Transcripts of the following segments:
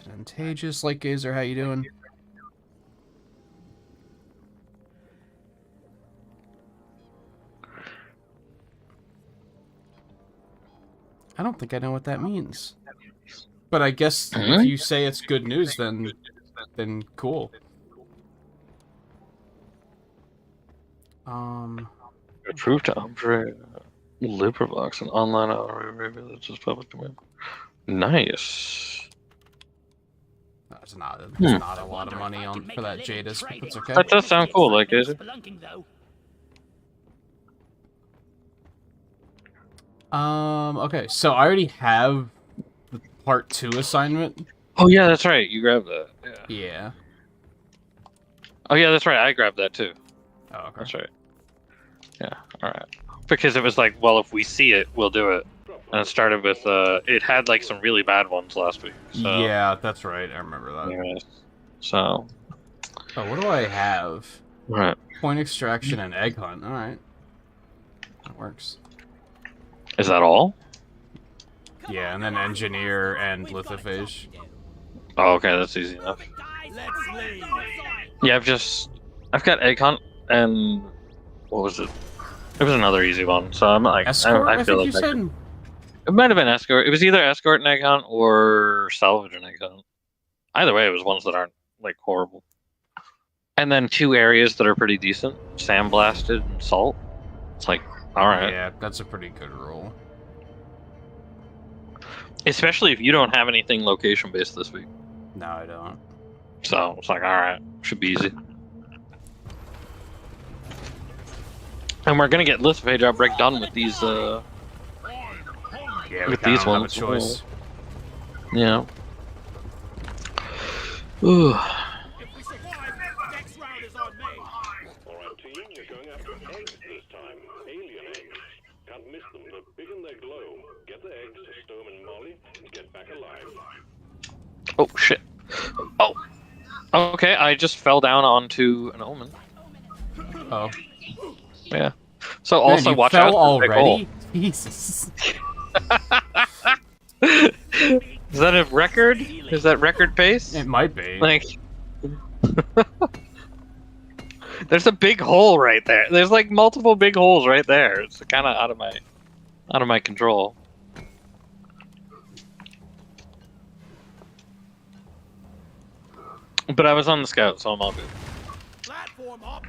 Nintagious, Light Gazer, how you doing? I don't think I know what that means. But I guess if you say it's good news, then cool. Approved to operate LibriVox, an online religious public domain. Nice. There's not a lot of money for that Jadis, but it's okay. That does sound cool, like it. Okay, so I already have the part 2 assignment. Oh yeah, that's right. You grabbed that. Yeah. Oh yeah, that's right. I grabbed that too. Oh, okay. That's right. Yeah. All right. Because it was like, well, if we see it, we'll do it. And it started with, it had like some really bad ones last week. So. Yeah, that's right. I remember that. Yeah. So. Oh, what do I have? Right. Point extraction and egg hunt. All right. That works. Is that all? Yeah, and then engineer and lithophage. Oh, okay, that's easy enough. Yeah, I've got egg hunt and what was it? It was another easy one. So I'm like, Escort, I feel like said... it might have been escort. It was either escort and egg hunt or salvage and egg hunt. Either way, it was ones that aren't like horrible. And then 2 areas that are pretty decent: sandblasted and salt. It's like, all right. Yeah, that's a pretty good roll. Especially if you don't have anything location based this week. No, I don't. So it's like, all right, should be easy. And we're gonna get lithophage outbreak done with these. Yeah, with these ones. Have a choice. Yeah. Ooh. If we survive, next round is on me. Alright, team, we're going after eggs this time. Alien eggs. Can't miss them. They're big and they glow. Get the eggs, Storm and Molly, and get back alive. Oh shit. Oh. Okay, I just fell down onto an omen. Oh. Yeah. So Man, also you watch fell out. Already? Jesus. Is that a record? Is that record pace? It might be. Like, there's a big hole right there. There's like multiple big holes right there. It's kind of out of my control. But I was on the scout, so I'm all good. Platform up.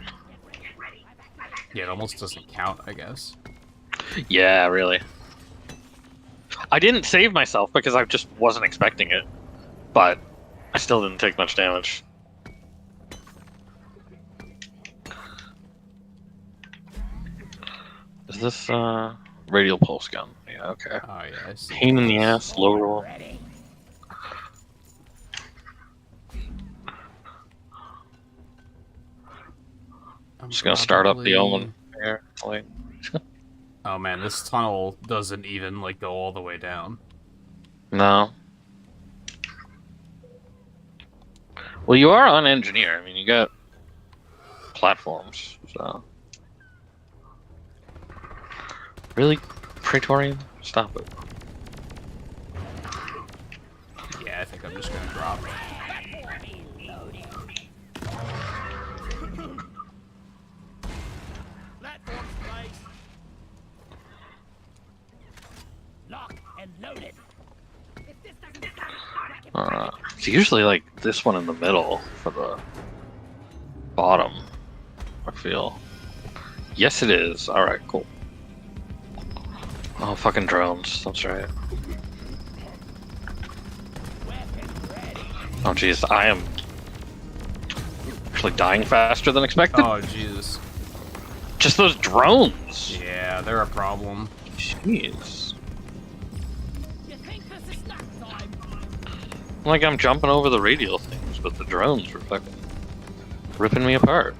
Yeah, it almost doesn't count, I guess. Yeah, really. I didn't save myself because I just wasn't expecting it, but I still didn't take much damage. Is this radial pulse gun? Yeah, okay. Oh yeah, I see. Pain in the ass, low roll. I'm just gonna start up the omen here. Wait. Oh man, this tunnel doesn't even like go all the way down. No. Well, you are on engineer. I mean, you got platforms, so. Really, Praetorian? Stop it. Yeah, I think I'm just gonna drop it. Platform's placed. Locked and loaded. If this doesn't stop, It's usually like this one in the middle for the bottom, I feel. Yes, it is. Alright, cool. Oh, fucking drones. That's right. Oh, jeez. I am actually dying faster than expected. Oh Jesus. Just those drones. Yeah, they're a problem. Jeez. you think this is snack time? Like I'm jumping over the radial things, but the drones were fucking ripping me apart.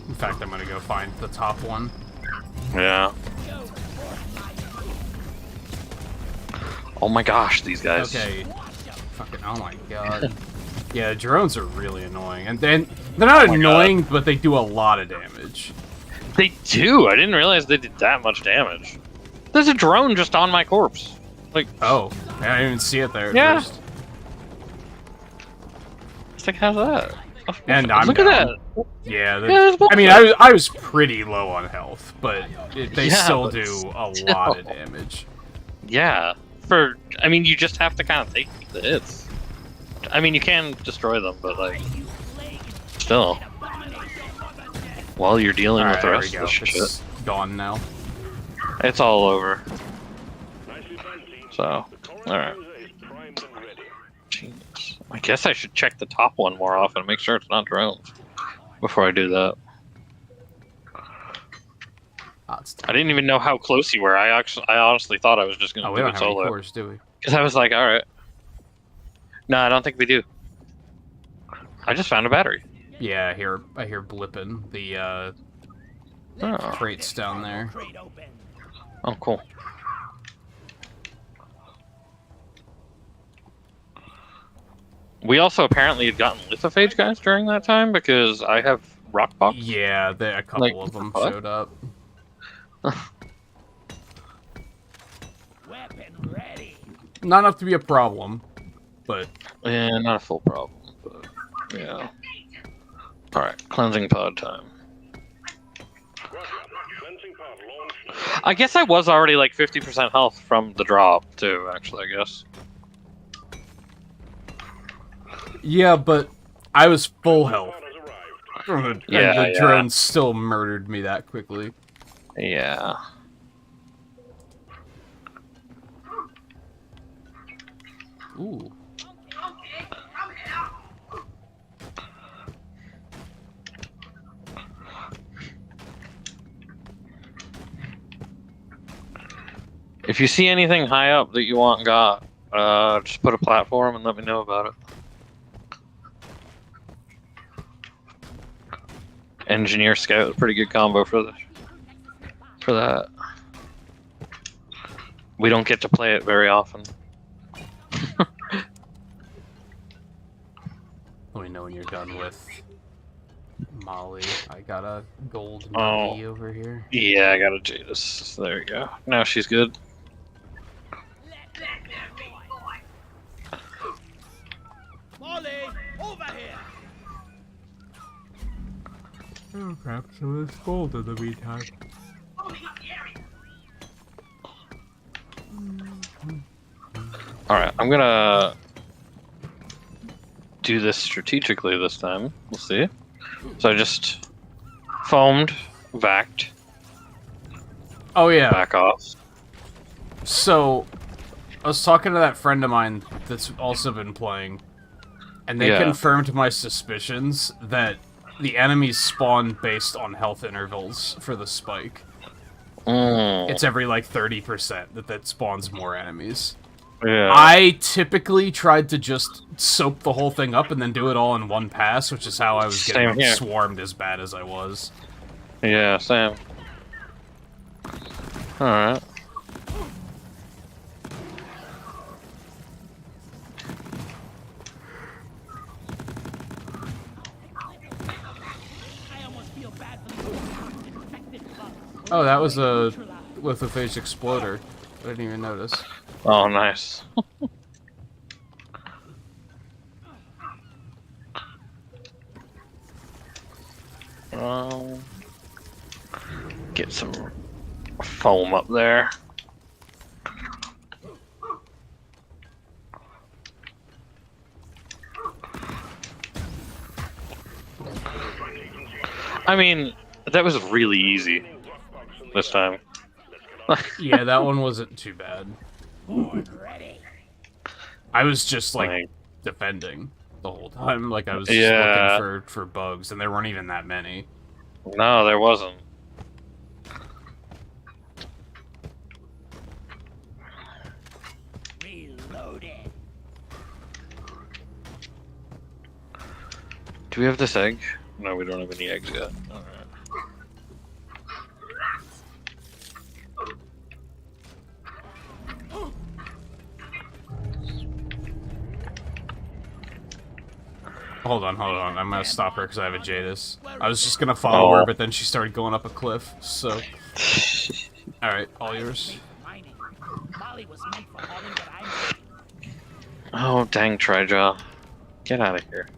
In fact, I'm gonna go find the top one. Yeah. Oh my gosh, these guys. Okay. Fucking, oh my god. Yeah, drones are really annoying. And then, they're not annoying, but they do a lot of damage. They do! I didn't realize they did that much damage. There's a drone just on my corpse. Like, Oh, I didn't even see it there at Yeah. first. it's like, how's that? And I'm Look down. at that. Yeah, there's I mean, I was pretty low on health, but they Yeah, still but do a still. lot of damage. Yeah. I mean, you just have to kind of take the hits. I mean, you can destroy them, but like, still. While you're dealing with the Alright, rest there of we the go. shit. It's gone now. It's all over. Nicely done, team. So, The core alright. cruiser is primed and ready. Jeez. I guess I should check the top one more often and make sure it's not drones before I do that. I didn't even know how close you were. I honestly thought I was just going Oh, to we do don't it have any solo. cores, do we? Because I was like, alright. No, I don't think we do. I just found a battery. Yeah, I hear blipping. The Oh, crates down there. Crate open. oh cool. We also apparently had gotten lithophage guys during that time because I have rock box. Yeah, a couple Like, of them what? showed up. Weapon ready. Not enough to be a problem, but Yeah, not a full problem, but yeah. Alright, cleansing pod time. Roger. Cleansing pod launched. I guess I was already like 50% health from the drop, too, actually, I guess. yeah, but I was full health. Pod has arrived. And Yeah, the yeah. drone still murdered me that quickly. Yeah. Ooh. If you see anything high up that you want got, just put a platform and let me know about it. Engineer Scout, pretty good combo for that. We don't get to play it very often. Let me know when you're done with Molly. I got a gold Oh. Molly over here. Yeah, I got a Jadis. There you go. Now she's good. Molly, over here. Oh, perhaps some gold in the meantime. Alright, I'm gonna do this strategically this time. We'll see. So I just foamed, vacked, Oh yeah. back off. So, I was talking to that friend of mine that's also been playing, and they Yeah. confirmed my suspicions that the enemies spawn based on health intervals for the spike. Mm, It's every like 30% that spawns more enemies. yeah. I typically tried to just soap the whole thing up and then do it all in one pass, which is how I was Same getting here. swarmed as bad as I was. Yeah, Sam. Alright. I almost feel bad for the infected bugs. Oh, that was a lithophage exploder. I didn't even notice. Oh, nice. Get some foam up there. I mean, that was really easy this time. Yeah, that one wasn't too bad. Ready. I was just like Like, defending the whole time. Like I was just Yeah. looking for bugs, and there weren't even that many. no, there wasn't. Reloaded. Do we have this egg? No, we don't have any eggs yet. Alright. Hold on. I'm gonna stop her because I have a Jadis. I was just gonna follow her, but then she started going up a cliff. So, all right, all yours. Mining. Molly was meant for hauling Oh, dang, Tryjaw. Get out of here.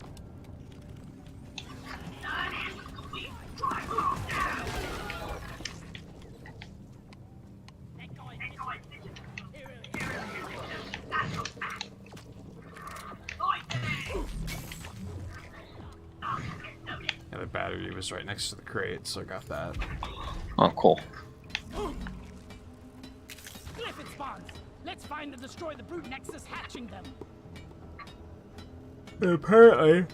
Yeah, the battery was right next to the crate, so I got that. Oh, cool. Clifford spawns. Let's find and destroy the brute nexus hatching them. Apparently,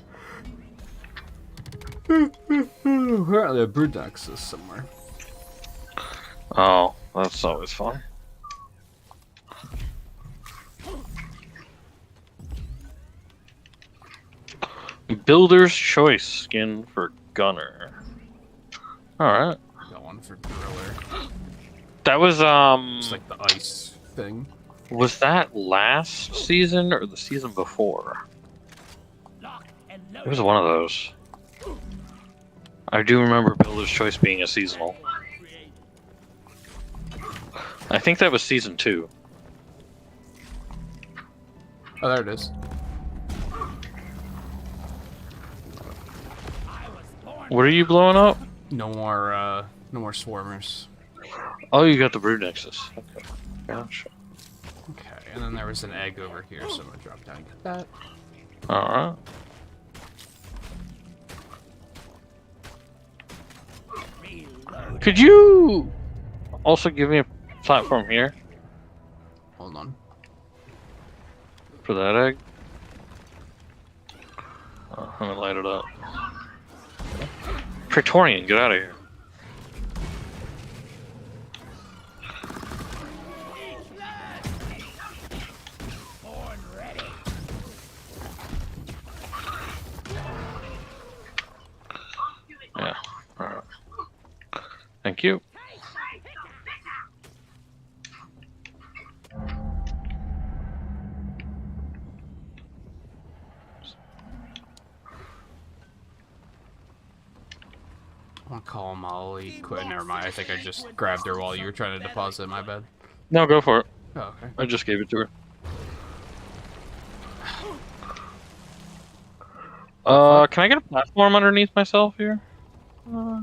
a brood nexus somewhere. Oh, that's always fun. Builder's choice skin for Gunner. Alright. Got one for Driller. That was, It's like the ice thing. was that last season or the season before? Lock and load. It was one of those. I do remember Builder's Choice being a seasonal. I think that was season 2. Oh, there it is. What are you blowing up? No more swarmers. Oh, you got the Brood Nexus. Okay. Gotcha. Okay, and then there was an egg over here, so I'm gonna drop down and get that. Alright. Could you also give me a platform here Hold on. for that egg? Oh, I'm gonna light it up. Praetorian, get out of here. Yeah, alright. Thank you. I want to call Molly. Quit. Never mind. I think I just grabbed her while you were trying to deposit. My bad. No, go for it. Oh, okay. I just gave it to her. Can I get a platform underneath myself here? Well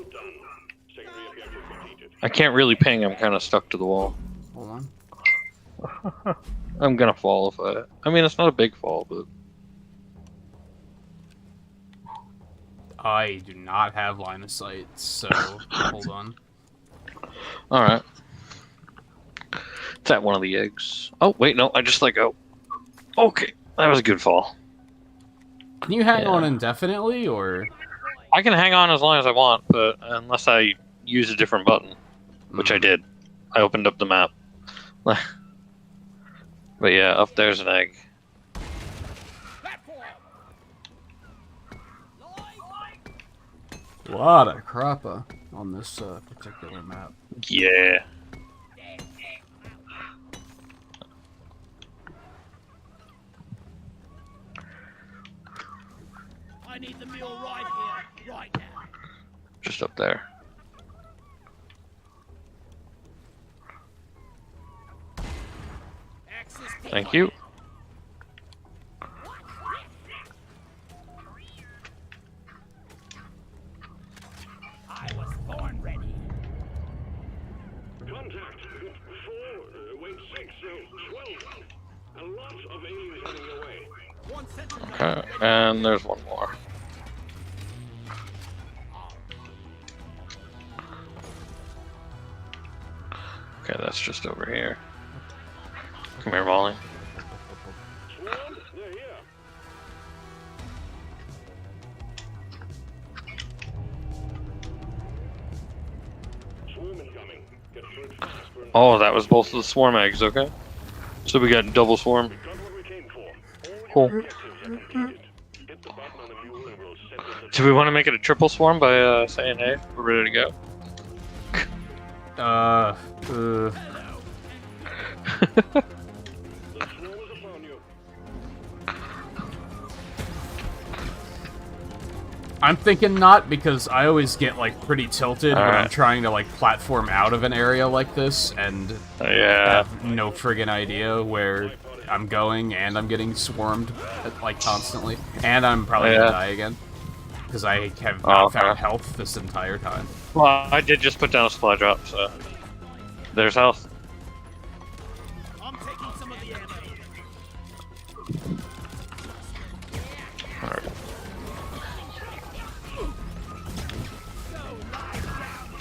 done. Secondary objective completed. I can't really ping, I'm kind of stuck to the wall. Hold on. I'm gonna fall if I mean, it's not a big fall, but... I do not have line of sight, so hold on. Alright. It's at one of the eggs. Oh, wait, no, I just let go. Okay, that was a good fall. Can you hang Yeah. on indefinitely, or...? I can hang on as long as I want, but unless I use a different button, which I did. I opened up the map. But yeah, up there's an egg. A lot of crappa on this particular map. Yeah. I need the mule right here, right now. Just up there. Thank you. I was born ready. Contact. 6, 12. A lot of aliens heading your way. One sentry gun Okay, and there's one more. Okay, that's just over here. Come here, Molly. Swarm, they're here. Swarm incoming. Get through it fast. We're in Oh, that was both of the swarm eggs, okay. So we got double swarm. Got what we came for. Cool. All your objectives are completed. Hit the button on the mule and we'll send it Do we want to make it a triple swarm by saying, hey, we're ready to go? The swarm is upon you. I'm thinking not, because I always get, like, pretty tilted when I'm Alright. trying to, like, platform out of an area like this, and Yeah. have no friggin' idea where I'm going, and I'm getting swarmed, like, constantly. And I'm probably gonna die again, because I have not found health this entire time. Well, I did just put down a supply drop, so... There's health. I'm taking some of the ammo. Alright.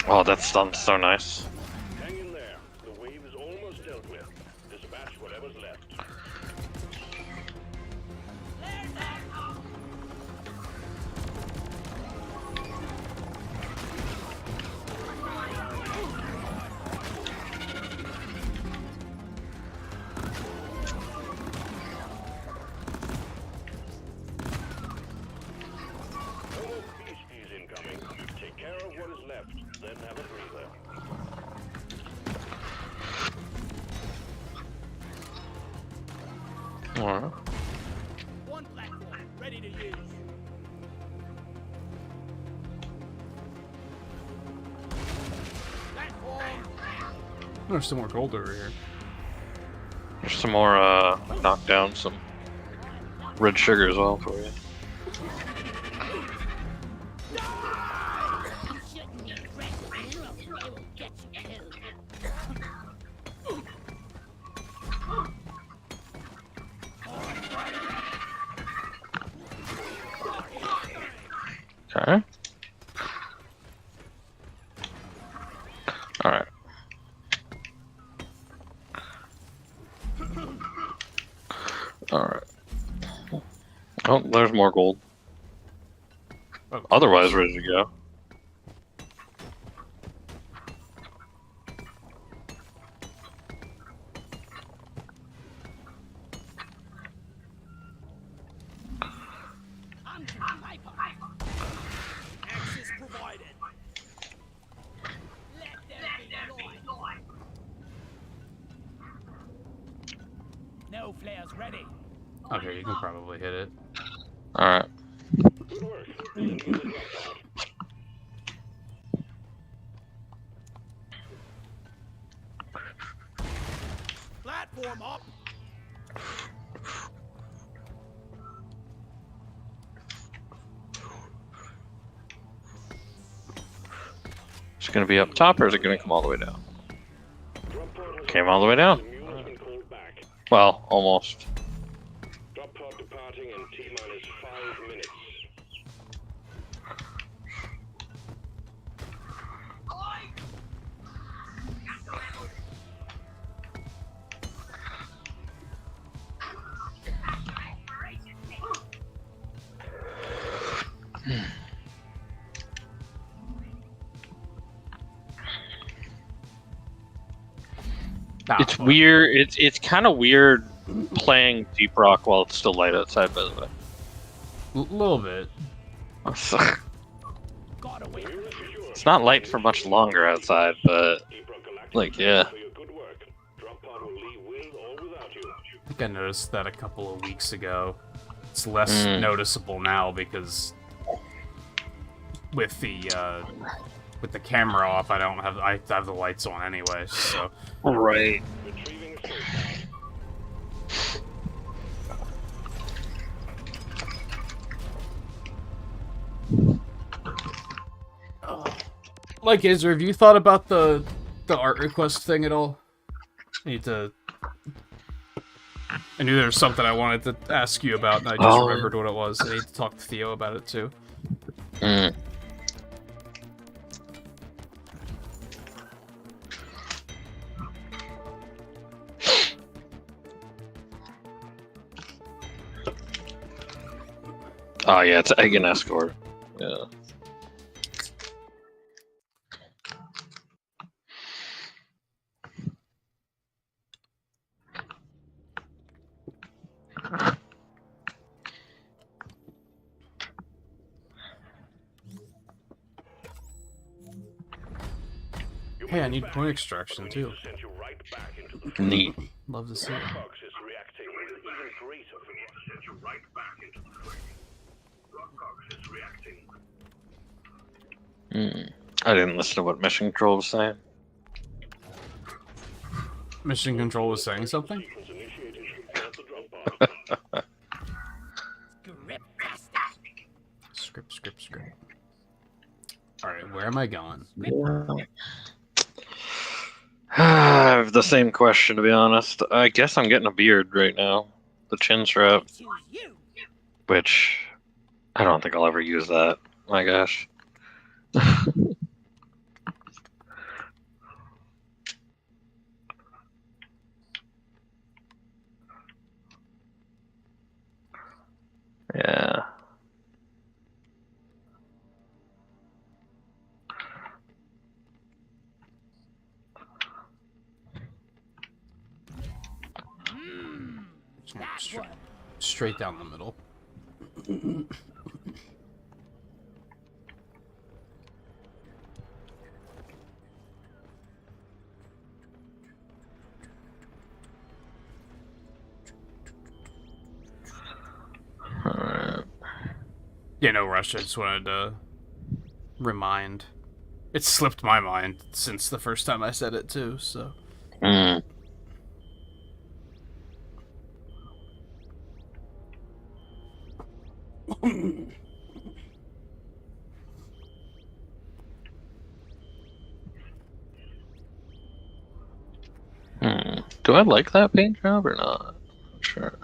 Oh, that stun's so nice. Hang in there. The wave is almost dealt with. Dispatch whatever's left. No more beasties incoming. Take care of what is left, then have a breather. Alright. One platform, ready to use. Platform. There's some more gold over here. There's some more, knock down some red sugar as well for you. Shouldn't eat red minerals, it will get you killed. Okay. Alright. Alright. Oh, there's more gold. Oh. Otherwise ready to go. I'm to sniper. Access provided. Let there be light. No flares ready. Okay, you can probably hit it. Alright. Good work. Then move the drop pod. Platform up. Is it gonna be up top or is it gonna come all the way down? Drop pod has Came all the way down. The mule has been called back. Well, almost. Drop pod departing in T-minus 5 minutes. Nah, It's weird. It's kind of weird playing Deep Rock while it's still light outside. By the way, a little bit. Got away. it's not light for much longer outside, but Galactic, like yeah. for your good work. Drop pod will leave with or without you. I think I noticed that a couple of weeks ago. It's less noticeable now because with the camera off, I have the lights on anyway. So Right. Retrieving safe. like, Izzer, have you thought about the art request thing at all? I knew there was something I wanted to ask you about, and I just remembered what it was. I need to talk to Theo about it too. Mm. Oh yeah, it's egg and escort. Yeah. Hey, I need point extraction too. Send you right back into the Neat. Love to see it. Approx is reacting with even greater force. Send you right back into the fray. Approx is reacting with I didn't listen to what Mission Control was saying. Mission Control was saying something? Sequence initiated. Start the drop pod. Grip faster. Script. Alright, where am I going? I have the same question, to be honest. I guess I'm getting a beard right now. The chin strap, Choose you. which I don't think I'll ever use that. My gosh. Yeah. That Straight, one. straight down the middle. Alright. Yeah, no rush. I just wanted to remind. It slipped my mind since the first time I said it too. So Do I like that paint job or not? Not sure.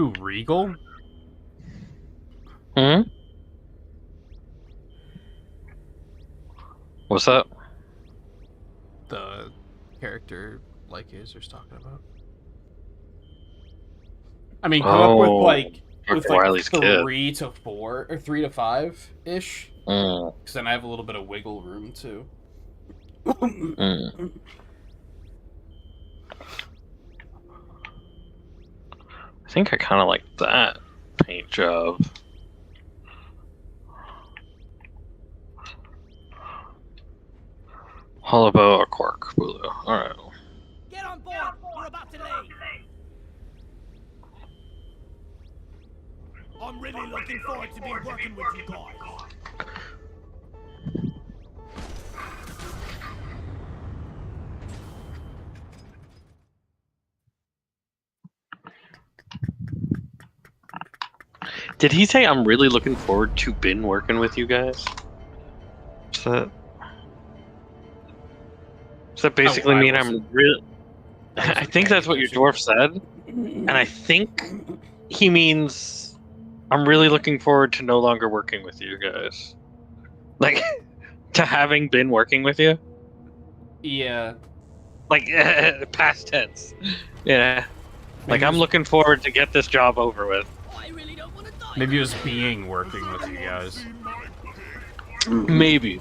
who, Regal? What's that? The character like Azer's talking about. I mean, come up with like Riley's kid. 3 to 4 or 3 to 5 ish. Mm. Because then I have a little bit of wiggle room too. Mm. I think I kind of like that paint job. Hollow bow or cork blue. Alright. Get on board. We're about to leave. I'm really looking forward to be working with you guys. Did he say I'm really looking forward to been working with you guys? Does that basically mean I'm really... I think that's what your dwarf said. And I think he means I'm really looking forward to no longer working with you guys. Like, to having been working with you? Yeah. Like, past tense. Yeah. Like, I'm looking forward to get this job over with. I really don't want to die. Maybe it was being working with you guys. Maybe.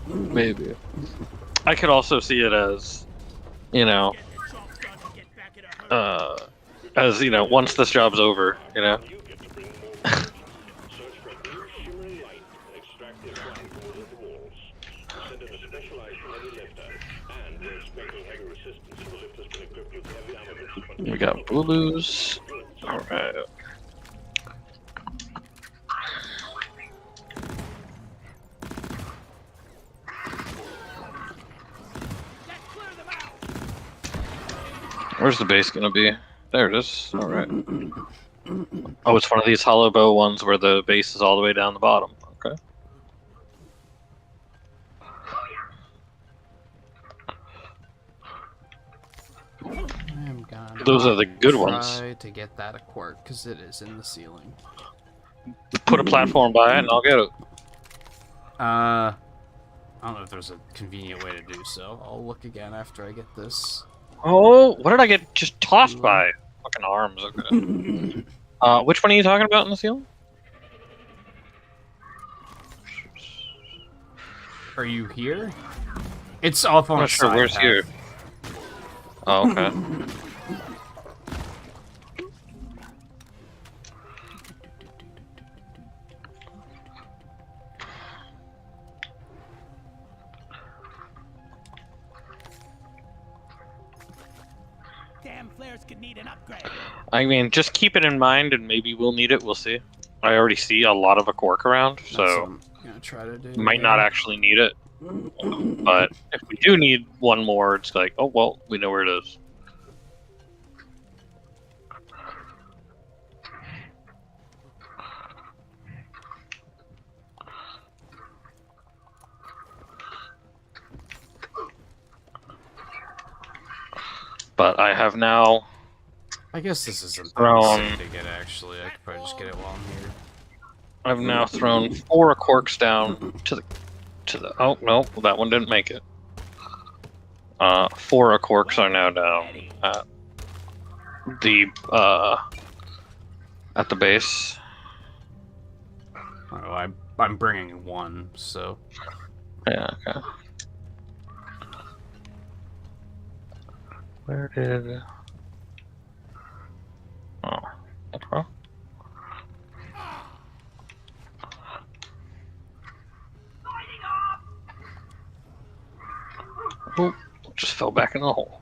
I could also see it as, you know, once this job's over, you know. You get to bring more search for blue shimmering light and extract the flame from within the walls. Send in a specialized heavy lifter, and we're expecting heavy resistance. The lifter's been equipped with heavy armament. We got blues. Alright. Where's the base gonna be? There it is. Alright. Oh, it's one of these hollow bow ones where the base is all the way down the bottom. Okay. Those are the good ones. Try to get that a quirk because it is in the ceiling. Put a platform by it and I'll get it. I don't know if there's a convenient way to do so. I'll look again after I get this. Oh, what did I get just tossed by? Fucking arms, okay. Which one are you talking about in the ceiling? Are you here? It's off on I'm a not sure side where's path. here. Oh, okay. Damn flares could need an upgrade. I mean, just keep it in mind, and maybe we'll need it. We'll see. I already see a lot of a cork around, That's what so I'm gonna try to do. might not actually need it. But if we do need one more, it's like, oh well, we know where it is. But I have now. I guess this isn't Thrown. that to get actually. I could probably just get it while I'm here. I've now thrown 4 corks down to the. Oh no, that one didn't make it. 4 corks are now down at the base. Oh, I'm bringing 1, so Yeah. Okay. Where did? Oh, that's wrong. Oh, just fell back in the hole.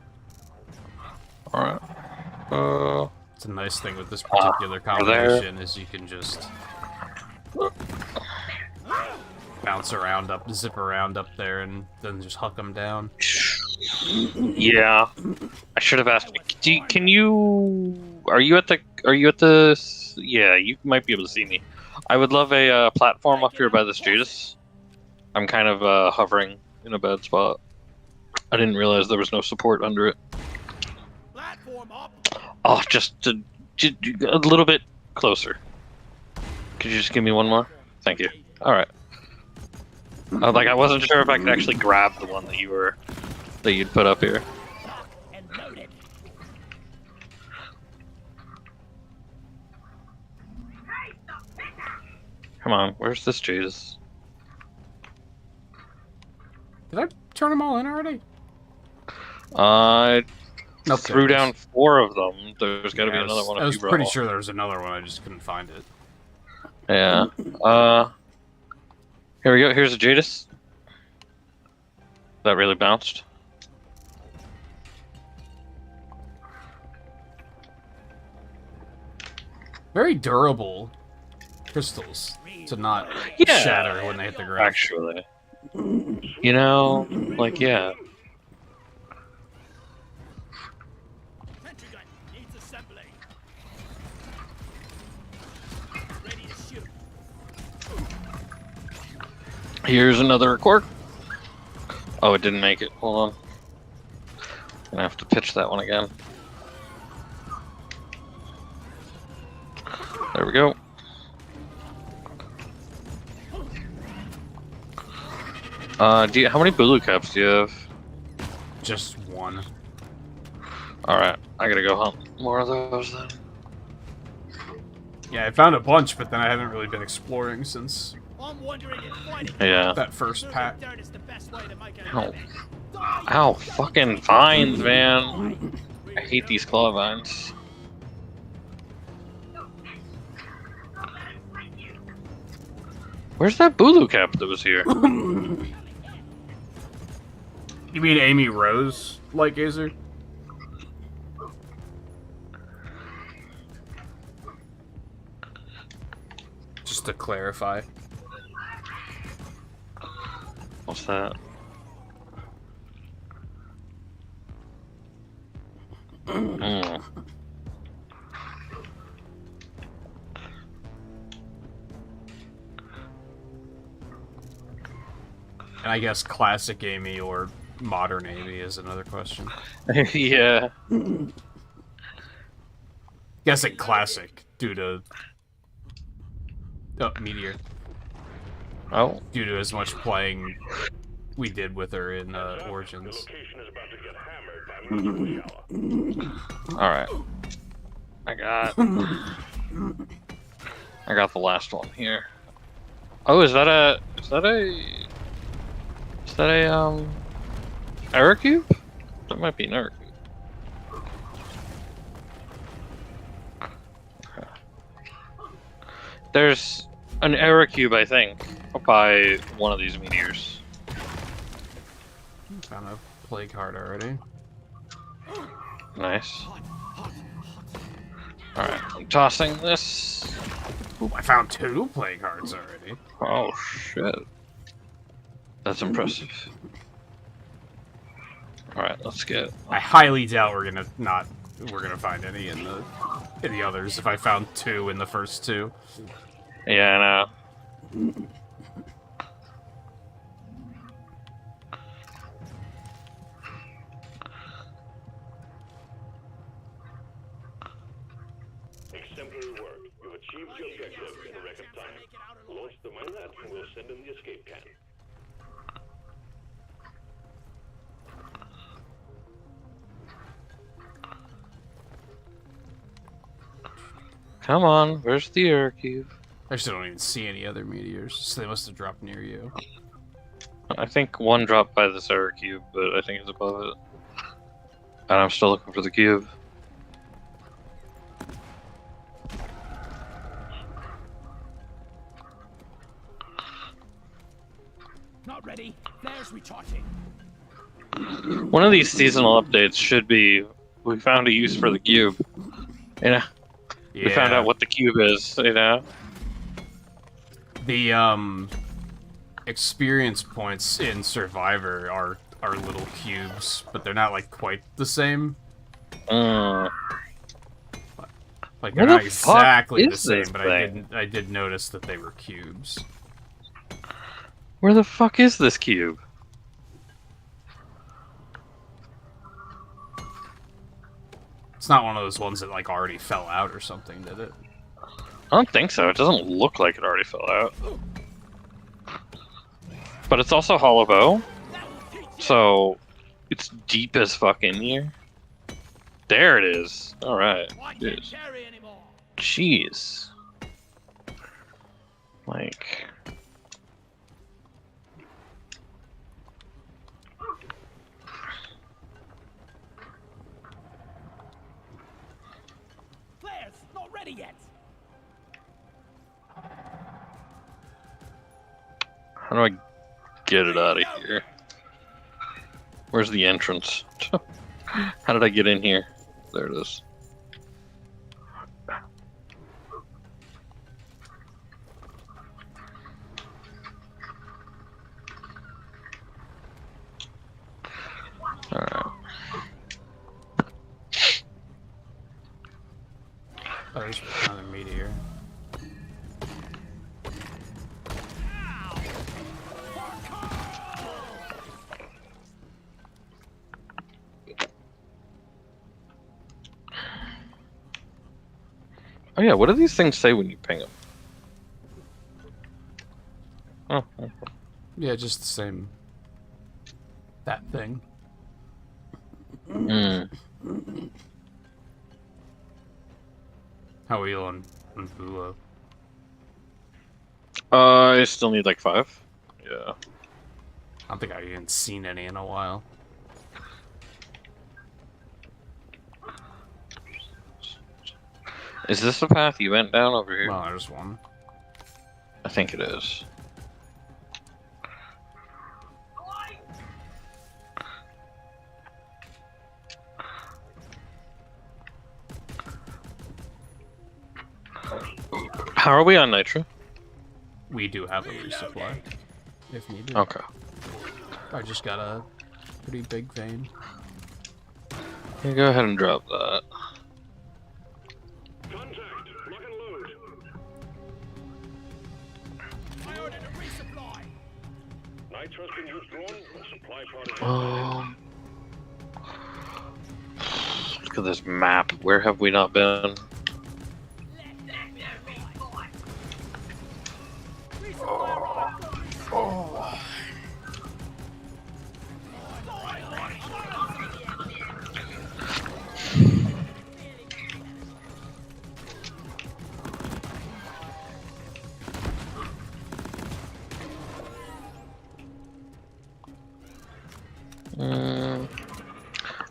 All right. it's a nice thing with this particular combination is you can just bounce around up, zip around up there, and then just huck them down. Yeah, I should have asked. Can you? Are you at the? Yeah, you might be able to see me. I would love a platform up here by the Judas. I'm kind of hovering in a bad spot. I didn't realize there was no support under it. Platform up. Oh, just a little bit closer. Could you just give me one more? Thank you. All right. I wasn't sure if I could actually grab the one that you'd put up here. And loaded. Come on, where's this Jesus? Did I turn them all in already? I Nope, threw there it down is. 4 of them. There's got to be Yeah, another one. I if was you brought pretty all. sure there was another one. I just couldn't find it. Yeah. Here we go. Here's a Jadis. That really bounced. Very durable crystals to not Yeah. shatter when they hit the ground. Actually, you know, like yeah. Sentry gun needs assembly. Ready to shoot. Here's another cork. Oh, it didn't make it. Hold on. Gonna have to pitch that one again. There we go. How many Bulu caps do you have? Just 1. Alright, I gotta go hunt more of those then. Yeah, I found a bunch, but then I haven't really been exploring since I'm wondering if fighting Yeah. that first pack. dirt is the best way to make it. Ow. Ow, fucking vines, man. I hate these claw vines. Where's that Bulu cap that was here? You mean Amy Rose, like Gazer? Just to clarify. What's that? Mm. And I guess classic Amy or modern Amy is another question. Yeah. Guessing classic due to Meteor. Oh. Due to as much playing we did with her in The Origins. location is about to get hammered by meteor shower. Alright. I got the last one here. Oh, is that a error cube? That might be an error cube. Okay. There's an error cube, I think, by one of these meteors. Found a plague heart already. Nice. Alright, I'm tossing this. Ooh, I found 2 play cards already. Oh shit. That's impressive. Alright, let's get. I highly doubt we're gonna find any in the others. If I found 2 in the first 2. Yeah, I know. Exemplary work. You've achieved your objective in a record time. Launch the minelet and we'll send in the escape can. Come on, where's the air cube? I actually don't even see any other meteors, so they must have dropped near you. I think one dropped by this air cube, but I think it's above it. And I'm still looking for the cube. Not ready. There's recharging. One of these seasonal updates should be, we found a use for the cube. You know? Yeah. We found out what the cube is, you know? The experience points in Survivor are little cubes, but they're not like quite the same. Like they're Where the not exactly fuck the is same, this but thing? I did notice that they were cubes. Where the fuck is this cube? It's not one of those ones that like already fell out or something, did it? I don't think so. It doesn't look like it already fell out. But it's also hollow bow, so it's deep as fuck in here. There it is. All right. I can't carry anymore. Jeez. Like. Flares, not ready yet. How do I get it out of here? Where's the entrance? How did I get in here? There it is. Alright. Oh, there's another meteor. Oh yeah, what do these things say when you ping them? Oh, okay. Yeah, just the same. That thing. Mm. How are you on Bula? I still need like 5. Yeah. I don't think I've even seen any in a while. Is this the path you went down over here? Well, there's one. I think it is. How are we on nitro? We do have a resupply, if needed. Okay. I just got a pretty big vein. Yeah, go ahead and drop that. Contact! Lock and load! I ordered a resupply. Nitro's been withdrawn. The supply pod is Look at this map. Where have we not been?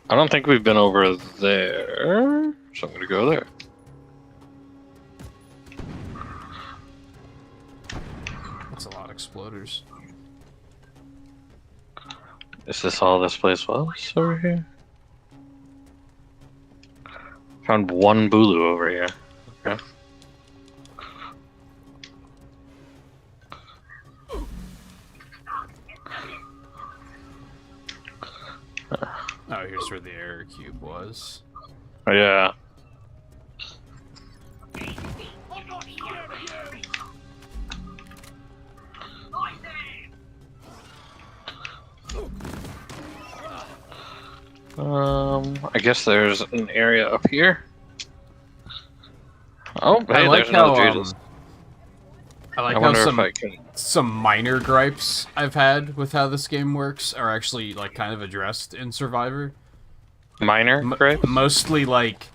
I don't think we've been over there, so I'm gonna go there. That's a lot of exploders. Is this all this place was over here? Found one Bulu over here. Okay. Oh, here's where the error cube was. Oh, yeah. I'm not scared of you! I guess there's an area up here. Oh, I hey, like there's how another Judas. I like I how wonder if I can. some minor gripes I've had with how this game works are actually like kind of addressed in Survivor. Minor, right? Mostly like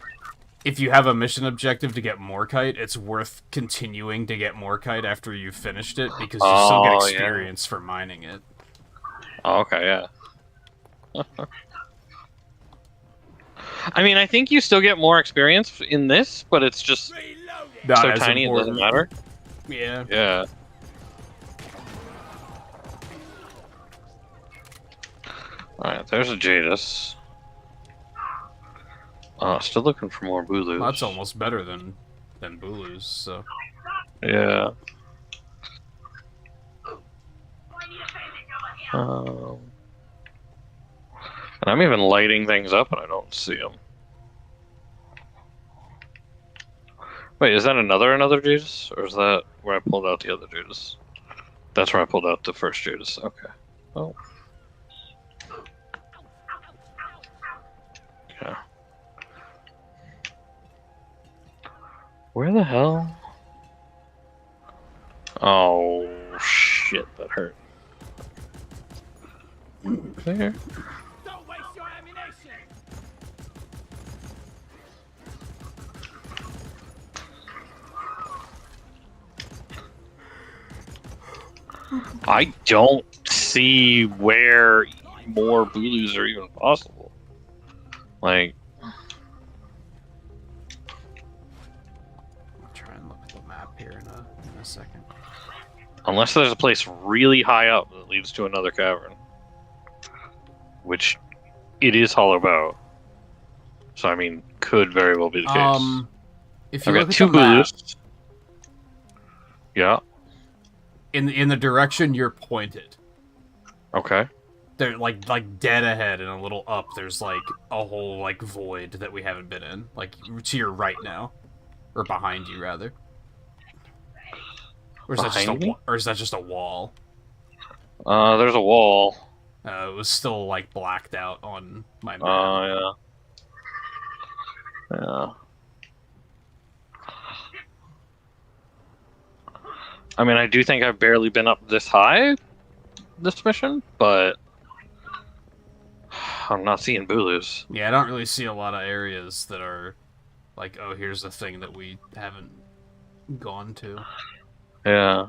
if you have a mission objective to get Morkite, it's worth continuing to get Morkite after you've finished it because you still get Oh, yeah. experience for mining it. Oh, okay, yeah. I mean, I think you still get more experience in this, but it's just Not so as tiny it doesn't important. matter. Yeah. Yeah. Alright, there's a Jadis. Still looking for more Bulus. Well, that's almost better than Bulu's, so. Yeah. And I'm even lighting things up and I don't see them. Wait, is that another Judas? Or is that where I pulled out the other Judas? That's where I pulled out the first Judas. Okay. Oh. Okay. Where the hell? Oh, shit, that hurt. There. Don't waste your ammunition! I don't see where more Bulus are even possible. Like, I'll try and look at the map here in a second. unless there's a place really high up that leads to another cavern. Which it is Hollow Bow. So, I mean, could very well be the case. If you I've look got at two the map, Bulus. Yeah, in the direction you're pointed, okay. they're like dead ahead and a little up. There's like a whole like void that we haven't been in, like to your right now, or behind you rather. Or is that just a wall? There's a wall. It was still like blacked out on my map. Oh, yeah. Yeah. I mean, I do think I've barely been up this high this mission, but I'm not seeing Bulus. Yeah, I don't really see a lot of areas that are like, oh, here's the thing that we haven't gone to. Yeah.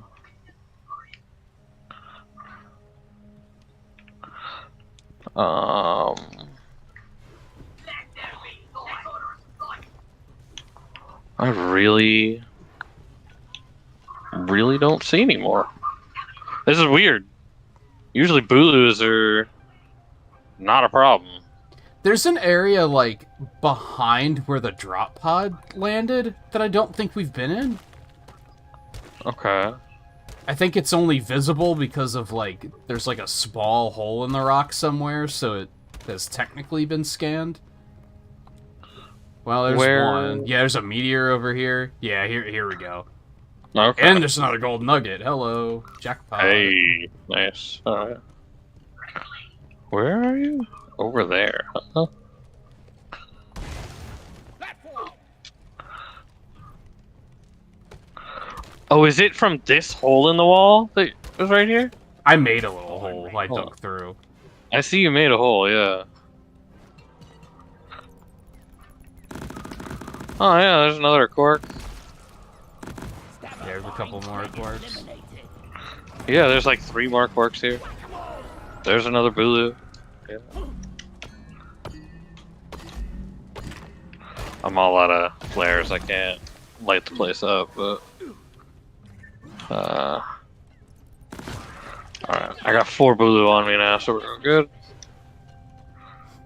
I really don't see any more. This is weird. Usually Bulus are not a problem. There's an area like behind where the drop pod landed that I don't think we've been in. Okay. I think it's only visible because of like there's like a small hole in the rock somewhere, so it has technically been scanned. Well, there's one. Yeah, there's a meteor over here. Yeah, here we go. Okay. And there's another gold nugget. Hello, jackpot. Hey, nice. Alright. Where are you? Over there. Huh? Oh, is it from this hole in the wall that was right here? I made a little hole I dug through. I see you made a hole, yeah. Oh yeah, there's another cork. There's a couple more quarks. Yeah, there's like 3 more corks here. There's another Bulu. Yeah. I'm all out of flares, I can't light the place up, but... Alright, I got 4 Bulu on me now, so we're good.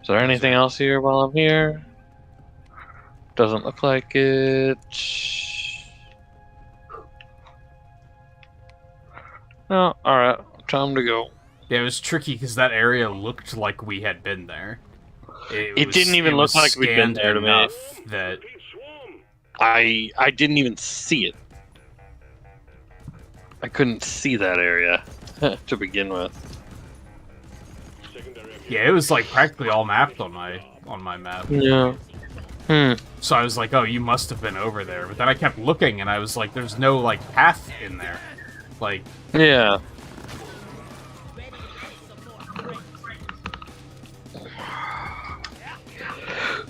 Is there anything else here while I'm here? Doesn't look like it. No, alright. Time to go. Yeah, it was tricky because that area looked like we had been there. It didn't even look like we'd been there to me. enough that I didn't even see it. I couldn't see that area to begin with. yeah, it was like practically all mapped on my map. Yeah. So I was like, oh, you must have been over there. But then I kept looking, and I was like, there's no like path in there. Like, Yeah.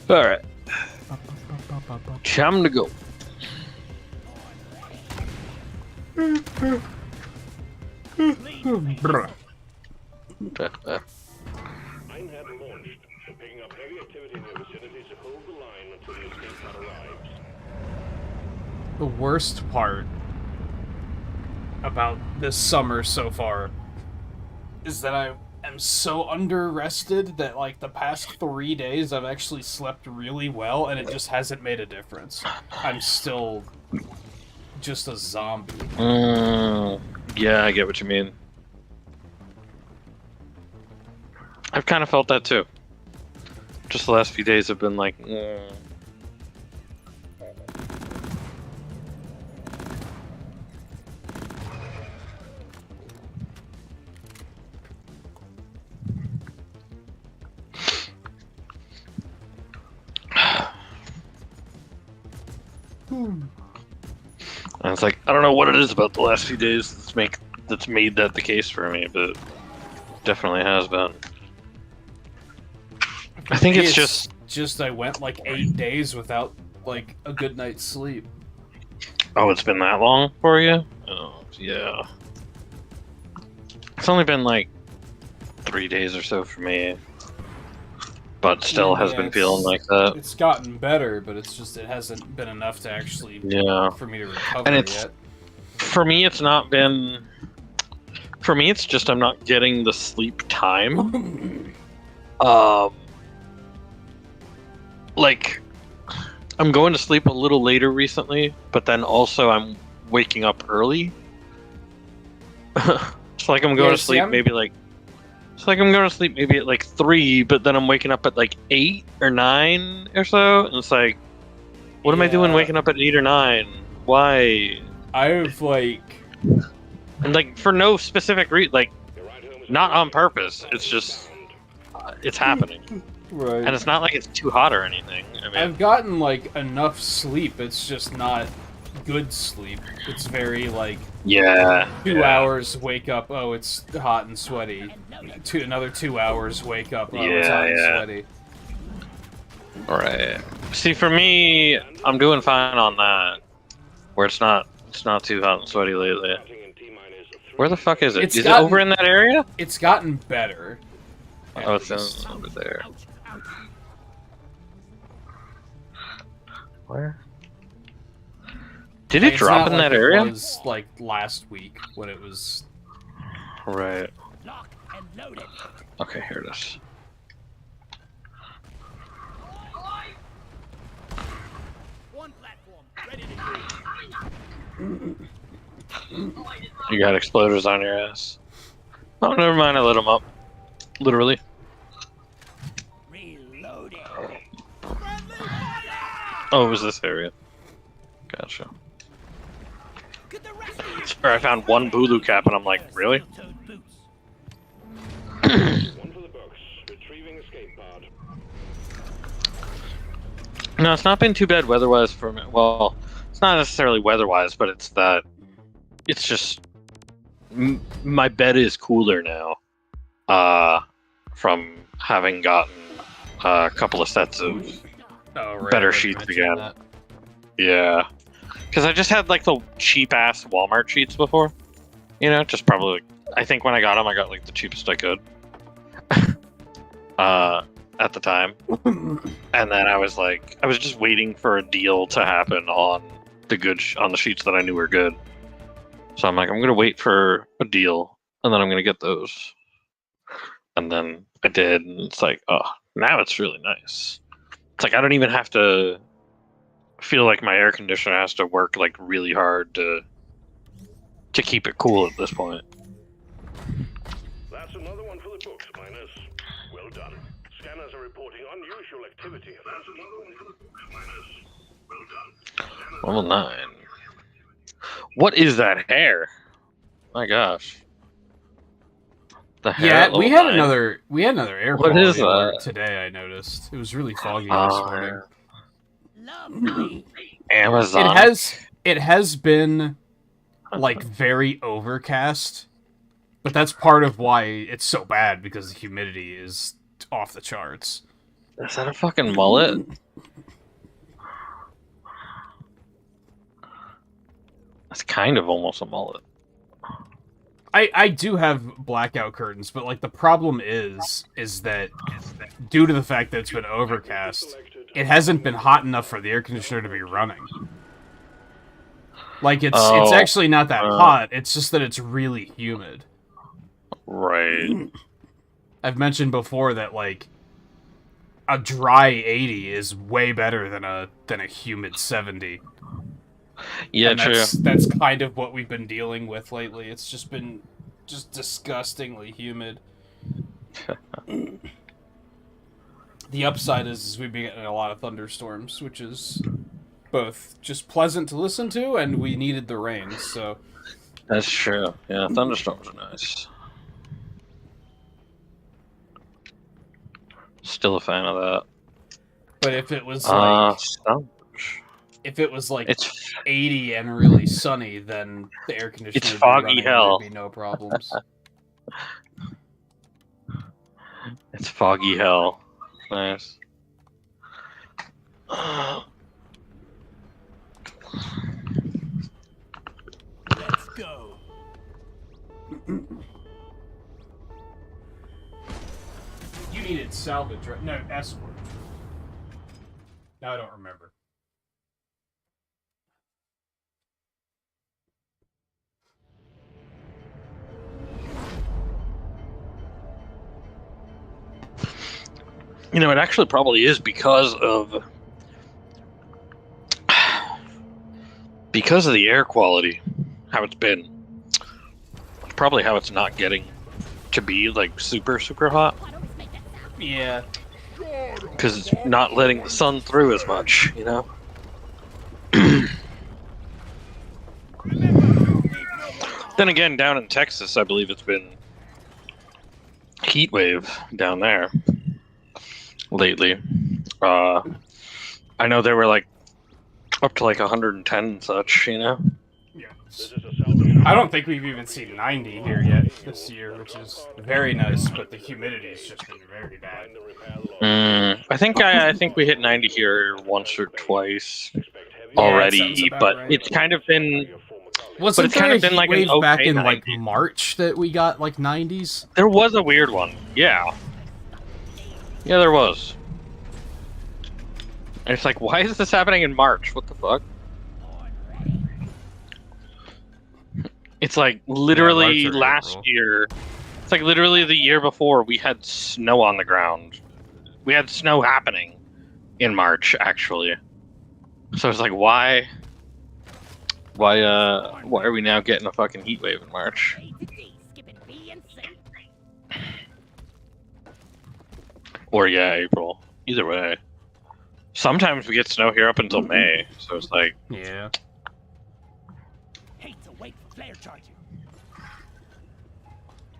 Alright. Time to go. brr. Einhab launched, picking up heavy activity in the vicinity to hold the line until the escape pod arrives. The worst part about this summer so far is that I am so under-rested that, like, the past 3 days I've actually slept really well, and it just hasn't made a difference. I'm still just a zombie. Yeah, I get what you mean. I've kind of felt that too. Just the last few days have been like, And it's like, I don't know what it is about the last few days that's made that the case for me, but it definitely has been. I think it's just I went like 8 days without like a good night's sleep. Oh, it's been that long for you? Oh, yeah. It's only been like 3 days or so for me, but still has been feeling like that. It's gotten better, but it's just it hasn't been enough to actually for me to recover And it's, yet. For me, it's not been. For me, it's just I'm not getting the sleep time. Like, I'm going to sleep a little later recently, but then also I'm waking up early. It's like I'm going to sleep maybe like. It's like I'm going to sleep maybe at like 3, but then I'm waking up at like 8 or 9 or so, and it's like, what am I doing waking up at 8 or 9? Why? I've like, and like for no specific reason, like not on purpose. It's just it's happening, right? And it's not like it's too hot or anything. I mean, I've gotten like enough sleep. It's just not good sleep. It's very like 2 hours, wake up, oh, it's hot and sweaty. Another 2 hours, wake up, oh, it's hot and sweaty. Right. See, for me, I'm doing fine on that. Where it's not too hot and sweaty lately. Where the fuck is it? Is it over in that area? It's gotten better. Oh, it's over there. Where? Did it drop in that area? It was like last week when it was. Right. Lock and load it. Okay, here it is. One platform ready to go. You got exploders on your ass. Oh, never mind. I lit them up. Literally. Reloading. Oh, it was this area. Gotcha. Sorry, I found one Bulu cap and I'm like, really? One for the books. Retrieving escape pod. No, it's not been too bad weather-wise for me. Well, it's not necessarily weather-wise, but it's that it's just my bed is cooler now. From having gotten a couple of sets of better sheets again. That. Yeah. Because I just had like the cheap-ass Walmart sheets before. You know, just probably, I think when I got them, I got like the cheapest I could. At the time. And then I was just waiting for a deal to happen on the on the sheets that I knew were good. So I'm like, I'm going to wait for a deal, and then I'm going to get those. And then I did, and it's like, oh, now it's really nice. It's like I don't even have to feel like my air conditioner has to work like really hard to keep it cool at this point. That's another one for the books, miners. Well done. Scanners are reporting unusual activity. That's another one for the books, miners. Well done. Level 9. What is that hair? My gosh. The hair Yeah, at level 9? we had another air What quality is alert that? today. I noticed it was really foggy this morning. Lovely. Amazon. It has been like very overcast, but that's part of why it's so bad because the humidity is off the charts. Is that a fucking mullet? That's kind of almost a mullet. I do have blackout curtains, but like the problem is that due to the fact that it's been overcast, it hasn't been hot enough for the air conditioner to be running. Like it's actually not that hot, it's just that it's really humid. Right. I've mentioned before that like a dry 80 is way better than a humid 70. Yeah, And true. that's kind of what we've been dealing with lately. It's just been disgustingly humid. The upside is we've been getting a lot of thunderstorms, which is both just pleasant to listen to, and we needed the rain, so... That's true. Yeah, thunderstorms are nice. Still a fan of that. But if it was like... If it was like It's 80 and really sunny, then the air conditioner It's would be foggy running and hell. there'd be no problems. It's foggy hell. Nice. Let's go. You needed salvage, right? No, escort. No, I don't remember. You know, it actually probably is because of the air quality, how it's been. It's probably how it's not getting to be like super hot, Why don't we make that sound? Yeah. because it's not letting the sun through as much. You know. Then again, down in Texas, I believe it's been heat wave down there lately. I know they were like up to like 110 and such, you know. Yeah. This is a salvage. I don't think we've even seen 90 here yet this year, which is very nice, but the humidity's just been very bad. Find the repair log. I think we hit 90 here once or twice Expect heavy Yeah, already, sounds about but right. it's kind of been your former colleague. Wasn't it's there kind a of been heat like an wave back okay in like 90s. March that we got like 90s? There was a weird one, yeah. Yeah, there was. And it's like, why is this happening in March? What the fuck? It's like literally March or last April. year. It's like literally the year before we had snow on the ground. We had snow happening in March, actually. So it's like, why are we now getting a fucking heat wave in March? A to D, skipping B and C. Or yeah, April. Either way. Sometimes we get snow here up until May, so it's like, Yeah. Hate to wait for flare charging.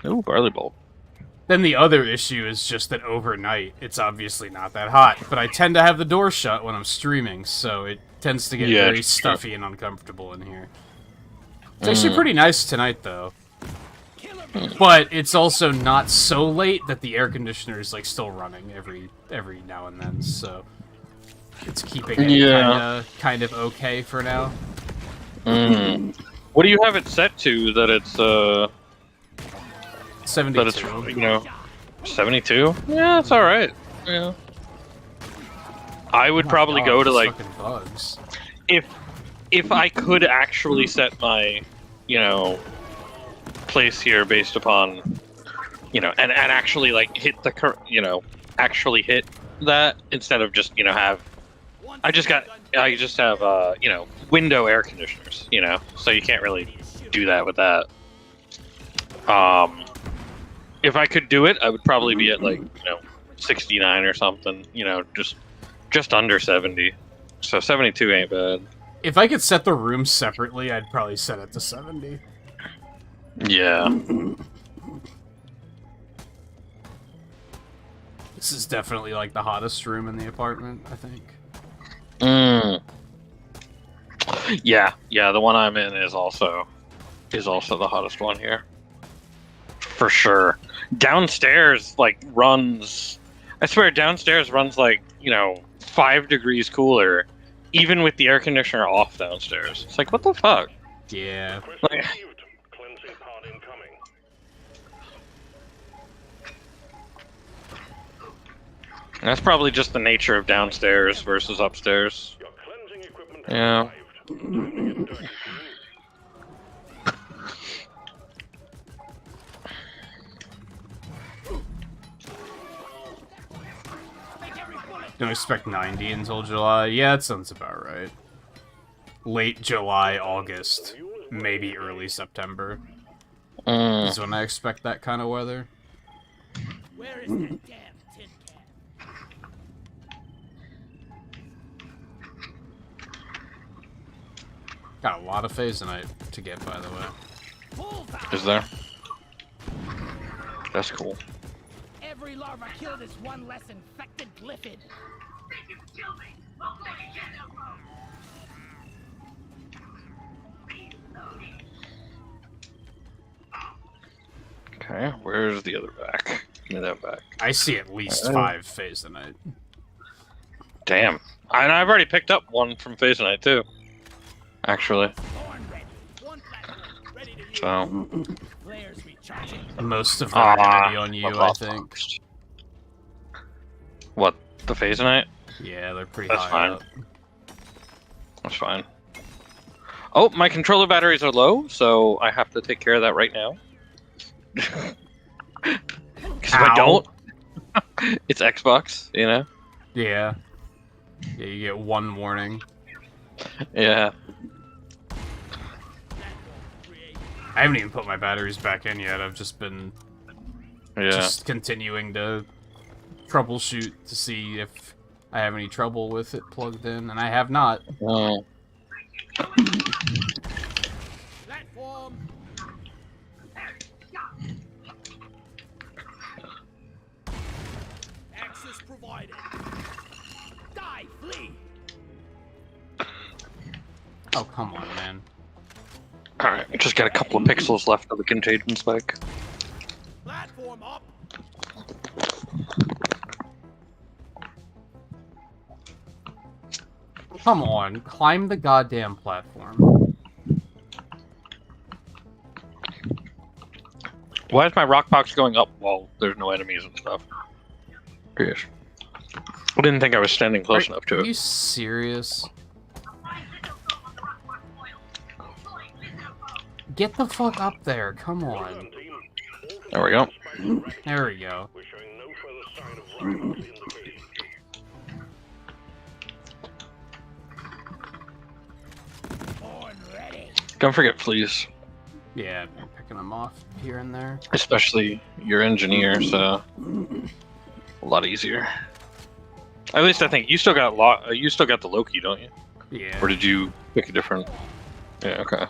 ooh, barley bulb. Then the other issue is just that overnight, it's obviously not that hot, but I tend to have the door shut when I'm streaming, so it tends to get Yeah, very it's stuffy and uncomfortable in here. It's actually pretty nice tonight, though. But it's also not so late that the air conditioner is like still running every now and then, so it's keeping it kind of okay for now. What do you have it set to that it's 72. that it's, you know, 72? Yeah, that's all right. Yeah. I would probably go to these like, fucking bugs. if I could actually set my, you know, place here based upon, you know, and actually like hit the actually hit that instead of just, you know, have I just have you know, window air conditioners, you know, so you can't really do that with that. If I could do it, I would probably be at like, you know, 69 or something, you know, just under 70. So 72 ain't bad. If I could set the room separately, I'd probably set it to 70. Yeah. This is definitely like the hottest room in the apartment, I think. Yeah, the one I'm in is also the hottest one here. For sure. Downstairs like runs, I swear downstairs runs like, you know, 5 degrees cooler even with the air conditioner off downstairs. It's like, what the fuck? Yeah. Like, Cleansing pod incoming. that's probably just the nature of downstairs versus upstairs. Your cleansing equipment Yeah. arrived. Time to get dirty. Don't expect 90 until July. Yeah, that sounds about right. Late July, August, maybe early September is when I expect that kind of weather. Where is that damn tin can? Got a lot of phasonite to get, by the way. Bullseye! Is there? That's cool. Every larva killed is one less infected glyphid. Okay, where's the other back? Give me that back. I see at least 5 phasonite. Damn. And I've already picked up one from Phasonite too. Actually. Thorn ready. One platform ready to use. So. Flares recharging. Most of them are gonna be on you, I think. What? The Phasonite? Yeah, they're pretty That's high fine. up. That's fine. Oh, my controller batteries are low, so I have to take care of that right now. Because if I don't, it's Xbox, you know? Yeah. Yeah, you get one warning. Yeah. I haven't even put my batteries back in yet. I've just been Yeah. just continuing to troubleshoot to see if I have any trouble with it plugged in, and I have not. Oh. Platform. Access provided. Die, flee. Oh, come on, man. Alright, we just got a couple of pixels left of the contagion spike. Platform up. Come on, climb the goddamn platform. Why is my rock box going up while there's no enemies and stuff? Curious. I didn't think I was standing close enough to Are it. you serious? Get the fuck up there, come on. There we go. There we go. We're showing no further sign of rivals in the cave. Thorn ready. Don't forget, please. Yeah, I've been picking them off here and there. Especially your engineer, so a lot easier. At least I think you still got you still got the Loki, don't you? Yeah. Or did you pick a different? Yeah. Okay.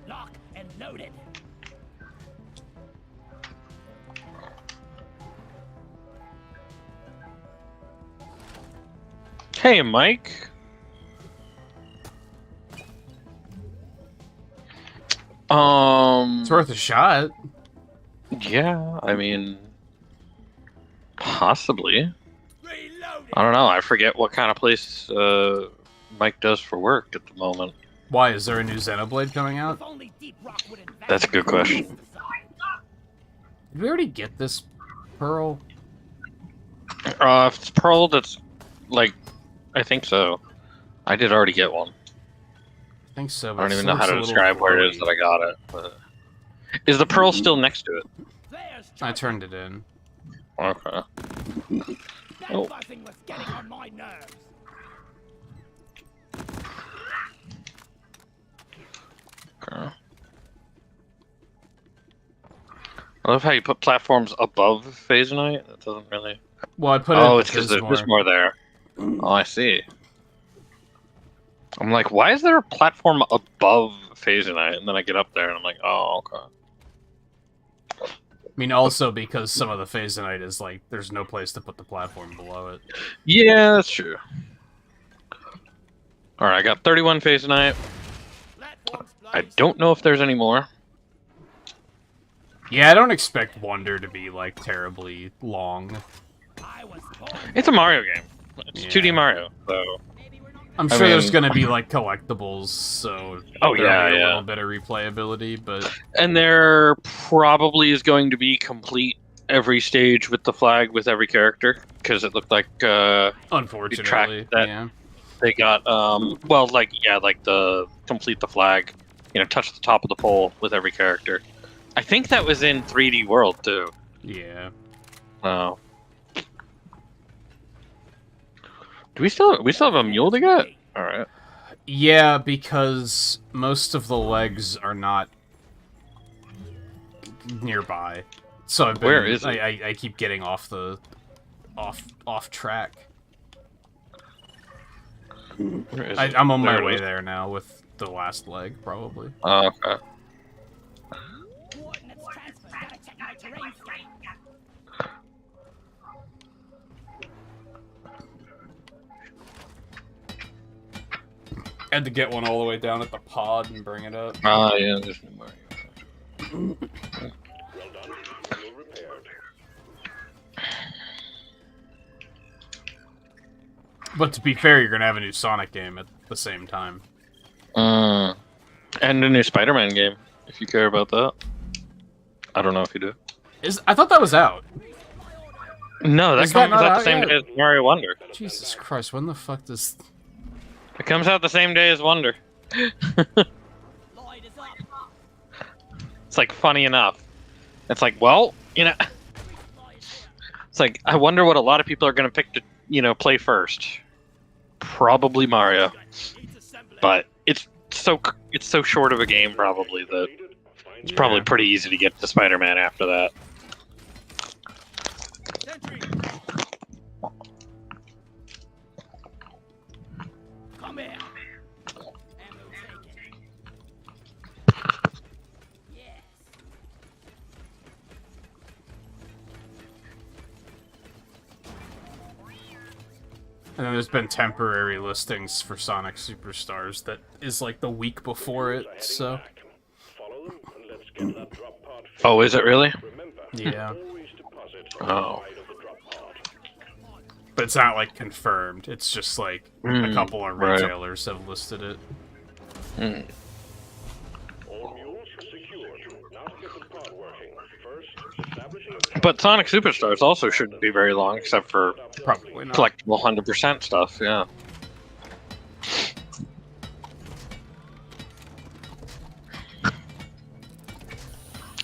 Lock and loaded. Hey, Mike. It's worth a shot. Yeah, I mean, possibly. Reloading. I don't know. I forget what kind of place Mike does for work at the moment. Why, is there a new Xenoblade coming out? If only deep rock would invest That's a good question. Did we already get this Pearl? If it's Pearl, that's like, I think so. I did already get one. I think so, I but don't it even know how looks a to little describe where it is that blurry. I got it. But... Is the Pearl still next to it? Flares I turned it in. Okay. That Oh. buzzing was getting on my nerves. Okay. I love how you put platforms above Phase Night. That doesn't really. Well, I put it. Oh, in it's because Bismarck. there's more there. Oh, I see. I'm like, why is there a platform above Phase Night? And then I get up there and I'm like, oh, okay. I mean, also because some of the Phasonite is like, there's no place to put the platform below it. Yeah, that's true. Alright, I got 31 Phase Night. Platforms, I please. don't know if there's any more. Yeah, I don't expect Wonder to be like terribly long. I was born. It's a Mario game. It's Yeah. 2D Mario, so. I'm I sure there's mean- gonna be like collectibles, so Oh, there'll yeah, be a yeah. little bit of replayability, but And there probably is going to be complete every stage with the flag with every character, because it looked like unfortunately, that. yeah. they got well, like the complete the flag, touch the top of the pole with every character. I think that was in 3D World too. Yeah. Oh. Do we still have a mule to get? All right. Yeah, because most of the legs are not nearby. So I've been, Where is it? I keep getting off track. Where is it? I'm on my There it way is. there now with the last leg, probably. Oh, okay. Coordinates transferred. Gotta check my terrain scan. Had to get one all the way down at the pod and bring it up. Ah, yeah, there's no Mario. Well done. Mule repaired. But to be fair, you're gonna have a new Sonic game at the same time. And a new Spider-Man game, if you care about that. I don't know if you do. I thought that was out. No, that Is that comes not out the out same yet? day as Mario Wonder. Jesus Christ, when the fuck does... It comes out the same day as Wonder. Lloyd is up. It's like funny enough. It's like, well, it's like I wonder what a lot of people are gonna pick to, play first. Probably Mario, but it's so short of a game probably that it's probably pretty easy to get to Spider-Man after that. Sentry. Come here. Ammo taken. Yes. And then there's been temporary listings for Sonic Superstars that is like the week before it, so... Follow them and let's get that drop pod. Oh, is it really? Remember, Yeah. always deposit on Oh. the side of the drop pod. But it's not like confirmed, it's just like a couple of right. retailers have listed it. All mules secured. Now to get the pod working. First, establishing But Sonic Superstars also shouldn't be very long, except for Probably not. collectible 100% stuff. Yeah.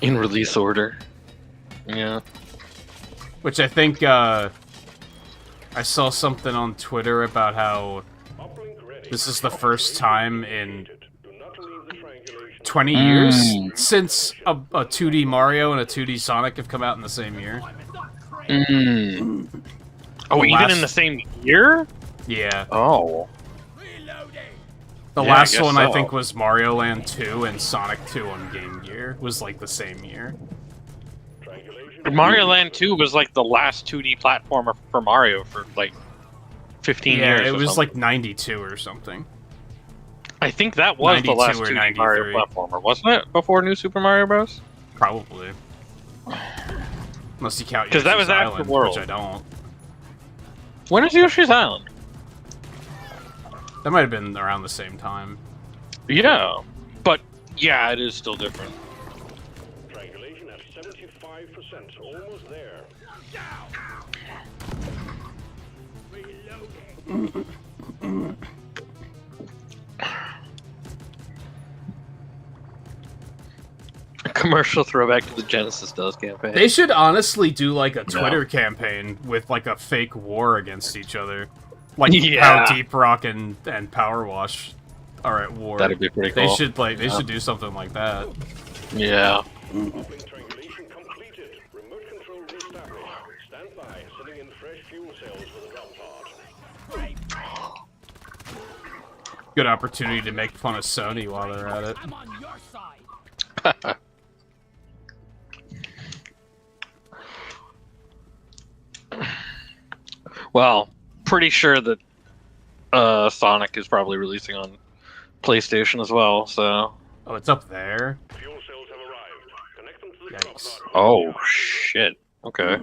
In release order. Yeah. Which I think, I saw something on Twitter about how uplink ready. this is the first time in Do not leave the triangulation. 20 years since a 2D Mario and a 2D Sonic have come out in the same year. Mm. Oh, The even last- in the same year? Yeah. Oh. Reloading. The Yeah, I last guess one I so. think was Mario Land 2 and Sonic 2 on Game Gear was like the same year. Triangulation. Mario Land 2 was like the last 2D platformer for Mario for like 15 Yeah, years. it or was something. like 92 or something. I think that was the 92 last or 2D Mario 93. platformer, wasn't it? Before New Super Mario Bros. Probably. Unless you count 'Cause that Yoshi's was after Island, World. which I don't. When is Yoshi's Island? That might have been around the same time. Yeah, but yeah, it is still different. Triangulation at 75%. Almost there. commercial throwback to the Genesis DOS campaign. They should honestly do like a Twitter campaign with like a fake war against each other. Like how Deep Rock and Power Wash are at war. That'd be pretty cool. They should do something like that. Yeah. Triangulation completed. Remote control reestablished. Stand by, sending in fresh fuel cells for the drop pod. Good opportunity to make fun of Sony while they're at it. I'm on your side. Well, pretty sure that Sonic is probably releasing on PlayStation as well, so... Oh, it's up there? Fuel cells have arrived. Connect them to the drop Yikes. pod. Oh, shit. Okay.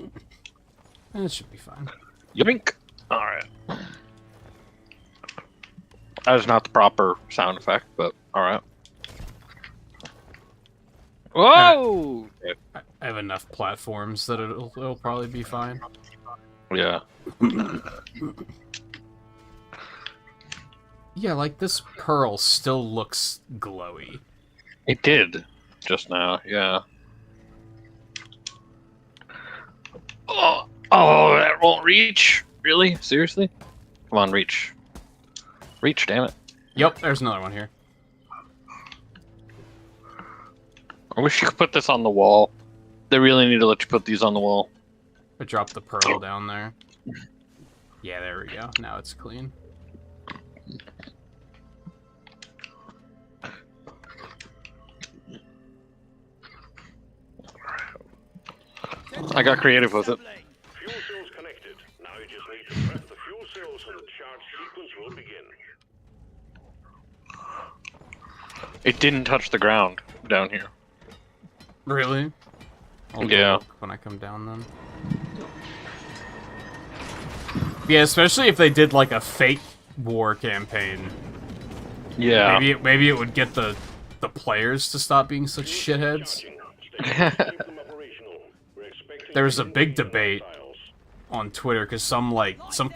It should be fine. Yoink! Alright. That is not the proper sound effect, but alright. Whoa! I have enough platforms that it'll probably be fine. Yeah. Yeah, like this pearl still looks glowy. It did just now, yeah. Oh, that won't reach? Really? Seriously? Come on, reach. Reach, damn it. Yep, there's another one here. I wish you could put this on the wall. They really need to let you put these on the wall. I dropped the pearl down there. Yeah, there we go. Now it's clean. I got creative with it. Fuel cells connected. Now you just need to press the fuel cells and the charge sequence will begin. It didn't touch the ground down here. Really? I'll Yeah. look when I come down then. Yeah, especially if they did like a fake war campaign. Yeah. Maybe it would get the players to stop being such shitheads. Keep them operational. We're expecting There was a big debate on Twitter because some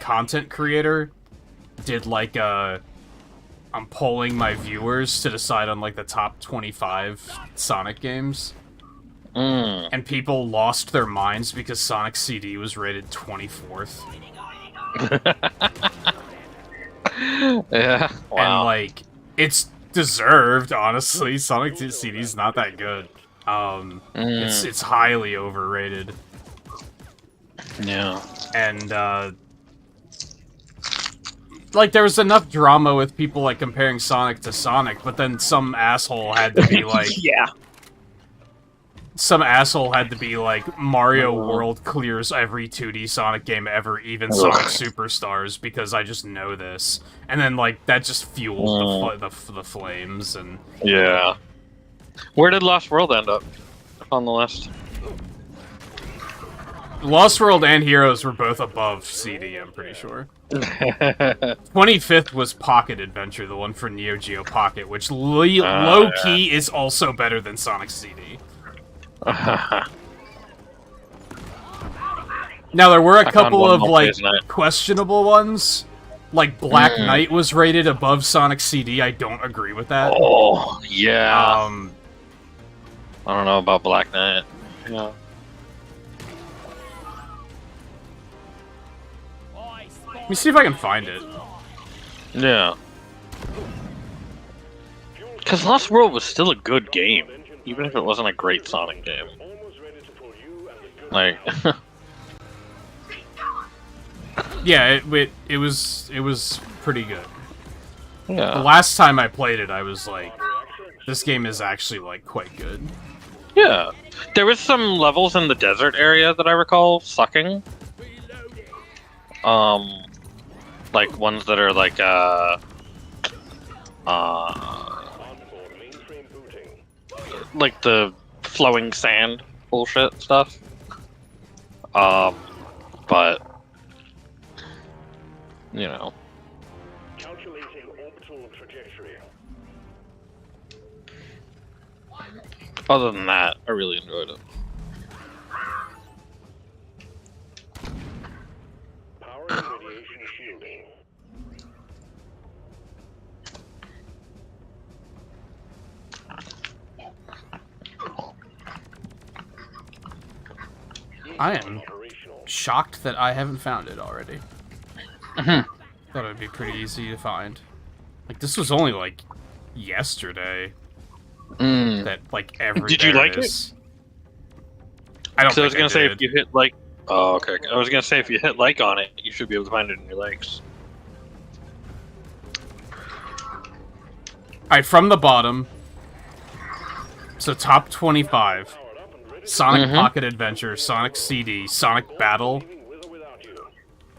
content creator did like I'm polling my viewers to decide on like the top 25 Sonic games. And people lost their minds because Sonic CD was rated 24th. Yeah. Wow. And like it's deserved, honestly. Sonic CD's not that good. It's highly overrated. Yeah. And like there was enough drama with people like comparing Sonic to Sonic, but then some asshole had to be like Yeah. Some asshole had to be like, Mario World clears every 2D Sonic game ever, even Sonic Superstars, because I just know this. And then, like, that just fueled the flames, and... Yeah. Where did Lost World end up on the list? Lost World and Heroes were both above CD, I'm pretty sure. 25th was Pocket Adventure, the one for Neo Geo Pocket, which low-key is also better than Sonic CD. Now, there were a couple of, like, questionable ones. Like, Black Knight was rated above Sonic CD. I don't agree with that. Oh, yeah. I don't know about Black Knight. Yeah. Let me see if I can find it. Yeah. Because Lost World was still a good game, even if it wasn't a great Sonic game. Like... Yeah, it was pretty good. Yeah. The last time I played it, I was like, this game is actually, like, quite good. Yeah. There was some levels in the desert area that I recall sucking. Like, ones that are, like, like the flowing sand bullshit stuff. But... You know. Calculating orbital trajectory. Other than that, I really enjoyed it. Power and radiation shielding. I am shocked that I haven't found it already. Thought it would be pretty easy to find. Like, this was only, like, yesterday. That, like, Did you like it? I don't So I was think gonna say did. if you hit like. Oh, okay. I was gonna say if you hit like on it, you should be able to find it in your likes. Alright, from the bottom. So, top 25. Sonic Pocket Adventure, Sonic CD, Sonic Battle.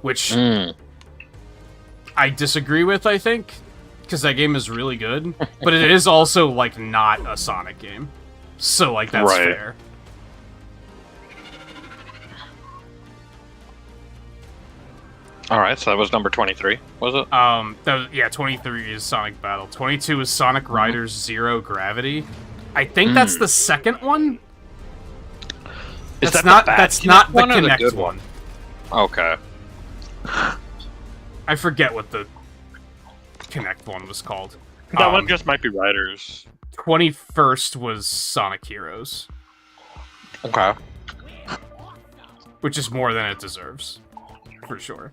Which I disagree with, I think. Because that game is really good. But it is also, like, not a Sonic game. So, like, that's fair. Alright, so that was number 23, was it? That was, yeah, 23 is Sonic Battle. 22 is Sonic Riders Zero Gravity. I think that's the second one. Is That's that not the bad that's not the one or the Kinect good one. Okay. I forget what the Kinect one was called. That one just might be Riders. 21st was Sonic Heroes, Okay. which is more than it deserves, for sure.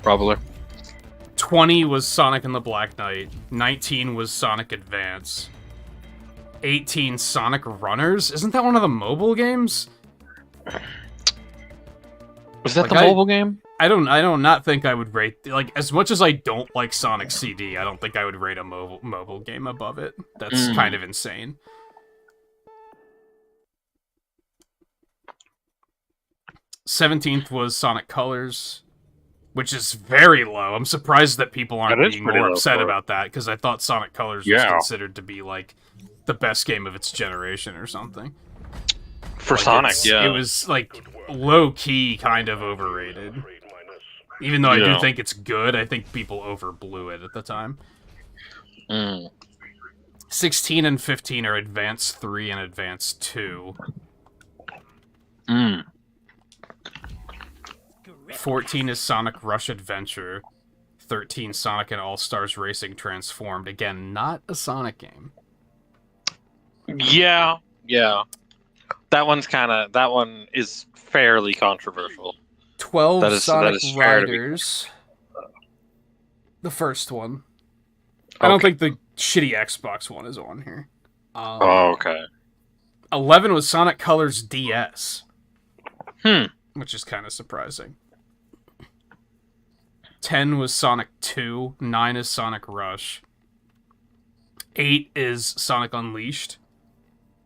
Probably. 20 was Sonic and the Black Knight. 19 was Sonic Advance. 18 Sonic Runners. Isn't that one of the mobile games? Was that Like, the mobile game? I don't not think I would rate, like, as much as I don't like Sonic CD, I don't think I would rate a mobile game above it. That's kind of insane. '17th was Sonic Colors, which is very low. I'm surprised that people aren't being more upset about that, because I thought Sonic Colors was considered to be, like, the best game of its generation or something. For Like, Sonic, yeah. It was, like, low-key kind of overrated. Even though I do think it's good, I think people overblew it at the time. 16 and 15 are Advance 3 and Advance 2. 14 is Sonic Rush Adventure. 13, Sonic and All-Stars Racing Transformed. Again, not a Sonic game. Yeah. That one is fairly controversial. 12 Sonic that is fair to be- Riders. The first one. I don't think the shitty Xbox one is on here. Okay. 11 was Sonic Colors DS. Which is kind of surprising. 10 was Sonic 2. 9 is Sonic Rush. 8 is Sonic Unleashed.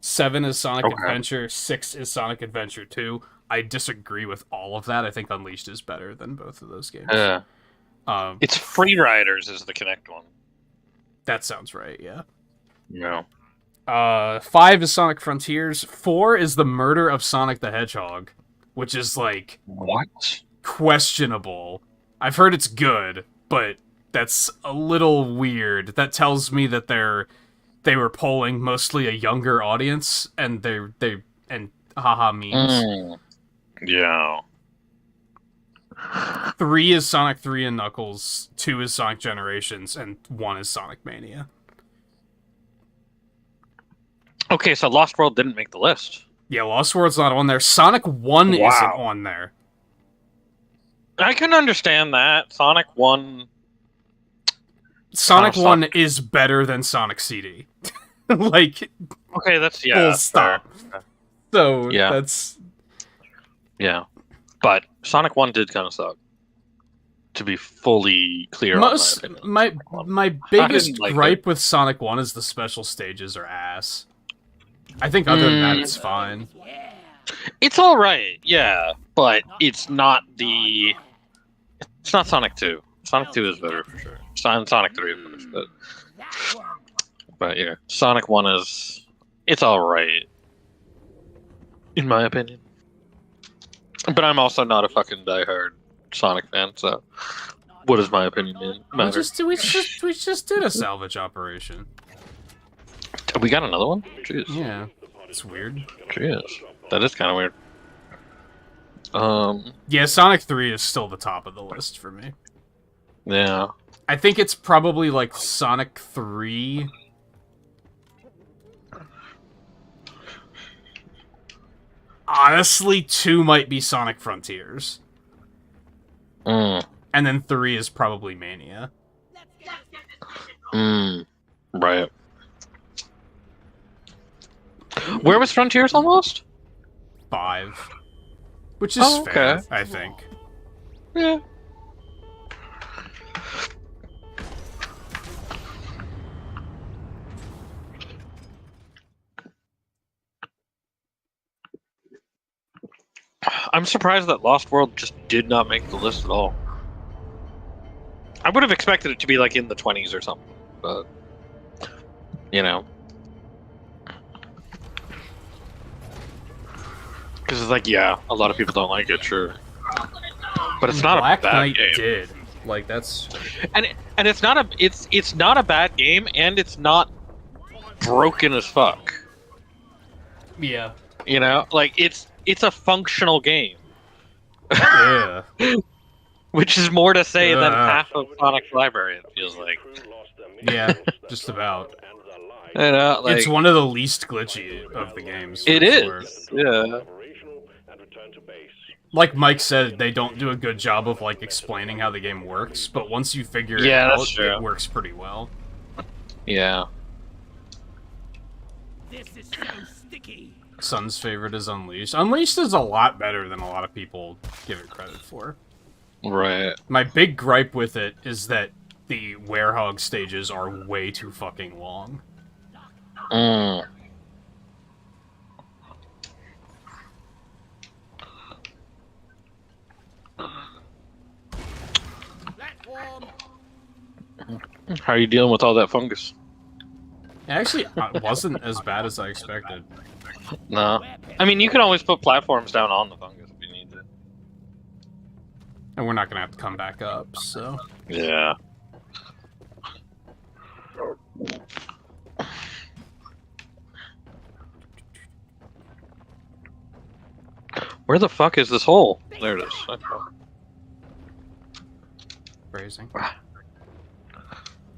7 is Sonic Adventure. 6 is Sonic Adventure 2. I disagree with all of that. I think Unleashed is better than both of those games. It's Free Riders is the Kinect one. That sounds right, yeah. No. 5 is Sonic Frontiers. 4 is The Murder of Sonic the Hedgehog, which is, like, What? questionable. I've heard it's good, but that's a little weird. That tells me that they were polling mostly a younger audience, and and haha memes. Yeah. 3 is Sonic 3 and Knuckles. 2 is Sonic Generations, and 1 is Sonic Mania. Okay, so Lost World didn't make the list. Yeah, Lost World's not on there. Sonic 1 isn't on there. I can understand that. Sonic 1... Sonic 1 is better than Sonic CD. Like, okay, that's, full stop. Fair. So, Yeah. that's... Yeah. But Sonic 1 did kind of suck. To be fully clear on my biggest gripe with Sonic 1 is the special stages are ass. I think other than that, it's fine. It's alright, yeah. But it's not the... It's not Sonic 2. Sonic 2 is better for sure. Sonic 3, of course, but yeah, Sonic 1 is... It's alright. In my opinion. But I'm also not a fucking diehard Sonic fan, so... What does my opinion matter? We just did a salvage operation. We got another one? Jeez. Yeah. It's weird. Jeez. That is kind of weird. Yeah, Sonic 3 is still the top of the list for me. Yeah. I think it's probably like Sonic 3. Honestly, 2 might be Sonic Frontiers. Mm. And then 3 is probably Mania. Right. Where was Frontiers almost? 5. Which is fair, I think. Yeah. I'm surprised that Lost World just did not make the list at all. I would have expected it to be like in the 20s or something, but you know, because it's like, yeah, a lot of people don't like it, sure, but it's not Black a bad Knight game. did. Like that's And it's not a it's not a bad game, and it's not broken as fuck. yeah. You know, like it's a functional game. Yeah. Which is more to say than half of Sonic's library, it feels like. Yeah, just about. You know, like, It's one of the least glitchy of the games. It sure. is, yeah. Like Mike said, they don't do a good job of like explaining how the game works, but once you figure it Yeah, out, that's true. it works pretty well. Yeah. This is so sticky. Son's favorite is Unleashed. Unleashed is a lot better than a lot of people give it credit for. Right. My big gripe with it is that the werehog stages are way too fucking long. Mm. Platform. How are you dealing with all that fungus? It actually wasn't as bad as I expected. No. I mean, you can always put platforms down on the fungus if you need to. And we're not gonna have to come back up, so... Yeah. Where the fuck is this hole? There it is. Okay. Phrasing.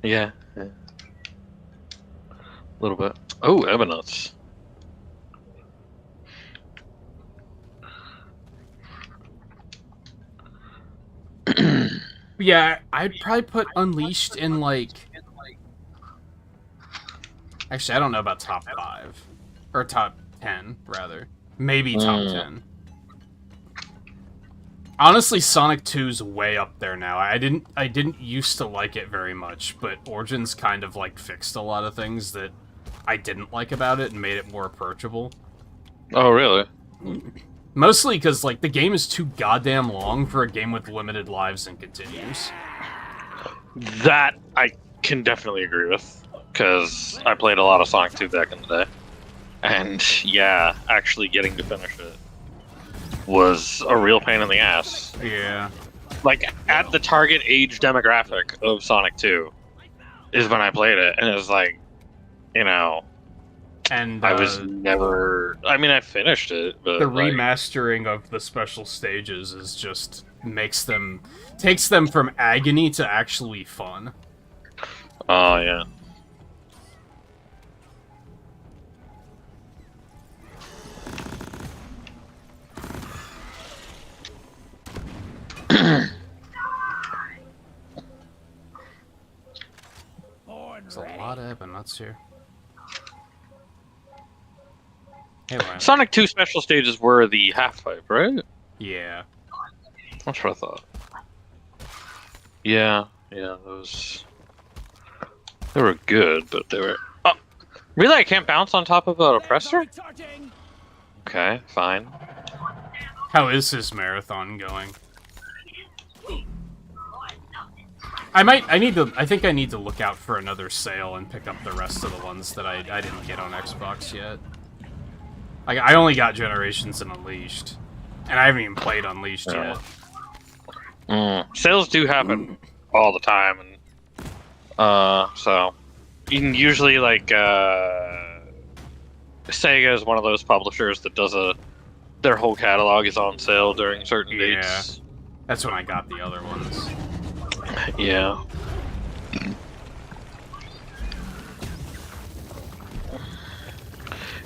Yeah. A little bit. Oh, Ebenuts. Yeah, I'd probably put Unleashed in, like... Actually, I don't know about top 5. Or top 10, rather. Maybe top 10. Honestly, Sonic 2's way up there now. I didn't used to like it very much, but Origins kind of, like, fixed a lot of things that I didn't like about it and made it more approachable. Oh, really? Mostly because, like, the game is too goddamn long for a game with limited lives and continues. That I can definitely agree with, because I played a lot of Sonic 2 back in the day. And, yeah, actually getting to finish it was a real pain in the ass. Yeah. Like, at the target age demographic of Sonic 2 is when I played it, and it was like, you know... And I was never... I mean, I finished it, but... the like, remastering of the special stages is just... takes them from agony to actually fun. oh, yeah. There's a lot of Ebenuts here. Hey, Ryan. Sonic 2 special stages were the half-pipe, right? Yeah. That's what I thought. Yeah, those... They were good, but they were... Oh! Really? I can't bounce on top of an oppressor? Okay, fine. How is his marathon going? I think I need to look out for another sale and pick up the rest of the ones that I didn't get on Xbox yet. Like, I only got Generations and Unleashed. And I haven't even played Unleashed yet. Sales do happen all the time, and so you can usually, like, Sega is one of those publishers that does their whole catalog is on sale during certain dates. That's when I got the other ones. Yeah.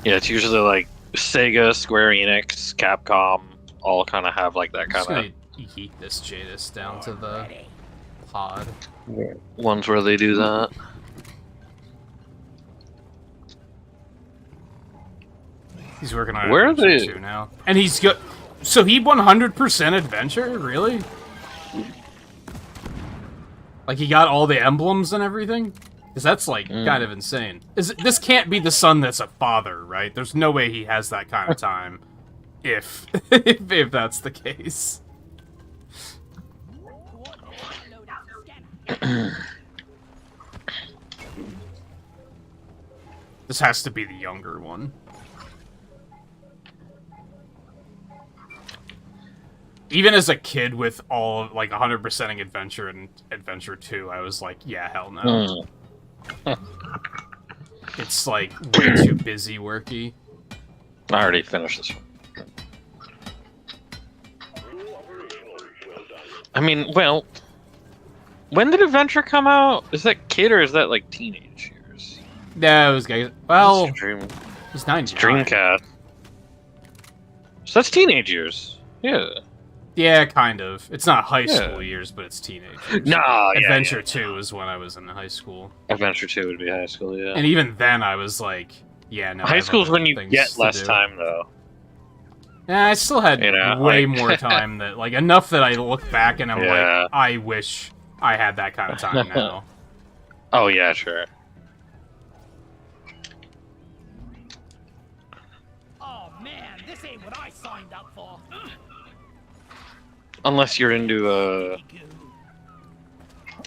Yeah, it's usually like Sega, Square Enix, Capcom all kind of have like that I'm just kind gonna heat this Jadis down to the pod. of ones where they do that. He's working on Where are Adventure they- 2 now. And he's got... So he 100% Adventure? Really? Like, he got all the emblems and everything? Because that's, like, kind of insane. This can't be the son that's a father, right? There's no way he has that kind of time. If that's the case. This has to be the younger one. Even as a kid with all, like, 100%ing Adventure and Adventure 2, I was like, yeah, hell no. It's, like, way too busy worky. I already finished this one. I mean, well, when did Adventure come out? Is that kid or is that like teenage years? Yeah, it was guys. Well, Dream, it's 99. Dreamcast. So that's teenage years. Yeah. Yeah, kind of. It's not high school years, but it's teenage years. Nah, Adventure 2 is when I was in high school. Adventure 2 would be high school, yeah. And even then, I was like, yeah, no. I High have school's other when you things get to less do. time, though. Yeah, I still had You know, way like- more time that, like, enough that I look back and I'm Yeah. like, I wish I had that kind of time now. Oh, yeah, sure. Oh man, this ain't what I signed up for. Unless you're into,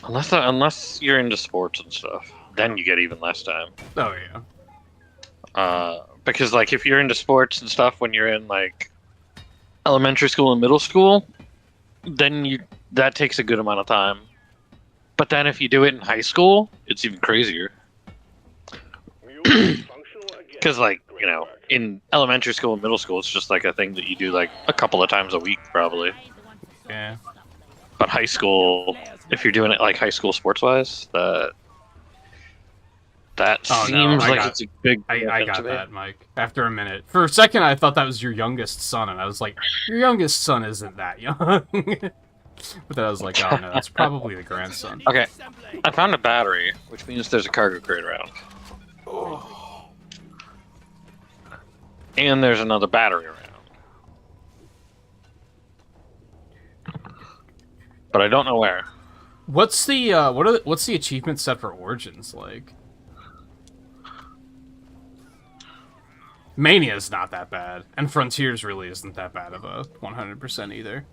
Unless you're into sports and stuff. Then you get even less time. Oh, yeah. Because, like, if you're into sports and stuff when you're in, like, elementary school and middle school, then that takes a good amount of time. But then if you do it in high school, it's even crazier. Because, like, you know, in elementary school and middle school, it's just, like, a thing that you do, like, a couple of times a week, probably. Yeah. But high school, if you're doing it, like, high school sports-wise, that Oh, no, seems I like got- it's a big I commitment got to me. that, Mike. After a minute. For a second, I thought that was your youngest son, and I was like, your youngest son isn't that young. But then I was like, oh no, that's probably the grandson. Okay, I found a battery, which means there's a cargo crate around. And there's another battery around. But I don't know where. What's the what's the achievement set for Origins like? Mania's not that bad, and Frontiers really isn't that bad of a 100% either.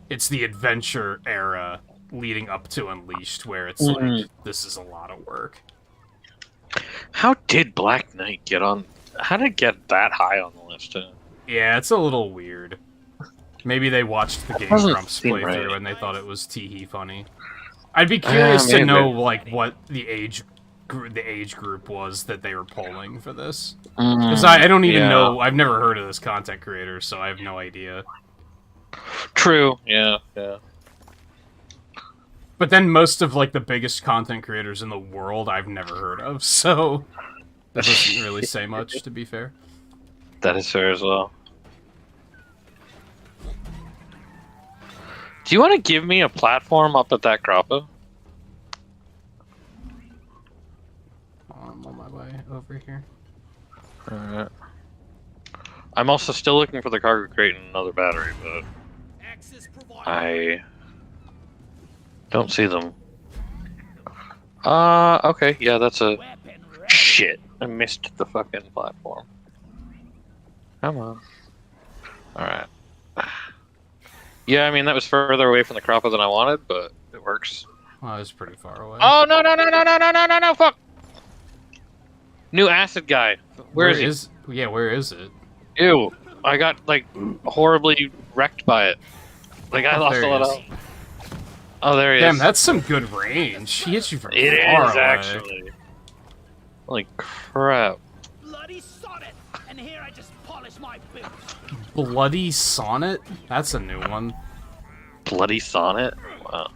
It's the adventure era leading up to Unleashed where it's like, this is a lot of work. How did Black Knight get on? How did it get that high on the list? Yeah, it's a little weird. Maybe they watched the Game Doesn't Grumps seem playthrough right. and they thought it was tee-hee funny. I'd be curious to maybe. know like what the age group was that they were polling for this. Because I don't even yeah. know. I've never heard of this content creator, so I have no idea. True. Yeah. Yeah. But then most of like the biggest content creators in the world I've never heard of, so that doesn't really say much, to be fair. That is fair as well. Do you want to give me a platform up at that grotto? I'm on my way over here. Alright. I'm also still looking for the cargo crate and another battery, but I don't see them. Okay, yeah, that's a... Shit, I missed the fucking platform. Come on. Alright. Yeah, I mean, that was further away from the cropper than I wanted, but it works. Oh, it's pretty far away. Oh, no, fuck! New acid guy. Where is he? Yeah, where is it? Ew. I got, like, horribly wrecked by it. Like, I lost there a he lot is. of... Oh, there he Damn, is. that's some good range. He hits you from It far is, away. actually. Holy crap. Bloody sonnet! And here I just polish my boots. Bloody Sonnet? That's a new one. Bloody Sonnet? Wow.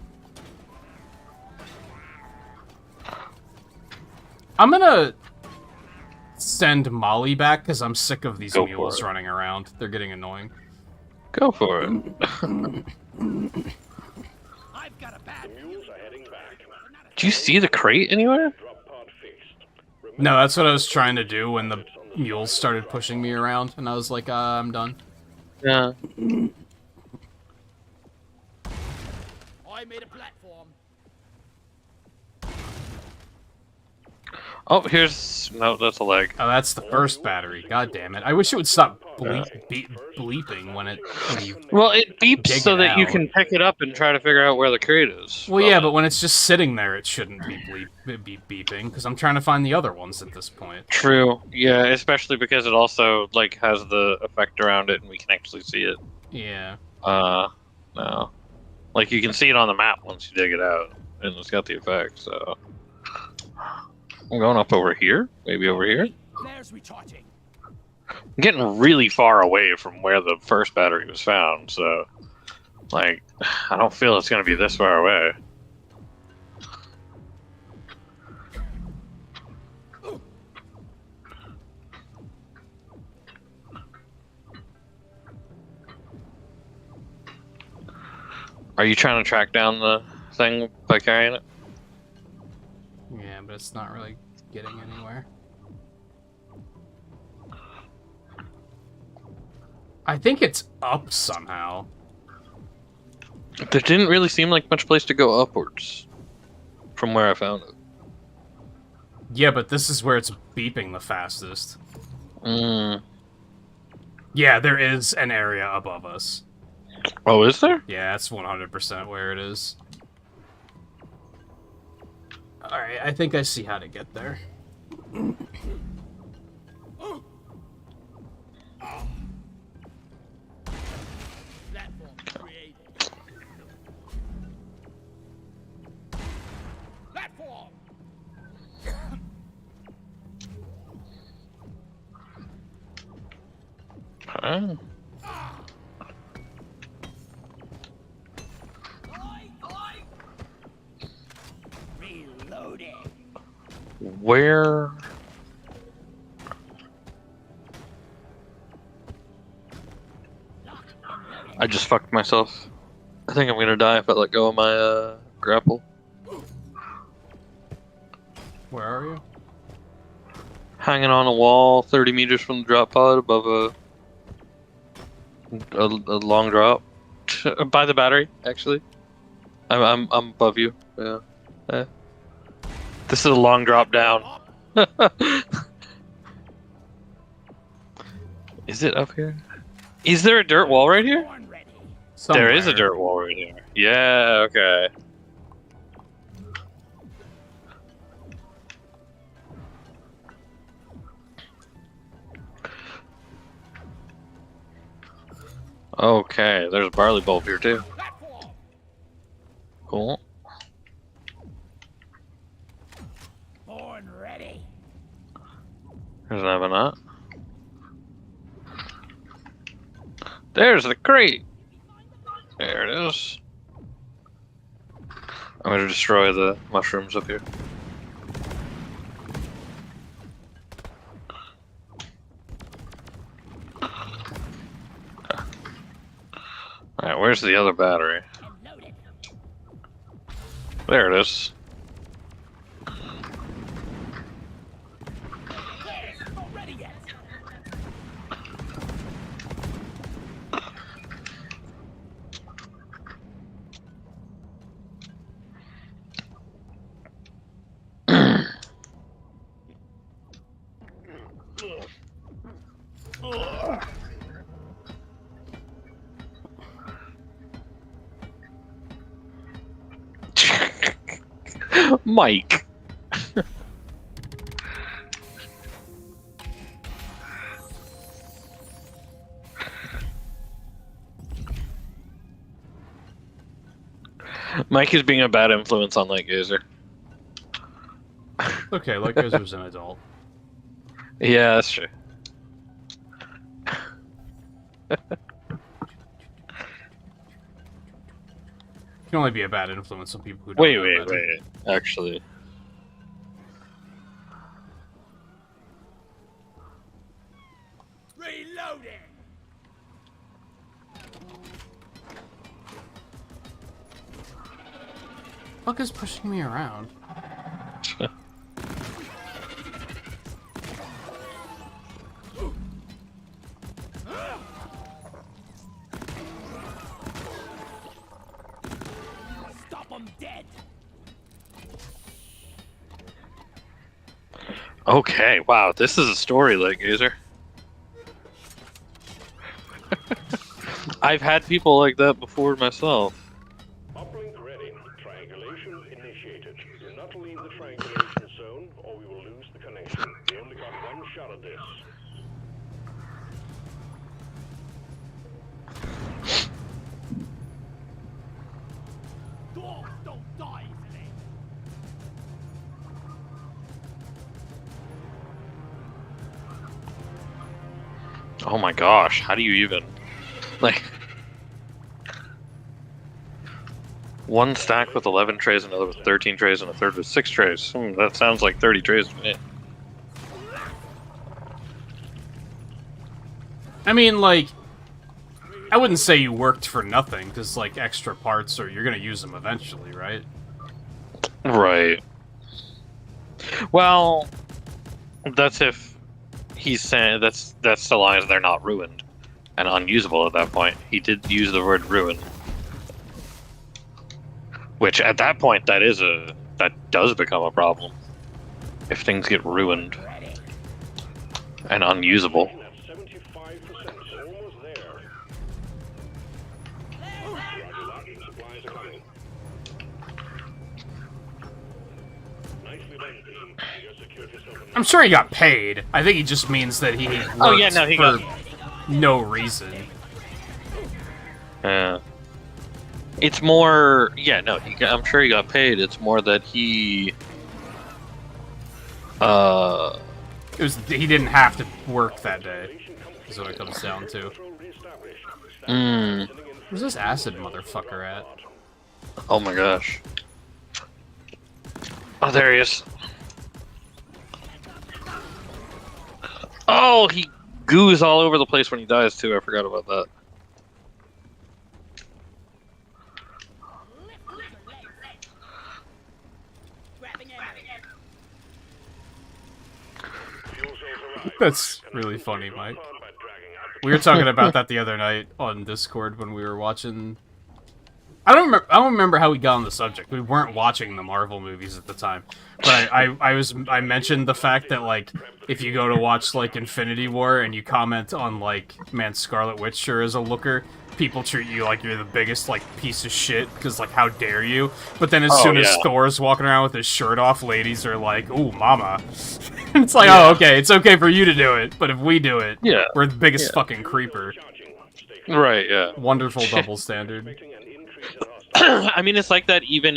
I'm gonna send Molly back because I'm sick of these Go for mules it. running around. They're getting annoying. Go for it. I've got a bad Mules are heading back. Do you see the crate anywhere? Drop pod fixed. No, that's what I was trying to do when the mules started pushing me around, and I was like, I'm done. Yeah. I made a platform. Oh, here's no. That's a leg. Oh, that's the first battery. God damn it! I wish it would stop bleeping when you. Well, it beeps Dig so it that you out. can pick it up and try to figure out where the crate is. Well, yeah, but when it's just sitting there, it shouldn't be beeping because I'm trying to find the other ones at this point. True. Yeah, especially because it also like has the effect around it, and we can actually see it. Yeah. No. Like you can see it on the map once you dig it out, and it's got the effect. So I'm going up over here. Maybe over here. There's recharging. I'm getting really far away from where the first battery was found, so like I don't feel it's gonna be this far away. Are you trying to track down the thing by carrying it? Yeah, but it's not really getting anywhere. I think it's up somehow. There didn't really seem like much place to go upwards from where I found it. Yeah, but this is where it's beeping the fastest. Mm. Yeah, there is an area above us. Oh, is there? Yeah, that's 100% where it is. Alright, I think I see how to get there. Platform created. Platform. Huh? Reloading. Where? I just fucked myself. I think I'm gonna die if I let go of my grapple. Where are you? Hanging on a wall 30 meters from the drop pod above a long drop. By the battery, actually. I'm above you. Yeah. This is a long drop down. Is it up here? Is there a dirt wall right here? Born ready. Somewhere. There is a dirt wall right there. Yeah, okay. Okay, there's a barley bulb here too. Platform. Cool. Born ready. There's another nut. There's the crate. There it is. I'm gonna destroy the mushrooms up here. Alright, where's the other battery? And loaded. There it is. Clear. Not ready yet. Mike. Mike is being a bad influence on Light Gazer. Okay, like Gizer's an adult. Yeah, that's true. Can only be a bad influence on people who don't Wait, know wait, better. wait. Actually. fuck is pushing me around? Stop them dead. Okay, wow, this is a story, Light Gazer. I've had people like that before myself. Uplink ready. Triangulation initiated. Do not leave the triangulation zone, or we will lose the connection. We only got one shot at this. Dogs don't die today. Oh my gosh, how do you even... Like... One stack with 11 trays, another with 13 trays, and a third with 6 trays. That sounds like 30 trays to me. I mean, like, I wouldn't say you worked for nothing, because, like, extra parts, or you're gonna use them eventually, right? Right. Well, that's if he's saying that's the lines they're not ruined and unusable at that point. He did use the word ruin, which at that point that does become a problem if things get ruined and unusable. At 75%, almost there. Roger that. Supplies are coming. Nicely done, team. You just secured yourself a I'm sure he got paid. I think he just means that he worked Oh, yeah, no, he for got- no reason. Yeah. It's more, yeah, no, I'm sure he got paid. It's more that he, He didn't have to work that day, is what it comes down to. control reestablished. Where's this acid motherfucker at? oh my gosh. Oh, there he is. Oh, he goos all over the place when he dies, too. I forgot about that. Grabbing ammo. Fuel cells arrived. That's really funny, Mike. Fun by dragging out the We were talking about that the other night on Discord when we were watching... I don't remember how we got on the subject. We weren't watching the Marvel movies at the time. But I mentioned the fact that, like, if you go to watch, like, Infinity War and you comment on, like, man, Scarlet Witch sure is a looker, people treat you like you're the biggest, like, piece of shit, because, like, how dare you? But then as soon as yeah. Thor's walking around with his shirt off, ladies are like, ooh, mama. It's like, oh, okay, it's okay for you to do it, but if we do it, Yeah. we're the biggest Yeah. fucking creeper. charging station. Right, yeah. Wonderful double standard. Expecting an increase in hostile. I mean, it's like that even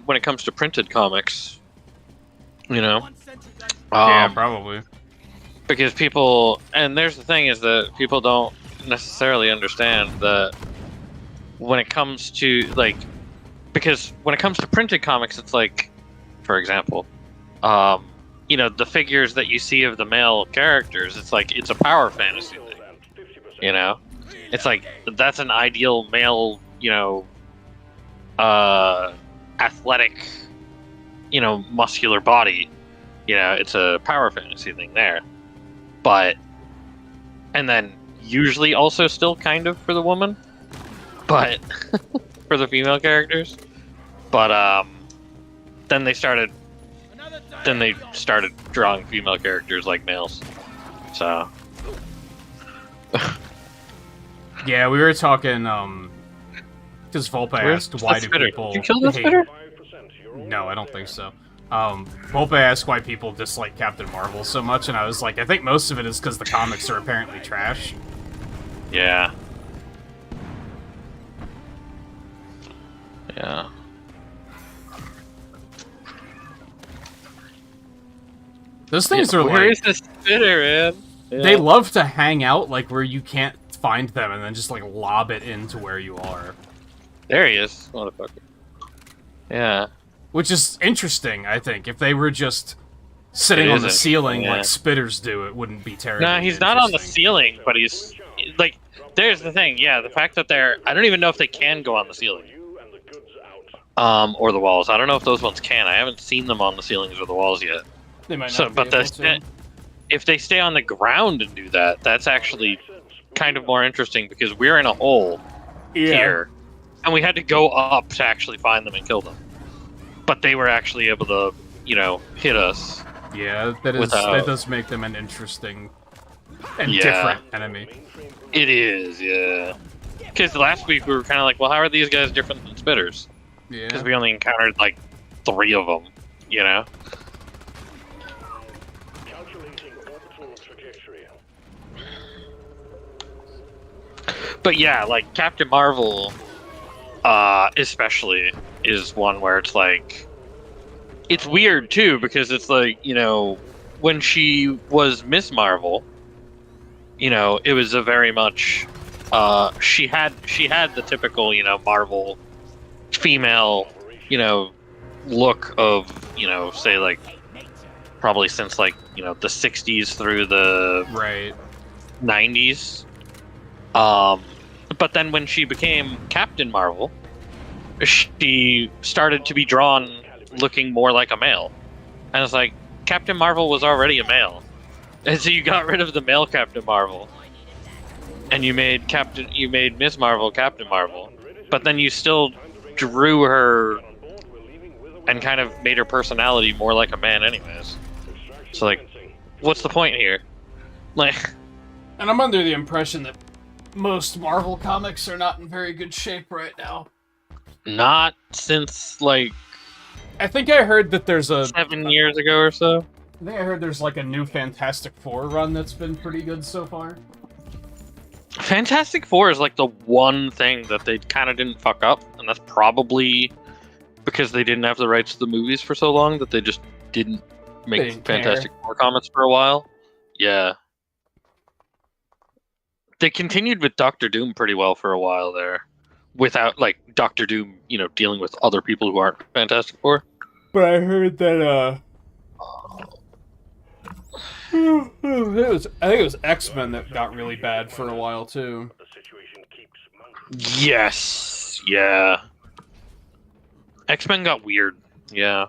when it comes to printed comics. You know? One sentry gun. Yeah, Um, probably. because people, and there's the thing is that people don't necessarily understand that when it comes to, like, because when it comes to printed comics, it's like, for example, you know, the figures that you see of the male characters, it's like, it's a power fantasy thing, you know? It's like, that's an ideal male, you know, athletic, you know, muscular body. You know, it's a power fantasy thing there. But, and then usually also still kind of for the woman, but for the female characters. But then they started drawing female characters like males. So Yeah, we were talking, because Volpe Where's asked why that do spitter? people Did you kill that hate... spitter? No, I don't think so. Volpe asked why people dislike Captain Marvel so much, and I was like, I think most of it is because the comics are apparently trash. yeah. Yeah. Those things are Where like... is the spitter, man? Yeah. They love to hang out, like, where you can't find them, and then just, like, lob it into where you are. There he is, motherfucker. Yeah. Which is interesting, I think. If they were just sitting It on is the interesting, ceiling yeah. like spitters do, it wouldn't be terrible. No, he's not on the ceiling, but he's like. There's the thing, yeah. The fact that they're. I don't even know if they can go on the ceiling. You and the goods out. or the walls. I don't know if those ones can. I haven't seen them on the ceilings or the walls yet. They might not So, be but able to. if they stay on the ground and do that, that's actually kind of more interesting because we're in a hole here, and we had to go up to actually find them and kill them. But they were actually able to, hit us. Yeah, that does make them an interesting and different enemy. It is, yeah. Because last week we were kind of like, well, how are these guys different than spitters? Yeah. Because we only encountered like 3 of them, Calculating orbital trajectory. But yeah, like Captain Marvel, especially, is one where it's like, it's weird too because it's like when she was Miss Marvel, it was a very much she had the typical Marvel female look of say like probably since like the 60s through the 90s. But then when she became Captain Marvel, she started to be drawn looking more like a male. And it's like, Captain Marvel was already a male. And so you got rid of the male Captain Marvel. And you made Miss Marvel Captain Marvel. But then you still drew her and kind of made her personality more like a man anyways. So like, what's the point here? Like, and I'm under the impression that most Marvel comics are not in very good shape right now. Not since like I think I heard that there's 7 years ago or so. I think I heard there's like a new Fantastic Four run that's been pretty good so far. Fantastic Four is like the one thing that they kind of didn't fuck up, and that's probably because they didn't have the rights to the movies for so long that they just didn't make Fantastic Four comics for a while. Yeah. They continued with Doctor Doom pretty well for a while there. Without, like, Doctor Doom, dealing with other people who aren't Fantastic Four. But I heard that, I think it was X-Men that got really bad for a while, too. Yes. Yeah. X-Men got weird. Yeah.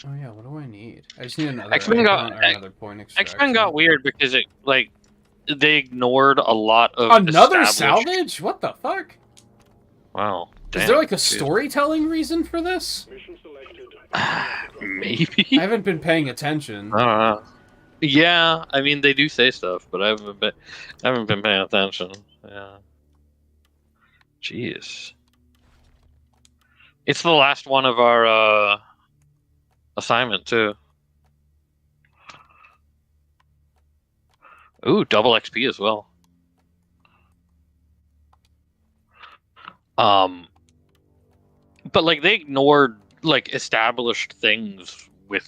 Oh yeah, what do I need? I just need another another point extraction. X-Men got weird because it, like, they ignored a lot of another salvage? What the fuck? Wow. Damn, is there like a storytelling reason for this? Maybe. I haven't been paying attention. I don't know. Yeah, I mean they do say stuff, but I haven't been paying attention. Yeah. Jeez. It's the last one of our assignment too. Ooh, double XP as well. But like they ignored like established things with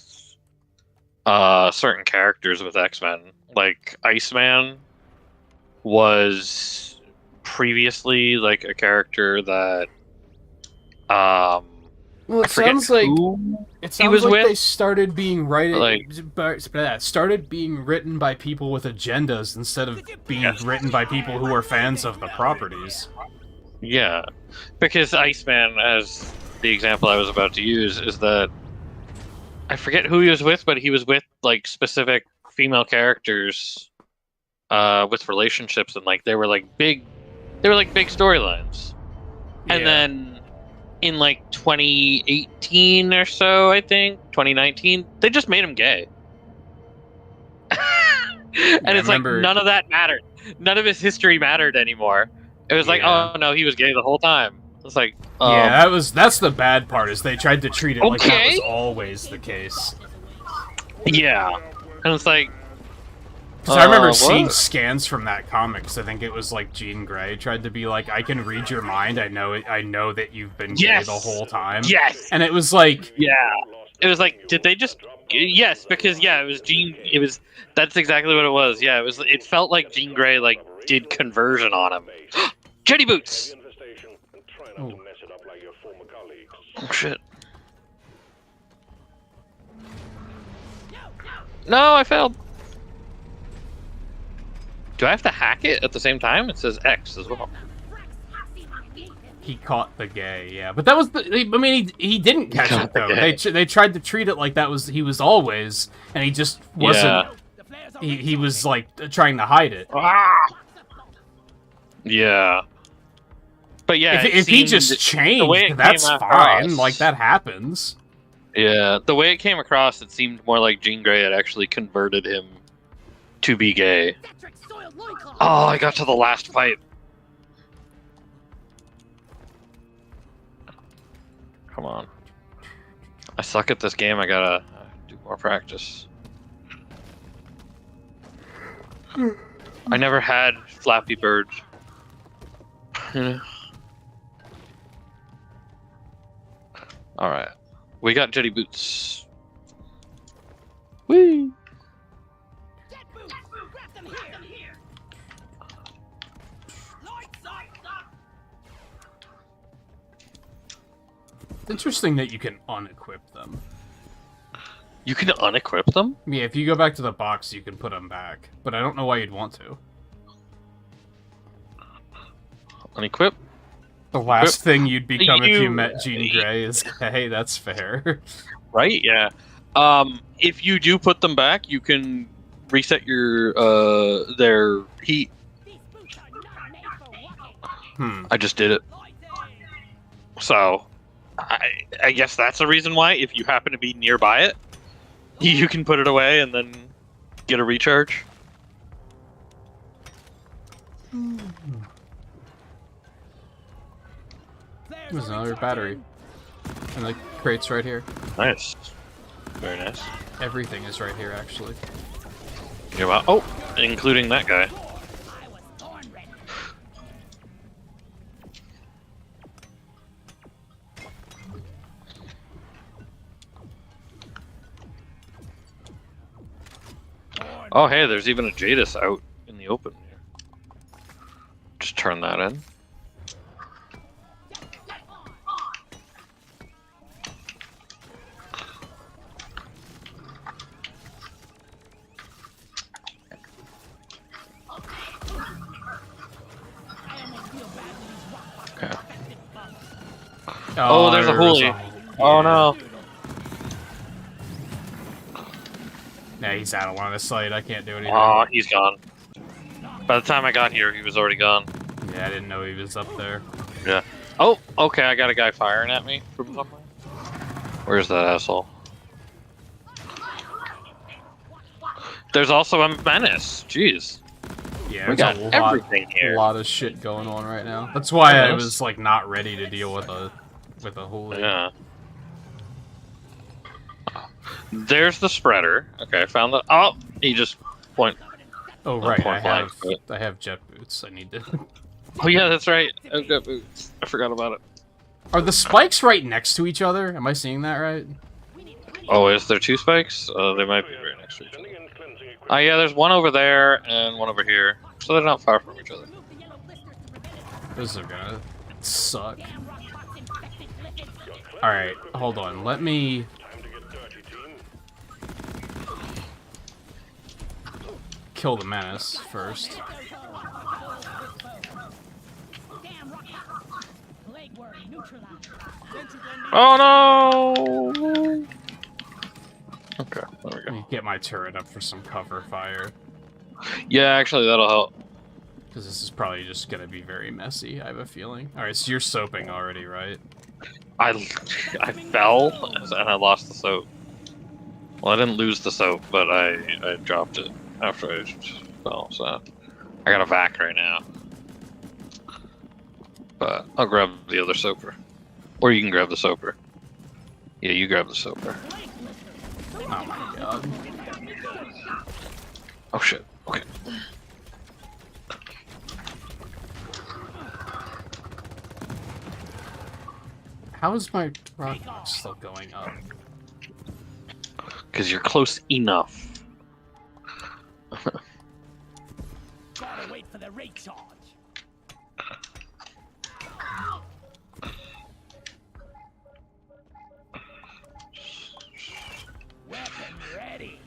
certain characters with X-Men. Like Iceman was previously like a character that well, it sounds like they started being started being written by people with agendas instead of being written by people who are fans of the properties. Yeah, because Iceman, as the example I was about to use, is that I forget who he was with, but he was with like specific female characters with relationships, and like they were like big storylines, and then in like 2018 or so, I think 2019, they just made him gay. And it's like none of that mattered. None of his history mattered anymore. It was like, oh no, he was gay the whole time. It's like, yeah, that's the bad part, is they tried to treat it like that was always the case. Yeah, and it's like, because I remember seeing scans from that comic, because I think it was like Jean Grey tried to be like, I can read your mind, I know that you've been gay the whole time. Yes! And it was like... Yeah. It was like, did they just... Yes, because, yeah, that's exactly what it was. Yeah, it felt like Jean Grey, like, did conversion on him. Jetty boots! Oh. Oh, shit. No, I failed. Do I have to hack it at the same time? It says X as well. He caught the gay, yeah. But that was the... I mean, he didn't catch it, though. They tried to treat it like that was... He was always... And he just wasn't... Yeah. He was, like, trying to hide it. Ah! Yeah. But yeah, if he just changed, that's fine. Like, that happens. Yeah, the way it came across, it seemed more like Jean Grey had actually converted him to be gay. Oh, I got to the last fight. Come on. I suck at this game. I gotta do more practice. I never had Flappy Bird. Alright. We got jetty boots. Whee! Jet boots! Grab them here! Lights up! It's interesting that you can unequip them. You can unequip them? Yeah, if you go back to the box, you can put them back. But I don't know why you'd want to. Unequip? The last thing you'd become if you met Jean Grey is, hey, that's fair. Right? Yeah. If you do put them back, you can reset your their heat. These boots are not made for walking. I just did it. So, I guess that's the reason why. If you happen to be nearby it, you can put it away and then get a recharge. There's another battery. And the crate's right here. Nice. Very nice. Everything is right here, actually. You're about, oh, including that guy. I was born ready. Oh, hey, there's even a Jadis out in the open here. Just turn that in. Okay. Oh, there's a holy. Oh no. Yeah, he's out of line of sight. I can't do anything. Oh, he's gone. By the time I got here, he was already gone. Yeah, I didn't know he was up there. Yeah. Oh, okay, I got a guy firing at me from somewhere. Where's that asshole? There's also a menace. Jeez. Yeah, We there's got everything here. A lot of shit going on right now. That's why I was like not ready to deal with a holy. Yeah. There's the spreader. Okay, I found that. Oh, he just point. Oh right, point blank, I have jet boots. I need to. Oh yeah, that's right. I've got boots. I forgot about it. Are the spikes right next to each other? Am I seeing that right? Oh, is there two spikes? They might be right next to each other. Oh yeah, there's one over there and one over here, so they're not far from each other. Those are gonna suck. All right, hold on. Let me. Kill the menace first. Oh no! Okay, there we Let go. me get my turret up for some cover fire. Yeah, actually, that'll help. Because this is probably just gonna be very messy, I have a feeling. Alright, so you're soaping already, right? I fell and I lost the soap. Well, I didn't lose the soap, but I dropped it after I fell, so I got a vac right now. But I'll grab the other soaper. Or you can grab the soaper. Yeah, you grab the soaper. Oh my god. Oh shit, okay. How is my rock still going up? Because you're close enough. Gotta wait for the recharge. Weapon ready.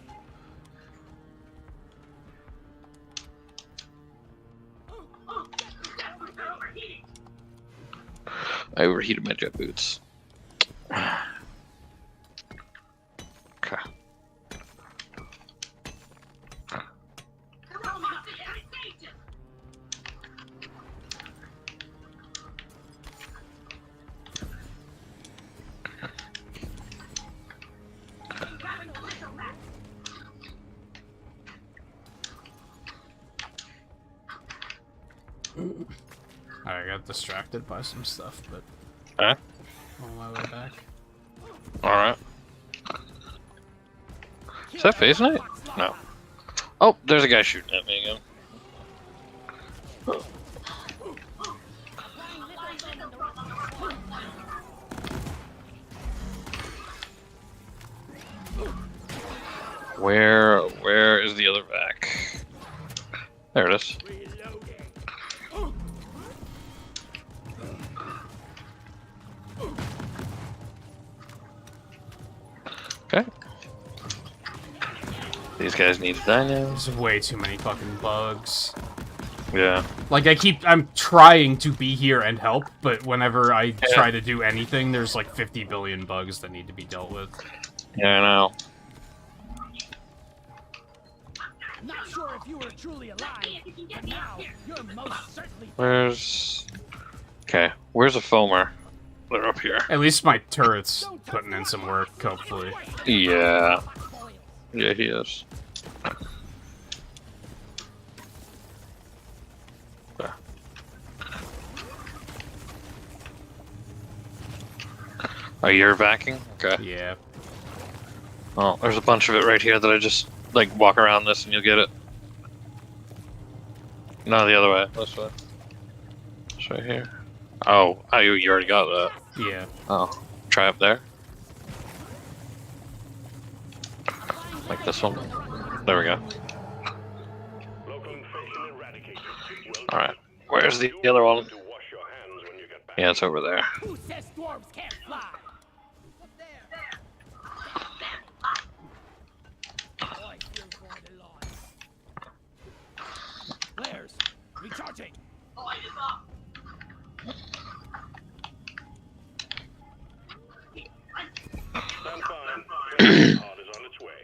I overheated my jet boots. Okay. I got distracted by some stuff, but Okay. on my way back. Alright. Is that phase night? No. Oh, there's a guy shooting at me again. Where is the other vac? There it is. Okay. These guys need to die now. There's way too many fucking bugs. Yeah. Like, I'm trying to be here and help, but whenever I try to do anything, there's like 50 billion bugs that need to be dealt with. Yeah, I know. Not sure if you were truly alive, but now you're most certainly. Where's... Okay, where's a foamer? They're up here. At least my turret's putting in some work, hopefully. Yeah. Yeah, he is. There. Oh, you're vacuuming? Okay. Yeah. Oh, there's a bunch of it right here that I just, like, walk around this and you'll get it. No, the other way. This way. It's right here. Oh, you already got that. Yeah. Oh, try up there. Like this one. There we go. Local infection eradicated. Alright. Where's the other one? To wash your hands when you get back. Yeah, it's over there. Who says dwarves can't fly? Boy, feels going to launch. Flares, recharging. Stand fine. Pod is on its way.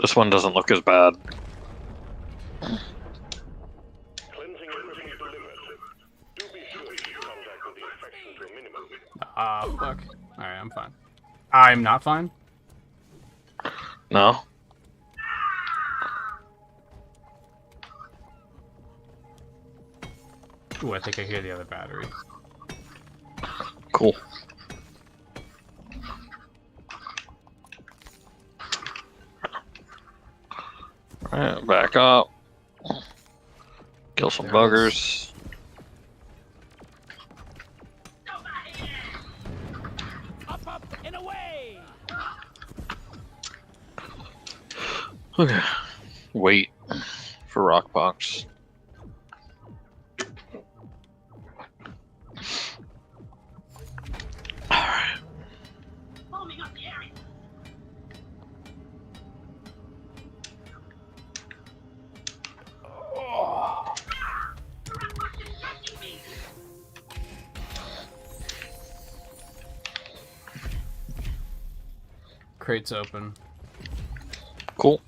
This one doesn't look as bad. Cleansing equipment delivered. Do be sure to keep contact with the infection to a minimum. Ah, fuck. Alright, I'm fine. I'm not fine? No? Ooh, I think I hear the other battery. Cool. Alright, back up. Kill some There it is. buggers. Up, and away! Okay. Wait for rock box. Alright. Crate's open. Cool.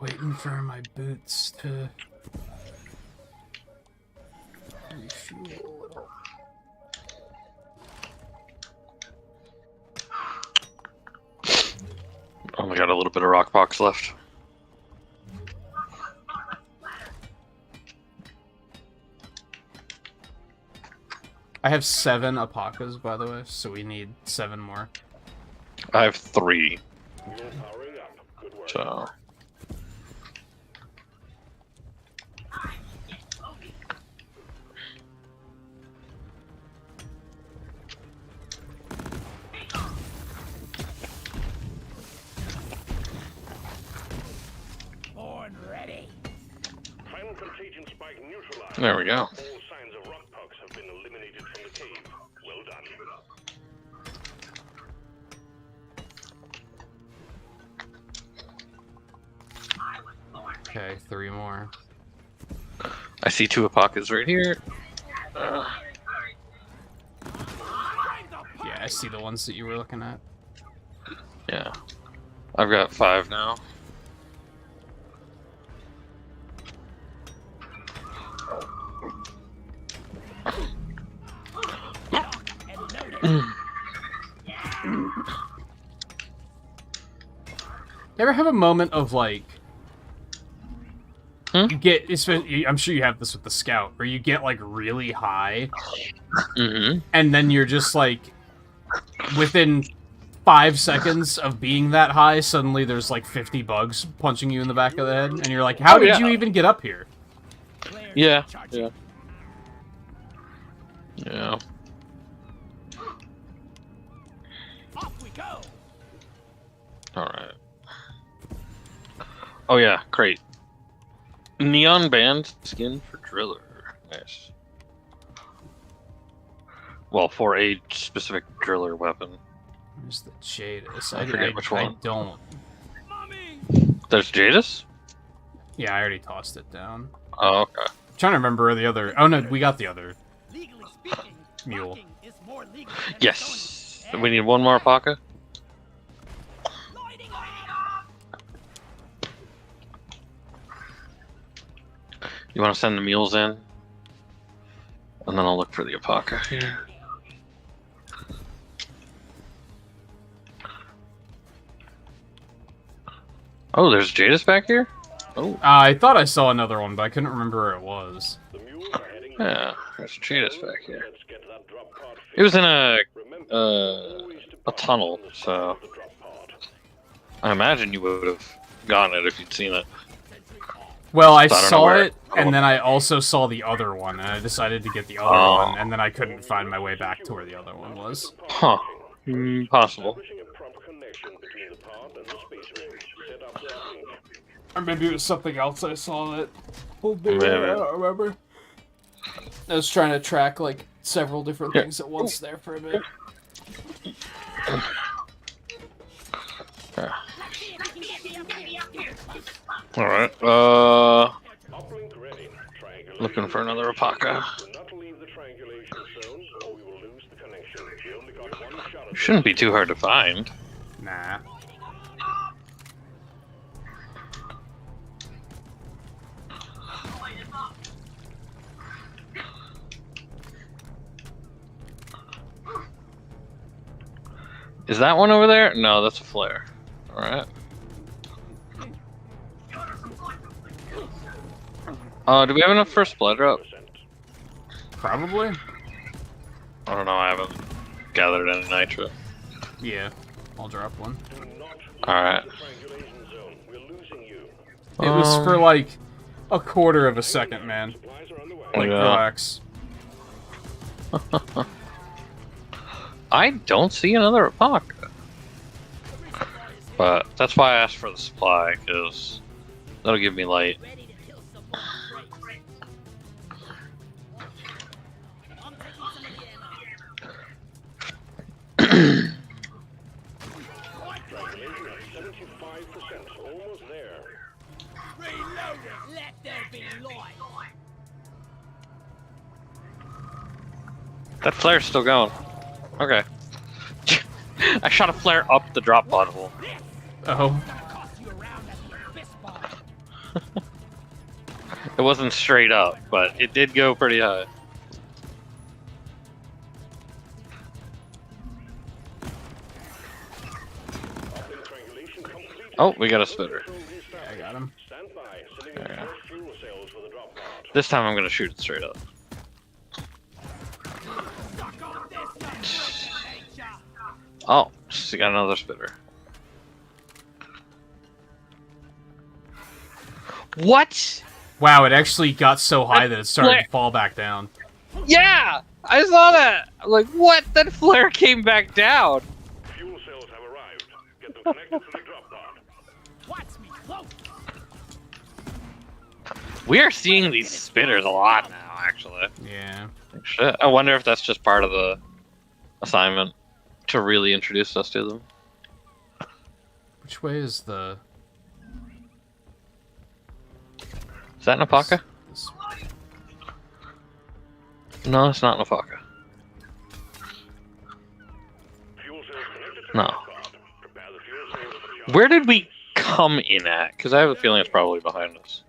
Waiting for my boots to refuel a little. Only got a little bit of rock box left. I have 7 Apocas, by the way, so we need 7 more. I have 3, You're powering up. Good work. so... Born ready. strike neutralized. There we go. All signs of rock pucks have been eliminated from the cave. Well done. Okay, 3 more. I see 2 Approx right here. Yeah, I see the ones that you were looking at. Yeah. I've got 5 now. You ever have a moment of like Hmm? you get? I'm sure you have this with the scout, where you get like really high, Mm-hmm. and then you're just like within 5 seconds of being that high, suddenly there's like 50 bugs punching you in the back of the head, and you're like, "How did you even get up here?" Yeah. Yeah. Yeah. Off we go. Alright. Oh yeah, crate. Neon band skin for driller. Nice. Well, for a specific driller weapon. Where's the Jadis? I forget which one. I don't. Mommy. There's Jadis? Yeah, I already tossed it down. Oh, okay. I'm trying to remember where the other. Oh no, we got the other. Legally speaking, Mule. walking is more legal than Yes! stoning. We need one more Apaka. Lighting up. You want to send the mules in? And then I'll look for the Apaka here. Oh, there's Jadis back here? Oh, I thought I saw another one, but I couldn't remember where it was. The mules are heading yeah, there's Jadis back here. Let's get that drop pod It was in a Remember, always a depart tunnel, from the center so of the drop pod. I imagine you would have gotten it if you'd seen it. Well, I So I don't know saw where- it, and then I also saw the other one, and I decided to get the other Oh. one, and then I couldn't find my way back to where the other one was. Huh. Possible. Establishing a proper connection between the pod and the space ring. Set up their link. Or maybe it was something else I saw that pulled me. Maybe. I don't remember. I was trying to track like several different Yeah. things at once there for a bit. Alright, Uplink ready. Triangulation. looking for another Apaka. Do not leave the triangulation zone, or we will lose the connection. We only got one shot at Shouldn't be too hard to find. Nah. Is that one over there? No, that's a flare. Alright. Do we have enough for a split drop? Probably? I don't know, I haven't gathered any nitro. Yeah. I'll drop one. Alright. triangulation zone. We're losing you. It was for like a quarter of a second, man. Supplies are underway. Like, Yeah. relax. I don't see another Apaka. But that's why I asked for the supply, because that'll give me light. Ready to kill some more prey. I'm taking some of the ammo. Triangulation at 75%. Almost there. Reloading. Let there be light. That flare's still going. Okay. I shot a flare up the drop pod hole. Oh. Toss you around at the abyss bar. It wasn't straight up, but it did go pretty high. Uplink triangulation complete. Oh, we got a spitter. Yeah, I got him. Stand by. Sending in Yeah. first fuel cells for the drop pod. This time I'm gonna shoot it straight up. Suck on this, nature. Oh, she got another spitter. What? Wow, it actually got so high that it started flare- to fall back down. Yeah! I saw that! I'm like, what? That flare came back down! Fuel cells have arrived. Get them connected to the drop pod. Watch me float. We are seeing these spitters a lot now, actually. Yeah. Shit. I wonder if that's just part of the assignment to really introduce us to them. Which way is the... Is that Napaka? This... No, it's not Napaka. Fuel cells connected to No. transport. Prepare the fuel cells for charge. Where did we come in at? Because I have a feeling it's probably behind us.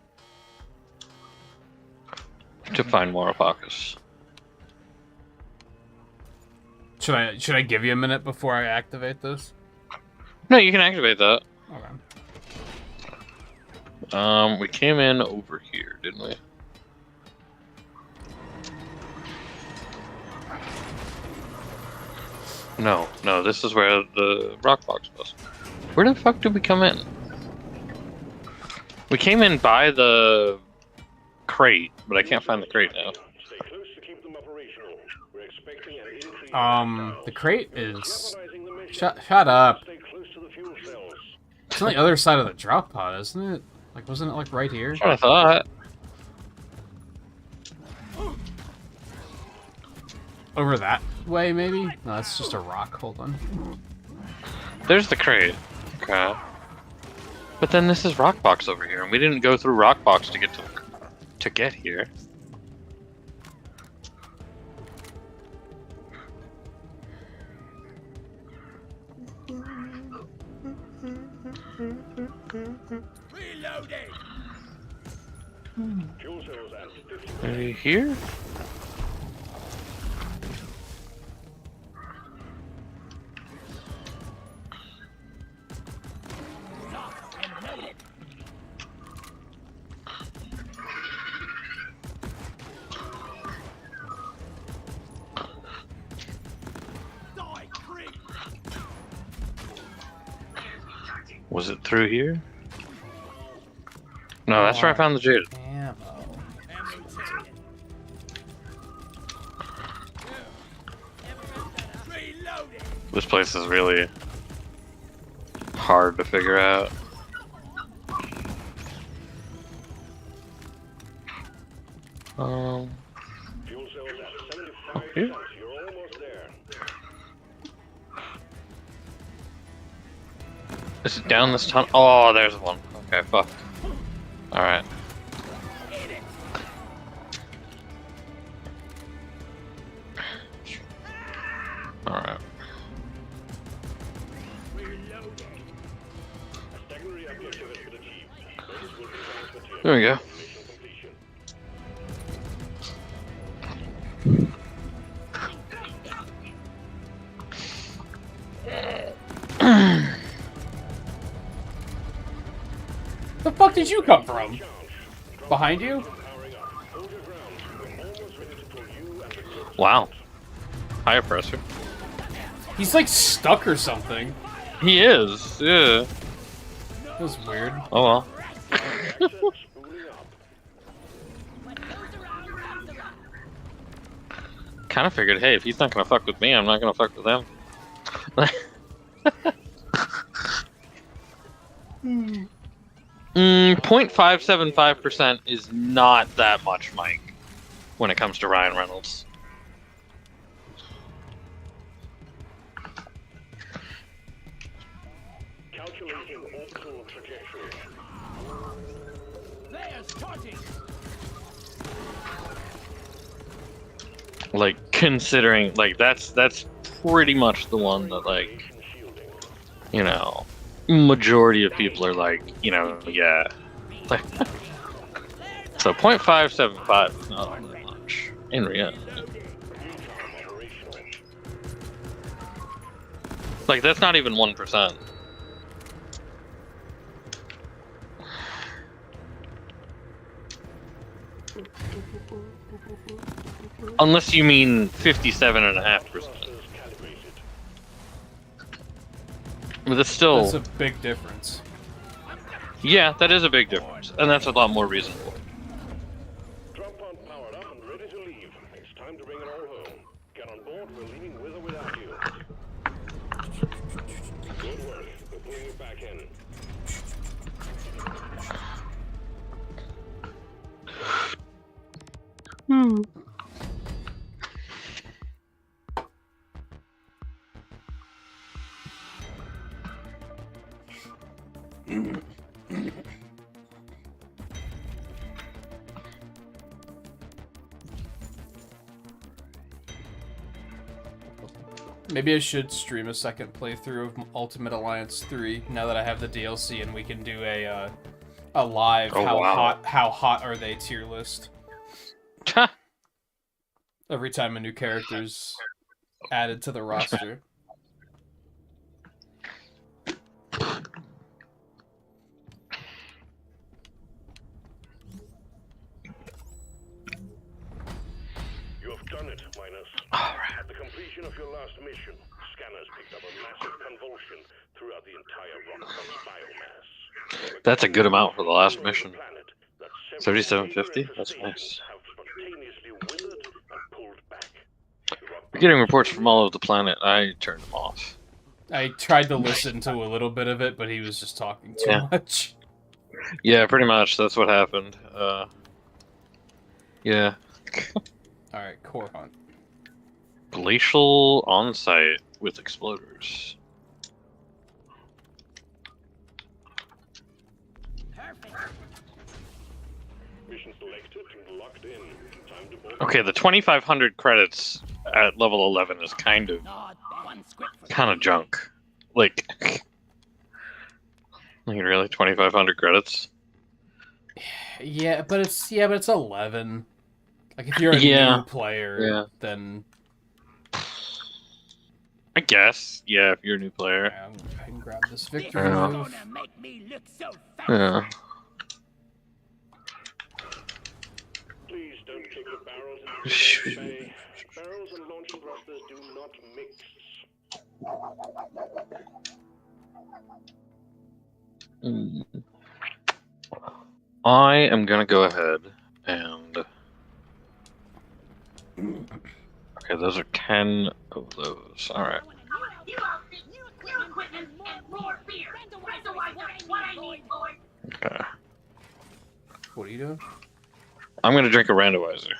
To find more Apakas. Should I give you a minute before I activate this? No, you can activate that. Okay. We came in over here, didn't we? No, this is where the rock box was. Where the fuck did we come in? We came in by the crate, but I can't find the crate now. Stay close to keep them operational. We're expecting an increase in The crate is... jeopardizing the mission. Shut up. Stay close to the fuel cells. It's on the other side of the drop pod, isn't it? Like, wasn't it like right here? That's what I thought. Over that way, maybe? No, that's just a rock. Hold on. There's the crate. Okay. But then this is Rockbox over here, and we didn't go through Rockbox to get here. Reloading. Fuel cells at 50%. Maybe here? Die, creep. Was it through here? No, that's where I found the jade. Ammo. Ammo taken. Reloading. This place is really hard to figure out. Fuel cells at 75%. Okay. You're almost there. Is it down this tunnel? Oh, there's one. Okay, fuck. Alright. Alright. Secondary objective has been achieved. Those will be transmitted. There we go. Mission completion. The fuck did you come from? Behind you? Powering up. Hold your ground. We're almost ready to pull you and the group. Wow. Hi, oppressor. He's like stuck or something. He is, yeah. That was weird. Oh well. Access spooling up. What goes around comes around. Kind of figured, hey, if he's not gonna fuck with me, I'm not gonna fuck with them. 0.575% is not that much, Mike, when it comes to Ryan Reynolds. Calculating orbital trajectory. There's targeting. Like, considering, like, that's pretty much the one that, like, Shielding. you know, majority of people are like, you know, yeah. Like, so 0.575 is not that much in reality. Operational. Like, that's not even 1%. Unless you mean 57.5%. Calibrated. But that's still, That's a big difference. yeah, that is a big difference, and that's a lot more reasonable. Drop pod powered up and ready to leave. It's time to bring it all home. Get on board. We're leaving with or without you. Good work. We're pulling you back in. Maybe I should stream a second playthrough of Ultimate Alliance 3 now that I have the DLC and we can do a live how hot are they tier list. Every time a new character's added to the roster. You have done it, Minus. At the completion of your last mission, scanners picked up a massive convulsion throughout the entire rock's biomass. That's a good amount for the last mission. Planet that 3750? That's things nice. have spontaneously withered and pulled back. We're getting reports from all over the planet. I turned them off. I tried to listen to a little bit of it, but he was just talking too much. Yeah, pretty much. That's what happened. Yeah. Alright, core hunt. Glacial on-site with exploders. Perfect. Mission selected and locked in. Time to board. Okay, the 2,500 credits at level 11 is kind of Not one script for junk. Like really 2,500 credits. Yeah, but it's 11. Like if you're a new player, then I guess, yeah, if you're a new player. yeah, I'm gonna go ahead and grab this victory Yeah. move. gonna make me look so fat. Yeah. Please don't take the barrels into the bay. Barrels and launch thrusters do not mix. I am gonna go ahead and okay, those are 10 of those. Alright. New equipment and more beer. Randomizer is what I need, boy. Okay. What are you doing? I'm gonna drink a randomizer.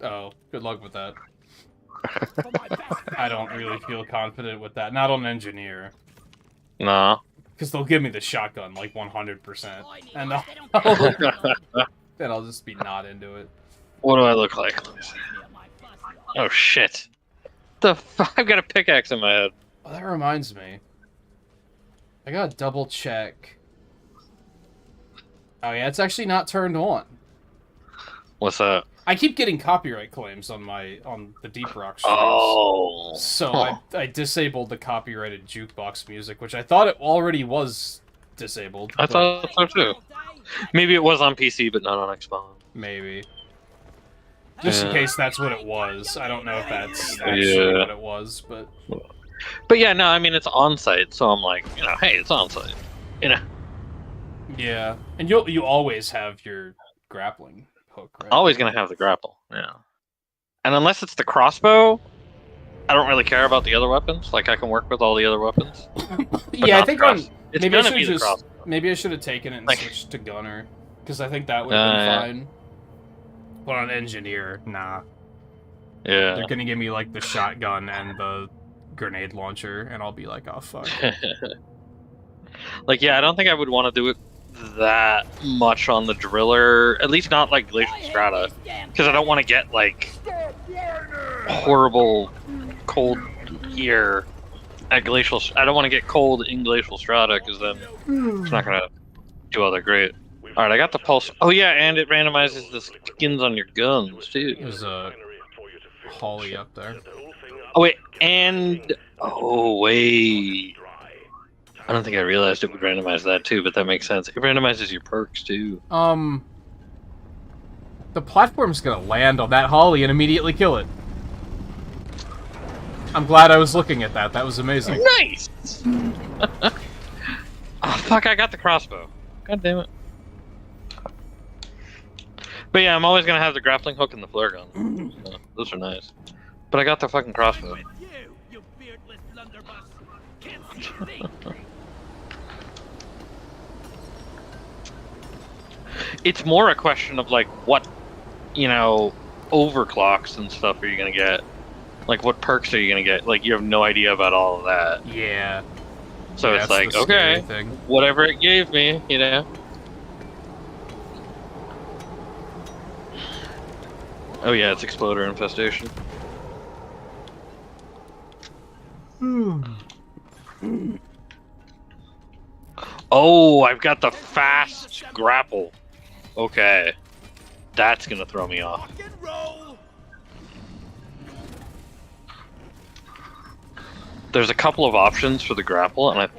Oh, good luck with that. For my best I don't really feel confident with that. Not on engineer. Nah. Because they'll give me the shotgun, like 100%. And They don't then I'll just be not into it. What do I look like? Let me see. Oh shit. The fuck? I've got a pickaxe in my head. Oh, that reminds me. I gotta double check. Oh yeah, it's actually not turned on. What's that? I keep getting copyright claims on the Deep Rock streams. Oh. So Huh. I disabled the copyrighted jukebox music, which I thought it already was disabled. I but thought so too. Maybe it was on PC, but not on Xbox. maybe. Just in Yeah. case that's what it was. I don't know if that's actually Yeah. what it was, but But yeah, no, I mean it's on site, so I'm like, hey, it's on site. yeah. And you always have your grappling hook, right? Always gonna have the grapple. Yeah. And unless it's the crossbow, I don't really care about the other weapons. Like I can work with all the other weapons. but Yeah, I not think cross- on it's maybe I gonna should be the just crossbow. maybe I should have taken it and Like- switched to gunner, because I think that would have been Yeah. fine. But on engineer, nah. Yeah. They're gonna give me like the shotgun and the grenade launcher, and I'll be like, oh fuck. Like, yeah, I don't think I would want to do it that much on the driller. At least not like Glacial Strata, because I don't want to get like horrible cold here at Glacial. I don't want to get cold in Glacial Strata, because then it's not gonna do all that great. All right, I got the pulse. Oh yeah, and it randomizes the skins on your guns too. There's a Holly up there. Oh wait, and oh wait. I don't think I realized it would randomize that too, but that makes sense. It randomizes your perks too. The platform's gonna land on that Holly and immediately kill it. I'm glad I was looking at that. That was amazing. Nice! Oh fuck, I got the crossbow. God damn it. But yeah, I'm always gonna have the grappling hook and the flare gun. So, those are nice. But I got the fucking crossbow. With you beardless blunderbuss. Can't see a thing. It's more a question of like what, overclocks and stuff are you gonna get? Like, what perks are you gonna get? Like, you have no idea about all of that. Yeah. So Yeah, it's that's like, the scary okay, thing. whatever it gave me, you know? Oh yeah, it's exploder infestation. Oh, I've got the fast grapple. Okay. That's gonna throw me off. Rock and roll. There's a couple of options for the grapple, and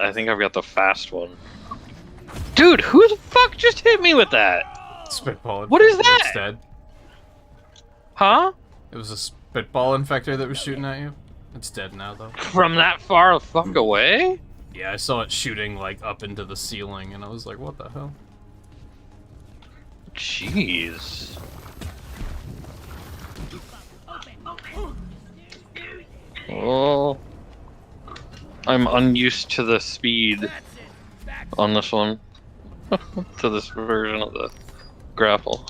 I think I've got the fast one. Dude, who the fuck just hit me with that? Spitball. What is infector, that? It's dead. Huh? It was a spitball infector that was shooting at you. It's dead now, though. From that far the fuck away? Yeah, I saw it shooting, like, up into the ceiling, and I was like, what the hell? Jeez. Oh. I'm unused to the speed That's it. Back on this one. To this version of the grapple.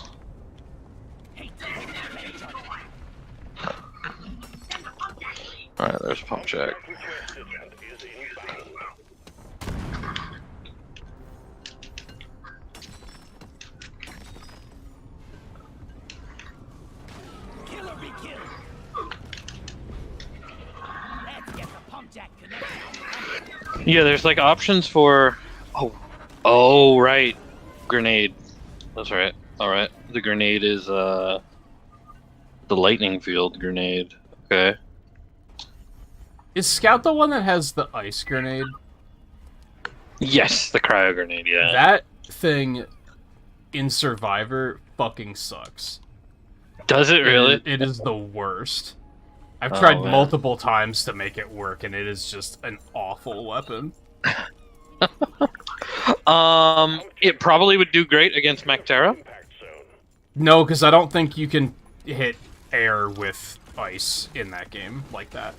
Alright, there's pump jack. Requested and is inbound. kill or be killed. Let's get the pump jack connected. Yeah, there's like options for. Oh, right. Grenade. That's right. Alright. The grenade is, the lightning field grenade. Okay. Is Scout the one that has the ice grenade? Yes, the cryo grenade, yeah. That thing in Survivor fucking sucks. Does it really? It is the worst. I've Oh, tried man. multiple times to make it work, and it is just an awful weapon. It probably would do great against Mactera. Impact zone. No, because I don't think you can hit air with ice in that game like that.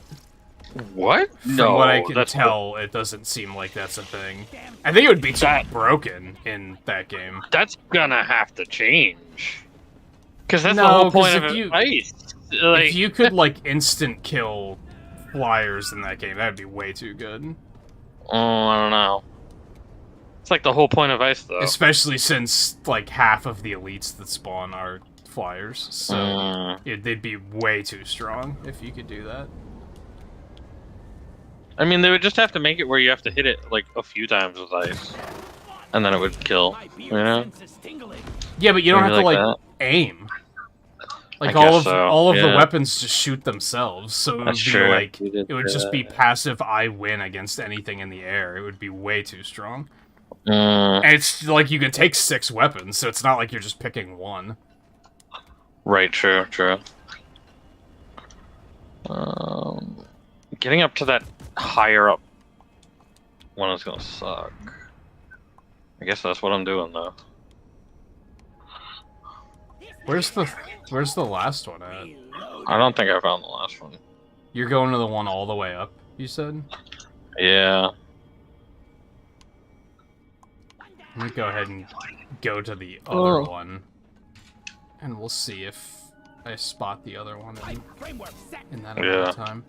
What? From what I can that's tell, it doesn't seem like that's a thing. I think it would be too That- broken in that game. That's gonna have to change. Because that's No, the whole 'cause point if of you- ice. Like, If you could, like, instant kill flyers in that game, that'd be way too good. oh, I don't know. It's like the whole point of ice, though. Especially since, like, half of the elites that spawn are flyers. So they'd be way too strong if you could do that. I mean, they would just have to make it where you have to hit it like a few times with ice, and then it would kill. My You beard know? sense is tingling. Yeah, but you don't Maybe have to, like like, aim. Like, I all guess of so, all of the yeah. weapons just shoot themselves, so it would That's be true. like You did it would say just that. be passive I win against anything in the air. It would be way too strong. Mm, And it's like you can take 6 weapons, so it's not like you're just picking one. right, true. Getting up to that higher up one is gonna suck. I guess that's what I'm doing though. Where's the last one at? I don't think I found the last one. You're going to the one all the way up, you said? Yeah. Let me go ahead and go to the other Oh. one. And we'll see if I spot the other one Framework set. in that Yeah. amount of time.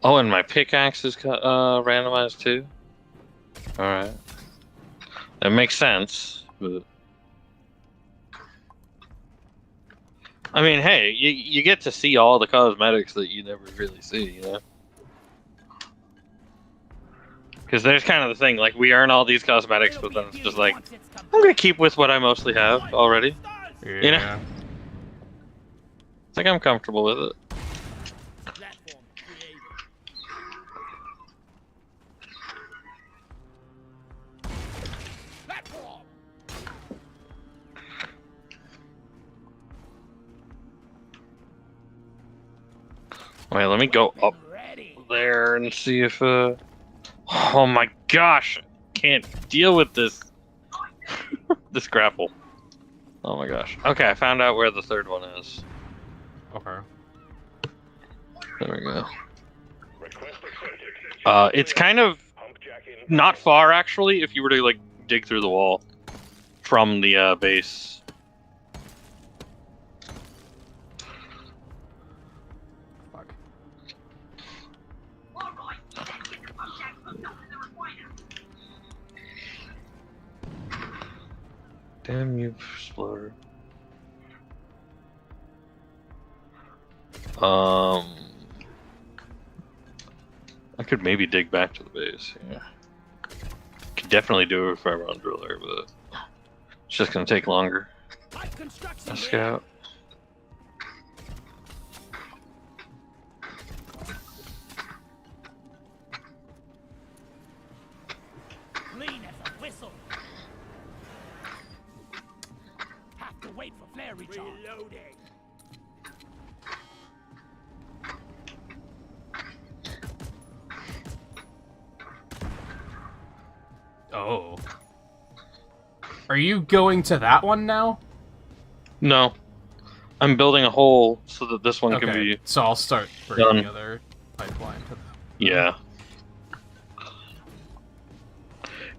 Oh, and my pickaxe is randomized too. All right. That makes sense. But... I mean, hey, you get to see all the cosmetics that you never really see, you know? Because there's kind of the thing, like, we earn all these cosmetics, but then it's just like, I'm gonna keep with what I mostly have already. Yeah. You know? I think I'm comfortable with it. Platform created. Platform. Wait, let me go up Ready. there and see if, oh my gosh! Can't deal with this. This grapple. Oh my gosh. Okay, I found out where the third one is. Okay. There we go. Request accepted. It's kind of Pump jack in. not far, actually, if you were to, like, dig through the wall from the base. Fuck. Damn you, exploder. I could maybe dig back to the base. Yeah, could definitely do it if I run driller, but it's just gonna take longer. Pipe construction A here. scout. Clean as a whistle. Have to wait for flare recharge. Reloading. Oh. Are you going to that one now? No, I'm building a hole so that this one can Okay, be. so I'll start bringing done. the other pipeline to Yeah.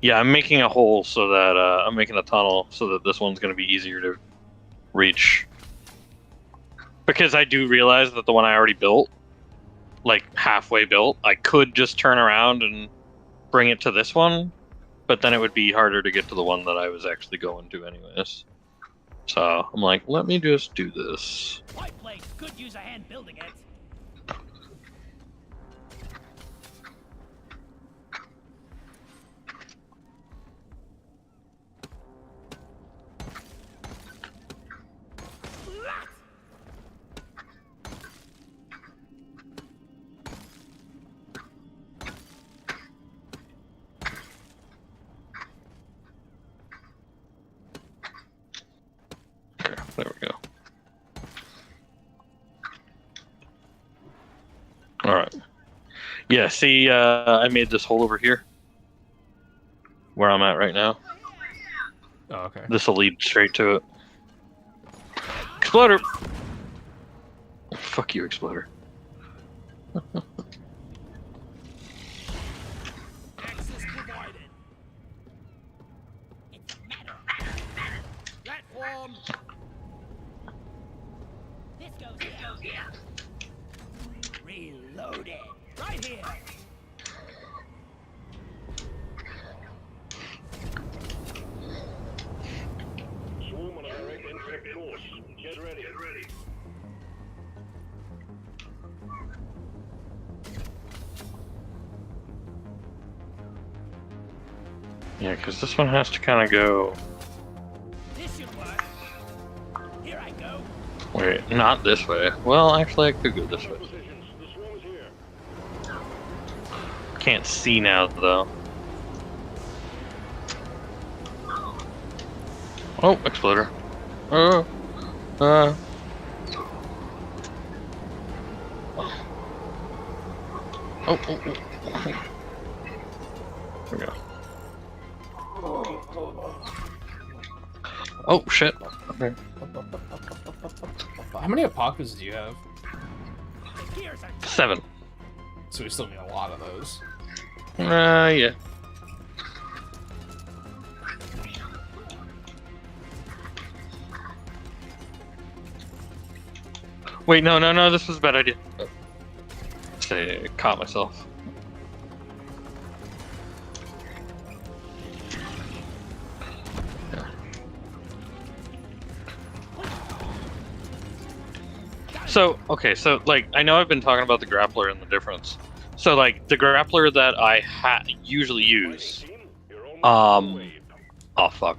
Yeah, I'm making a hole so that I'm making a tunnel so that this one's going to be easier to reach. Because I do realize that the one I already built, like halfway built, I could just turn around and bring it to this one, but then it would be harder to get to the one that I was actually going to anyways. So I'm like, let me just do this. Pipe blade could use a hand building it. Okay, there we go. Alright. Yeah, see, I made this hole over here. Where I'm at right now. Oh, okay. This will lead straight to it. Exploder! Fuck you, Exploder. Access provided. It's metal. Platform. This goes here. Reloaded. Right here. Swarm on a direct infect course. Get ready. Get ready. Yeah, because this one has to kind of go... This should work. Here I go. Wait, not this way. Well, actually, I could go this way. Positions. The swarm is here. Can't see now, though. Oh, Exploder. Oh. Oh, oh, oh. There we go. Oh, shit. Okay. How many Approx do you have? The gears are 7. So we still need a lot of those. Yeah. Wait, no, this was a bad idea. Say, caught myself. So, okay, so, like, I know I've been talking about the grappler and the difference. So, like, the grappler that I usually use, Team, you're almost on the um, way. oh, fuck.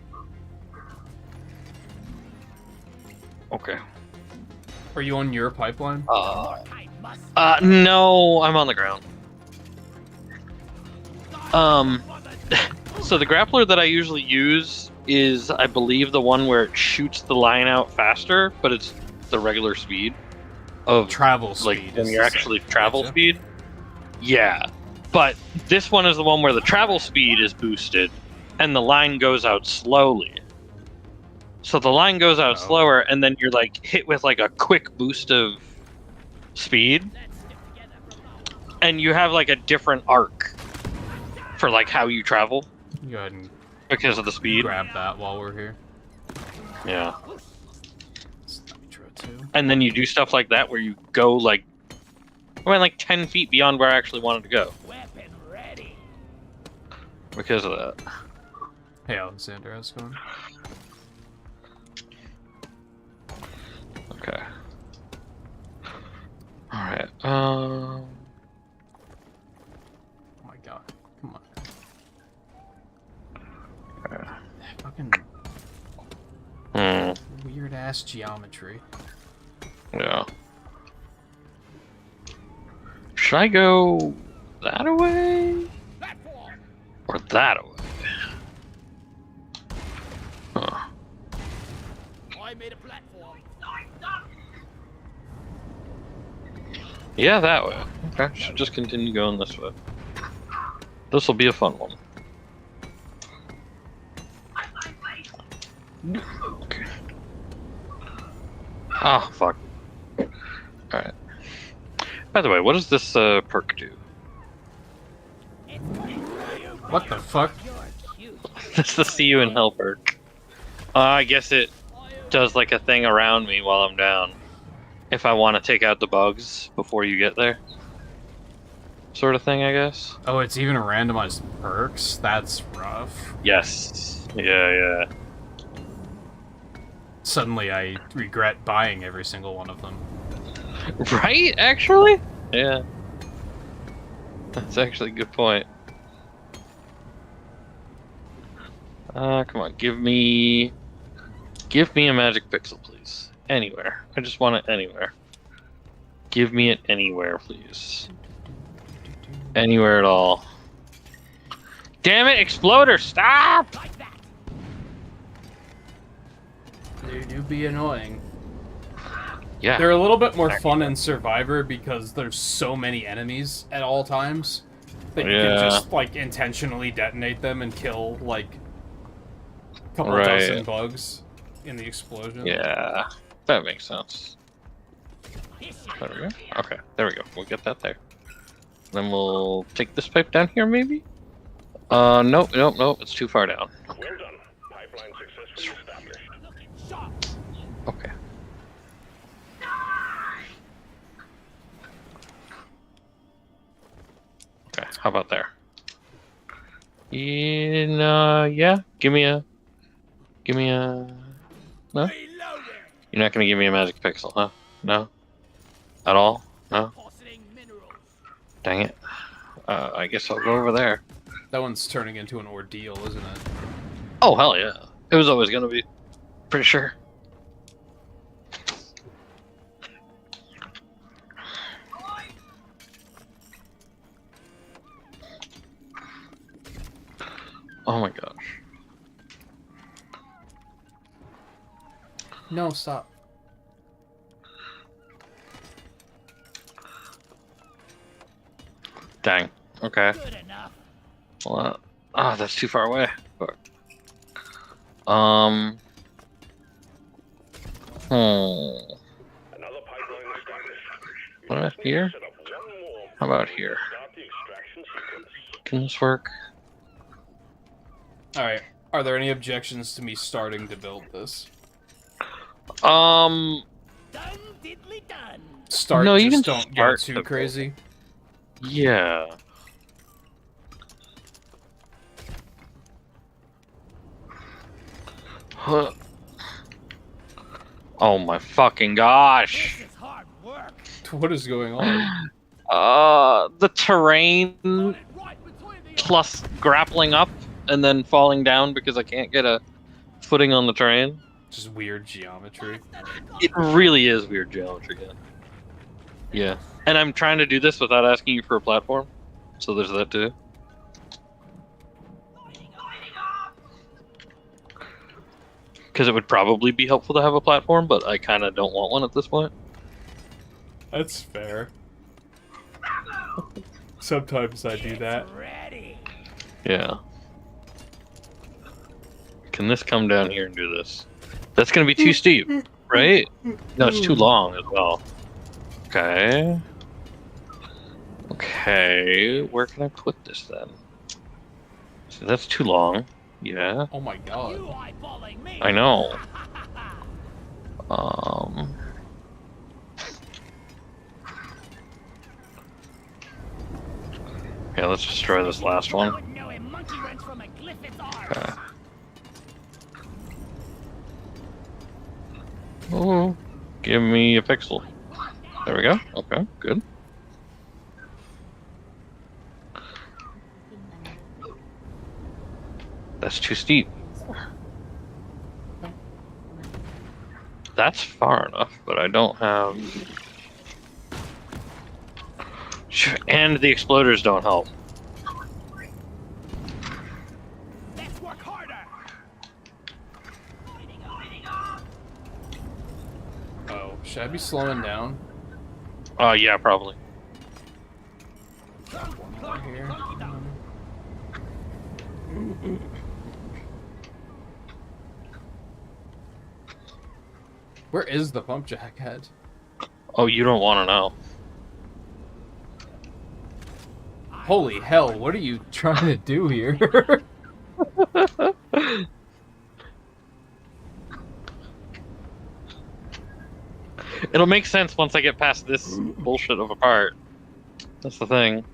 Okay. Are you on your pipeline? I must. No, I'm on the ground. So the grappler that I usually use is, I believe, the one where it shoots the line out faster, but it's the regular speed of Travel speed. like when is you're the actually same. travel Gotcha. speed. Yeah, but this one is the one where the travel speed is boosted and the line goes out slowly. So the line goes out Oh. slower, and then you're like hit with like a quick boost of speed, Let's stick together from now. and you have like a different arc for like how you travel. Go ahead and Because of the speed. grab that while we're here. Yeah. Nitro too. And then you do stuff like that where you go like, I went like 10 feet beyond where I actually wanted to go Weapon ready. because of that. Hey, Alexander, how's it going? Okay. Alright, Oh my god. Come on. Fucking weird ass geometry. Yeah. Should I go that way? Platform. Or that way? Huh. I made a platform. Yeah, that way. Okay, should just continue going this way. This will be a fun one. Okay. Oh, fuck. Alright. By the way, what does this perk do? What the fuck? That's the see you in hell perk. I guess it does like a thing around me while I'm down. If I want to take out the bugs before you get there. Sort of thing, I guess. Oh, it's even randomized perks? That's rough. Yes. Yeah. Suddenly I regret buying every single one of them. Right, actually? Yeah. That's actually a good point. Come on, give me a magic pixel, please. Anywhere. I just want it anywhere. Give me it anywhere, please. Anywhere at all. Damn it, Exploder, stop! Like that. They do be annoying. Yeah. They're a little bit more fun in Survivor because there's so many enemies at all times that you can just, like, intentionally detonate them and kill, like, a couple dozen bugs in the explosion. Yeah, that makes sense. There we go. Okay, there we go. We'll get that there. Then we'll take this pipe down here, maybe? Nope. It's too far down. Well done. Pipeline successfully established. Looking sharp. Okay. Okay, how about there? Yeah. Give me a. No? Reloading. You're not gonna give me a magic pixel, huh? No? At all? No? Depositing minerals. Dang it. I guess I'll go over there. That one's turning into an ordeal, isn't it? Oh, hell yeah. It was always gonna be. Pretty sure. Oh my gosh. No, stop. Dang. Okay. Good enough. Well, that's too far away. Fuck. Another pipeline established. What about here? Set up one more. How about here? Start the extraction sequence. Can this work? Alright, are there any objections to me starting to build this? Done diddly done. Start, No, you just can don't start get too the crazy. Yeah. Huh. Oh my fucking gosh. This is hard work. What is going on? The terrain Put it right between the plus grappling up and then falling down because I can't get a footing on the terrain. Just weird geometry. It really is weird geometry, yeah. Yeah. And I'm trying to do this without asking you for a platform. So there's that too. Because it would probably be helpful to have a platform, but I kind of don't want one at this point. That's fair. Sometimes I do that. ready. Yeah. Can this come down here and do this? That's going to be too steep, right? No, it's too long as well. Okay. Okay, where can I put this then? So that's too long. Yeah, Oh my god. You eyeballing me. I know. Okay, let's destroy this last one. Wouldn't know a monkey wrench from a Glyphid's arse. Okay. Oh, give me a pixel. There we go. Okay, good. That's too steep. That's far enough, but I don't have... And the exploders don't help. Let's work harder. Oh, should I be slowing down? Yeah, probably. One more here. Where is the pump jack head? Oh, you don't want to know. Holy hell, what are you trying to do here? It'll make sense once I get past this bullshit of a part. That's the thing.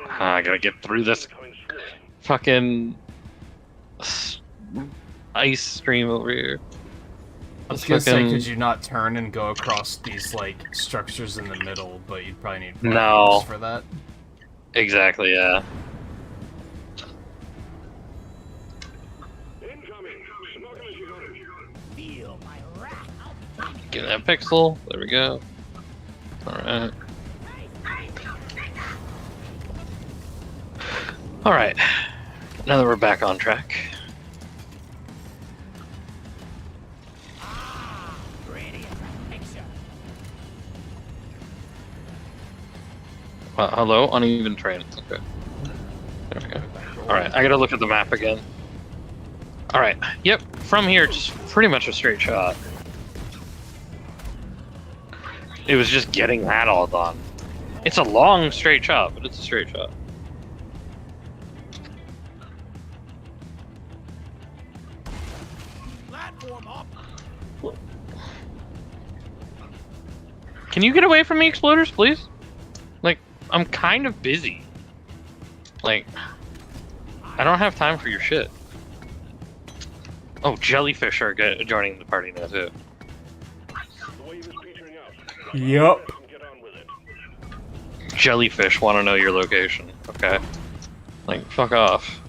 I gotta get through this fucking ice stream over here. I was gonna say, could you not turn and go across these, like, structures in the middle, but you'd probably need No. for that. Exactly, yeah. Feel my wrath. Get that pixel. There we go. Alright. Alright. Now that we're back on track. Pretty as a picture. Hello? Uneven terrain. Okay. There we go. Alright, I gotta look at the map again. Alright, yep. From here, just pretty much a straight shot. It was just getting that all done. It's a long straight shot, but it's a straight shot. Platform up. Can you get away from me, exploders, please? Like, I'm kind of busy. Like, I don't have time for your shit. Oh, jellyfish are joining the party now, too. Yup. Jellyfish want to know your location, okay? Like, fuck off.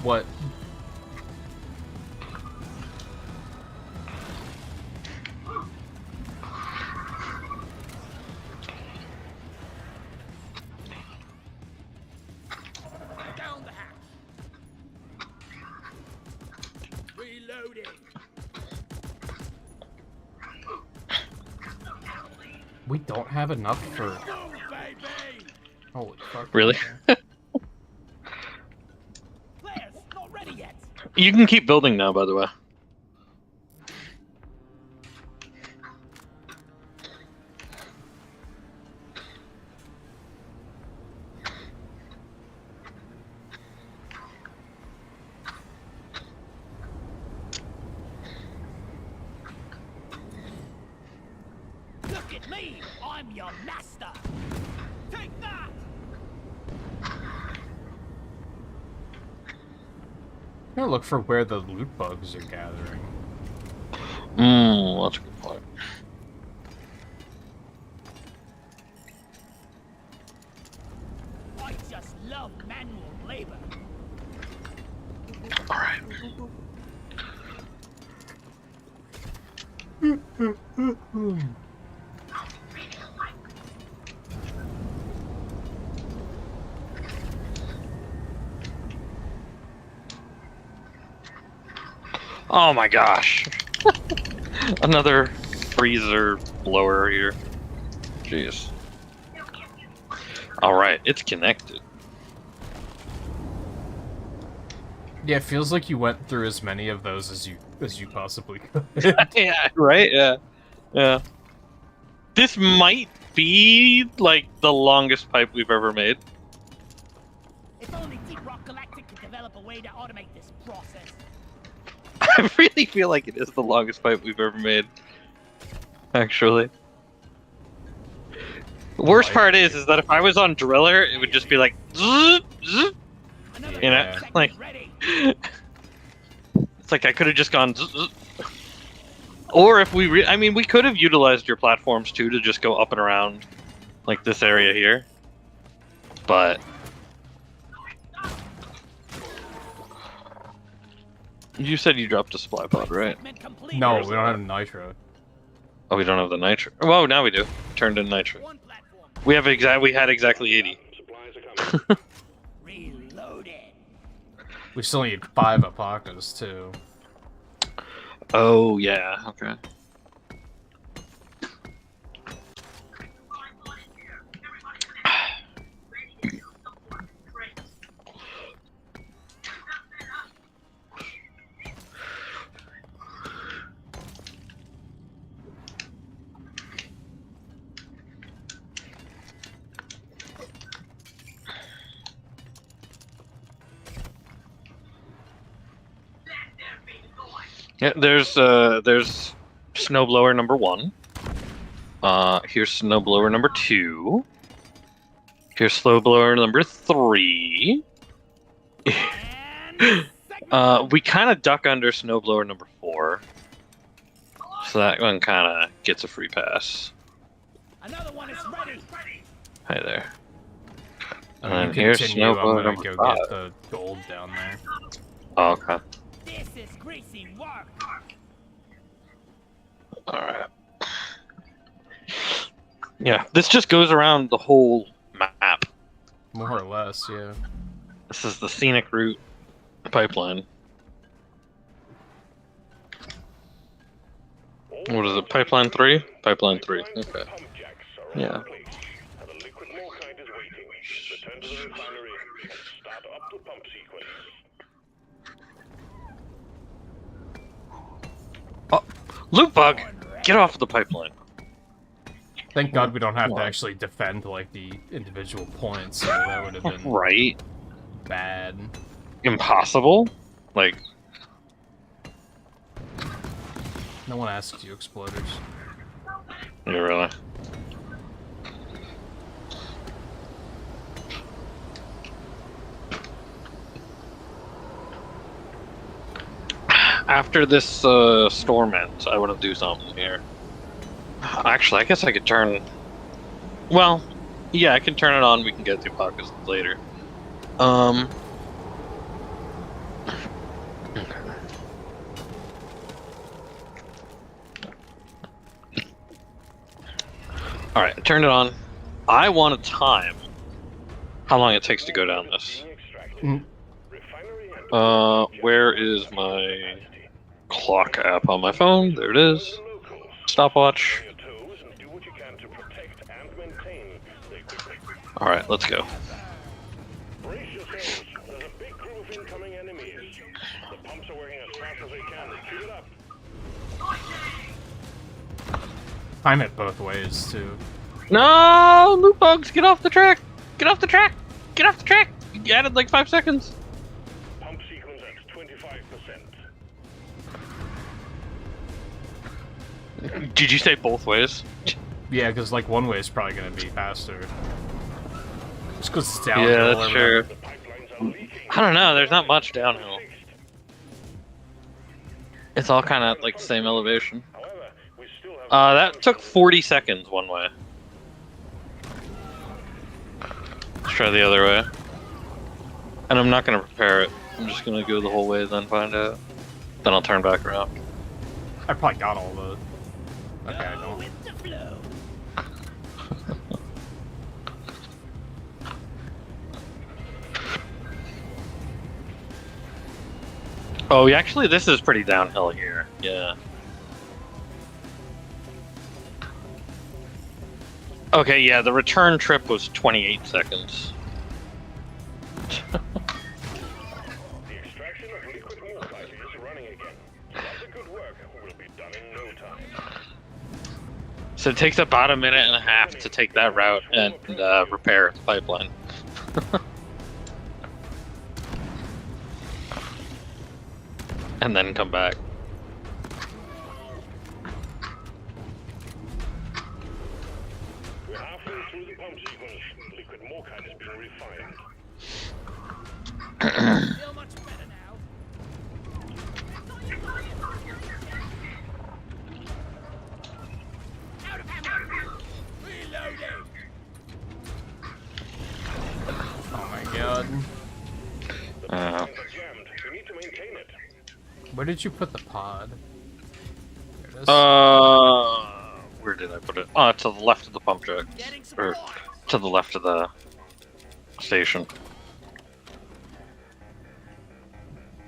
What? Down the hatch. Reloading. We don't have enough for... Go, baby. Holy fuck. Really? Players, not ready yet. You can keep building now, by the way. Look at me. I'm your master. Take that. I'm gonna look for where the loot bugs are gathering. That's a good point. I just love manual labor. Alright. Oh my gosh. Another freezer blower here. Jeez. Alright, it's connected. Yeah, it feels like you went through as many of those as you possibly could. Yeah, right? Yeah. Yeah. This might be, like, the longest pipe we've ever made. If only Deep Rock Galactic could develop a way to automate this process. I really feel like it is the longest pipe we've ever made. Actually. The worst part is that if I was on Driller, it would just be like, zzz, zzz. Another You know, 10 seconds like- ready. It's like I could have just gone zzz, zzz. Or if we I mean, we could have utilized your platforms too to just go up and around, like this area here. But you said you dropped a supply pod, right? Equipment complete. No, we don't have nitro. Oh, we don't have the nitro. Well, now we do. Turned in nitro. One platform. We had exactly 80. Supplies are coming. Reloaded. We still need 5 Apocas too. Oh yeah. Okay. Yeah, there's snowblower number 1. Here's snowblower number 2. Here's snowblower number 3. And We kind of duck under snowblower number 4, so that one kind of gets a free pass. another one is ready. Hi there. And And you here's continue, I'm snowblower gonna number go 5. get the gold down there. Oh, okay. This is greasy work. All right. Yeah, this just goes around the whole map. More or less, yeah. This is the scenic route pipeline. What is it? Pipeline 3? Pipeline 3. Okay. Pump jacks are Yeah. in place, and the liquid morkite is waiting. Return to the refinery and start up the pump sequence. Loot bug! Get off the pipeline. Thank God we don't have Come to on. actually defend like the individual points, so that would have been Right? bad. Impossible? Like, No one asks you, exploders. yeah, really. After this storm ends, I want to do something here. Actually, I guess I could turn... Well, yeah, I can turn it on. We can get to pockets later. Alright, I turned it on. I want to time how long it takes to go down this. Being extracted. Mm. Refinery and Where is my clock app on my phone? There it is. locals. Stopwatch. On your toes and do what you can to protect and maintain the equipment. Alright, let's go. Brace yourselves. There's a big group of incoming enemies. The pumps are working as fast as they can. Keep it up. Time it both ways too. No! Loot bugs! Get off the track! Get off the track! Get off the track! You added like 5 seconds. Pump sequence at 25%. Did you say both ways? Yeah, because like one way is probably gonna be faster. Just because it's downhill. Yeah, or that's whatever. true. The pipelines are leaking. I don't know, there's not much downhill. Fixed. It's all kind of like the same elevation. However, we still have That took 40 seconds one way. Let's try the other way. And I'm not gonna prepare it. I'm just gonna go the whole way, then find out. Then I'll turn back around. I probably got all the. Okay, I Go don't. with the flow. Oh, yeah, actually, this is pretty downhill here. Yeah. Okay, yeah, the return trip was 28 seconds. the extraction So it takes about a minute and a half to take that route and repair the pipeline. And then come back. We're halfway through the pump sequence. Liquid morkite is being refined. Feel much better now. Out of ammo. Reloading. Oh my god. The pipelines are jammed. We need to maintain it. Where did you put the pod? There it is. Where did I put it? Oh, to the left of the pump jack. Getting some Or more. to the left of the station.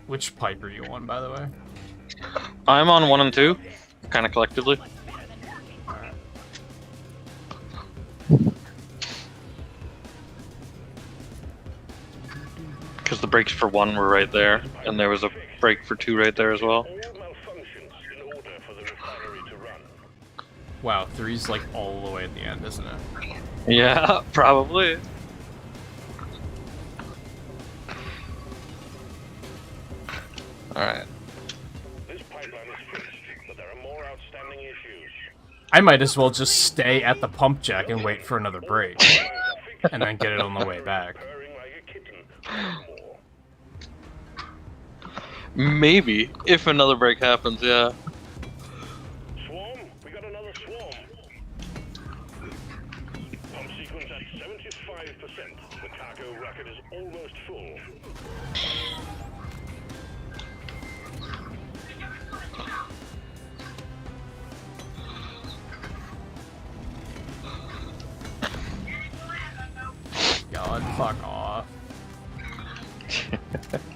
Which pipe are you on, by the way? I'm on 1 and 2, kind of collectively. Because the brakes for 1 were right there, and there was a brake for 2 right there as well. All malfunctions in order for the refinery to run. Wow, 3's like all the way at the end, isn't it? Yeah, probably. Alright. This pipeline is fixed, but there are more outstanding issues. I might as well just stay at the pump jack and wait for another break. And then get it on the way back. Purring like a kitten. More. Maybe, if another break happens, yeah. Swarm? We got another swarm. Pump sequence at 75%. The cargo rocket is almost full. God, fuck off.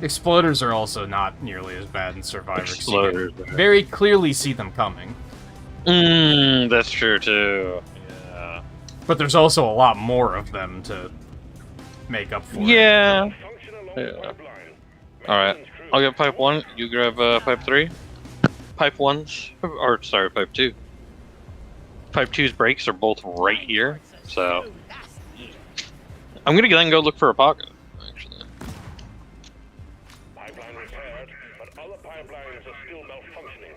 Exploders are also not nearly as bad in Survivor. 'cause you can Exploders. very clearly see them coming. That's true too. Yeah. But there's also a lot more of them to make up for it. Yeah. Function along Yeah. the pipeline. Alright. Maintenance crew. I'll get pipe 1, you grab pipe 3. Pipe 1's, or sorry, pipe 2. Pipe 2's brakes are both right here, so I'm gonna then go look for a pocket, actually. Pipeline repaired, but other pipelines are still malfunctioning.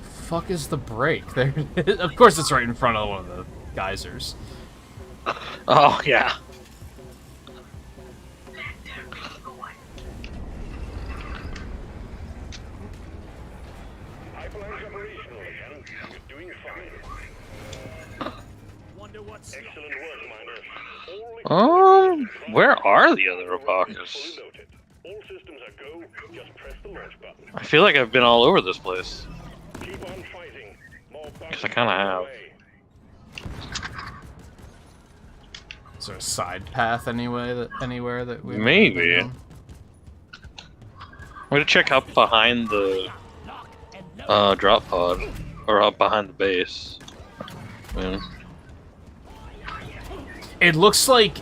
Fuck is the break? There, of course it's right in front of one of the geysers. Oh, yeah. Pipeline's operational again. You're doing fine. Wonder what's Excellent work, miners. All Where are the other is Approx? fully loaded. All systems are go. Just press the launch button. I feel like I've been all over this place. Keep on fighting. More bugs I kinda have. away. Is there a side path anywhere that we Maybe. I'm gonna check up behind the lock and load. drop pod, or up behind the base. Yeah. It looks like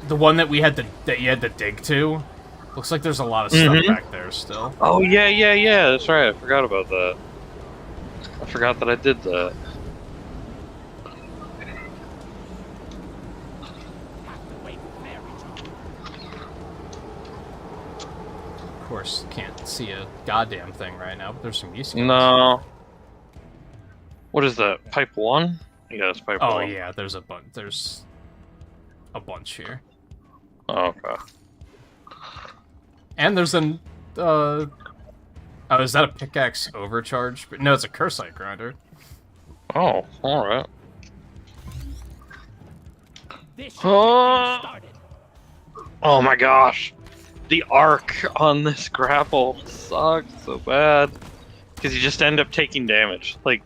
the one that you had to dig to. Looks like there's a lot of stuff Mhm. back there still. Oh yeah, that's right. I forgot about that. I forgot that I did that. Wait, very true. Of course, can't see a goddamn thing right now, but there's some use. No. What is that? Pipe 1? Yeah, it's pipe 1. Oh yeah, there's a bunch. There's a bunch here, Oh, okay. and there's an. Oh, is that a pickaxe overcharge? But no, it's a cursite grinder. Oh, alright. This should Oh. get started. Oh my gosh. The arc on this grapple sucks so bad. Because you just end up taking damage. Like,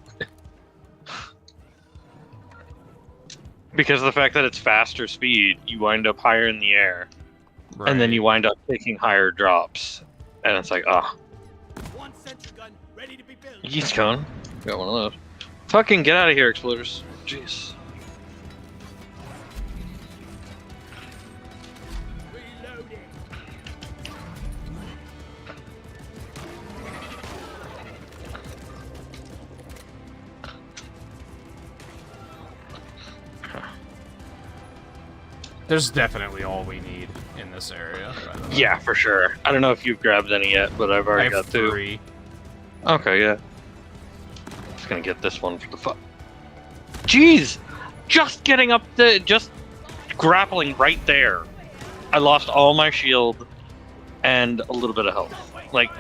because of the fact that it's faster speed, you wind up higher in the air. And then you wind up taking higher drops. And it's like, ah, One sentry gun ready to be built. yeast cone. Got one of those. Fucking get out of here, exploders. Jeez. Reloading. There's definitely all we need in this area. By the way. Yeah, for sure. I don't know if you've grabbed any yet, but I've I already have got 2. 3. Okay, yeah. Just gonna get this one for the fuck. Jeez! Just getting up just grappling right there. I lost all my shield and a little bit of health. Like,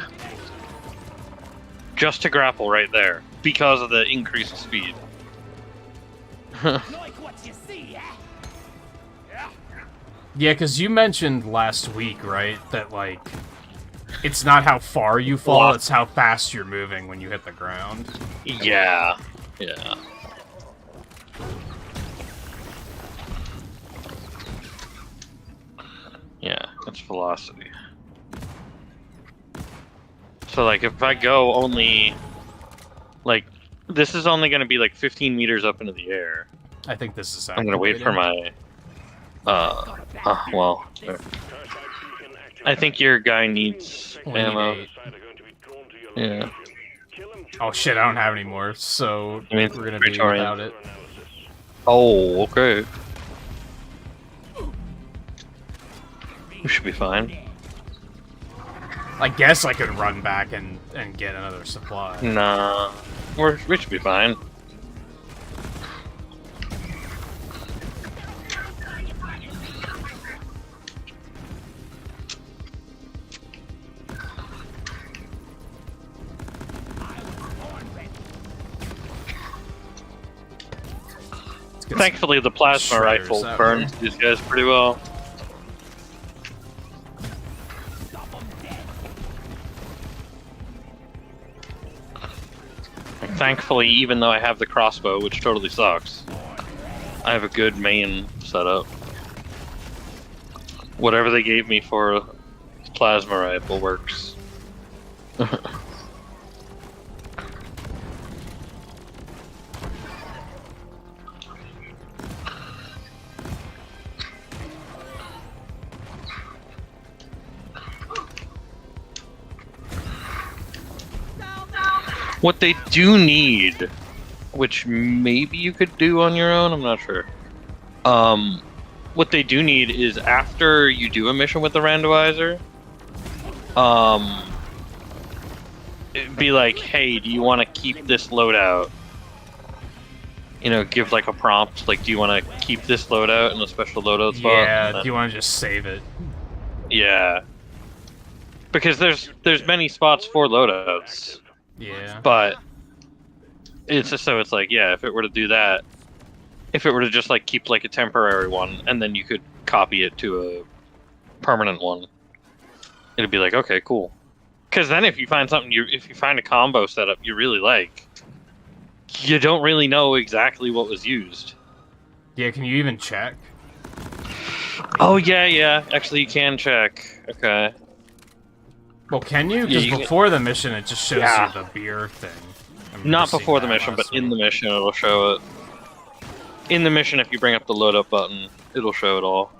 just to grapple right there because of the increased speed. Like what you see, eh? Yeah, because you mentioned last week, right, that, like, it's not how far you fall, it's how fast you're moving when you hit the ground. Yeah. Yeah. Yeah, it's velocity. So, like, if I go only, like, this is only going to be, like, 15 meters up into the air. I think this is I'm going to wait for my, well, I think your guy needs We ammo. need 8. Yeah. Oh shit, I don't have any more, so I mean, we're gonna be Praetorian. without it. Oh, okay. We should be fine. I guess I could run back and get another supply. Nah, we should be fine. Thankfully, the plasma Shredders rifle out burns these guys pretty well. And thankfully, even though I have the crossbow, which totally sucks, I have a good main setup. Whatever they gave me for a plasma rifle works. What they do need, which maybe you could do on your own, I'm not sure. What they do need is after you do a mission with the randomizer, it'd be like, hey, do you want to keep this loadout? You know, give like a prompt, like, do you want to keep this loadout in a special loadout spot? Yeah, do you want to just save it? Yeah. Because there's many spots for loadouts. Yeah. But it's just, so it's like, yeah, if it were to do that, if it were to just like keep like a temporary one and then you could copy it to a permanent one, it'd be like, okay, cool. Because then if you find something, if you find a combo setup you really like, you don't really know exactly what was used. Yeah, can you even check? Oh yeah, actually you can check. Okay. Well, can you? Yeah, Because you before the mission, it just shows Yeah. you the beer thing. I remember Not seeing before the that mission, but last in the week. mission it'll show it. In the mission, if you bring up the load up button, it'll show it all.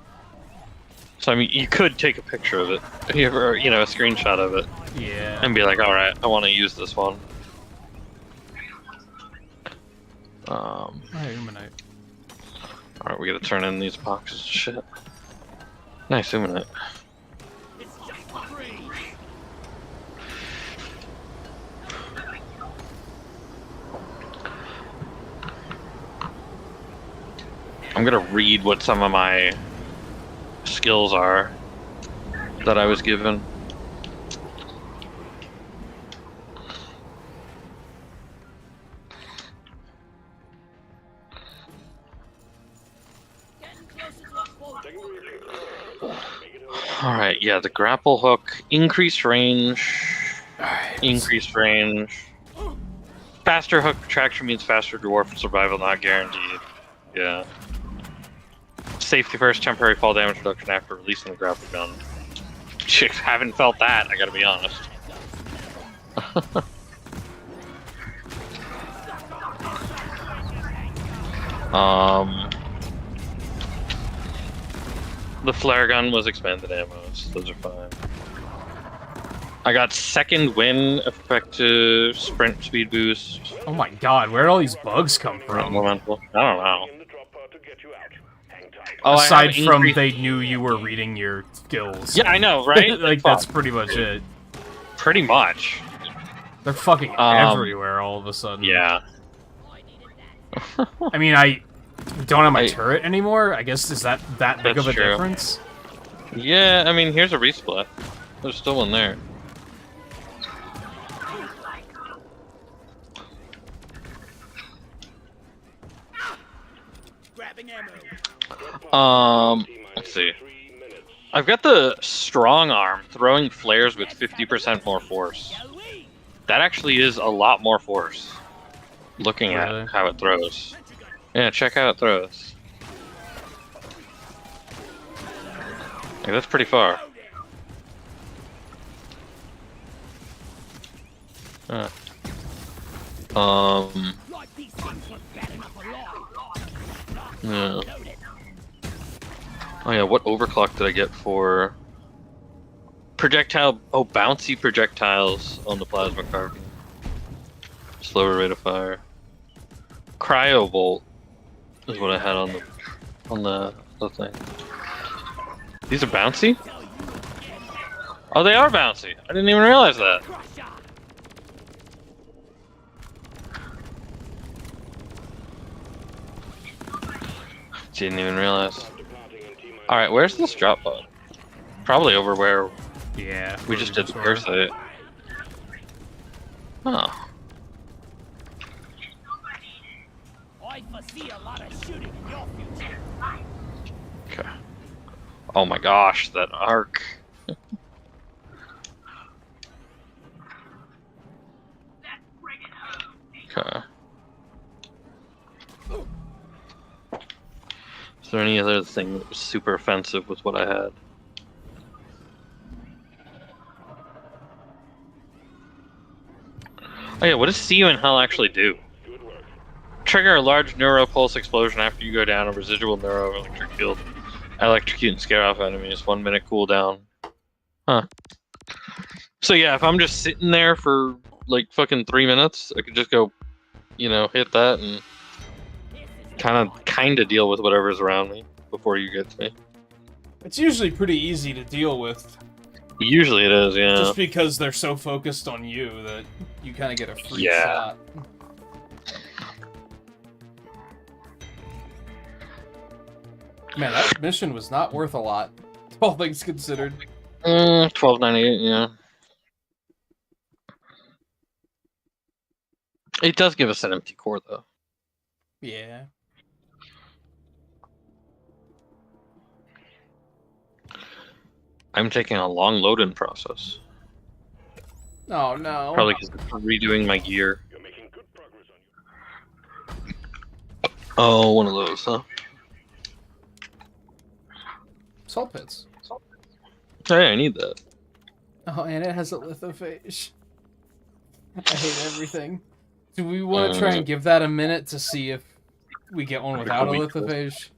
So I mean, you could take a picture of it, or you know, a screenshot of it, Yeah. and be like, "All right, I want to use this one." Oh, Umanite. All right, we gotta turn in these boxes of shit. Nice Umanite. It's just free. I'm gonna read what some of my skills are that I was given. Getting closer to a quota. Alright, yeah, the grapple hook, increased range, increased range. Faster hook retraction means faster dwarf survival, not guaranteed. Yeah. Safety first, temporary fall damage reduction after releasing the grapple gun. Chicks haven't felt that, I gotta be honest. The flare gun was expanded ammo, so those are fine. I got second wind, effective sprint speed boost. Oh my god, where did all these bugs come from? Elemental. I don't know. In the drop pod to get you out. Hang tight. Oh, I have aside from increased- they knew you were reading your skills. Yeah, I know, right? Like, that's pretty much it. Pretty much. They're fucking everywhere all of a sudden. Yeah. I mean, I don't have my I- turret anymore. I guess is that big of a That's true. difference? Yeah, I mean, here's a resplit. There's still one there. Grabbing ammo. Let's see. I've got the strong arm throwing flares with 50% more force. That actually is a lot more force. Looking Really? at how it throws. Yeah, check how it throws. Like, that's pretty far. Like these things weren't bad enough alone. Yeah. Oh yeah, what overclock did I get for projectile? Oh, bouncy projectiles on the plasma carbine. Slower rate of fire. Cryo bolt is what I had on the thing. These are bouncy? Oh, they are bouncy. I didn't even realize that. Didn't even realize. Alright, where's this drop pod? Probably over where Yeah. we just did the were. first hit. Oh. I foresee a lot of shooting in your future. Okay. Oh my gosh, that arc. Okay. Is there any other thing that was super offensive with what I had? Oh yeah, what does See You in Hell actually do? Trigger a large neuropulse explosion after you go down a residual neuroelectric field. Electrocute and scare off enemies. 1 minute cooldown. Huh. So yeah, if I'm just sitting there for like fucking 3 minutes, I could just go, you know, hit that and kind of deal with whatever's around me before you get to me. It's usually pretty easy to deal with, Usually it is, yeah. just because they're so focused on you that you kind of get a free Yeah. shot. Man, that mission was not worth a lot, all things considered. 1298, yeah. It does give us an empty core though. Yeah. I'm taking a long load-in process. Oh no. Probably because I'm redoing my gear. You're making good progress on Oh, one of those, huh? Salt pits. Hey, I need that. Oh, and it has a lithophage. I hate everything. Do we want to try and give that a minute to see if we get one without a lithophage?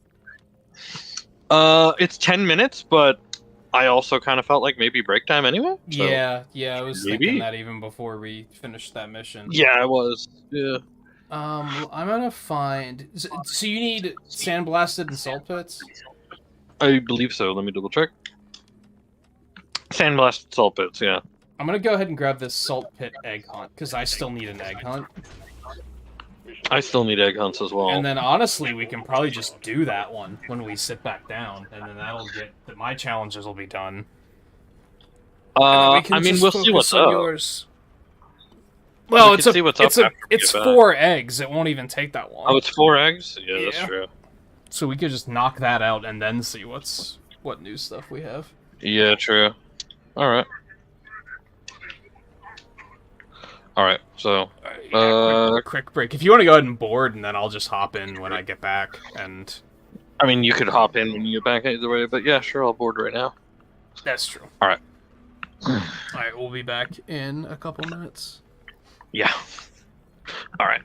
It's 10 minutes, but I also kind of felt like maybe break time anyway. So. Yeah, I was Maybe. thinking that even before we finished that mission. Yeah, I was. Yeah. I'm gonna find. So you need sandblasted and salt pits? I believe so. Let me double check. Sandblasted salt pits, yeah. I'm gonna go ahead and grab this salt pit egg hunt because I still need an egg hunt. I still need egg hunts as well. And then honestly, we can probably just do that one when we sit back down, and then that'll get my challenges will be done. I mean, we'll see what's up. Yours. Well, We it's can a see what's up it's a after we it's get back. 4 eggs. It won't even take that long. Oh, it's 4 eggs? Yeah, Yeah. that's true. So we could just knock that out and then see what new stuff we have. Yeah, true. Alright. Alright, so... Quick break. If you want to go ahead and board, and then I'll just hop in when I get back. And I mean, you could hop in when you get back either way, but yeah, sure, I'll board right now. that's true. Alright. Alright, we'll be back in a couple minutes. Yeah. Alright.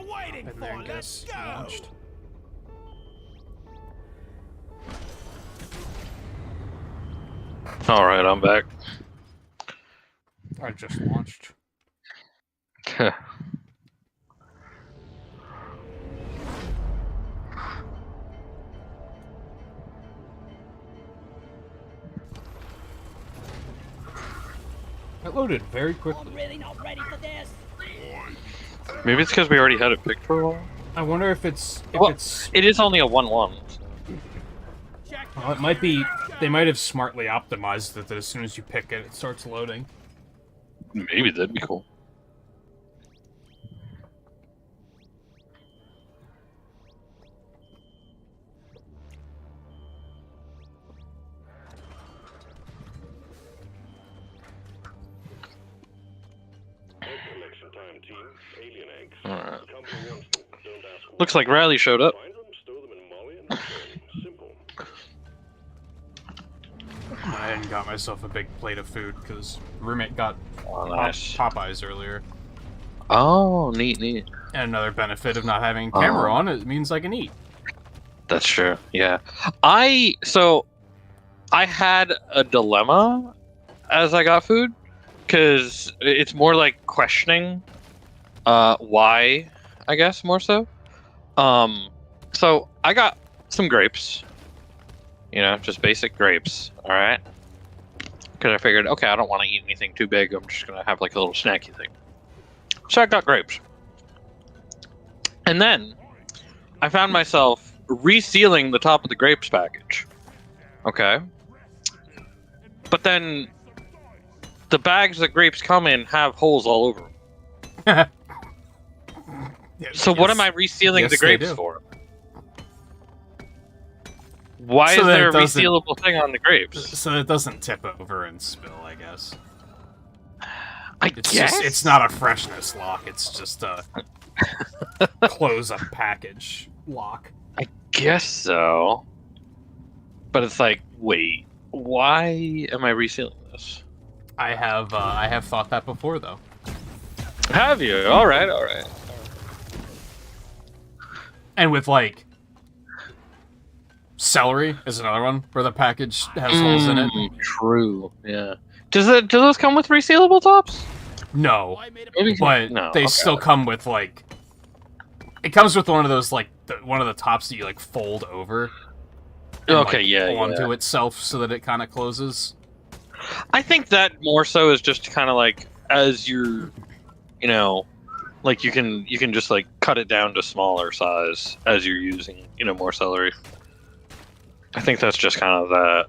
waiting Been there, for? I Let's guess. go! Launched. Alright, I'm back. I just launched. It loaded very I'm quickly. really not ready for this. Maybe it's because we already had it picked for a while. I wonder if it's Well, it is only a 1-1. Check. well, it might be they might have smartly optimized it that as soon as you pick it, it starts loading. Maybe that'd be cool. Egg collection time, team. Alien eggs. Alright. The company wants them. Don't ask why. Looks like Riley showed up. Find them, store them in Molly, and return. Simple. I hadn't got myself a big plate of food because roommate got Oh, nice. Popeyes earlier. Oh, neat, neat. And another benefit of not having camera Oh. on, it means I can eat. That's true. Yeah. I had a dilemma as I got food because it's more like questioning why, I guess, more so. So I got some grapes. You know, just basic grapes, all right? Because I figured, okay, I don't want to eat anything too big. I'm just going to have like a little snacky thing. So I got grapes. And then I found myself resealing the top of the grapes package. Okay. But then the bags that grapes come in have holes all over them. So what am I resealing yes, the they grapes do. for? Why So is that there it a doesn't- resealable thing on the grapes? So it doesn't tip over and spill, I guess. I It's guess just, it's not a freshness lock, it's just a close a package lock. Guess so. But it's like, wait, why am I resealing this? I have thought that before though. Have you? All right, all right. And with like celery is another one where the package has holes in it. True. Yeah. Do those come with resealable tops? No, I made a Maybe. but No, they okay. still come with like. It comes with one of those like one of the tops that you like fold over. And, Okay, like, yeah, pull yeah. onto itself so that it kind of closes. I think that more so is just kind of like as you're, you know, like you can just like cut it down to smaller size as you're using, you know, more celery. I think that's just kind of that.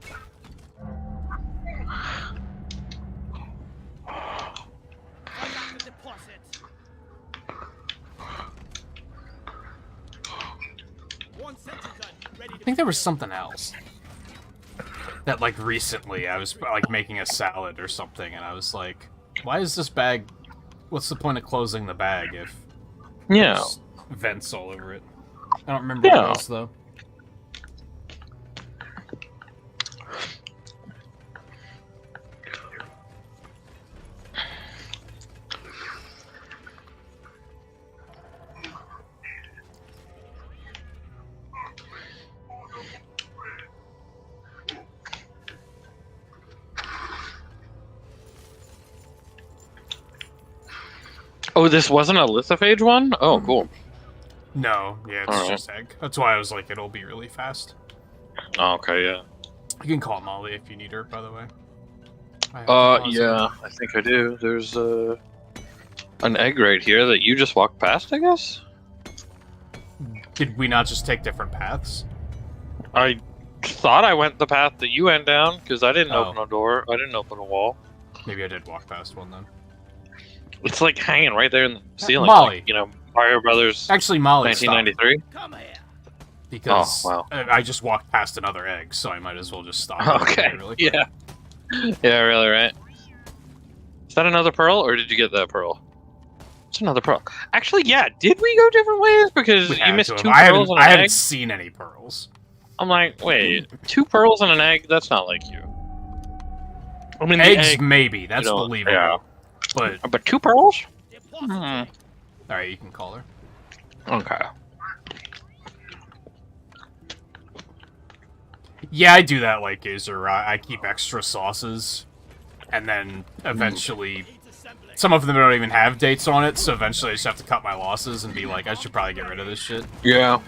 I got the deposit. One sentry gun ready to I think there was something else. That like recently I was like making a salad or something, and I was like, "Why is this bag? What's the point of closing the bag if Yeah. there's vents all over it?" I don't remember Yeah. what else though. Oh, this wasn't a lithophage one? Oh, cool. No, yeah, it's Alright. just egg. That's why I was like, it'll be really fast. Oh, okay, yeah. You can call Molly if you need her, by the way. I have to pause it. Yeah, I think I do. There's an egg right here that you just walked past, I guess? Did we not just take different paths? I thought I went the path that you went down, because I didn't Oh. open a door. I didn't open a wall. Maybe I did walk past one then. It's like hanging right there in the ceiling. Molly. Like, you know, Mario Brothers Actually, Molly stopped 1993. come here. because Oh, wow. I just walked past another egg, so I might as well just stop. Okay, really quick. yeah. Yeah, really, right? Is that another pearl, or did you get that pearl? It's another pearl. Actually, yeah, did we go different ways? Because We you had missed to have. two I pearls and I an haven't egg? seen any pearls. I'm like, wait, 2 pearls and an egg? That's not like you. I mean, the Eggs, egg, maybe. That's you know, believable. yeah. But But 2 pearls? Deposit. Hmm. alright, you can call her. Okay. Yeah, I do that like Gazer. I keep extra sauces, and then eventually, some of them don't even have dates on it, so eventually I just have to cut my losses and be like, I should probably get rid of this shit. Yeah.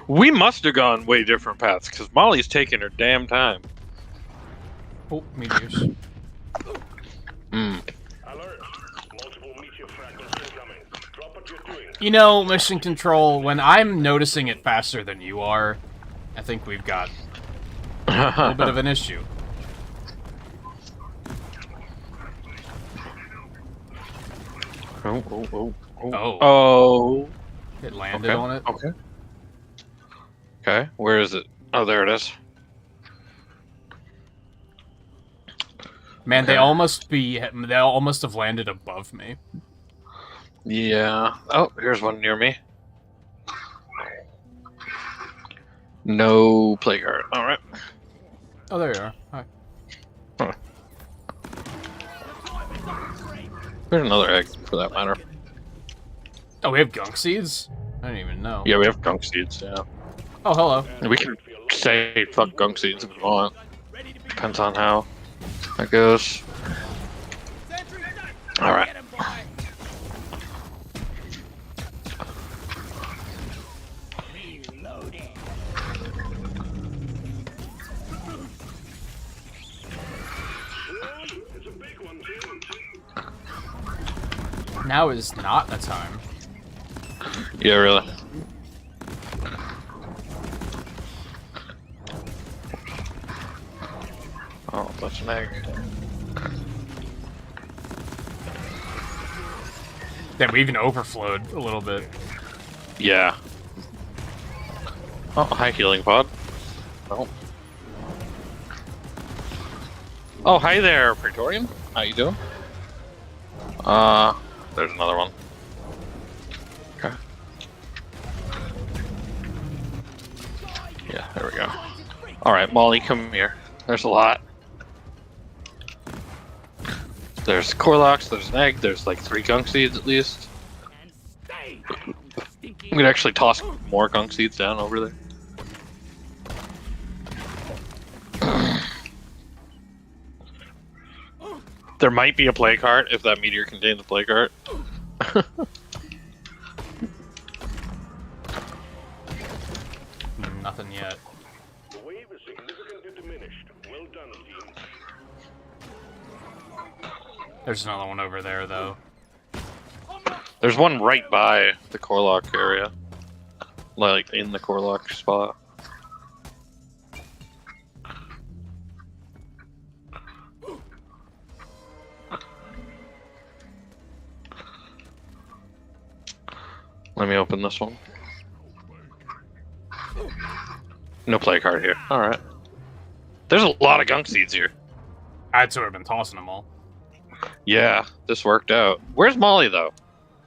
We must have gone way different paths, because Molly's taking her damn time. Oh, meteors. Hmm. Alert! Multiple meteor fragments incoming. Drop what you're doing. You know, Mission Control, when I'm noticing it faster than you are, I think we've got a little bit of an issue. Oh. It landed Okay. on it. Okay. Okay, where is it? Oh, there it is. Man, Okay. they almost have landed above me. Yeah. Oh, here's one near me. No play card. All right. Oh, there you are. Hi. There's another egg, for that matter. Oh, we have gunk seeds? I didn't even know. Yeah, we have gunk seeds. Yeah. Oh, hello. We can say fuck gunk seeds if we want. Depends on how that goes. All right. It's a big one, too. Now is not the time. Yeah, really. Oh, that's an egg. Damn, we even overflowed a little bit. Yeah. Oh, hi, healing pod. Oh. Oh, hi there, Praetorian. How you doing? There's another one. Okay. Yeah, there we go. Alright, Molly, come here. There's a lot. There's Corlocks, there's an egg, there's like 3 gunk seeds at least. We could actually toss more gunk seeds down over there. There might be a play cart if that meteor contains a play cart. Nothing yet. The wave is significantly diminished. Well done, team. There's another one over there, though. There's one right by the Corlock area. Like, in the Corlock spot. Let me open this one. No play card here. Alright. There's a lot of gunk seeds here. I'd sort of been tossing them all. Yeah, this worked out. Where's Molly, though?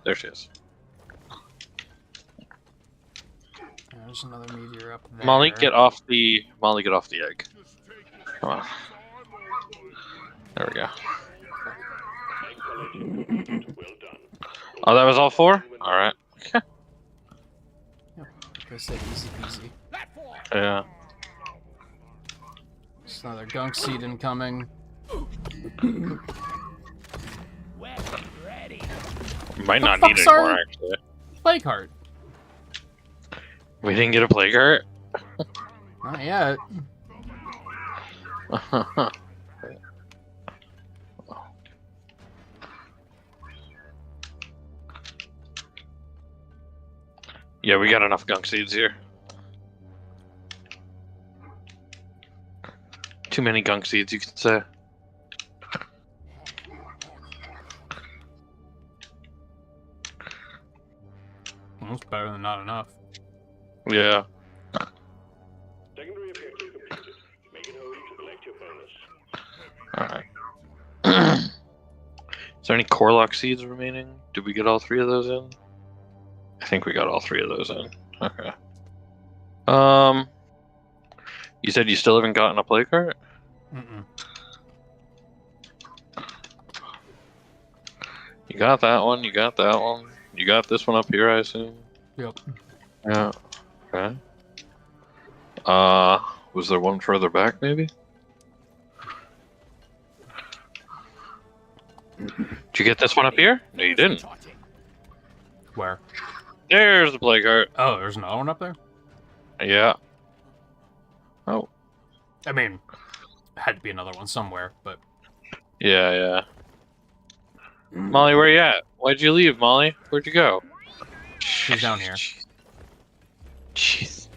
There she is. There's another meteor up there. Molly, get off the egg. Come on. There we go. Well done. Oh, that was all 4? Alright. Like I said, easy peasy. Yeah. There's another gunk seed incoming. Might not The need fuck's any more, our- actually. Play cart. We didn't get a play cart? Not yet. Yeah, we got enough gunk seeds here. Too many gunk seeds, you could say. Well, it's better than not enough. Yeah. Secondary objective completed. Make it home to collect your bonus. Alright. Is there any Corlock seeds remaining? Did we get all 3 of those in? I think we got all 3 of those in. Okay. You said you still haven't gotten a play cart? Mm-mm. You got that one. You got that one. You got this one up here, I assume. Yep. Yeah. Okay. Was there one further back, maybe? Did you get this one up here? No, you didn't. Where? There's the play cart. Oh, there's another one up there? Yeah. Oh. I mean, had to be another one somewhere, but... Yeah, yeah. Molly, where you at? Why'd you leave, Molly? Where'd you go? She's down here. Jeez.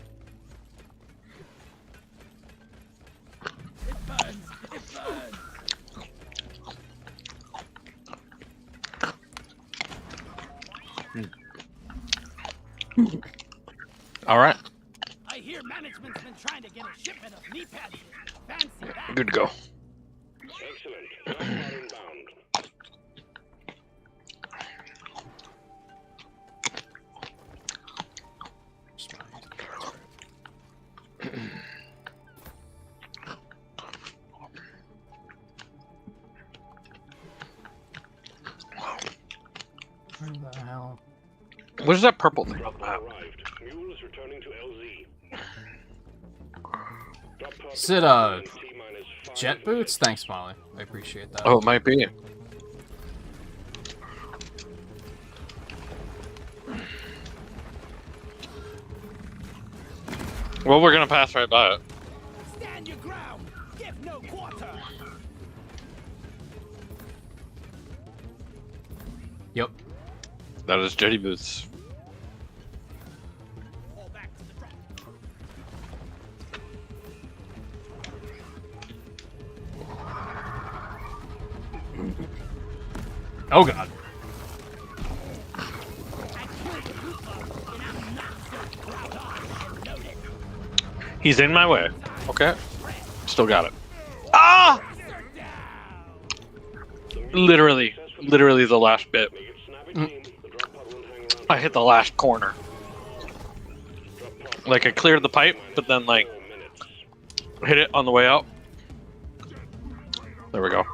It burns. It burns. All right. I hear management's been trying to get a shipment of knee pads in. Fancy that. Good to go. Excellent. Drop pod inbound. Where the hell? What is that purple thing? Drop pod arrived. Mule is returning to LZ. Drop pod Is it, in T-minus 5 jet boots? Thanks, Molly. I appreciate that. Oh, it might be. Well, we're gonna pass right by it. Stand your ground. Give no quarter. Yep. That is jetty boots. Fall back to the drop. Oh, God. I killed the Roofer, and I'm not so proud of. Noted. He's in my way. Okay. Still got it. Ah! Literally the last bit. Make it snappy, team. The drop pod won't hang around. I hit the last corner. Drop pod Like I cleared the pipe, but then like 4 minutes. hit it on the way out. There we go.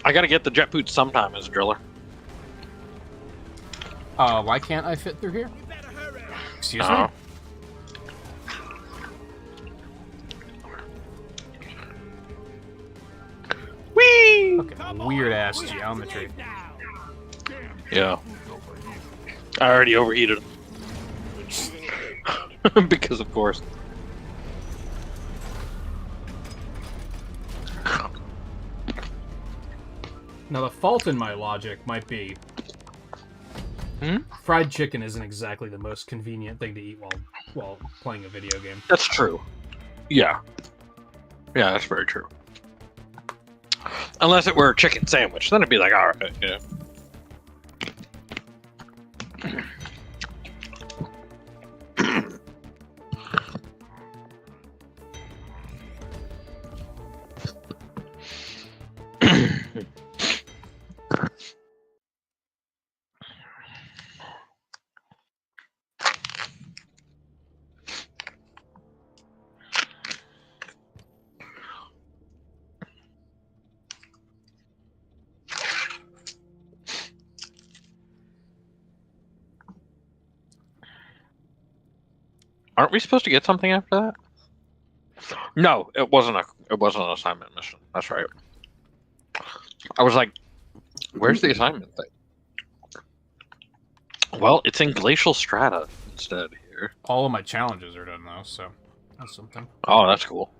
I gotta get the jet boots sometime as a driller. Why can't I fit through here? We better hurry. Excuse Oh. me? Whee! Okay, weird-ass We have to geometry. leave now. Yeah. I already overheated them. Because of course. Now, the fault in my logic might be... Fried chicken isn't exactly the most convenient thing to eat while playing a video game. That's true. Yeah. Yeah, that's very true. Unless it were a chicken sandwich, then it'd be like, alright, yeah. Aren't we supposed to get something after that? No, it wasn't an assignment mission. That's right. I was like, where's the assignment thing? Well, it's in Glacial Strata instead here. All of my challenges are done, though, so that's something. Oh, that's cool.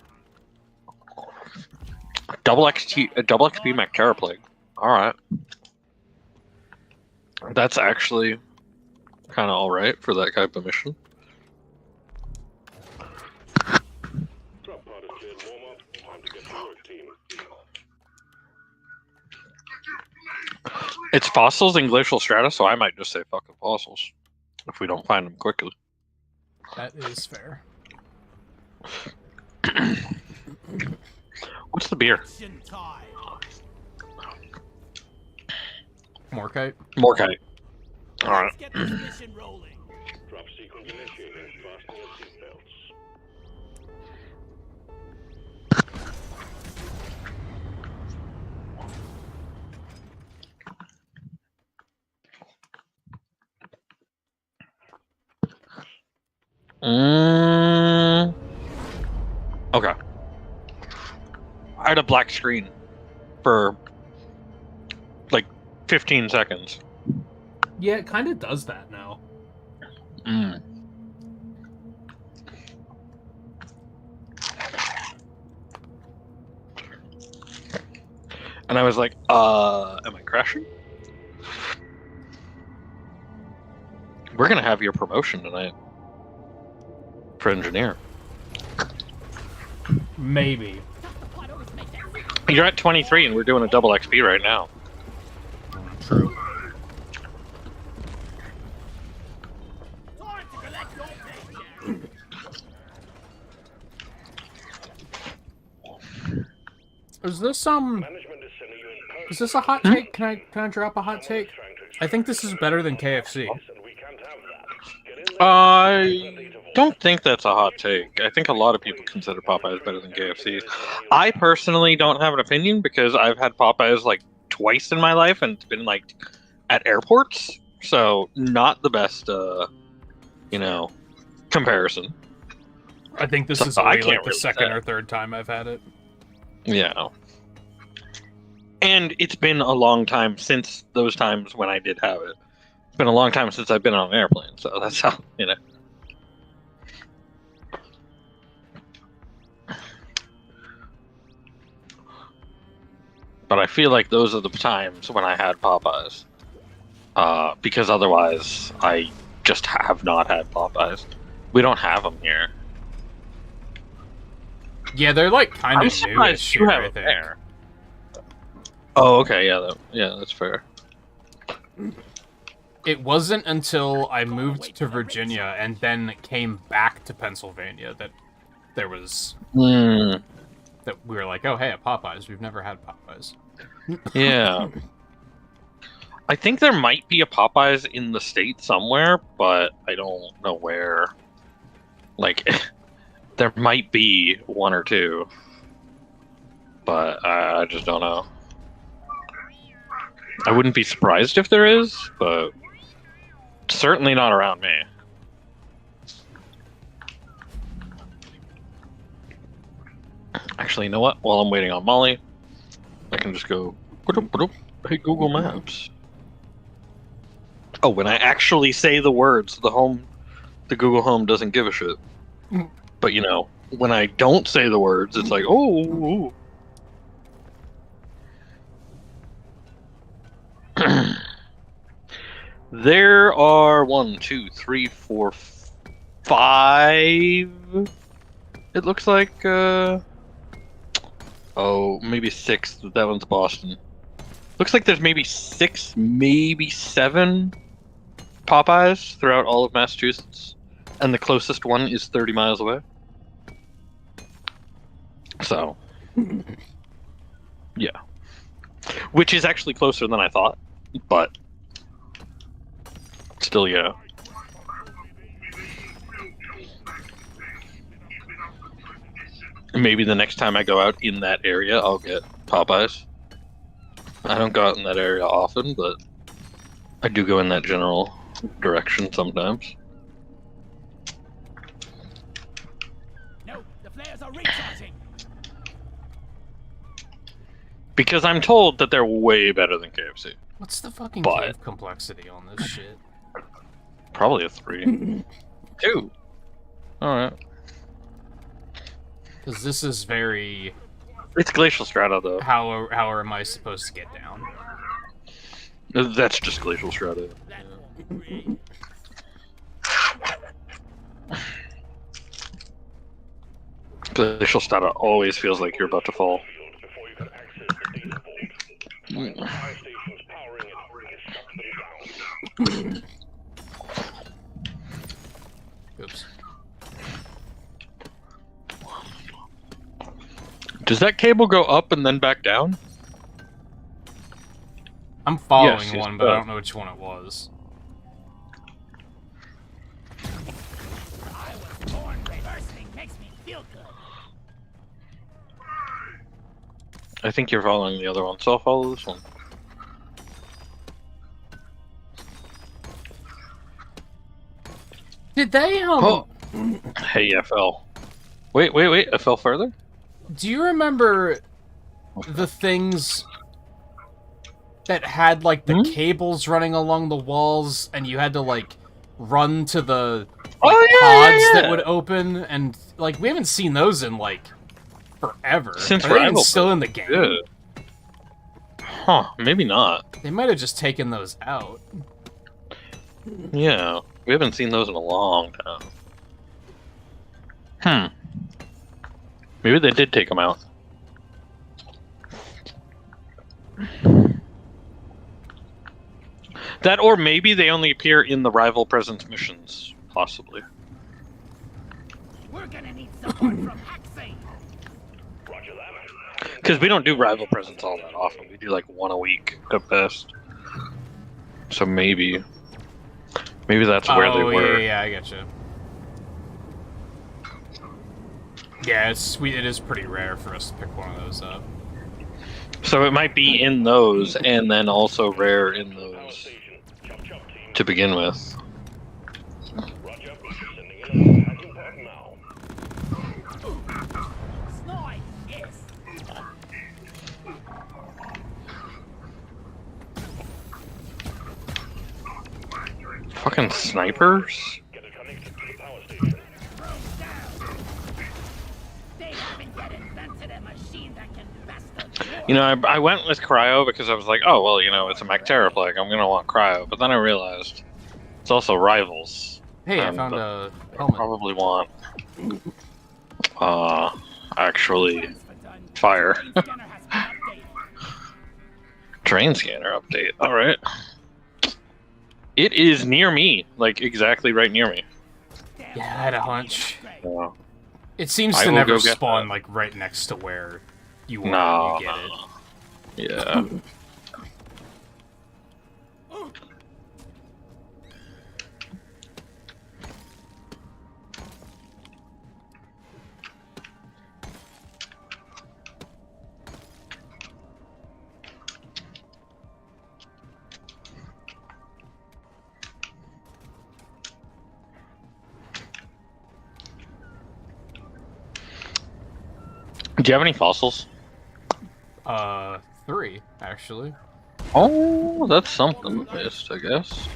Double XP Mactera Plague. Alright. That's actually kind of alright for that type of mission. Drop pod is cleared. Warm up. Time to get to work, team. It's fossils in Glacial Strata, so I might just say fucking fossils. If we don't find them quickly. That is fair. What's the beer? Action time. Morkite? Morkite. Alright. Let's get this mission rolling. Drop sequence initiated. Fasten your seatbelts. Okay. I had a black screen for like 15 seconds. Yeah, it kind of does that now. Mm. And I was like, am I crashing? We're gonna have your promotion tonight for engineer. Maybe. What always makes that secret You're at 23 and we're doing a double XP right now. True. Time to collect your paycheck. Is this Management is sending you in person. Is this a hot take? Can I drop a hot take? I think this is better than KFC. And we can't have that. Get in there. I don't think that's a hot take. I think a lot of people consider Popeyes better than KFC. I personally don't have an opinion because I've had Popeyes like twice in my life and it's been like at airports. So not the best comparison. I think this So is I only can't like the really second say. or third time I've had it. Yeah. And it's been a long time since those times when I did have it. It's been a long time since I've been on an airplane, so that's how, But I feel like those are the times when I had Popeyes. Because otherwise, I just have not had Popeyes. We don't have them here. Yeah, they're like kind I'm of surprised newish you here, have I them think. there. Oh, okay, yeah, that's fair. It wasn't until I moved to Virginia and then came back to Pennsylvania that there was Mm, that we were like, oh hey, at Popeyes. We've never had Popeyes. yeah. I think there might be a Popeyes in the state somewhere, but I don't know where. Like, there might be one or two, but I just don't know. I wouldn't be surprised if there is, but certainly not around me. Actually, you know what? While I'm waiting on Molly, I can just go, hey Google Maps. Oh, when I actually say the words, the Google Home doesn't give a shit. But when I don't say the words, it's like, oh. There are 1, 2, 3, 4, 5. It looks like, maybe 6. That one's Boston. Looks like there's maybe 6, maybe 7 Popeyes throughout all of Massachusetts, and the closest one is 30 miles away. So, yeah. Which is actually closer than I thought, but still, yeah. Maybe the next time I go out in that area, I'll get Popeyes. I don't go out in that area often, but I do go in that general direction sometimes. No, the flares are recharging. Because I'm told that they're way better than KFC. What's the fucking But- cave complexity on this shit? Probably a 3. 2. Alright. Because this is very... It's Glacial Strata, though. How am I supposed to get down? That's just Glacial Strata. Glacial Strata always feels like you're about to fall. Before you can access the data vault. The fire station's powering it and shut them down. Oops. Does that cable go up and then back down? I'm following Yes, one, it but I does. don't know which one it was. I was born reversing. Makes me feel good. I think you're following the other one, so I'll follow this one. Did they, Oh. Hey, I fell. Wait, I fell further? Do you remember the things that had, like, the cables running along the walls, and you had to, like, run to the pods that would open? And, like, we haven't seen those in, like, forever. Since Are they even Rival still in the game? Yeah. Huh, maybe not. They might have just taken those out. Yeah, we haven't seen those in a long time. Maybe they did take them out. That, or maybe they only appear in the Rival Presence missions, possibly. We're gonna need support from Haxay. Roger that. Because we don't do Rival Presence all that often. We do like one a week at best. So maybe that's where they were. Yeah, I getcha. Yeah, it is pretty rare for us to pick one of those up. So it might be in those, and then also rare in those to begin with. Roger. Sending in a hacking pod now. Snipe, yes. Fucking snipers? Get it connected to the power station. They haven't yet invented a machine that can best the You know, I went with Cryo because I was like, oh, well, you know, it's a Mactera plague. I'm going to want Cryo. But then I realized it's also Rivals. Hey, I And found a I helmet. probably want, actually, Fire. scanner has been updated. Train scanner update. Alright. It is near me. Like, exactly right near me. Yeah, I had a hunch. Yeah. It seems I to will never go get spawn, that. like, right next to where you were No, when you get it. Yeah. Do you have any fossils? 3, actually. Oh, that's something missed, I guess.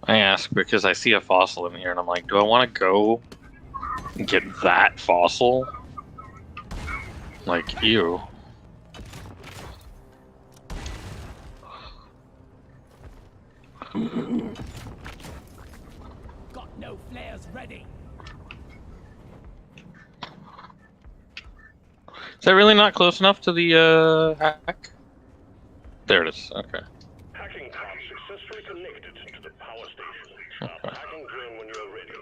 I ask because I see a fossil in here and I'm like, do I want to go and get that fossil? Like, ew. Got no flares ready. Is that really not close enough to the hack? There it is. Okay. Hacking pod successfully connected to the power station. Start the hacking drone when you're ready.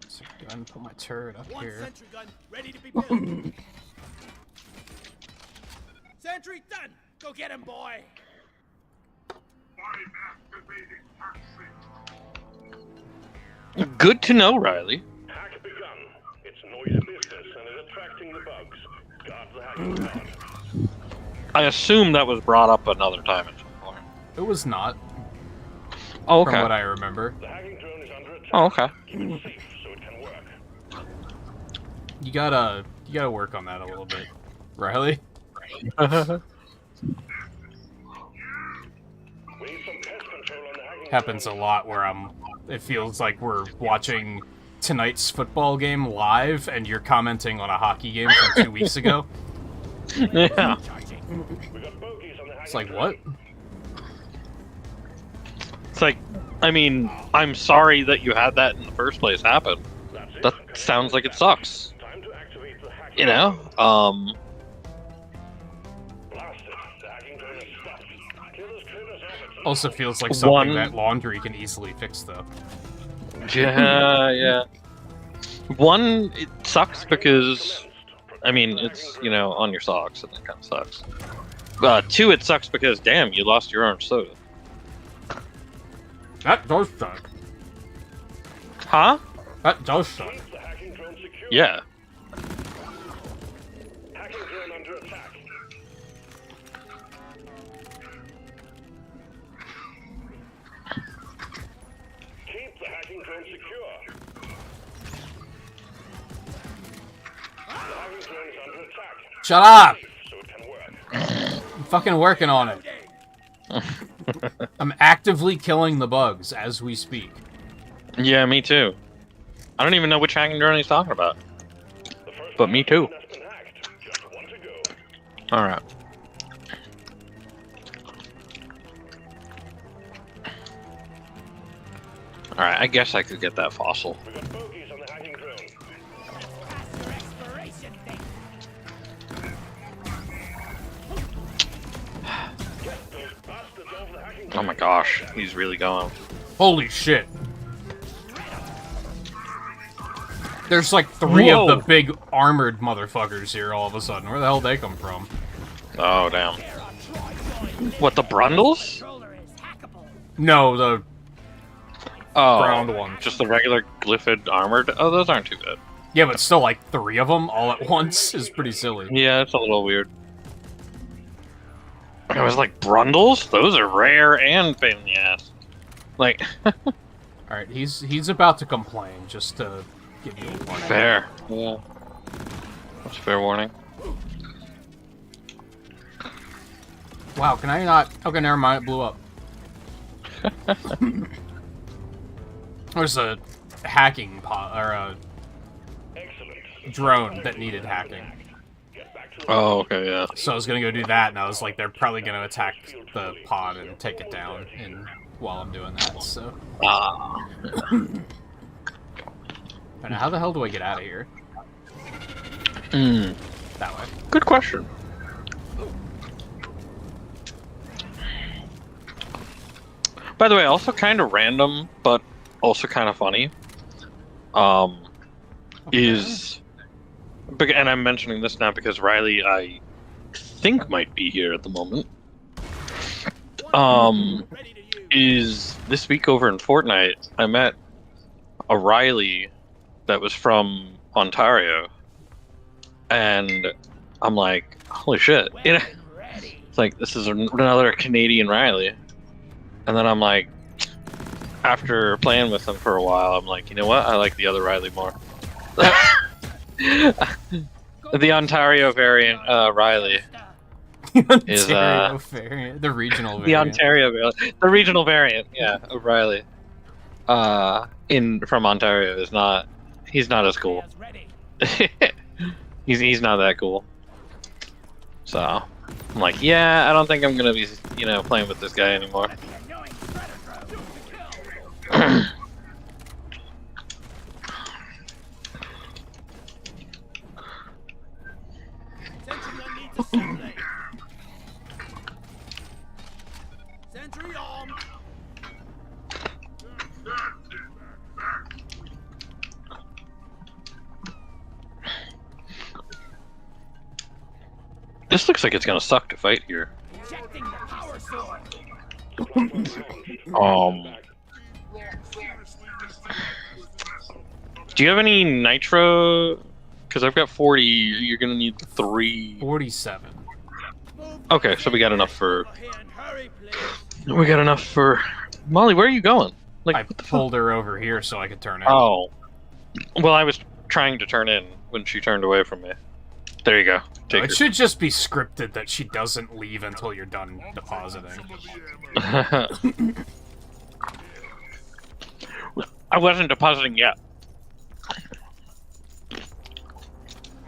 So go ahead and put my turret up One here. sentry gun ready to be built. Sentry done. Go get him, boy. Good to know, Riley. Hack begun. It's noisy business and is attracting the bugs. Guard the hacking pod. I assume that was brought up another time at some point. It was not, Oh, from okay. what I remember. The hacking drone is under attack. Oh, okay. Keep it safe so it can work. You gotta work on that a little bit, Riley. We need some pest control on the hacking Happens a lot where it feels like we're watching tonight's football game live and you're commenting on a hockey game from 2 weeks ago. Yeah. We got bogeys on the hacking It's like, drone. what? It's like, I mean, I'm sorry that you had that in the first place happen. That's it. That sounds like it sucks. Time to activate the hacking You know? drone. Blast it. The hacking drone is stopped. Kill those critters off it. Also feels like something One- that Laundry can easily fix, though. Yeah, yeah. One, it sucks because, I mean, it's, you know, on your socks, and that kind of sucks. 2, it sucks because, damn, you lost your orange soda. That does suck. Huh? That does suck. Keep the hacking drone secure. Yeah. Hacking drone under attack. Keep the hacking drone secure. The hacking drone is under attack. Shut up! So it can work. I'm fucking working on it. I'm actively killing the bugs as we speak. Yeah, me too. I don't even know which hacking drone he's talking about. The first But me too. has been hacked. Just one to go. Alright. Alright, I guess I could get that fossil. We got bogeys on the hacking drone. Past your expiration date. Get those bastards off the hacking Oh drone. my gosh, he's really going. Holy shit. There's like 3 Whoa. of the big armored motherfuckers here all of a sudden. Where the hell did they come from? Oh, damn. What, the Brundles? Controller is hackable. No, the Oh, ground one. just the regular glyphid armored? Oh, those aren't too bad. Yeah, but still like 3 of them all at once is pretty silly. Yeah, it's a little weird. I was like, Brundles? Those are rare and pain in the ass. Like, Alright, he's about to complain, just to give you a warning. fair. Yeah. That's a fair warning. Wow, can I not? Okay, never mind, it blew up. There's a hacking pod, or a Excellent. drone that needed hacking. Get back to Oh, okay, yeah. So I was gonna go do that, and I was like, they're probably gonna attack the pod and take it down while I'm doing that, so. Ah. And how the hell do I get out of here? Hmm. That way. Good question. By the way, also kind of random, but also kind of funny. Is, and I'm mentioning this now because Riley, I think, might be here at the moment. Is this week over in Fortnite, I met a Riley that was from Ontario, and I'm like, holy shit! You know, it's like this is another Canadian Riley, and then I'm like, after playing with him for a while, I'm like, you know what? I like the other Riley more. The Ontario variant Riley is Ontario variant, the regional variant. the Ontario variant, the regional variant, yeah, of Riley. From Ontario is not. He's not as cool. he's not that cool. So I'm like, yeah, I don't think I'm gonna be, playing with this guy anymore. Sentry on. This looks like it's gonna suck to fight here. Ejecting the power sword. Do you have any nitro? Because I've got 40. You're gonna need 3. 47. Okay, so we got enough for. Hurry, please. We got enough for. Molly, where are you going? Like, I what the fuck? pulled her over here so I could turn in. Oh. Well, I was trying to turn in when she turned away from me. There you go. Take It should just be scripted that she doesn't leave until you're done depositing. her. I wasn't depositing yet.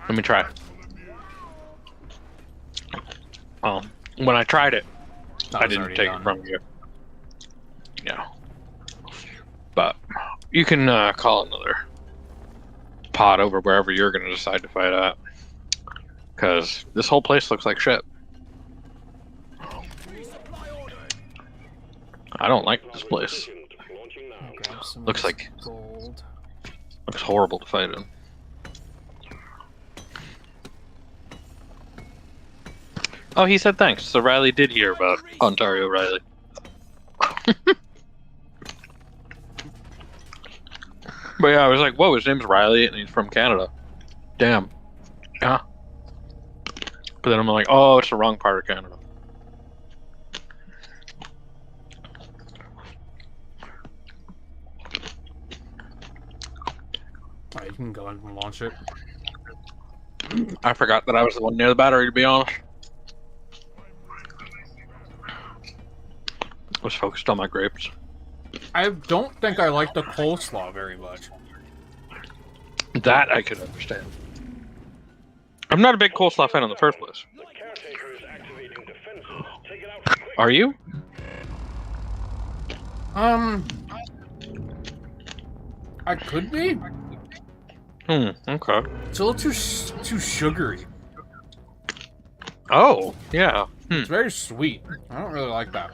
Let me try. When I tried it, That I was didn't already take done. it from you. Yeah. But you can call another pod over wherever you're going to decide to fight at. Because this whole place looks like shit. I don't like this place. Launching now. I'll grab some of Looks this like- gold. Looks horrible to fight in. Oh, he said thanks. So Riley did hear about Ontario Riley. But yeah, I was like, whoa, his name's Riley, and he's from Canada. Damn. Yeah. But then I'm like, oh, it's the wrong part of Canada. Alright, you can go ahead and launch it. I forgot that I was the one near the battery, to be honest. I was focused on my grapes. I don't think I like the coleslaw very much. That I could understand. I'm not a big coleslaw fan in the first place. The caretaker is activating defenses. Take it out quick. Are you? I could be. Okay. It's a little too sugary. Oh, yeah. It's very sweet. I don't really like that.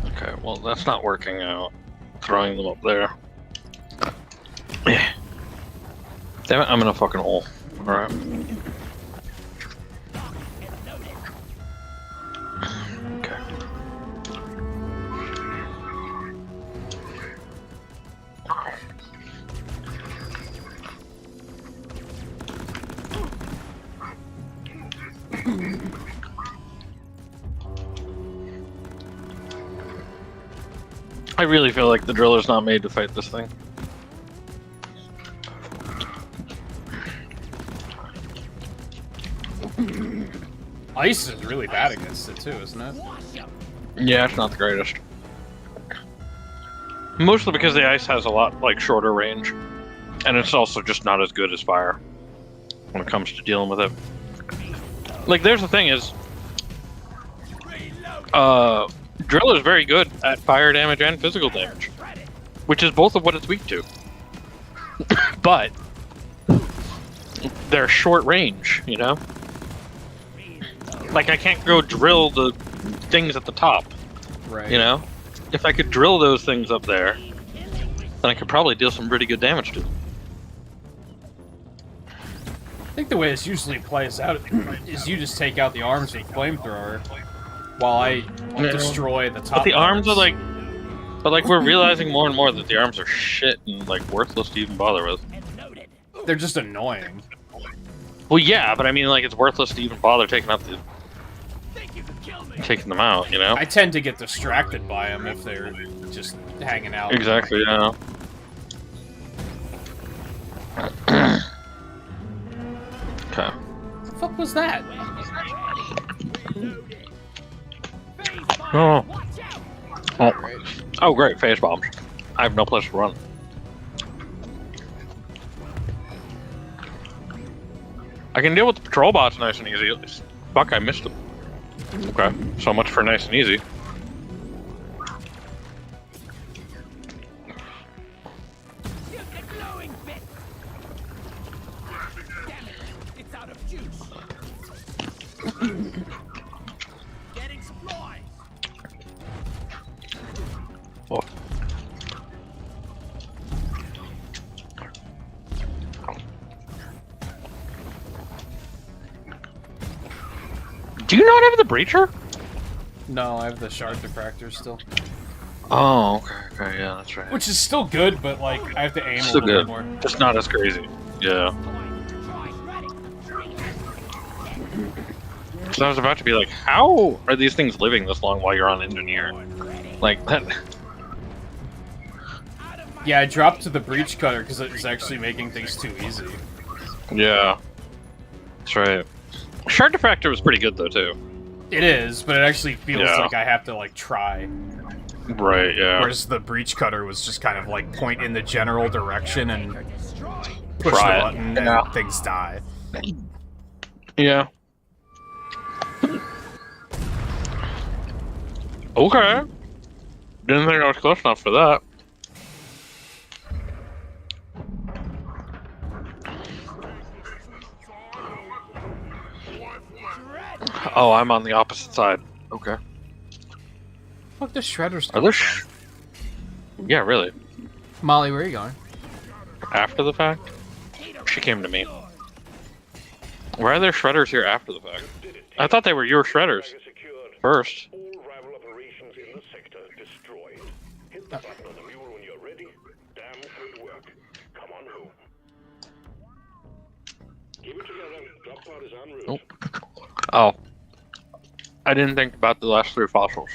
Okay, well, that's not working out. Throwing them up there. Yeah. Damn it, I'm in a fucking hole. Alright. Okay. I really feel like the driller's not made to fight this thing. Ice is really bad against it too, isn't it? Yeah, it's not the greatest. Mostly because the ice has a lot, like, shorter range. And it's also just not as good as fire when it comes to dealing with it. Like, there's the thing is... Drill is very good at fire damage and physical damage. Which is both of what it's weak to. But... they're short range, you know? Like, I can't go drill the things at the top. Right. You know? If I could drill those things up there, then I could probably deal some pretty good damage to them. I think the way this usually plays out is you just take out the arms with a flamethrower while I destroy the top. But the arms are parts. like... But like, we're realizing more and more that the arms are shit and like worthless to even bother with. They're just annoying. Well, yeah, but I mean, like, it's worthless to even bother taking out the... taking them out, you know? I tend to get distracted by them if they're just hanging out. Exactly, yeah. Okay. What the fuck was that? Oh. Oh. Oh, great, phase bombs. I have no place to run. I can deal with the patrol bots nice and easy, at least. Fuck, I missed them. Okay, so much for nice and easy. Oh. Do you not have the breacher? No, I have the shard diffractor still. Oh, okay, yeah, that's right. Which is still good, but like I have to aim Still a little good. bit more. Just not as crazy. Yeah. So I was about to be like, how are these things living this long while you're on engineer? Like that. Yeah, I dropped to the breach cutter because it was actually making things too easy. Yeah. That's right. Shard diffractor was pretty good though too. It is, but it actually feels Yeah. like I have to like try. Right, yeah. Whereas the breach cutter was just kind of like point in the general direction and push Try the it. button Yeah. and things die. Yeah. Okay. Didn't think I was close enough for that. Oh, I'm on the opposite side. Okay. Fuck, the shredders. Are there Yeah, really. Molly, where are you going? After the fact? She came to me. Why are there shredders here after the fact? I thought they were your shredders first. All rival operations in the sector destroyed. Hit the button on the mule when you're ready. Damn good work. Come on home. Keep it together. Drop pod is en route. Oh. I didn't think about the last 3 fossils.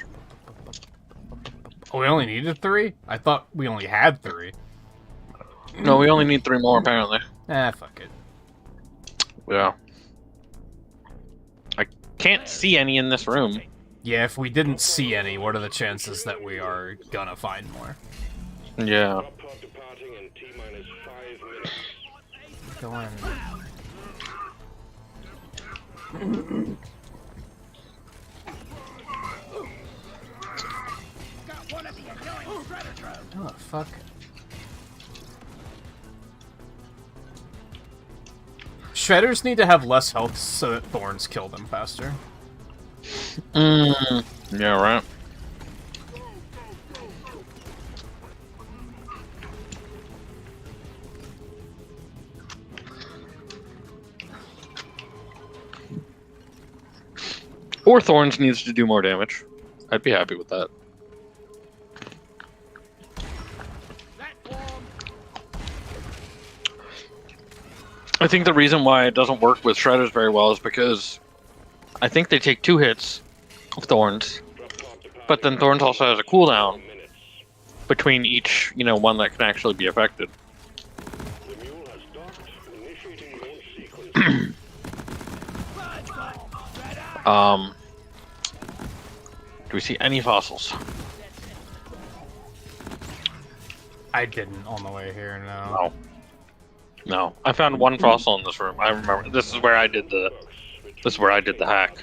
Oh, we only needed 3? I thought we only had 3. No, we only need 3 more apparently. Fuck it. Yeah. I can't see any in this room. Yeah, if we didn't see any, what are the chances that we are gonna find more? Yeah. Drop pod departing in T-minus 5 minutes. Go in. Got one of the annoying shredder drones. Oh, fuck. Shredders need to have less health so that thorns kill them faster. Yeah, right. Or Thorns needs to do more damage. I'd be happy with that. I think the reason why it doesn't work with Shredders very well is because I think they take 2 hits of Thorns, but then Thorns also has a cooldown between each, one that can actually be affected. The mule has docked. Initiating launch sequence. Do we see any fossils? I didn't on the way here, no. No. No. I found 1 fossil in this room. I remember. This is where I did the hack.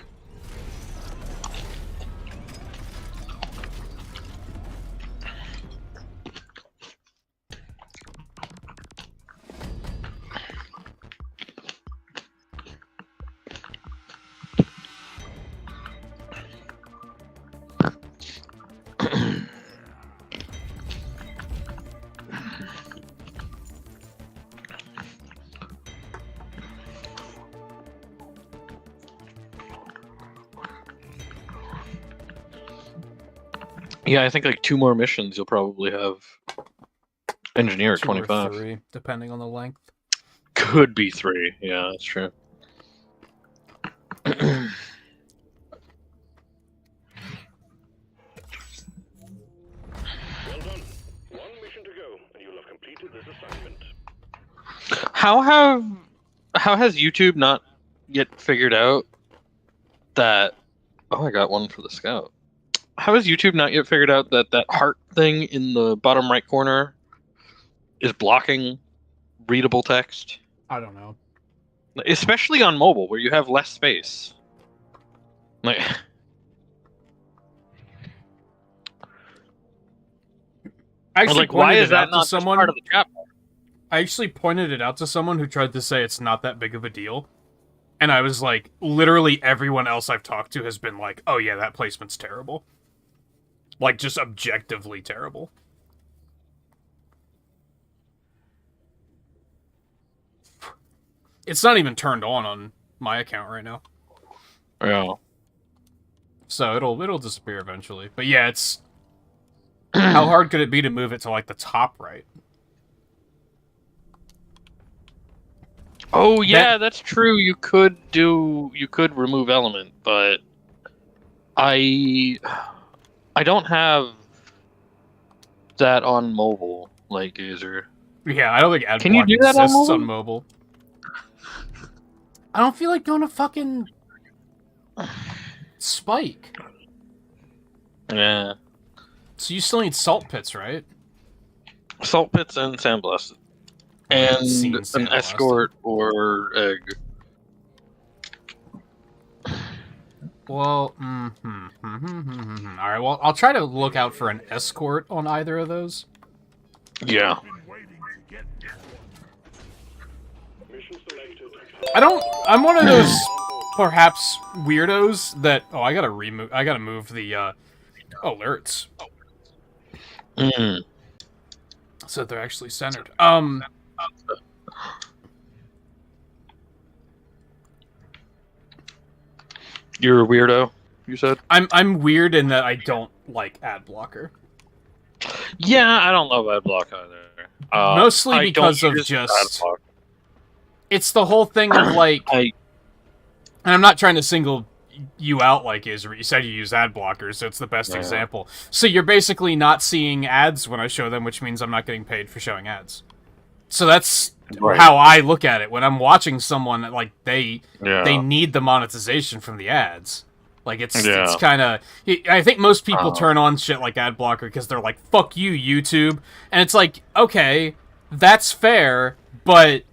Yeah, I think like 2 more missions you'll probably have Engineer at 2 or 25. 3, depending on the length. Could be 3. Yeah, that's true. Well done. 1 mission to go, and you'll have completed this assignment. How has YouTube not yet figured out that? Oh, I got one for the scout. How has YouTube not yet figured out that that heart thing in the bottom right corner is blocking readable text? I don't know. Especially on mobile, where you have less space. Like, I actually like, why pointed is it out that to not just someone. part of the chat bar? I actually pointed it out to someone who tried to say it's not that big of a deal. And I was like, literally everyone else I've talked to has been like, oh yeah, that placement's terrible. Like, just objectively terrible. It's not even turned on my account right now. Yeah. So it'll disappear eventually. But yeah, it's... How hard could it be to move it to, like, the top right? Oh yeah, that's true. You could remove element, but I don't have that on mobile like Gazer. Yeah, I don't think ad Can you block do that on exists mobile? on mobile. I don't feel like going to fucking Spike. Yeah. So you still need salt pits, right? Salt pits and sandblasted. haven't And seen an Sandblasted. escort or egg. Well, Alright, well, I'll try to look out for an escort on either of those. Yeah. Mission selected. I'm one of those, perhaps, weirdos that... Oh, I gotta move the, alerts. Mm. So they're actually centered. You're a weirdo, you said? I'm weird in that I don't like ad blocker. Yeah, I don't love ad block either. Mostly I because don't of use just ad block. it's the whole thing of like, and I'm not trying to single you out like Izzy. You said you use ad blockers, so it's the best Yeah. example. So you're basically not seeing ads when I show them, which means I'm not getting paid for showing ads. So that's Right. how I look at it when I'm watching someone. Like they Yeah. need the monetization from the ads. Like it's Yeah. kind of. I think most people turn on shit like ad blocker because they're like, "Fuck you, YouTube," and it's like, okay, that's fair, but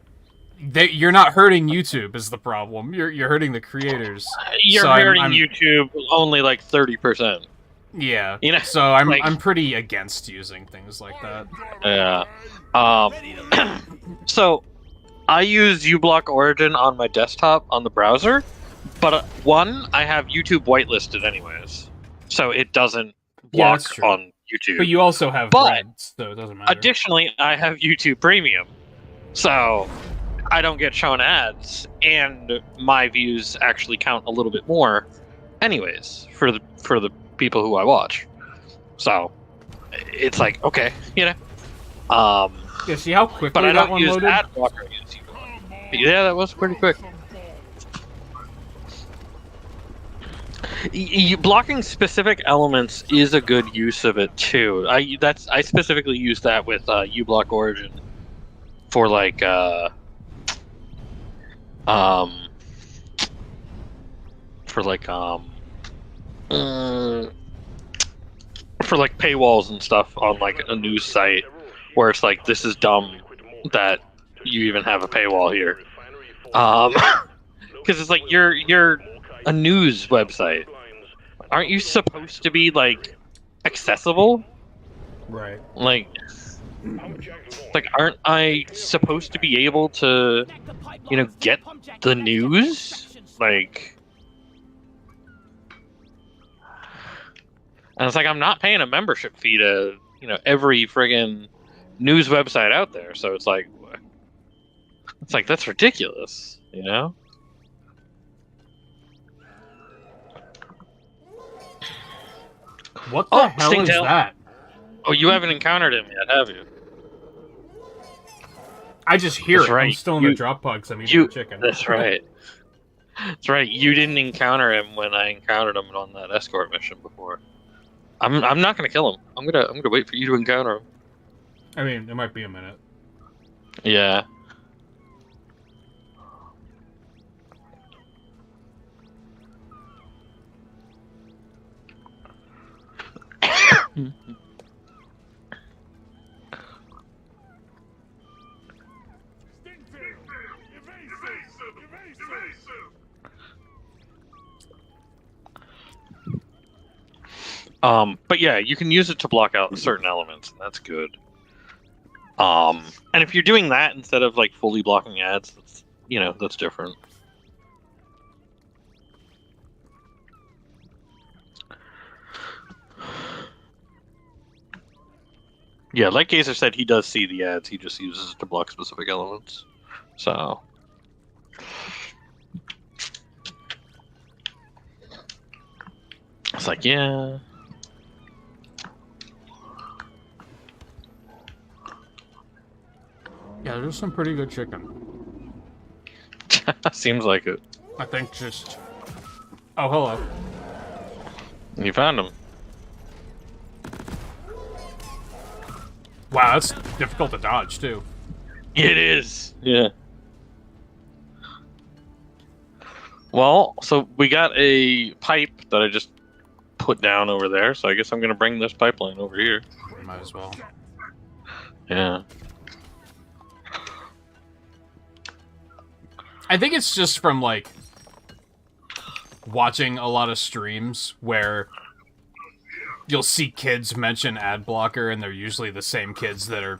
you're not hurting YouTube is the problem. You're hurting the creators. You're So hurting I'm- YouTube only like 30%. Yeah. You know, so I'm like- I'm pretty against using things like that. Yeah. So I use uBlock Origin on my desktop on the browser, but one, I have YouTube whitelisted anyways, so it doesn't Yeah, block that's true. on YouTube. But you also have But- Red, so it doesn't matter. Additionally, I have YouTube Premium, so I don't get shown ads, and my views actually count a little bit more, anyways, for the people who I watch. So it's like, okay, you know. Yeah, see how quickly But I that don't one use loaded? ad blocker. I use uBlock. Yeah, that was pretty quick. Blocking specific elements is a good use of it too. I specifically use that with uBlock Origin for like for like paywalls and stuff on like a news site where it's like, this is dumb that you even have a paywall here. Because it's like you're a news website. Aren't you supposed to be like accessible? Right. Like aren't I supposed to be able to, you know, get the news? Like, and it's like, I'm not paying a membership fee to, you know, every friggin' news website out there. So it's like that's ridiculous, you know? What the Oh, hell is Stingtail. that? Oh, you haven't encountered him yet, have you? I just hear That's it. I'm right. still in the drop pod because I'm eating You. the chicken. That's right. That's right. You didn't encounter him when I encountered him on that escort mission before. I'm not gonna kill him. I'm gonna wait for you to encounter him. I mean, it might be a minute. Yeah. But yeah, you can use it to block out certain elements, and that's good. And if you're doing that instead of like fully blocking ads, that's, you know, that's different. Yeah, like Gazer said, he does see the ads. He just uses it to block specific elements. So. It's like, yeah. Yeah, there's some pretty good chicken. Seems like it. I think just... Oh, hello. You found him. Wow, that's difficult to dodge, too. It is. Yeah. Well, so we got a pipe that I just put down over there, so I guess I'm going to bring this pipeline over here. Might as well. Yeah. I think it's just from, like, watching a lot of streams where you'll see kids mention ad blocker, and they're usually the same kids that are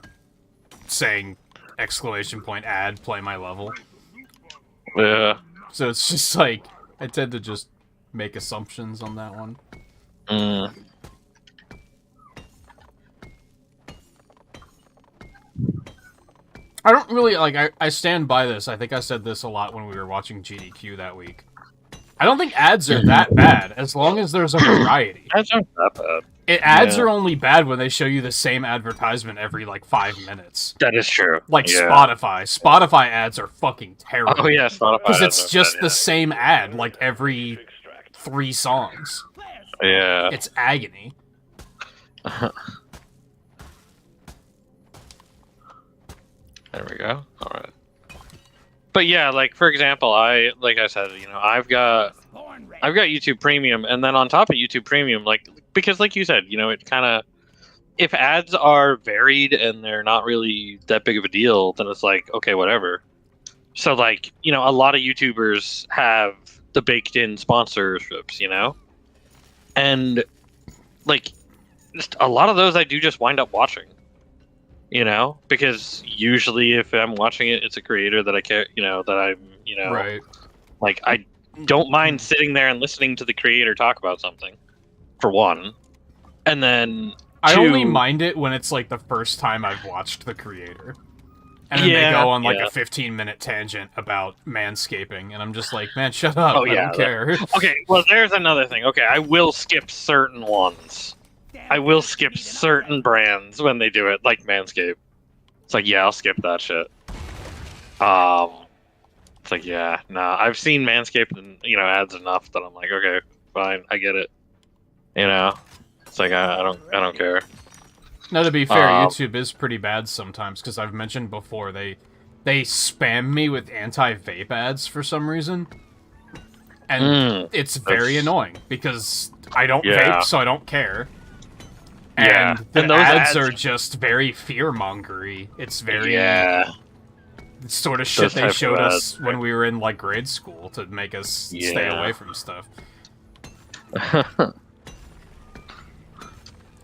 saying exclamation point ad, play my level. Yeah. So it's just like, I tend to just make assumptions on that one. Mm. I don't really, like, I stand by this. I think I said this a lot when we were watching GDQ that week. I don't think ads are that bad, as long as there's a variety. Ads aren't that bad. Ads are only bad when they show you the same advertisement every, like, 5 minutes. That is true. Like Spotify. Spotify ads are fucking terrible. Oh yeah, Spotify. Because it's just the same ad, like, every 3 songs. Yeah. It's agony. There we go. All right. But yeah, like for example, like I said, you know, I've got YouTube Premium, and then on top of YouTube Premium, like because like you said, you know, it kind of if ads are varied and they're not really that big of a deal, then it's like okay, whatever. So like you know, a lot of YouTubers have the baked-in sponsorships, you know, and like just a lot of those I do just wind up watching. You know, because usually if I'm watching it, it's a creator that I care, you know, that I'm, you know, Right. Like I don't mind sitting there and listening to the creator talk about something, for one, and then I two, only mind it when it's like the first time I've watched the creator. And then they go on like a 15-minute tangent about manscaping, and I'm just like, man, shut up, I don't care. Okay, well there's another thing. Okay, I will skip certain ones. I will skip certain brands when they do it, like Manscaped. It's like, yeah, I'll skip that shit. It's like, yeah, nah. I've seen Manscaped and you know ads enough that I'm like, okay, fine, I get it. You know, it's like I don't care. No, to be fair, YouTube is pretty bad sometimes because I've mentioned before they spam me with anti-vape ads for some reason, and it's very annoying because I don't vape, so I don't care. And the ads are just very fear-mongery. It's very sort of shit they showed us when we were in like grade school to make us stay away from stuff.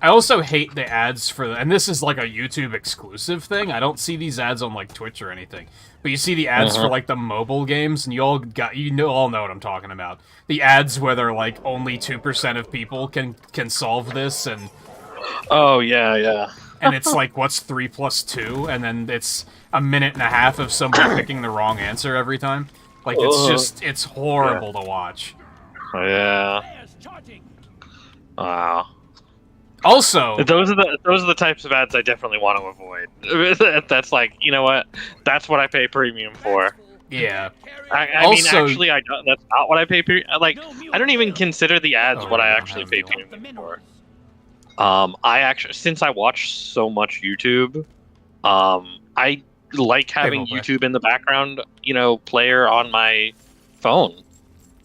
I also hate the ads for and this is like a YouTube exclusive thing. I don't see these ads on like Twitch or anything, but you see the ads for like the mobile games, and you all know what I'm talking about. The ads where they're like only 2% of people can solve this, and oh yeah. And it's like, what's 3 plus 2? And then it's a minute and a half of somebody picking the wrong answer every time. Like, it's horrible to watch. Yeah. Wow. Also, those are the types of ads I definitely want to avoid. That's like, you know what? That's what I pay premium for. Yeah. I mean, actually, I don't. That's not what I pay premium. Like, I don't even consider the ads what I actually pay premium for. I actually, since I watch so much YouTube, I like having YouTube in the background, you know, player on my phone,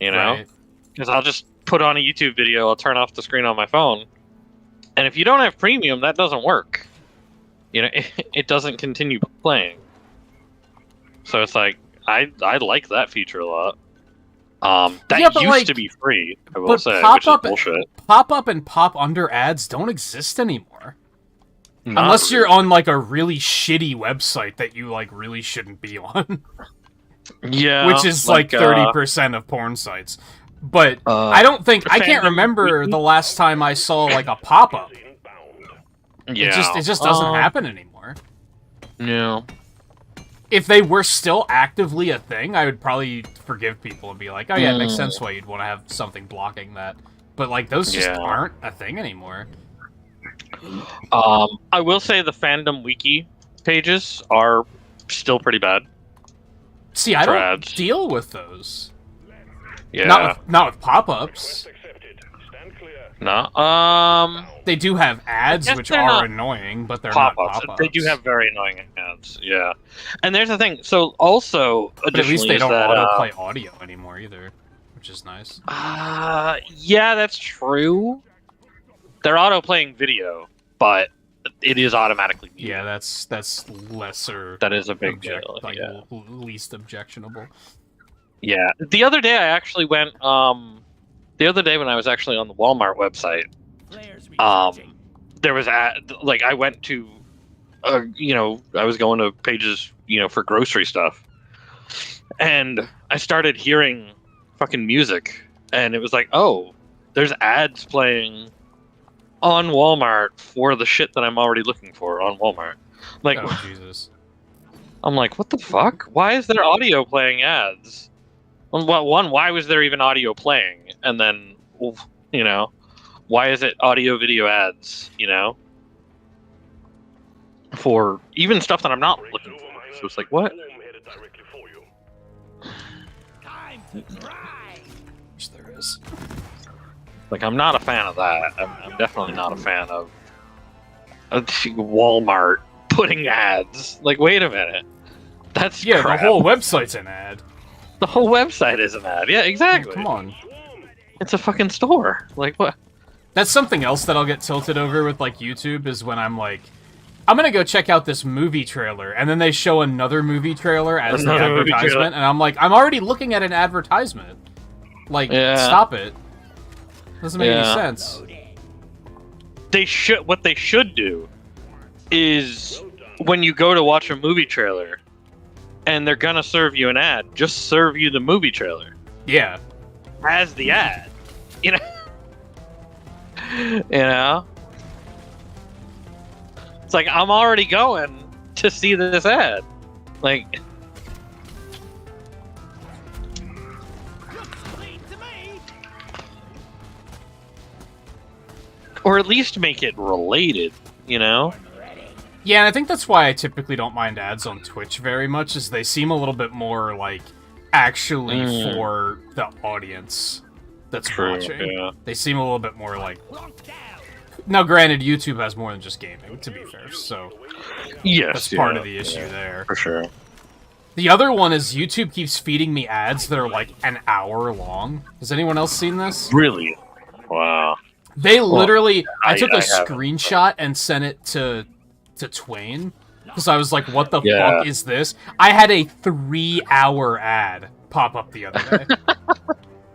you know, because I'll just put on a YouTube video, I'll turn off the screen on my phone, and if you don't have premium, that doesn't work. You know, it doesn't continue playing. So it's like, I like that feature a lot. That used to be free, I will say, which is bullshit. Pop-up and pop-under ads don't exist anymore. Unless you're on, like, a really shitty website that you, like, really shouldn't be on. Yeah. Which is, like 30% of porn sites. But I don't think... I can't remember the last time I saw, like, a pop-up. Yeah. It just doesn't happen anymore. No. If they were still actively a thing, I would probably forgive people and be like, oh yeah, it makes sense why you'd want to have something blocking that. But, like, those just aren't a thing anymore. I will say the fandom wiki pages are still pretty bad. See, I don't deal with those. Yeah. Not with pop-ups. No. They do have ads, which are annoying, but they're not pop-ups. They do have very annoying ads, yeah. And there's the thing, so also, but at least they don't autoplay audio anymore either, which is nice. Yeah, that's true. They're auto-playing video, but it is automatically muted. Yeah, that's lesser. That is a big deal. Like, least objectionable. Yeah. The other day I actually went, the other day when I was actually on the Walmart website, there was I went to, you know, I was going to pages, you know, for grocery stuff, and I started hearing fucking music, and it was like, oh, there's ads playing on Walmart for the shit that I'm already looking for on Walmart. Like, oh, Jesus. I'm like, what the fuck? Why is there audio playing ads? Well, one, why was there even audio playing? And then, you know, why is it audio video ads, you know? For even stuff that I'm not looking for. So it's like, what? Time to try. Which there is. Like, I'm not a fan of that. I'm definitely not a fan of Walmart putting ads. Like, wait a minute. That's Yeah, crap. the whole website's an ad. The whole website is an ad. Yeah, exactly. Come on. It's a fucking store. Like, what? That's something else that I'll get tilted over with, like, YouTube, is when I'm like, I'm gonna go check out this movie trailer, and then they show another movie trailer as the advertisement, and I'm like, I'm already looking at an advertisement. Like, stop it. Doesn't make any sense. What they should do is, when you go to watch a movie trailer, and they're gonna serve you an ad, just serve you the movie trailer. Yeah. As the ad. You know? You know? It's like, I'm already going to see this ad. Like, Looks clean to me. or at least make it related, you know? Yeah, and I think that's why I typically don't mind ads on Twitch very much, is they seem a little bit more, like, actually for the audience that's watching. Yeah. They seem a little bit more like... Plunk down. Now, granted, YouTube has more than just gaming, to be fair, so Yes, that's part of the issue there. for sure. The other one is YouTube keeps feeding me ads that are, like, an hour long. Has anyone else seen this? Really? Wow. They literally... I I took a haven't. screenshot and sent it to Twain, because I was like, what the fuck is this? I had a 3-hour ad pop up the other day.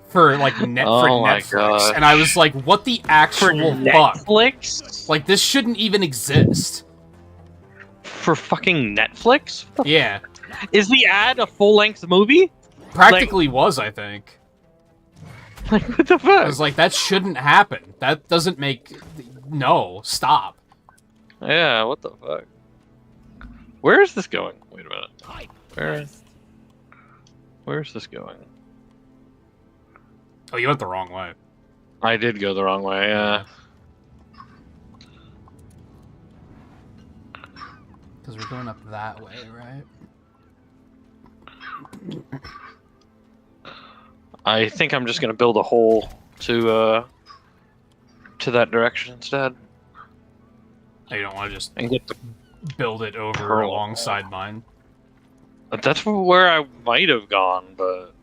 For, like, for Netflix. gosh. And I was like, what the actual fuck? Netflix? Like, this shouldn't even exist. For fucking Netflix? What the Yeah. Is the ad a full-length movie? Practically was, I think. Like, what the I fuck? was like, that shouldn't happen. That doesn't make... No, stop. Yeah, what the fuck? Where is this going? Wait a minute. Pipe. Where is this going? Oh, you went the wrong way. I did go the wrong way, yeah. Because we're going up that way, right? I think I'm just gonna build a hole to that direction instead. Oh, you don't want to just And get the... build it over Pearl. alongside mine? That's where I might have gone, but...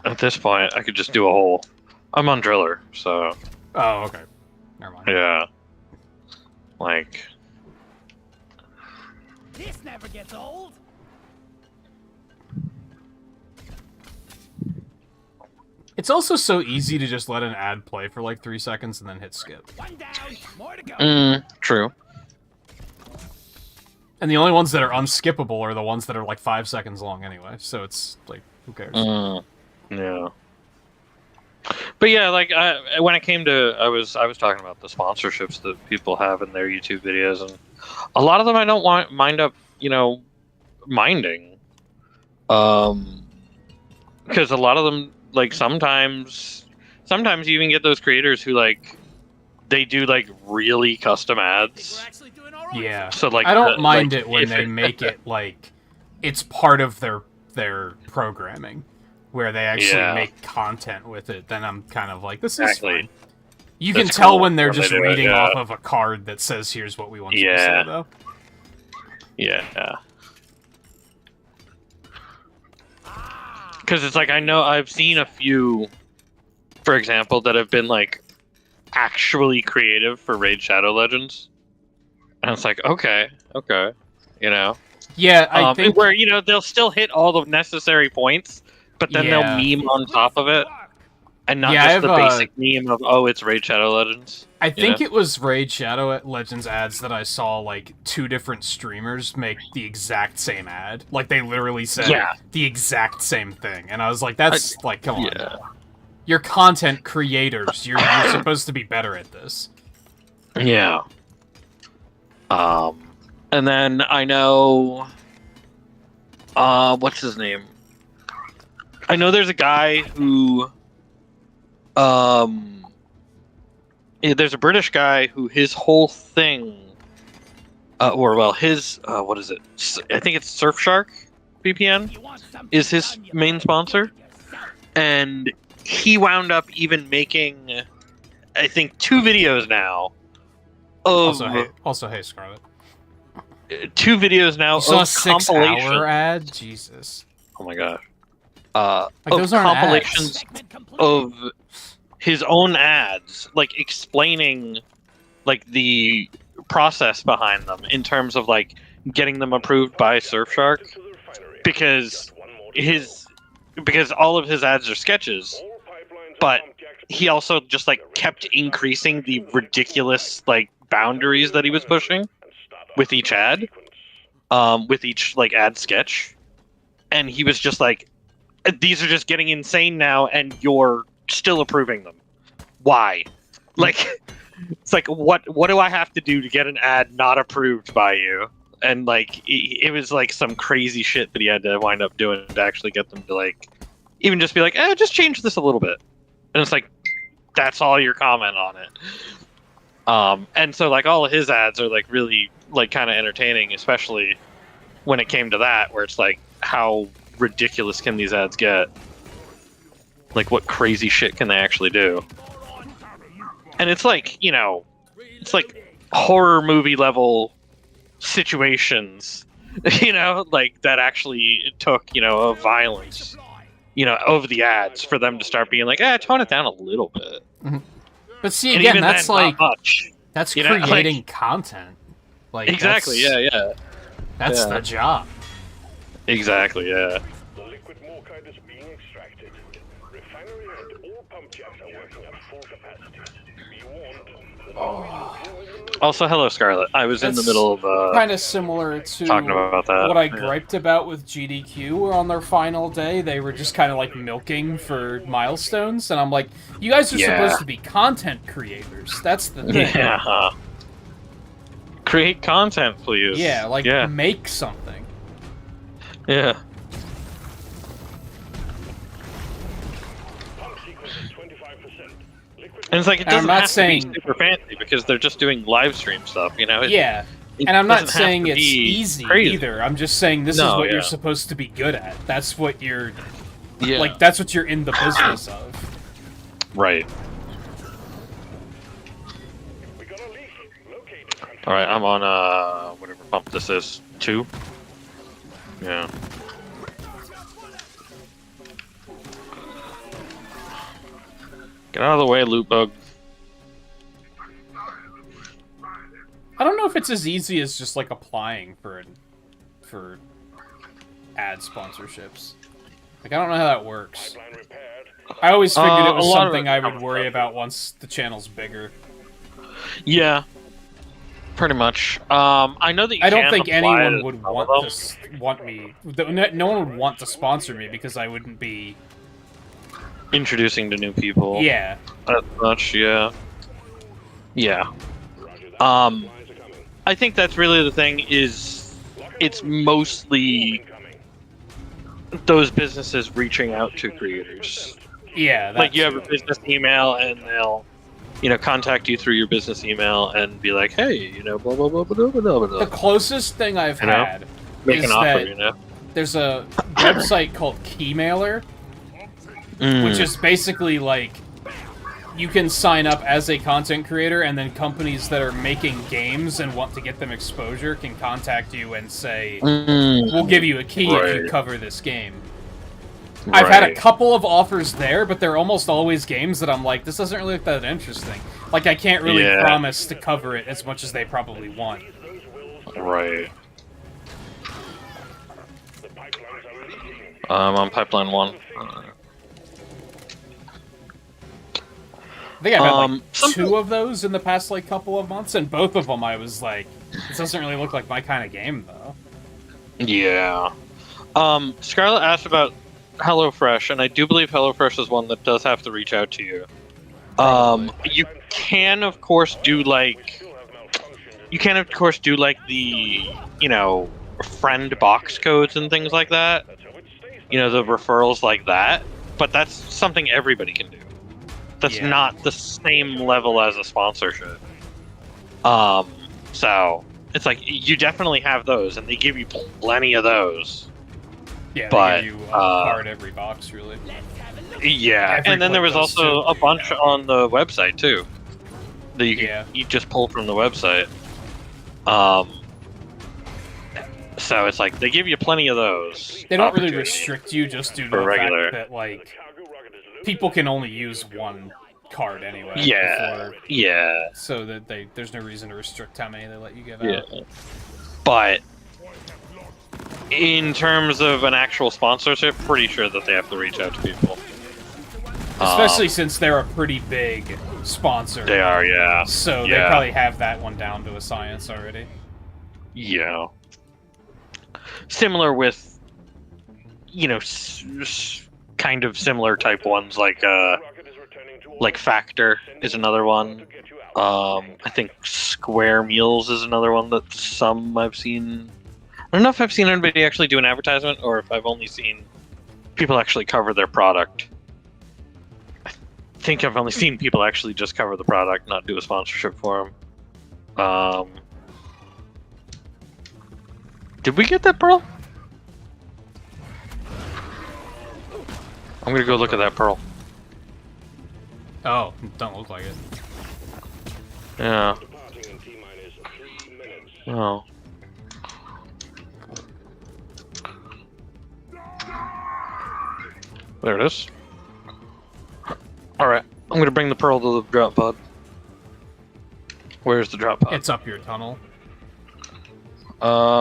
At this point, I could just do a hole. I'm on Driller, so... Oh, okay. Never mind. Yeah. Like... This never gets old. It's also so easy to just let an ad play for like 3 seconds and then hit skip. One down, more to go. True. And the only ones that are unskippable are the ones that are like 5 seconds long anyway, so it's like, who cares? Yeah. But yeah, like when it came to, I was talking about the sponsorships that people have in their YouTube videos, and a lot of them I don't mind up, minding, because a lot of them, like sometimes you even get those creators who like they do like really custom ads. We're actually doing all right. Yeah. So like I don't mind like, it when they make it like it's part of their programming, where they actually make content with it. Then I'm kind of like, this is fine. You can tell cool when they're when they just do it, reading yeah. off of a card that says, "Here's what we want you to say," though. Yeah. Because it's like, I know I've seen a few, for example, that have been like actually creative for Raid Shadow Legends, and it's like, okay, Yeah, I think where they'll still hit all the necessary points, but then they'll meme on top of it, and not just the basic meme of, oh, it's Raid Shadow Legends. I think it was Raid Shadow Legends ads that I saw, like, 2 different streamers make the exact same ad. Like, they literally said the exact same thing. And I was like, that's, like, come on. You're content creators. You're supposed to be better at this. Yeah. And then I know What's his name? I know there's a guy who, there's a British guy who his whole thing, what is it? I think it's Surfshark VPN is his main sponsor, and he wound up even making, I think, 2 videos now. Also, hey, Scarlet. 2 videos now You saw a of compilations. 6-hour ad? Jesus. Oh my gosh. Like, Of those aren't compilations ads. of his own ads, like explaining like the process behind them in terms of like getting them approved by Surfshark, because all of his ads are sketches, but he also just like kept increasing the ridiculous like boundaries that he was pushing with each ad, with each like ad sketch, and he was just like, these are just getting insane now, and you're still approving them. Why? Like, it's like, what do I have to do to get an ad not approved by you? And like, it was like some crazy shit that he had to wind up doing to actually get them to like, even just be like, just change this a little bit. And it's like, that's all your comment on it. And so like all of his ads are like really like kind of entertaining, especially when it came to that, where it's like, how ridiculous can these ads get? Like, what crazy shit can they actually do? And it's like, you know, it's like horror movie level situations, you know, like that actually took, you know, a violence, you know, over the ads for them to start being like, tone it down a little bit. Mm-hmm. But see, And again, even that's then, like, not much. that's You know, creating like- content. Like, Exactly, yeah. That's Yeah. the job. Exactly, yeah. The liquid morkite is being extracted. Refinery and all pump jacks are working at full capacity. Be warned. Also, hello, Scarlet. I was in the That's middle of kind of similar to talking about that. what I Yeah. griped about with GDQ on their final day. They were just kind of like milking for milestones, and I'm like, you guys are Yeah. supposed to be content creators. That's the thing. Yeah. Create content, please. Yeah, like, yeah. make something. Yeah. Pump sequence is 25%. Liquid And it's like, it And I'm doesn't not have saying- to be super fancy because they're just doing live stream stuff, you know? Yeah. It And I'm not doesn't have saying to it's be easy crazy. either. I'm just saying this is No, what yeah. you're supposed to be good at. That's what you're Yeah. like. That's what you're in the business of. Right. We got a leak. Located. Alright, I'm on, whatever pump this is. 2? Yeah. Get out of the way, loot bug. I don't know if it's as easy as just like applying for ad sponsorships. Like, I don't know how that works. Pipeline repaired. I always figured it A was lot of something it I would comes worry from- about once the channel's bigger. Yeah. Pretty much. I know that you I don't can think apply anyone to would some of want them. want me. No one would want to sponsor me because I wouldn't be. Introducing to new people. Yeah. That much, yeah. Yeah. Roger that. Um, Supplies are coming. I think that's really the thing is it's mostly Incoming. those businesses reaching out to creators. Yeah. Like you that's- have a business email and they'll, you know, contact you through your business email and be like, hey, you know, blah blah blah blah blah blah blah. The closest thing I've You know? had Make is an offer, that you know. there's a website called Keymailer, Mm. which is basically like you can sign up as a content creator, and then companies that are making games and want to get them exposure can contact you and say, we'll give you a key if you Right. cover this game. I've had a Right. couple of offers there, but they're almost always games that I'm like, this doesn't really look that interesting. Like, I can't really Yeah. promise to cover it as much as they probably want. Right. The pipelines are leaking. I'm on pipeline 1. I think I've had like some 2 of those in the past like couple of months, and both of them I was like, this doesn't really look like my kind of game though. Yeah. Scarlett asked about HelloFresh, and I do believe HelloFresh is one that does have to reach out to you. You can, of course, do like... You can, of course, do like the, you know, friend box codes and things like that. You know, the referrals like that. But that's something everybody can do. That's not the same level as a sponsorship. So it's like you definitely have those, and they give you plenty of those. Yeah, but they give you a card every box, really. Yeah, Every and then there was plate does, also too. a bunch on the website too. That Yeah. you just pull from the website. So it's like they give you plenty of those. They don't really opportunities. restrict you just due to For the regular. fact that, like, people can only use one card anyway. Yeah, Before, yeah, so that there's no reason to restrict how many they let you give yeah. out. But in terms of an actual sponsorship, pretty sure that they have to reach out to people. Especially since they're a pretty big sponsor. They are, yeah. So they Yeah. probably have that one down to a science already. Yeah. Similar with, you know, kind of similar type ones like Factor is another one. I think Square Meals is another one that some I've seen. I don't know if I've seen anybody actually do an advertisement or if I've only seen people actually cover their product. I think I've only seen people actually just cover the product, not do a sponsorship for them. Did we get that pearl? I'm gonna go look at that pearl. Oh, don't look like it. Yeah. Departing in T-minus 3 minutes. Oh. There it is. Alright, I'm gonna bring the pearl to the drop pod. Where's the drop pod? It's up your tunnel.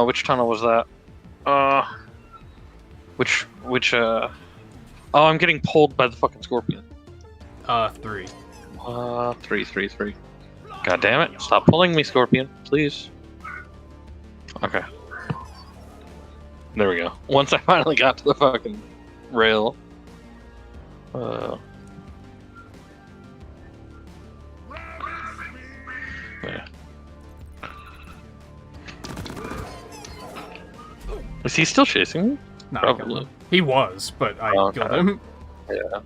Which tunnel was that? Oh, I'm getting pulled by the fucking scorpion. 3. 3. God damn it. Stop pulling me, scorpion, please. Okay. There we go. Once I finally got to the fucking rail. Yeah. Is he still chasing me? No, Probably. he was, but I Okay. killed him. Yeah.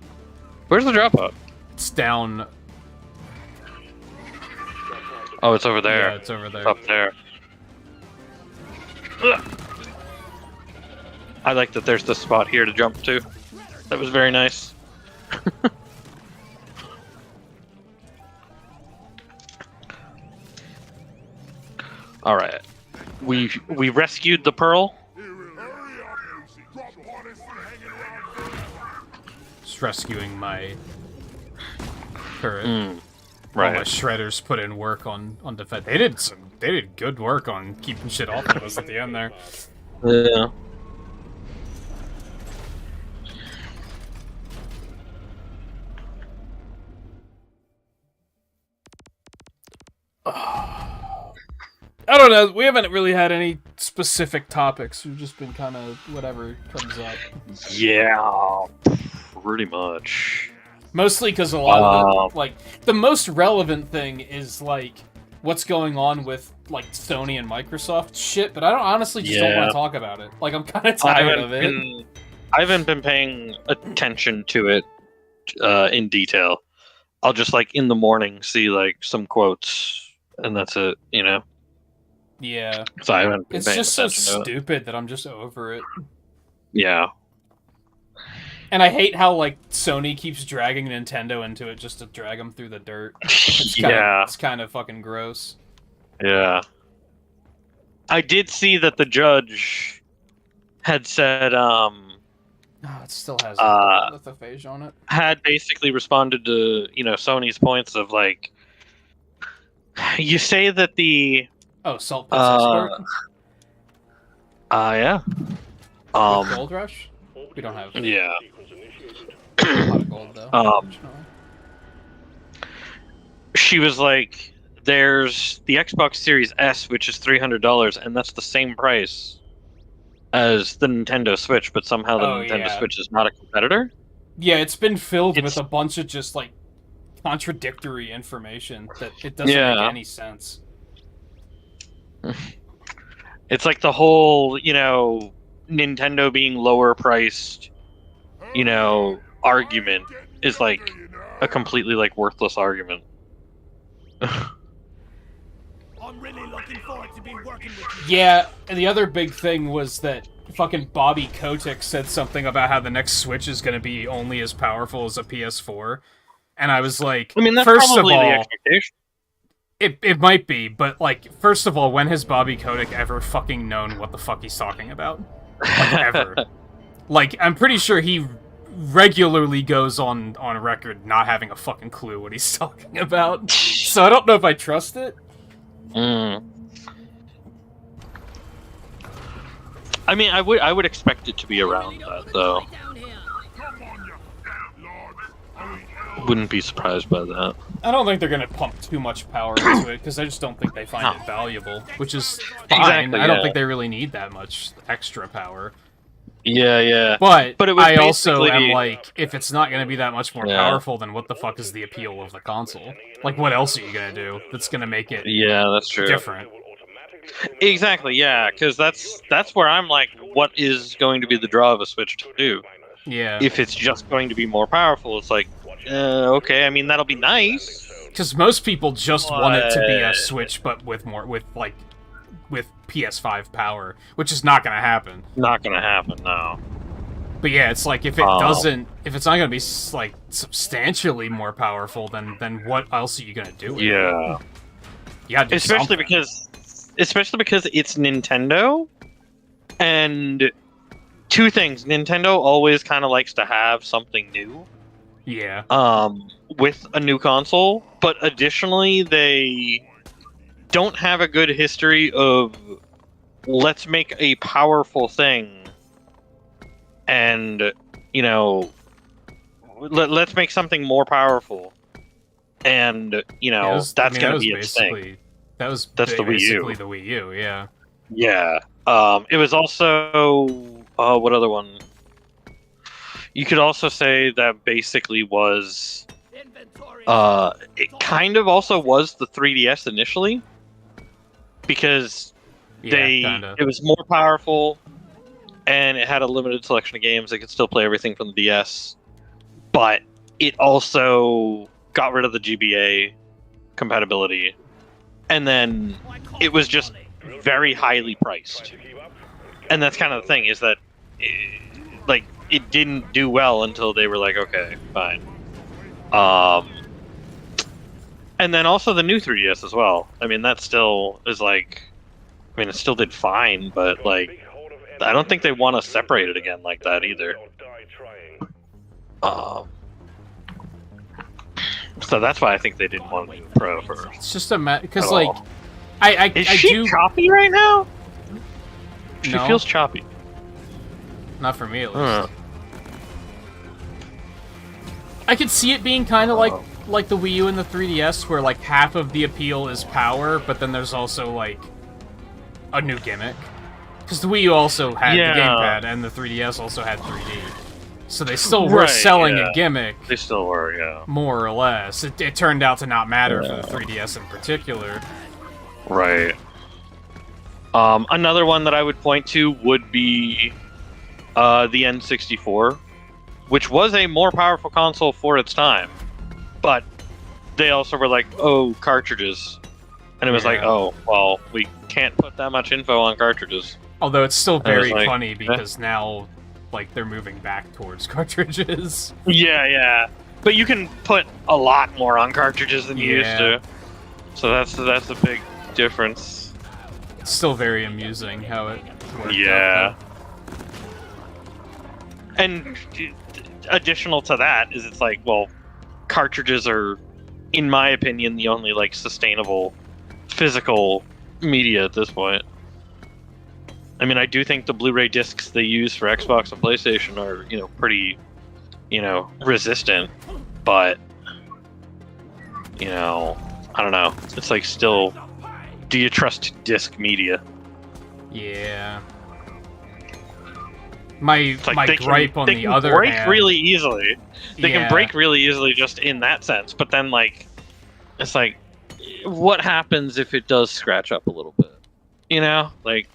Where's the drop pod? It's down. Oh, it's over there. Yeah, it's over there. It's up there. Ugh. I like that there's the spot here to jump to. That was very nice. Alright. We rescued the pearl. Just rescuing my turret. Mm, All my right. shredders put in work on defense. They did good work on keeping shit off of us at the end there. Yeah. I don't know. We haven't really had any specific topics. We've just been kind of whatever comes up. Yeah. Pretty much. Mostly because a lot of the most relevant thing is like what's going on with like Sony and Microsoft shit. But I don't honestly just don't want to talk about it. Like I'm kind of tired of it. I haven't been paying attention to it in detail. I'll just like in the morning see like some quotes, and that's it. You know. Yeah. So I haven't been It's paying just so attention to it. stupid that I'm just over it. Yeah. And I hate how like Sony keeps dragging Nintendo into it just to drag them through the dirt. It's kind of fucking gross. Yeah. I did see that the judge had said Oh, it still has lithophage on it. had basically responded to, you know, Sony's points of like, you say that the Salt Pits Escort? yeah. Gold Rush? We don't have Yeah. a lot of gold though. unfortunately. She was like, there's the Xbox Series S, which is $300, and that's the same price as the Nintendo Switch, but somehow the Nintendo Switch is not a competitor. Yeah, it's been filled with a bunch of just like contradictory information that it doesn't make any sense. It's like the whole, Nintendo being lower priced, argument is like a completely like worthless argument. I'm really looking forward to be working with you. Yeah, and the other big thing was that fucking Bobby Kotick said something about how the next Switch is going to be only as powerful as a PS4. And I was like, I mean, that's first of probably the all, expectation. it might be, but like, first of all, when has Bobby Kotick ever fucking known what the fuck he's talking about? Like, ever. Like, I'm pretty sure he regularly goes on record not having a fucking clue what he's talking about. So I don't know if I trust it. I mean, I would expect it to be around that, though. Down here. Wouldn't be surprised by that. I don't think they're gonna pump too much power into it, because I just don't think they find it valuable, which is fine. Exactly, I don't yeah. think they really need that much extra power. Yeah. But it was I also basically- am like, if it's not gonna be that much more Yeah. powerful, then what the fuck is the appeal of the console? Like, what else are you gonna do that's gonna make it Yeah, that's true. different? Exactly, yeah, because that's where I'm like, what is going to be the draw of a Switch 2? Yeah. If it's just going to be more powerful, it's like, okay, I mean, that'll be nice. Because most people just want it to be a But- Switch, but with PS5 power, which is not gonna happen. Not gonna happen, no. But yeah, it's like, if it Oh. doesn't, if it's not gonna be like substantially more powerful, then what else are you gonna do with it? Yeah. You gotta do Especially something. because it's Nintendo, and two things. Nintendo always kind of likes to have something new. Yeah. With a new console, but additionally, they don't have a good history of let's make a powerful thing, and let's make something more powerful, and Yeah, that's gonna be its thing. That's the Wii U. basically the Wii U, yeah. Yeah. It was also what other one? You could also say that basically was Inventory. it kind of also was the 3DS initially, because Yeah, it was more powerful and it had a limited selection of games. It could still play everything from the DS, but it also got rid of the GBA compatibility, and then it was just very highly priced. And that's kind of the thing, is that it didn't do well until they were like, okay, fine. And then also the new 3DS as well. I mean, that still is like, it still did fine, but like, I don't think they want to separate it again like that either. So that's why I think they didn't want to do Pro first. It's just a because At like all. I Is she do choppy right now? She No. feels choppy. not for me at least. Huh. I could see it being kind of like the Wii U and the 3DS, where like half of the appeal is power, but then there's also like a new gimmick. Because the Wii U also had Yeah. the gamepad, and the 3DS also had 3D, so they still were selling a gimmick, They still were, yeah. more or less. It turned out to not matter Yeah. for the 3DS in particular. Right. Another one that I would point to would be the N64, which was a more powerful console for its time, but they also were like, oh, cartridges. And it was like, Yeah. oh, well, we can't put that much info on cartridges. Although it's still was very like, funny because now, like, they're moving back towards cartridges. Yeah. But you can put a lot more on cartridges than you used Yeah. to. So that's a big difference. It's still very amusing how it worked Yeah. out, And additional to that is it's like, well, cartridges are, in my opinion, the only like sustainable physical media at this point. I mean, I do think the Blu-ray discs they use for Xbox and PlayStation are, pretty, resistant, but I don't know. It's like still, do you trust disc media? Yeah. My It's like my they gripe can, on they the can other break hand, really easily. They yeah, can break really easily just in that sense, but then like, it's like, what happens if it does scratch up a little bit? Like,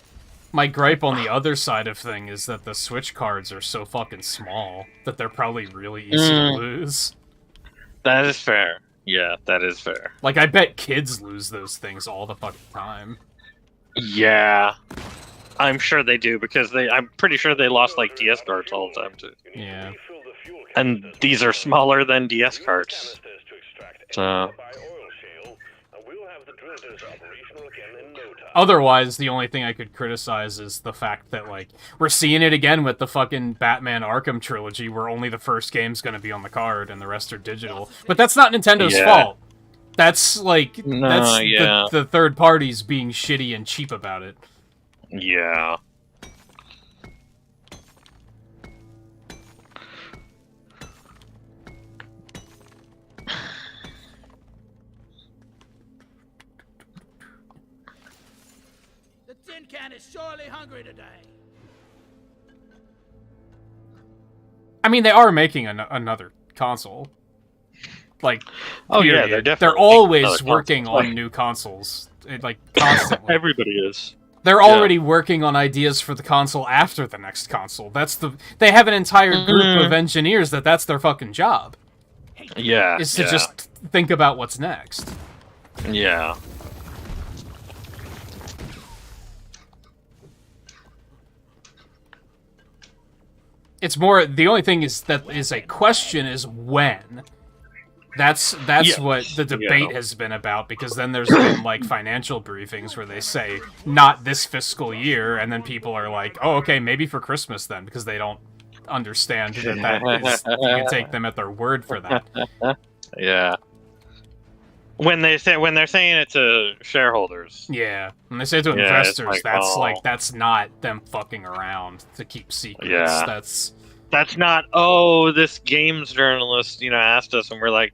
My gripe on the other side of thing is that the Switch cards are so fucking small that they're probably really easy to lose. That is fair. Yeah, that is fair. Like, I bet kids lose those things all the fucking time. Yeah. I'm sure they do, because I'm pretty sure they lost, like, DS cards all the time, too. Yeah. And these are smaller than DS cards. So... Otherwise, the only thing I could criticize is the fact that, like, we're seeing it again with the fucking Batman Arkham trilogy, where only the first game's gonna be on the card and the rest are digital. But that's not Nintendo's fault. That's, like, the third parties being shitty and cheap about it. Yeah. The tin can is surely hungry today. I mean, they are making another console. Like, oh period. yeah, they're They're always working on new consoles, like, constantly. Everybody is. They're already working on ideas for the console after the next console. They have an entire group of engineers that's their fucking job. Yeah. Is to just think about what's next. Yeah. It's more, the only thing is that is a question is when. That's what the debate has been about, because then there's been, like, financial briefings where they say, not this fiscal year, and then people are like, oh, okay, maybe for Christmas then, because they don't understand that is, you can take them at their word for that. Yeah. When they're saying it to shareholders. Yeah. When they say it to investors, that's not them fucking around to keep secrets. Yeah. That's not, oh, this games journalist, asked us, and we're like,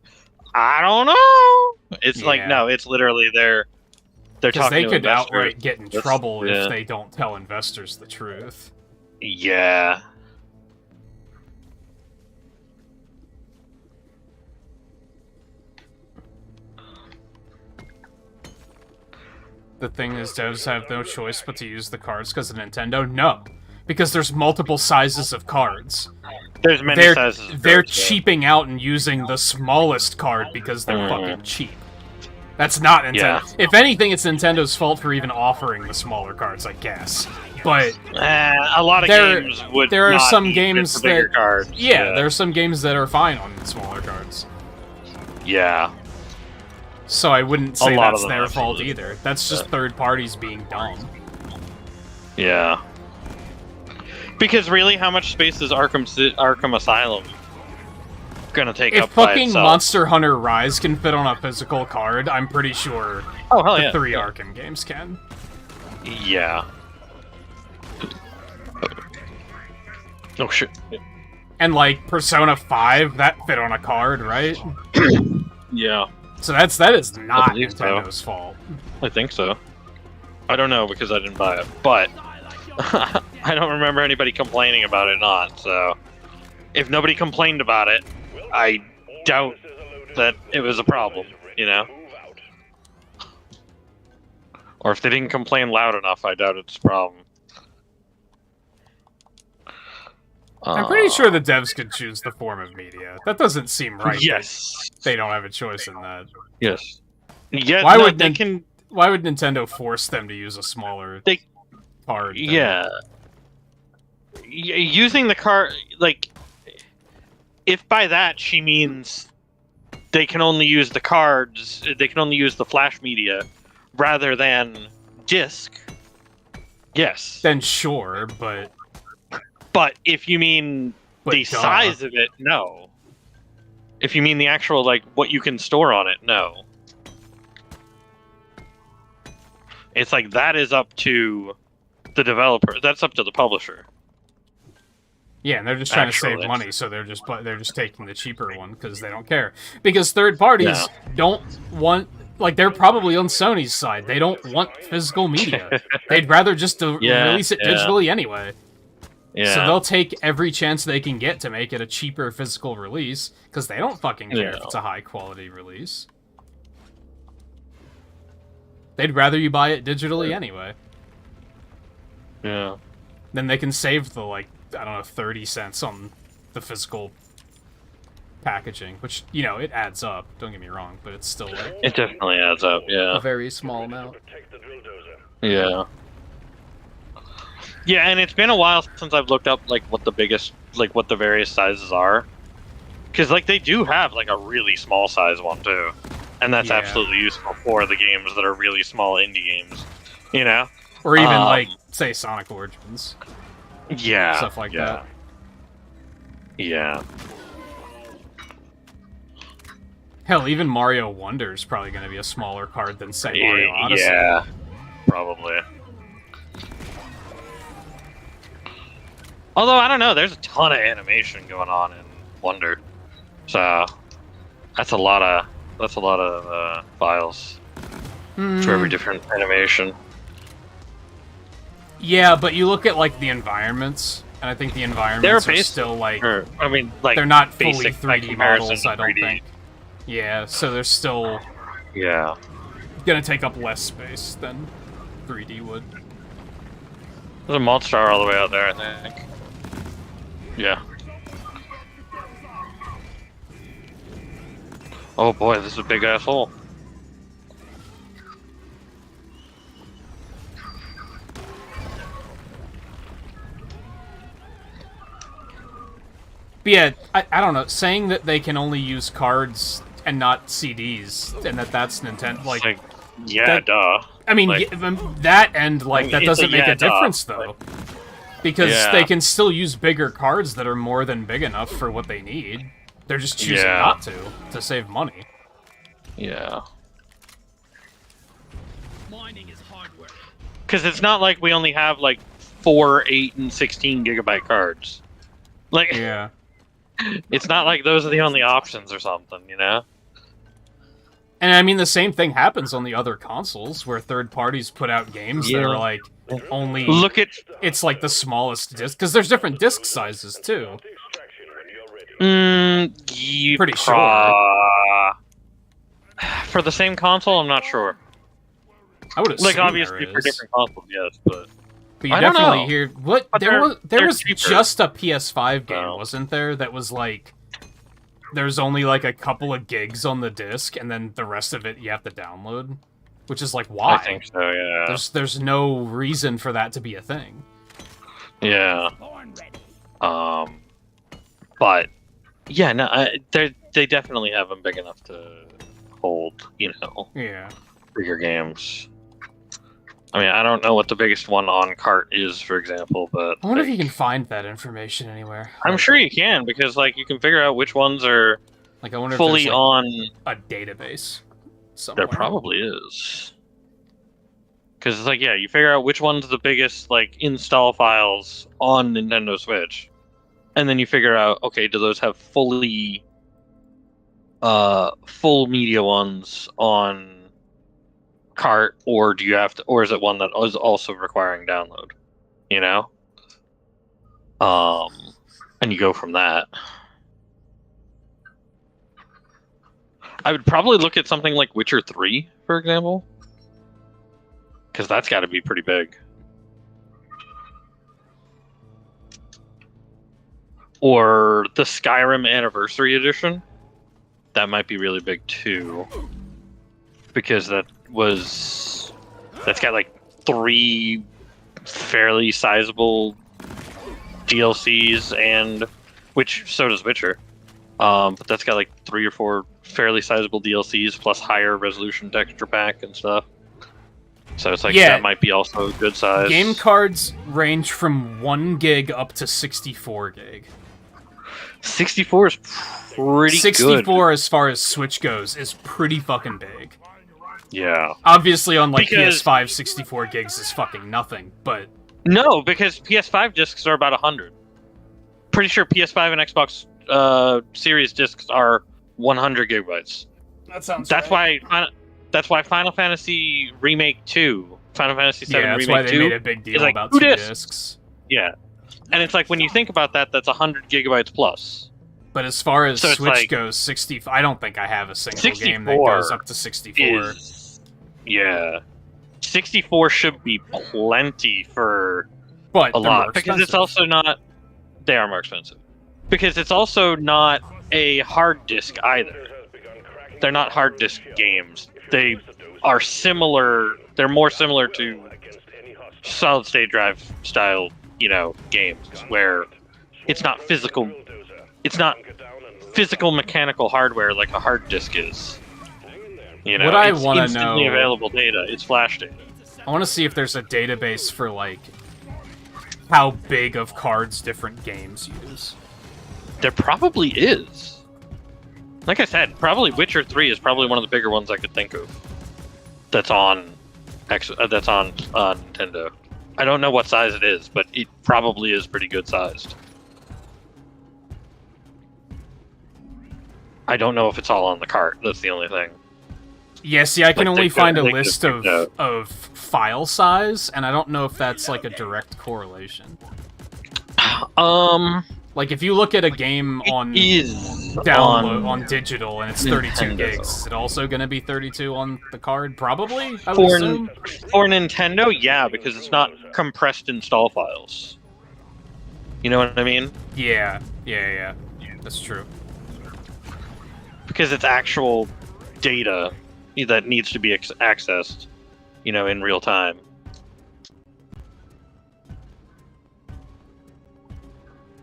I don't know. It's like, no, it's literally they're talking they to could investors. outright get in trouble if they don't tell investors the truth. Yeah. The thing is, devs have no choice but to use the cards because of Nintendo? No. Because there's multiple sizes of cards. There's many sizes of cards. They're cheaping out and using the smallest card because they're fucking cheap. That's not Nintendo. Yeah. If anything, it's Nintendo's fault for even offering the smaller cards, I guess. But a lot of games would there are not some need games it for bigger that cards. Yeah, there are some games that are fine on smaller cards. Yeah. So I wouldn't say lot that's of them their fault absolutely. either. That's just third parties being dumb. Yeah. Because really, how much space is Arkham Asylum gonna take up by If fucking itself? Monster Hunter Rise can fit on a physical card, I'm pretty sure the three Arkham games can. Yeah. Oh shit. And like Persona 5, that fit on a card, right? Yeah. So that is not believe so. Nintendo's fault. I think so. I don't know because I didn't buy it, but I don't remember anybody complaining about it not, so if nobody complained about it, I doubt that it was a problem, Or if they didn't complain loud enough, I doubt it's a problem. I'm pretty sure the devs could choose the form of media. That doesn't seem right. Yes. They don't have a choice in that. Yes. Yeah. Why no, would they can? Why would Nintendo force them to use a smaller card? Yeah. Using the card, like, if by that she means they can only use the cards, they can only use the flash media rather than disc. Yes. Then sure, but if you mean the duh. size of it, no. If you mean the actual, like, what you can store on it, no. It's like, that is up to the developer. That's up to the publisher. Yeah, and they're just trying to save money, so they're just taking the cheaper one because they don't care. Because third parties don't want, like, they're probably on Sony's side. They don't want physical media. They'd rather just release it digitally anyway. Yeah. So they'll take every chance they can get to make it a cheaper physical release because they don't fucking care if it's a high quality release. They'd rather you buy it digitally anyway. Yeah. Then they can save the, like, I don't know, 30 cents on the physical packaging, which, you know, it adds up, don't get me wrong, but it's still, like, It definitely adds up, yeah. a very small amount. Protect the drill dozer. Yeah. Yeah, and it's been a while since I've looked up, like, what the biggest, like, what the various sizes are. Because, like, they do have, like, a really small size one, too. And that's Yeah. absolutely useful for the games that are really small indie games. You know? Or even, like, say, Sonic Origins. Yeah. Stuff like that. Yeah. Hell, even Mario Wonder's probably going to be a smaller card than, say, Mario Odyssey. Yeah. Probably. Although, I don't know, there's a ton of animation going on in Wonder. So, that's a lot of files for every different animation. Yeah, but you look at, like, the environments, and I think the environments are still, like... I mean, like, they're not fully basic 3D comparison models, to I don't 3D. think. Yeah, so they're still Yeah. gonna take up less space than 3D would. There's a monster all the way out there, I think. Yeah. Oh boy, this is a big asshole. But yeah, I don't know, saying that they can only use cards and not CDs, and that's Nintendo, like... Yeah, that- duh. I mean, like- that and, like, I mean, that it's doesn't a make yeah, a duh, difference, though. Because Yeah. they can still use bigger cards that are more than big enough for what they need. They're just choosing Yeah. not to save money. Yeah. Mining is hard work. Because it's not like we only have, like, 4, 8, and 16 gigabyte cards. Like, Yeah. it's not like those are the only options or something, you know? And I mean, the same thing happens on the other consoles, where third parties put out games that are, like, only... Look at... It's, like, the smallest disc, because there's different disc sizes, too. Extraction when you're ready. Pretty For the same console, I'm not sure. I would assume Like, obviously, there for is. different consoles, yes, but... But you I don't definitely know. hear... What? But There they're was cheaper. just a PS5 game, No. wasn't there? That was, like... There's only, like, a couple of gigs on the disc, and then the rest of it you have to download. Which is, like, why? I think so, yeah. There's no reason for that to be a thing. Yeah. Born ready. But... Yeah, no, they definitely have them big enough to hold, you know, Yeah. bigger games. I mean, I don't know what the biggest one on cart is, for example, but... I wonder if like, you can find that information anywhere. I'm sure you can, because, like, you can figure out which ones are Like, I wonder fully if there's, on... like, a database somewhere. There probably is. Because it's like, yeah, you figure out which one's the biggest, like, install files on Nintendo Switch. And then you figure out, okay, do those have fully... full media ones on cart, or do you have to, or is it one that is also requiring download? You know? And you go from that. I would probably look at something like Witcher 3, for example. Because that's got to be pretty big. Or the Skyrim Anniversary Edition. That might be really big too. Because that's got like 3 fairly sizable DLCs, and which so does Witcher. But that's got like 3 or 4 fairly sizable DLCs plus higher resolution texture pack and stuff. So it's like, Yeah. that might be also a good size. Game cards range from 1 gig up to 64 gig. 64 is pretty 64, good. as far as Switch goes, is pretty fucking big. Yeah. Obviously, on, like, Because- PS5, 64 gigs is fucking nothing, but... No, because PS5 discs are about 100. Pretty sure PS5 and Xbox Series discs are 100 gigabytes. That sounds That's why Final Fantasy Remake 2, Final Fantasy 7 Yeah, that's Remake why they 2 made a big deal is like about 2 2 discs. discs. Yeah. And it's like, when you think about that, that's 100 gigabytes plus. But as far as So it's Switch like- goes, 60... I don't think I have a single game that 64 goes up to 64. Yeah. 64 should be plenty for But a they're more lot because it's expensive. also not. They are more expensive because it's also not a hard disk either. They're not hard disk games. They are similar. They're more similar to solid state drive style, games where it's not physical. It's not physical mechanical hardware like a hard disk is. What I it's wanna instantly know- available data. It's flash data. I want to see if there's a database for, like, how big of cards different games use. There probably is. Like I said, probably Witcher 3 is probably one of the bigger ones I could think of. That's on Nintendo. I don't know what size it is, but it probably is pretty good sized. I don't know if it's all on the cart. That's the only thing. Yeah, see, I can Like, only they find a could list pick of file size, and I don't know if that's, like, a direct correlation. Like, if you look at a game on is download on digital and it's 32 Nintendo. gigs, is it also going to be 32 on the card? Probably, I would assume. For Nintendo, yeah, because it's not compressed install files. You know what I mean? Yeah. That's true. Because it's actual data that needs to be accessed, in real time.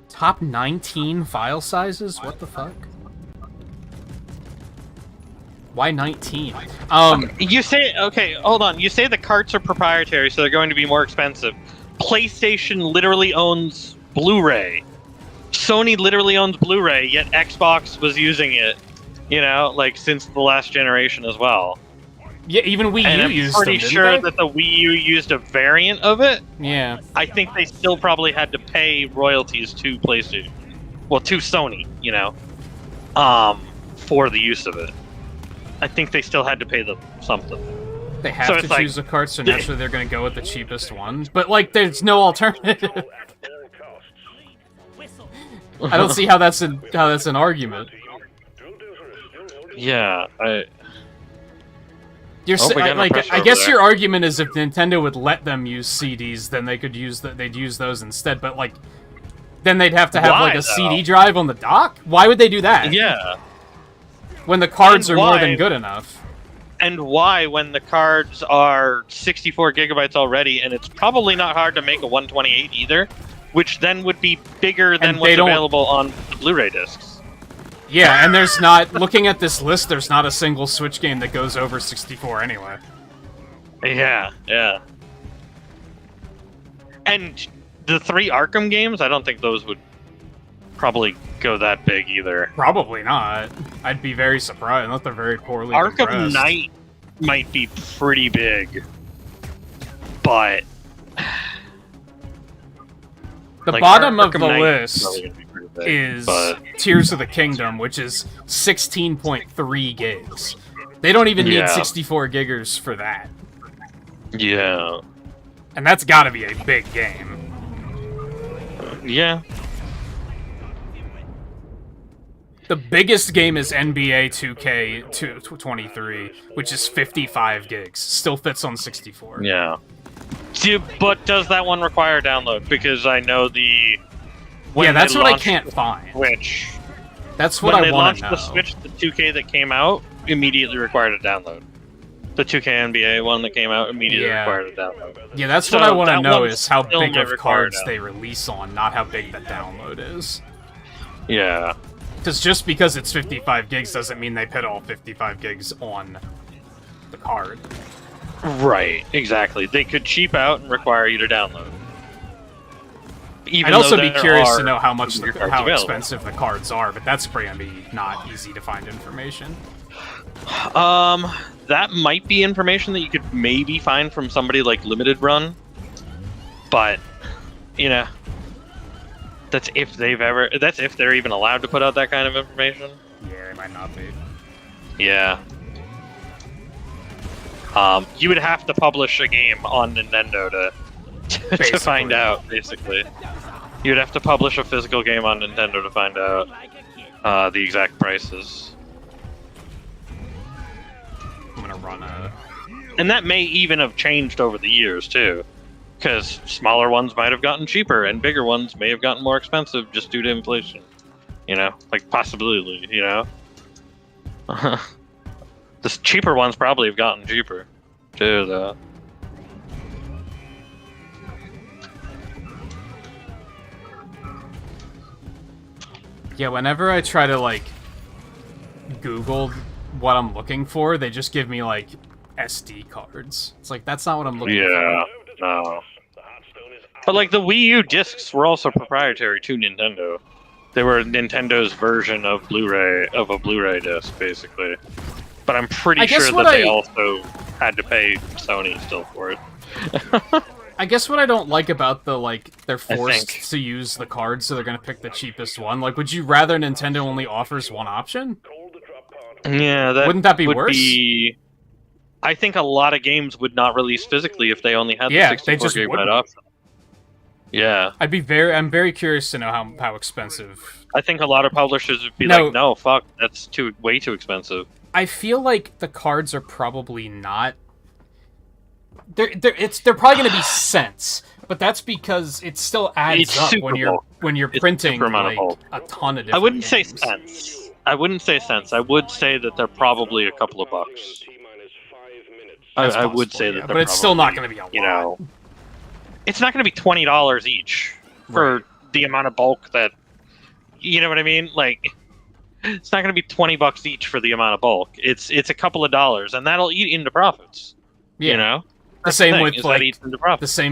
Top 19 file sizes? What the fuck? Why 19? You say, okay, hold on. You say the carts are proprietary, so they're going to be more expensive. PlayStation literally owns Blu-ray. Sony literally owns Blu-ray, yet Xbox was using it, since the last generation as well. Yeah, even Wii And U I'm used pretty them, didn't sure they? that the Wii U used a variant of it. Yeah. I think they still probably had to pay royalties to PlayStation. Well, to Sony, for the use of it. I think they still had to pay them something. They have So to it's like- choose a cart, so naturally they're going to go with the cheapest one. But, like, there's no alternative. I don't see how that's an argument. Yeah, You're Oh, we got no like, pressure I over guess there. your argument is if Nintendo would let them use CDs, then they'd use those instead. But like, then they'd have to have Why, like a though? CD drive on the dock. Why would they do that? yeah. When the cards And are more why? than good enough. And why, when the cards are 64 gigabytes already, and it's probably not hard to make a 128 either, which then would be bigger than And they what's don't- available on the Blu-ray discs. Yeah, and there's not looking at this list. There's not a single Switch game that goes over 64 anyway. Yeah. And the 3 Arkham games, I don't think those would probably go that big either. Probably not. I'd be very surprised. Unless they're very poorly Arkham compressed. Knight might be pretty big, but The like, bottom of Arkham the Knight list probably gonna be pretty big, is but Tears of the Kingdom, which is 16.3 gigs. They don't even need Yeah. 64 giggers for that. yeah, And that's gotta be a big game. yeah. The biggest game is NBA 2K23, which is 55 gigs. Still fits on 64. Yeah. See, but does that one require download? Because I know Yeah, that's they what I launched can't find. Switch. That's what When I they want launched to know. the Switch, the 2K that came out immediately required a download. The 2K NBA one that came out immediately Yeah. required a download. Yeah, that's So what I want to that know one is how still big might of require cards download. they release on, not how big the download is. Yeah. Because just because it's 55 gigs doesn't mean they put all 55 gigs on the card. Right. Exactly. They could cheap out and require you to download. Even I'd also though be there curious are to know how much your cards how available. expensive the cards are, but that's probably gonna be not easy to find information. That might be information that you could maybe find from somebody like Limited Run, but that's if they're even allowed to put out that kind of information. Yeah, they might not be. Yeah. You would have to publish a game on Nintendo to find Basically. out. Basically, you would have to publish a physical game on Nintendo to find out the exact prices. I'm gonna run a. And that may even have changed over the years too. Because smaller ones might have gotten cheaper, and bigger ones may have gotten more expensive just due to inflation. You know, like possibility. You know, the cheaper ones probably have gotten cheaper too, though. Yeah, whenever I try to, like, Google what I'm looking for, they just give me, like, SD cards. It's like, that's not what I'm looking for. Yeah, no. But, like, the Wii U discs were also proprietary to Nintendo. They were Nintendo's version of Blu-ray, of a Blu-ray disc, basically. But I'm pretty sure that they also had to pay Sony still for it. I guess what I don't like about the, like, they're forced to use the card, so they're gonna pick the cheapest one. Like, would you rather Nintendo only offers one option? Yeah, that wouldn't that be worse? I think a lot of games would not release physically if they only had the 64 gigabyte option. Yeah. I'm very curious to know how expensive. I think a lot of publishers would be like, no, fuck, that's way too expensive. I feel like the cards are probably not. They're probably going to be cents, but that's because it still adds up when you're printing like a ton of different I wouldn't say games. cents. I wouldn't say cents. I would say that they're probably a couple of bucks. I would say that, but it's still not going to be a lot. You know, it's not going to be $20 each for the amount of bulk that. You know what I mean? Like, it's not going to be $20 each for the amount of bulk. It's a couple of dollars, and that'll eat into profits. Yeah. You know. The same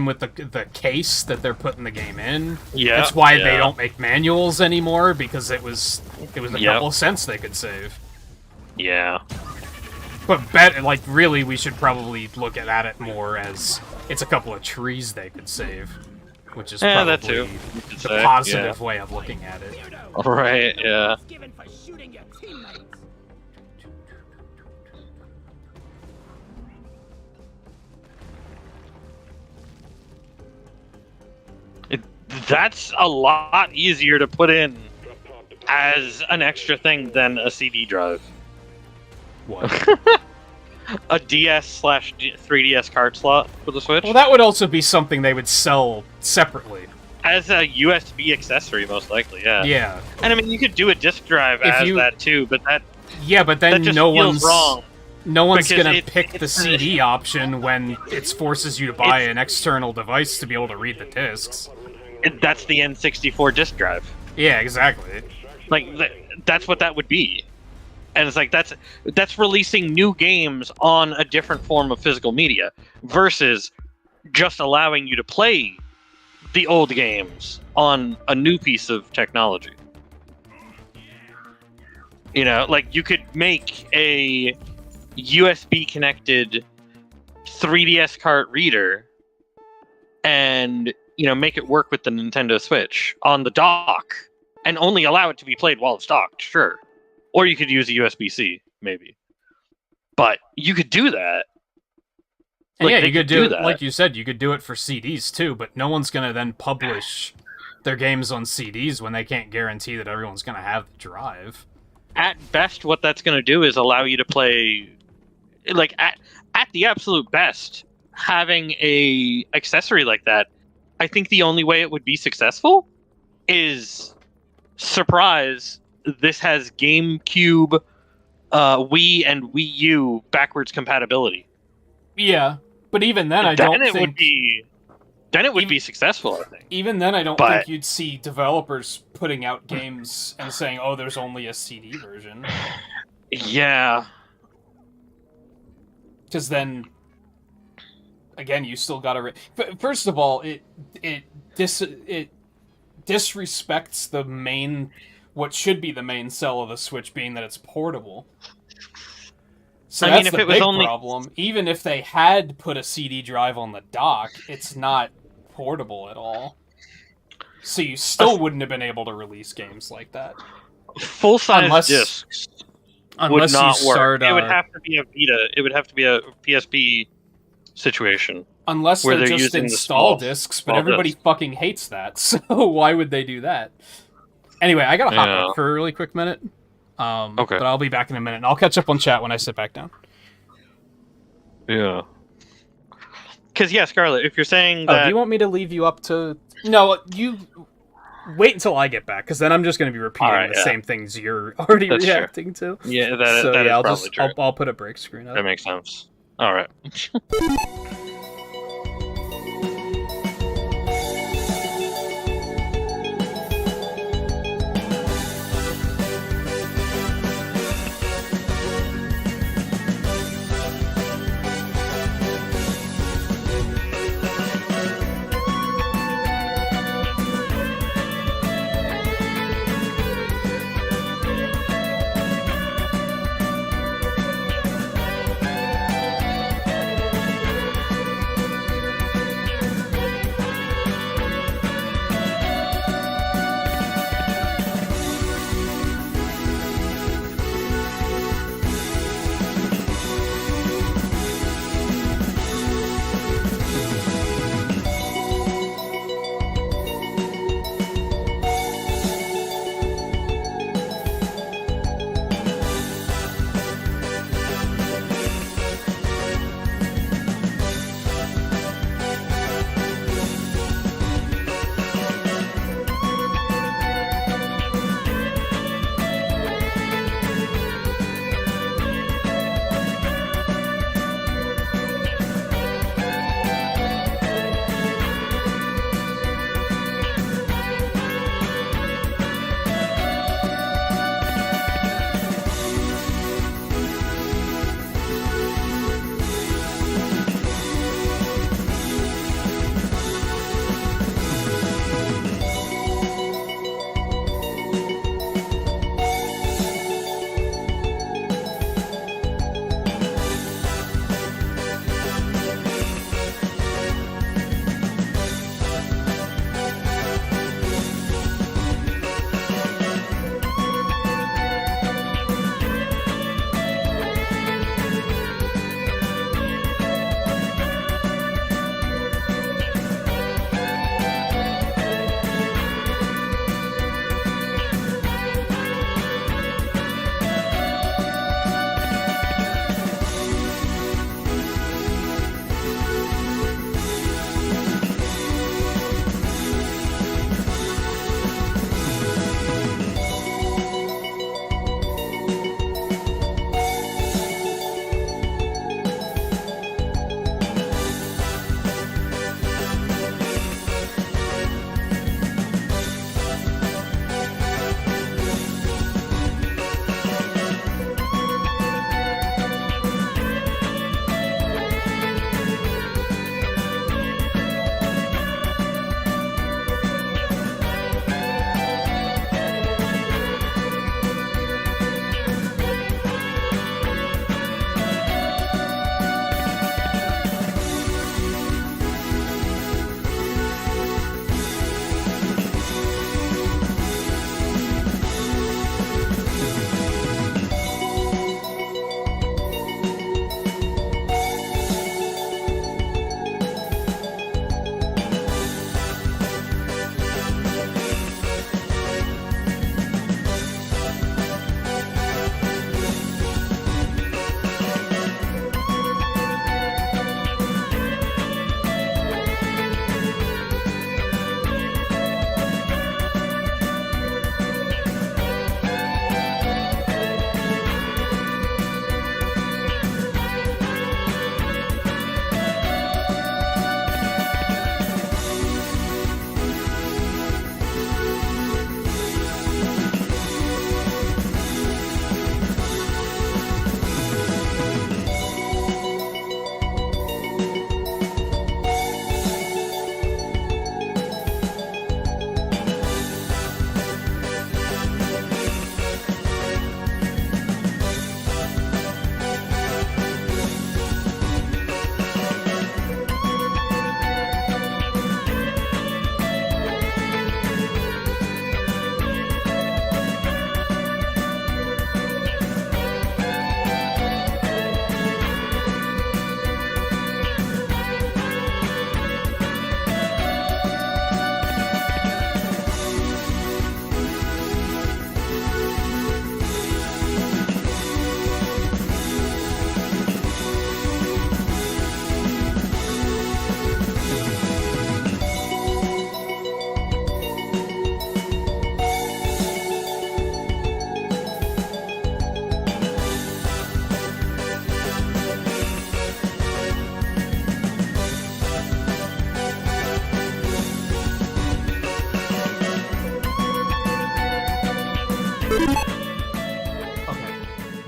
with the case that they're putting the game in. Yeah, that's why they don't make manuals anymore, because it was a couple of cents they could save. Yeah, but really, we should probably look at it more as it's a couple of trees they could save, which is probably that too. The positive way of looking at it. Right? Yeah. That's a lot easier to put in as an extra thing than a CD drive. What? A DS/3DS card slot for the Switch? Well, that would also be something they would sell separately. As a USB accessory, most likely, yeah. Yeah. And I mean, you could do a disc drive that too, but that... Yeah, but then no one's wrong. No one's gonna pick the CD option when it forces you to buy an external device to be able to read the discs. That's the N64 disc drive. Yeah, exactly. Like, that's what that would be. And it's like, that's releasing new games on a different form of physical media versus just allowing you to play the old games on a new piece of technology. You know, like, you could make a USB-connected 3DS cart reader and... you know, make it work with the Nintendo Switch on the dock, and only allow it to be played while it's docked, sure. Or you could use a USB-C, maybe. But you could do that. Like, yeah, you could do that. Like you said, you could do it for CDs too, but no one's going to then publish their games on CDs when they can't guarantee that everyone's going to have the drive. At best, what that's going to do is allow you to play... Like, at the absolute best, having a accessory like that, I think the only way it would be successful is surprise. This has GameCube, Wii, and Wii U backwards compatibility. Yeah, but even then, Then it would be successful, I think. Even then, I don't think you'd see developers putting out games and saying, "Oh, there's only a CD version." Yeah. Because then. Again, you still gotta... First of all, it disrespects the main... What should be the main sell of the Switch, being that it's portable. So I mean, that's the big problem. Even if they had put a CD drive on the dock, it's not portable at all. So you still wouldn't have been able to release games like that. Full-size discs would not work. It would have to be a Vita. It would have to be a PSP... situation. Unless they're just install discs, but everybody fucking hates that, so why would they do that? Anyway, I gotta hop out for a really quick minute. Okay. But I'll be back in a minute, and I'll catch up on chat when I sit back down. Yeah. Because yeah, Scarlet, if you're saying Oh, that, do you want me to leave you up to... No, you... Wait until I get back, because then I'm just going to be repeating Alright, the yeah. same things you're already That's true. reacting to. yeah, that, So that yeah, is probably true. I'll put a break screen up. That makes sense. All right.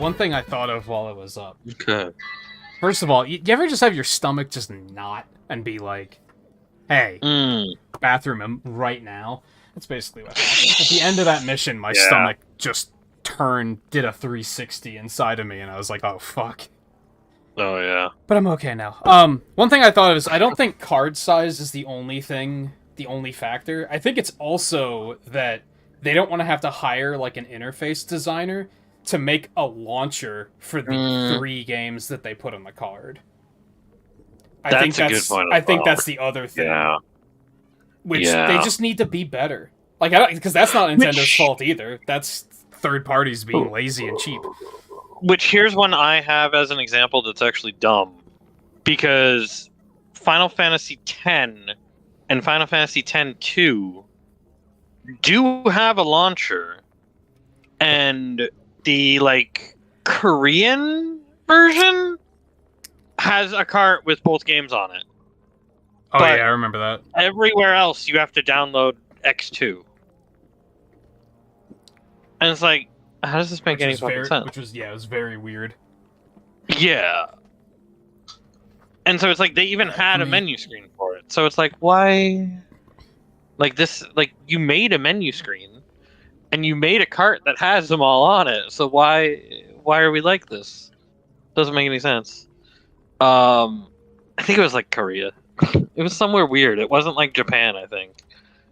one thing I thought of while it was up. Okay. First of all, you ever just have your stomach just knot and be like, hey, bathroom right now? That's basically what happened. At the end of that mission, my stomach just did a 360 inside of me, and I was like, oh, fuck. Oh, yeah. But I'm okay now. One thing I thought of is I don't think card size is the only factor. I think it's also that they don't want to have to hire, like, an interface designer to make a launcher for the 3 games that they put on the card. I think that's the other thing. Yeah. Which they just need to be better. Like, because that's not Nintendo's fault either. That's third parties being lazy and cheap. Which, here's one I have as an example that's actually dumb. Because Final Fantasy X and Final Fantasy X-2 do have a launcher. And the, like, Korean version has a cart with both games on it. Oh, but yeah, I remember that. Everywhere else, you have to download X2. And it's like, how does this make any fucking sense? It was very weird. Yeah. And so it's like, they even had a menu screen for it. So it's like, why? Like, this, like, you made a menu screen, and you made a cart that has them all on it. So why are we like this? Doesn't make any sense. I think it was like Korea. It was somewhere weird. It wasn't like Japan, I think.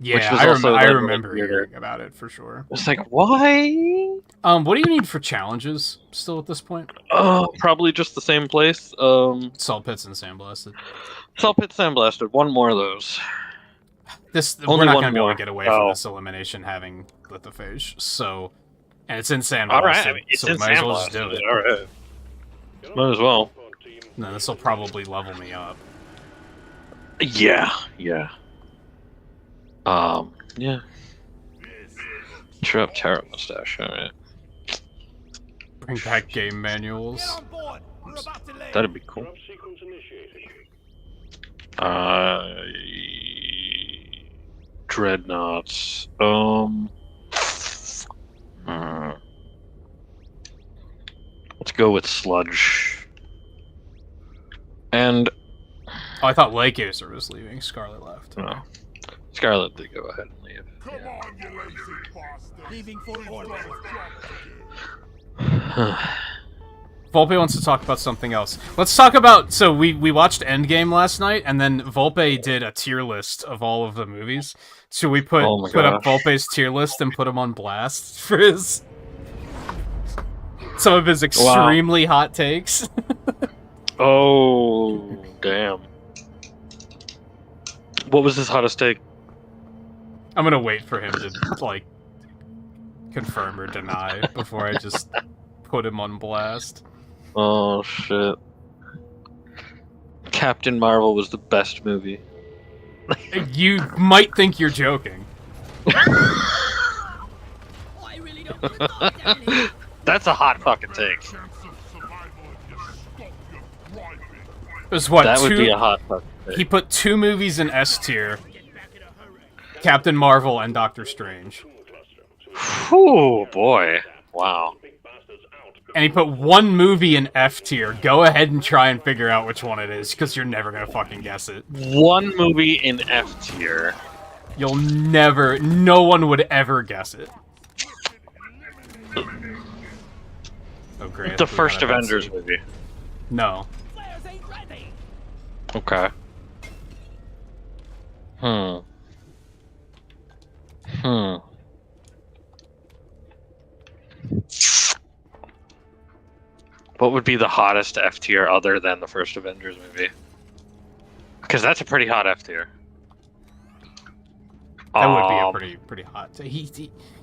Yeah, I remember hearing about it for sure. It's like, why? What do you need for challenges still at this point? Probably just the same place. Salt Pits and Sandblasted. Salt Pits, Sandblasted. One more of those. We're not going to be able to get away from this elimination having lithophage. So, and it's in Sandblasted. All right, so we might as well just do it. All right. Might as well. No, this will probably level me up. Yeah. Yeah. Cheer up Terra Mustache, alright. Bring back game manuals. That'd be cool. Dreadnoughts. Let's go with Sludge. And I thought Lake Acer was leaving. Scarlet left. No. Scarlet did go ahead and leave. Come on, you lazy bastard. Leaving for orders. Volpe wants to talk about something else. Let's talk about... So, we watched Endgame last night, and then Volpe did a tier list of all of the movies. So we put up Volpe's tier list and put him on blast for some of his extremely hot takes. Oh, damn. What was his hottest take? I'm gonna wait for him to, like, confirm or deny before I just put him on blast. Oh, shit. Captain Marvel was the best movie. You might think you're joking. I really don't want to die, Danny. That's a hot fucking take. It was what? That would be a hot fucking take. He put 2 movies in S tier. Captain Marvel and Doctor Strange. Oh boy. Wow. And he put 1 movie in F tier. Go ahead and try and figure out which one it is, because you're never gonna fucking guess it. 1 movie in F tier. You'll never... No one would ever guess it. Oh, great. The first Avengers movie. No. Flares ain't ready. Okay. What would be the hottest F tier other than the first Avengers movie? Because that's a pretty hot F tier. That would be a pretty hot. You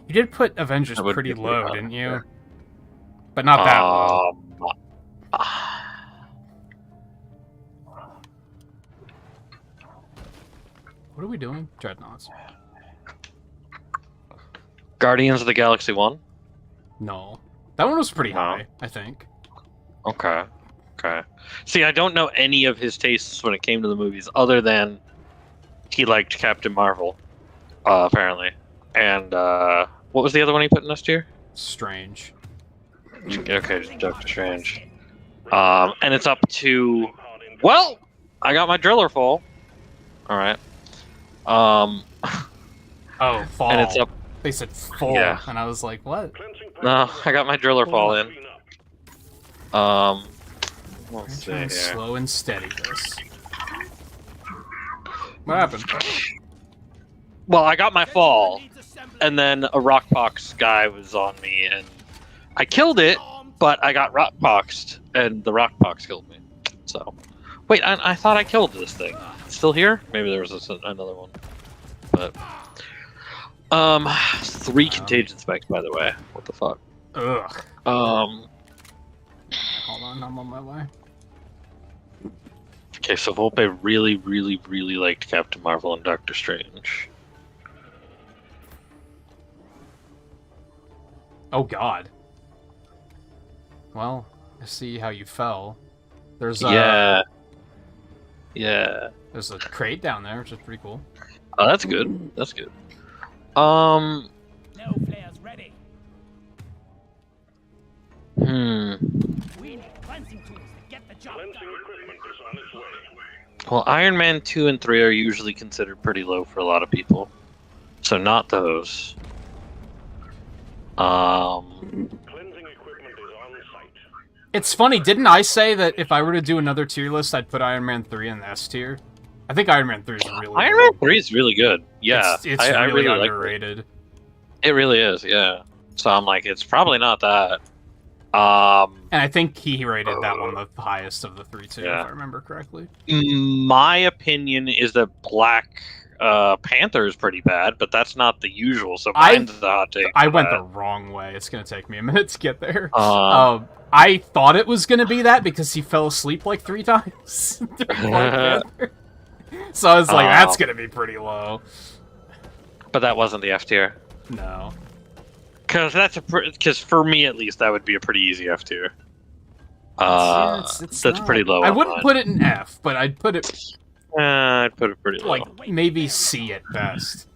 did put Avengers pretty low, didn't you? But not that low. What are we doing? Dreadnoughts. Guardians of the Galaxy 1? No. That one was pretty high, I think. Okay. Okay. See, I don't know any of his tastes when it came to the movies, other than he liked Captain Marvel, apparently. And, what was the other one he put in this tier? Strange. Okay, Doctor Strange. And it's up to. Well, I got my driller full. All right. Oh, fall. And it's up. They said full, Yeah. and I was like, what? No, I got my driller fall in. Let's see Trying here. to slow and steady this. What happened? Well, I got my fall, and then a rockbox guy was on me, and I killed it, but I got rockboxed, and the rockbox killed me. So, wait, I thought I killed this thing. It's still here? Maybe there was another one. But, 3 contagion spikes, by the way. What the fuck? Ugh. Um, Hold on, I'm on my way. okay, so Volpe really, really, really liked Captain Marvel and Doctor Strange. Oh god. Well, I see how you fell. There's Yeah. there's a crate down there, which is pretty cool. Oh, that's good. That's good. No flares ready. We need cleansing tools to get the job Cleansing done. equipment is on its way. Well, Iron Man 2 and 3 are usually considered pretty low for a lot of people. So not those. Cleansing equipment is on site. It's funny, didn't I say that if I were to do another tier list, I'd put Iron Man 3 in the S tier? I think Iron Man 3 is really Iron good. Man 3 is really good. Yeah, It's I really like it. underrated. It really is, yeah. So I'm like, it's probably not that. And I think he rated that one the highest of the 3 too, Yeah. if I remember correctly. My opinion is that Black Panther is pretty bad, but that's not the usual. So mine's the hot take. I for went that. the wrong way. It's gonna take me a minute to get there. Um, I thought it was gonna be that because he fell asleep like 3 times. during Black Panther. So I was like, that's gonna be pretty low. but that wasn't the F tier. No. Because for me at least, that would be a pretty easy F tier. It's That's not- pretty low. I on wouldn't mine. put it in F, but I'd put it I'd put it pretty low. like maybe C at best.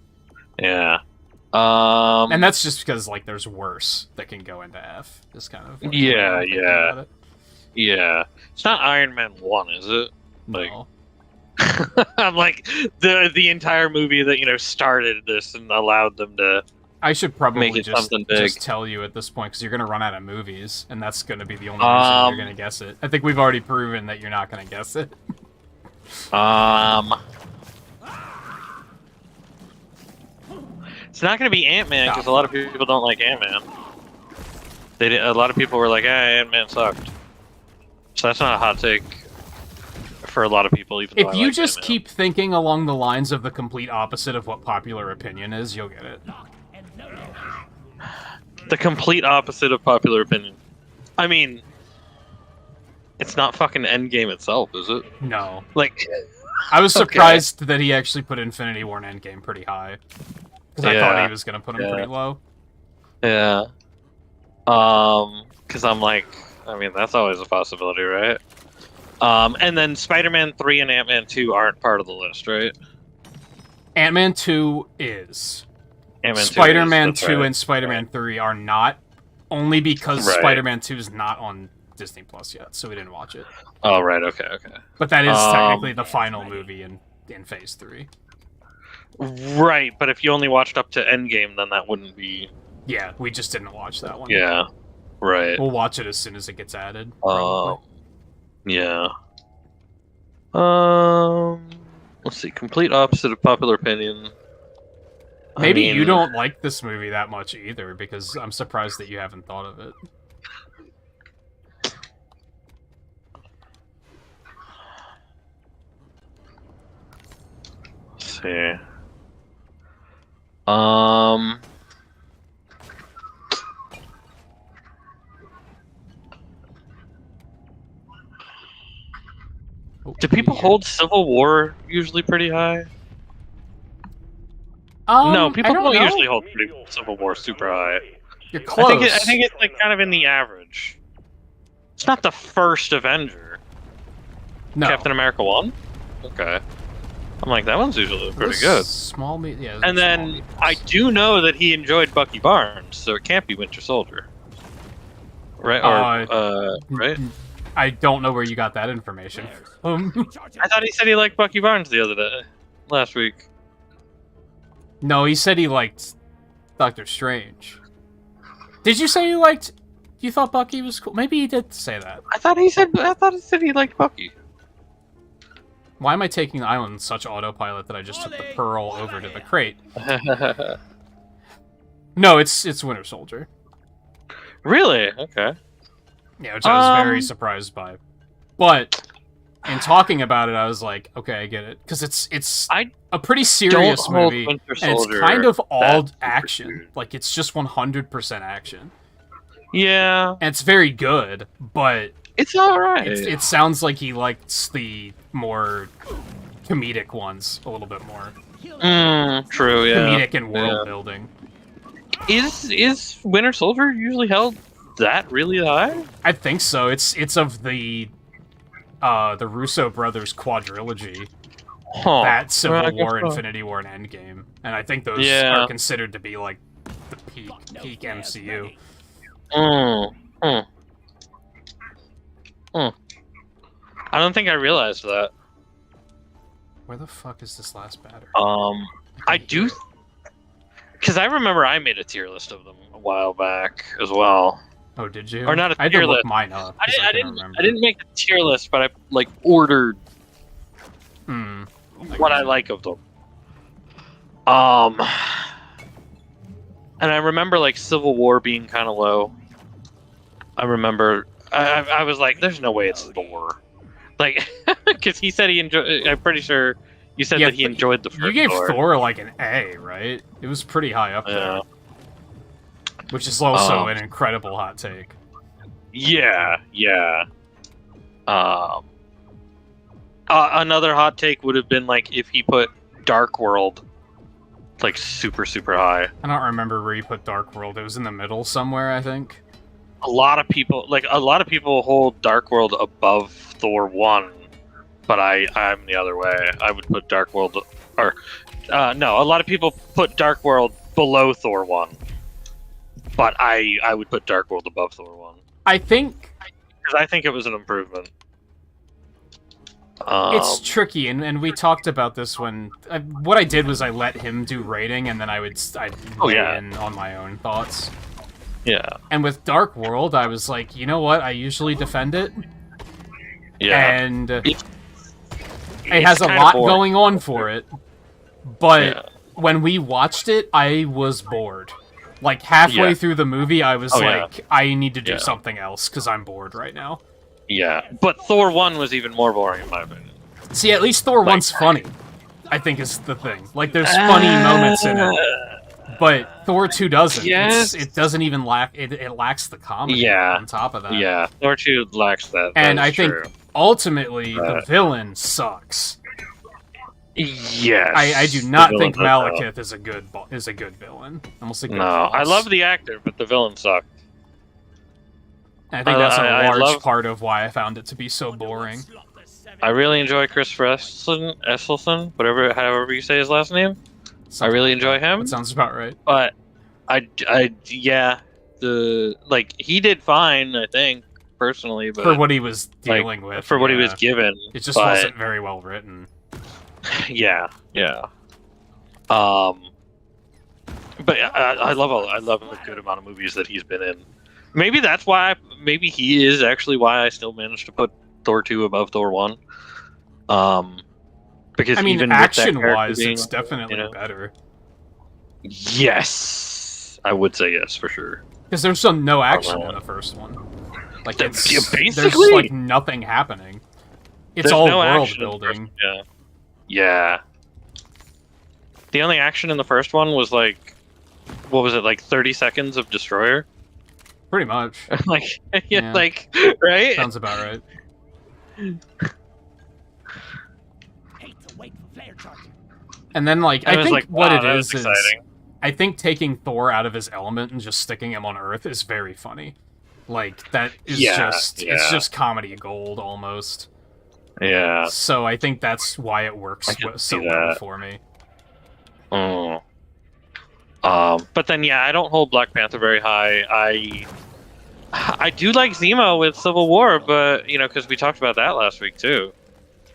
Yeah. And that's just because like there's worse that can go into F. This kind of like, Yeah, way I'm thinking yeah. about it. Yeah. It's not Iron Man 1, is it? Like, No. I'm like the entire movie that started this and allowed them to. I should probably Make it something big. just tell you at this point because you're gonna run out of movies, and that's gonna be the only reason you're gonna guess it. I think we've already proven that you're not gonna guess it. It's not going to be Ant-Man because a lot of people don't like Ant-Man. A lot of people were like, Ant-Man sucked. So that's not a hot take for a lot of people. Even though If I you like just Ant-Man. keep thinking along the lines of the complete opposite of what popular opinion is, you'll get it. The complete opposite of popular opinion. I mean, it's not fucking Endgame itself, is it? No. Like, I was Okay. surprised that he actually put Infinity War and Endgame pretty high. Because I thought Yeah. he was gonna put him Yeah. pretty low. yeah. Because I'm like, I mean, that's always a possibility, right? And then Spider-Man 3 and Ant-Man 2 aren't part of the list, right? Ant-Man 2 is. Ant-Man 2 is, Spider-Man that's 2 right. and Spider-Man 3 are not. Only because Right. Spider-Man 2 is not on Disney Plus yet, so we didn't watch it. Oh, right, okay. But that is technically the final movie in Phase 3. Right, but if you only watched up to Endgame, then that wouldn't be... Yeah, we just didn't watch that one. Yeah, right. We'll watch it as soon as it gets added. probably. Yeah. Let's see. Complete opposite of popular opinion. Maybe I you mean, don't like this movie that much either, because I'm surprised that you haven't thought of it. Let's see. Um. Do people hold Civil War usually pretty high? No, people I don't don't know. usually hold Civil War super high. You're close. I think it's like kind of in the average. It's not the first Avenger. no. Captain America 1? Okay. I'm like, that one's usually pretty This good. Small meat, yeah. And small then meat. I do know that he enjoyed Bucky Barnes, so it can't be Winter Soldier. right? Or right? I don't know where you got that information. I thought he said he liked Bucky Barnes the other day, last week. No, he said he liked Doctor Strange. Did you say you thought Bucky was cool? Maybe he did say that. I thought he said he liked Bucky. Why am I taking the island in such autopilot that I just took the pearl over to the crate? No, it's Winter Soldier. Really? Okay. Yeah, which I was very surprised by. But in talking about it, I was like, okay, I get it, because it's a pretty serious movie, and it's kind of all action. Like, it's just 100% action. Yeah. And it's very good, but it's alright. It sounds like he likes the more comedic ones a little bit more. True, yeah. Comedic and world building. Is Winter Soldier usually held that really high? I think so. It's of the Russo brothers quadrilogy. That Civil War, Infinity War, and Endgame. And I think those are considered to be like the peak MCU. I don't think I realized that. Where the fuck is this last battery? I do, because I remember I made a tier list of them a while back as well. Oh, did you? Or not a I had tier to look list. mine up. I didn't make a tier list, but I like ordered what I like of them. And I remember like Civil War being kind of low. I remember I was like, "There's no way it's Thor," like because he said he enjoyed. I'm pretty sure you said that he enjoyed the first. You gave Thor like an A, right? It was pretty high up there. Which is also an incredible hot take. Yeah. Another hot take would have been like if he put Dark World like super high. I don't remember where you put Dark World. It was in the middle somewhere, I think. A lot of people hold Dark World above Thor 1, but I'm the other way. I would put Dark World a lot of people put Dark World below Thor 1. But I would put Dark World above Thor 1. I think... Because I think it was an improvement. It's tricky, and we talked about this when... what I did was I let him do rating, and then I'd weigh in on my own thoughts. Yeah. And with Dark World, I was like, you know what? I usually defend it. Yeah. And it has a lot going on for it. But when we watched it, I was bored. Like, halfway through the movie, I was I need to do something else, because I'm bored right now. Yeah, but Thor 1 was even more boring, in my opinion. See, at least Thor 1's funny, I think is the thing. Like, there's funny moments in it. But Thor 2 doesn't. Yes. It doesn't even lack... It lacks the comedy on top of that. Yeah, Thor 2 lacks that. And I think, ultimately, the villain sucks. Yes. I do not think Malekith is a good villain. Almost a good boss. I love the actor, but the villain sucked. I think that's a large part of why I found it to be so boring. I really enjoy Christopher Eccleston, however you say his last name. I really enjoy him. That sounds about right. But he did fine, I think, personally. But for what he was dealing with, for what he was given, it just wasn't very well written. Yeah. But I love a good amount of movies that he's been in. Maybe that's why. Maybe he is actually why I still managed to put Thor 2 above Thor 1. Because I mean, even action-wise, it's definitely better. Yes, I would say yes for sure. Because there's no action in the first one. Like there's like nothing happening. It's all world building. Yeah. The only action in the first one was like, what was it, like 30 seconds of Destroyer? Pretty much. Like, right? Sounds about right. And then, like, I think what it is I think taking Thor out of his element and just sticking him on Earth is very funny. Like, that is it's just comedy gold, almost. Yeah. So I think that's why it works so well for me. But then, I don't hold Black Panther very high. I do like Zemo with Civil War, but because we talked about that last week too.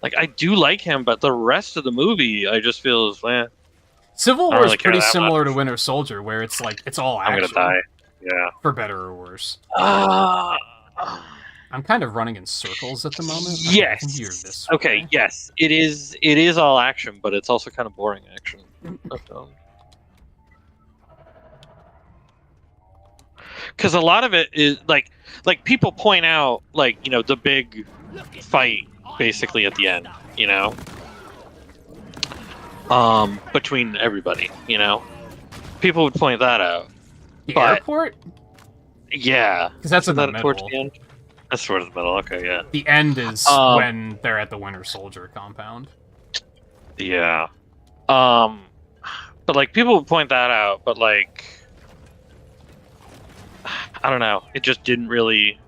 Like I do like him, but the rest of the movie, I just feel is Civil I don't War is really care pretty that similar much. to Winter Soldier, where it's like it's all I'm action, gonna die. Yeah. for better or worse. I'm kind of running in circles at the moment. Okay, I think you're Yes. this Okay. way. Yes. It is. It is all action, but it's also kind of boring action. Because a lot of it is like people point out the big fight basically at the end, between everybody, people would point that out. The But- airport? Yeah, Because that's in Isn't the that towards middle. the end. That's towards the middle. Okay, yeah, The end is Um, when they're at the Winter Soldier compound. yeah. But people would point that out, but I don't know. It just didn't really.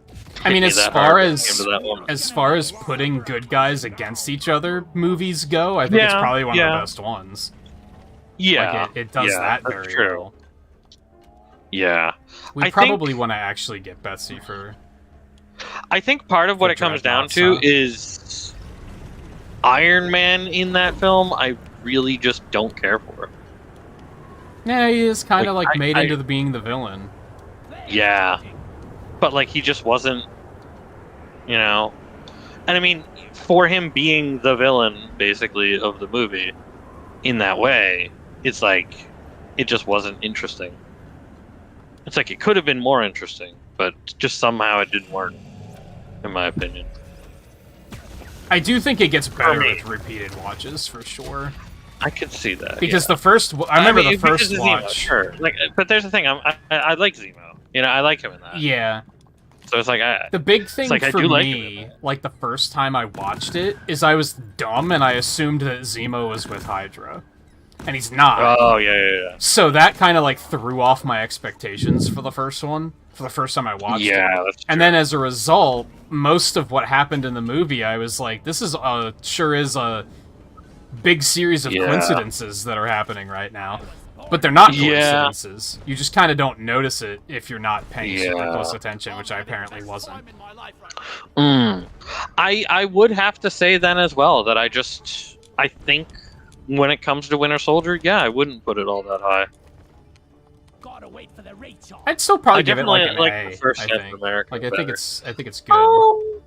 I mean, hit me as that far hard when it as- came to that one. As far as putting good guys against each other movies go, I think it's Yeah, probably one of yeah. the best ones. Yeah, Like, it does yeah, that that's very true. well. Yeah, We I probably think- want to actually get Betsy for... I think part of what For it comes down Dreadnoughts, to huh? is Iron Man in that film. I really just don't care for. Yeah, he is kind of Like, like made I- into being the villain. Yeah, but he just wasn't, And I mean, for him being the villain, basically, of the movie, in that way, it's it just wasn't interesting. It's it could have been more interesting, but just somehow it didn't work, in my opinion. I do think it gets better me. with repeated watches, for sure. I could see that Because yeah. the first... I remember mean, the first because of Zemo, watch... sure. But there's the thing. I like Zemo. I like him in that. Yeah. So it's The big thing I for do like me, the first time I watched it, is I was dumb and I assumed that Zemo was with Hydra. And he's not. Oh yeah. So that kind of threw off my expectations for the first one, for the first time I watched it. Yeah, that's true. And then as a result, most of what happened in the movie, I was like, this is sure is a big series of Yeah. coincidences that are happening right now. But they're not Yeah. coincidences. You just kind of don't notice it if you're not paying super Yeah. close attention, which I apparently wasn't. I would have to say then as well that I think when it comes to Winter Soldier, yeah, I wouldn't put it all that high. Gotta wait for the recharge. I'd still probably I give it definitely an like A, the first I Captain think. America I think better. it's good.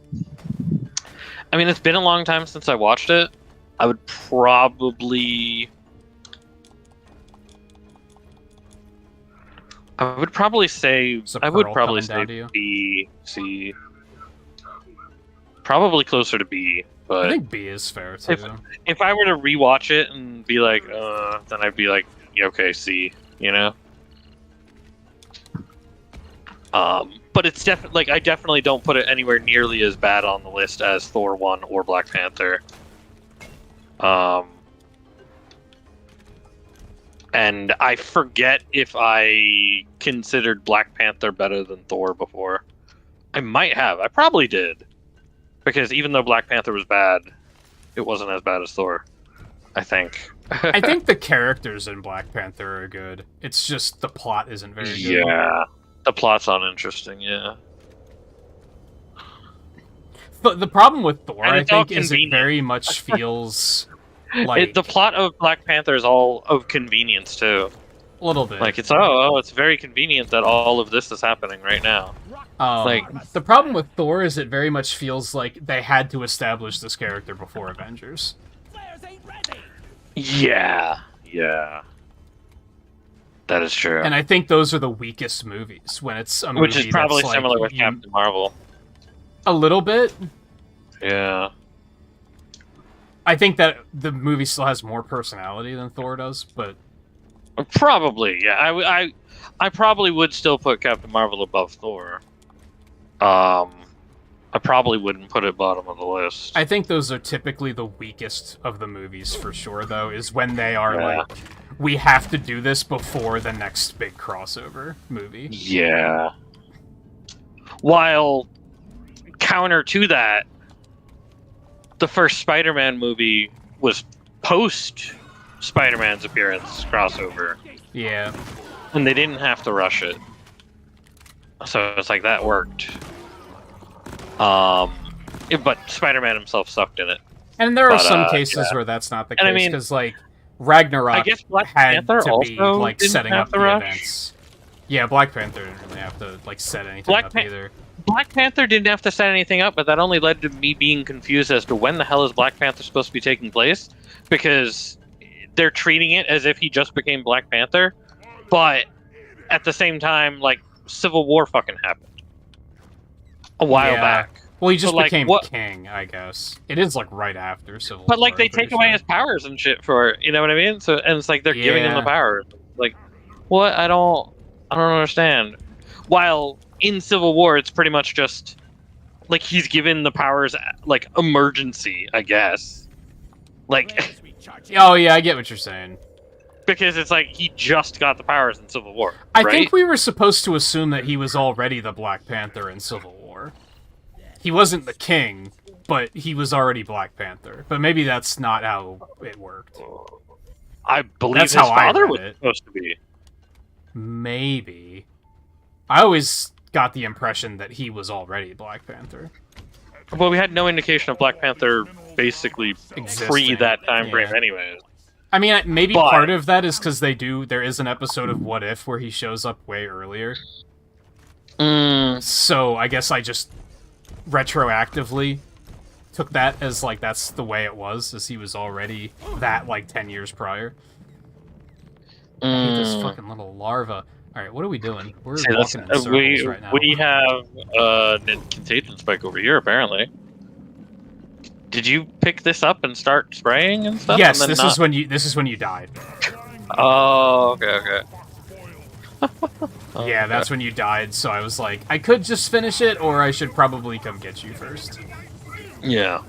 I mean, it's been a long time since I watched it. I would probably say Is a I would pearl probably coming say down to you? B, C. Probably closer to B, I but think B is fair too. if I were to rewatch it and be like, then I'd be like, yeah, okay, C, But it's definitely I definitely don't put it anywhere nearly as bad on the list as Thor 1 or Black Panther. And I forget if I considered Black Panther better than Thor before. I might have. I probably did. Because even though Black Panther was bad, it wasn't as bad as Thor. I think. I think the characters in Black Panther are good. It's just the plot isn't very good. Yeah. The plot's uninteresting, yeah. But the problem with Thor, And I it's all think, is it convenient. very much feels like The plot of Black Panther is all of convenience, too. a little bit. It's very convenient that all of this is happening right now. The problem with Thor is it very much feels like they had to establish this character before Avengers. Flares ain't ready. Yeah. That is true. And I think those are the weakest movies when it's a movie Which is probably that's, similar with you- Captain Marvel. A little bit. Yeah. I think that the movie still has more personality than Thor does, but Probably, yeah. I probably would still put Captain Marvel above Thor. I probably wouldn't put it bottom of the list. I think those are typically the weakest of the movies for sure, though, is when they are Yeah. we have to do this before the next big crossover movie. Yeah. While counter to that, the first Spider-Man movie was post Spider-Man's appearance crossover, Yeah. and they didn't have to rush it. So it's like that worked. But Spider-Man himself sucked in it. And there are But, some cases yeah. where that's not the And I case, mean, because, like, Ragnarok I guess Black had Panther to be, also like, didn't setting have up to the rush. events. Yeah, Black Panther didn't really have to, like, set anything Black up Pan- either. Black Panther didn't have to set anything up, but that only led to me being confused as to when the hell is Black Panther supposed to be taking place, because they're treating it as if he just became Black Panther, but at the same time, like, Civil War fucking happened a while Yeah. back. Well, he just So, like, became what- king, I guess. It is, like, right after Civil But, War. like, they I'm pretty take away sure. his powers and shit for it, you know what I mean? So, and it's like they're giving him the Yeah. powers. Like, what? I don't understand. While in Civil War, it's pretty much just like he's given the powers like emergency, I guess. Like, Oh, yeah, I get what you're saying. because it's like he just got the powers in Civil War. I right? think we were supposed to assume that he was already the Black Panther in Civil War. He wasn't the king, but he was already Black Panther. But maybe that's not how it worked. I believe That's his how I father read was it. supposed to be. Maybe. I always got the impression that he was already Black Panther. Well, we had no indication of Black Panther basically pre Existing, that time frame, yeah. anyways. I mean, maybe But- part of that is because there is an episode of What If where he shows up way earlier. So I guess I just retroactively took that as, like, that's the way it was, as he was already that, like, 10 years prior. I hate this fucking little larva. Alright, what are we doing? We're See, that's- walking in circles right now. we have contagion spike over here, apparently. Did you pick this up and start spraying and stuff? Yes, and then this is when you died. Oh, okay. Yeah, that's when you died, so I was like, I could just finish it, or I should probably come get you first. Yeah.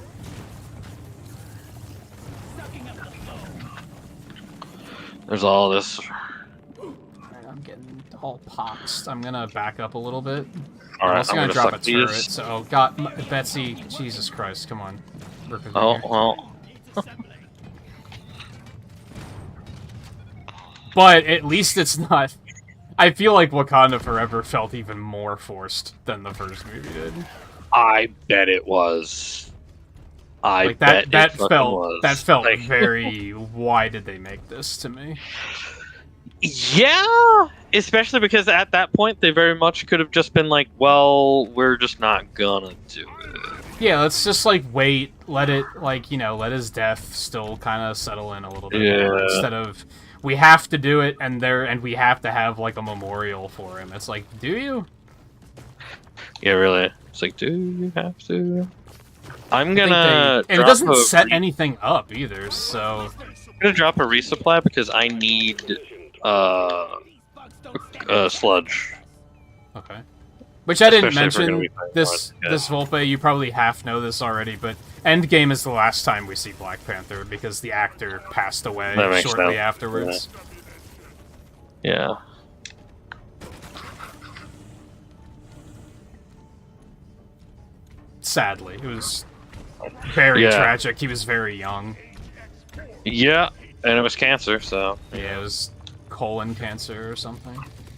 There's all this. Alright, I'm getting all poxed. I'm gonna back up a little bit. All I'm right, also I'm gonna gonna drop a suck turret, these. so... Oh, God, Betsy, Jesus Christ, come on. Work with me Oh here. well. But at least it's not... I feel like Wakanda Forever felt even more forced than the first movie did. I bet it was. I Like, bet that it fucking felt was. that felt Like, very... Why did they make this to me? Yeah, especially because at that point they very much could have just been like, "Well, we're just not gonna do it." Yeah, let's just, like, wait, let it, like, you know, let his death still kind of settle in a little bit more, Yeah. instead of, we have to do it, and we have to have, like, a memorial for him. It's like, do you? Yeah, really. It's like, do you have to? I'm I think gonna. and it drop doesn't a set anything up, either, so... I'm gonna drop a resupply because I need sludge. Okay. Which I didn't Especially if we're gonna mention, be playing this more, yeah. this Volpe, you probably half know this already, but Endgame is the last time we see Black Panther, because the actor passed away That makes shortly sense. afterwards. Yeah. Sadly. It was very Yeah. tragic. He was very young. Yeah, and it was cancer, so Yeah, it was colon cancer or something.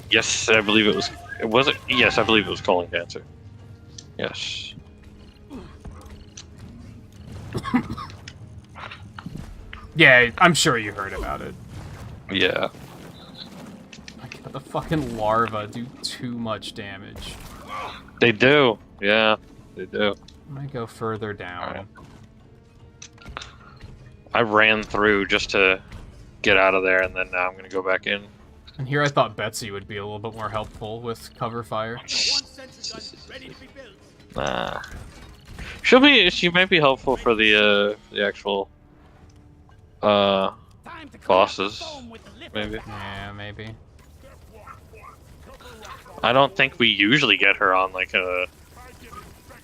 yes, I believe it was. Was it? Yes, I believe it was colon cancer. Yes. Yeah, I'm sure you heard about it. Yeah. Like, the fucking larvae do too much damage. They do. Yeah, they do. I'm gonna go further down. Alright. I ran through just to get out of there, and then now I'm gonna go back in. And here I thought Betsy would be a little bit more helpful with cover fire. One sentry gun ready to be built. Nah. She might be helpful for the actual Time to clear bosses, the foam with the lift. maybe. Yeah, maybe. I don't think we usually get her on like a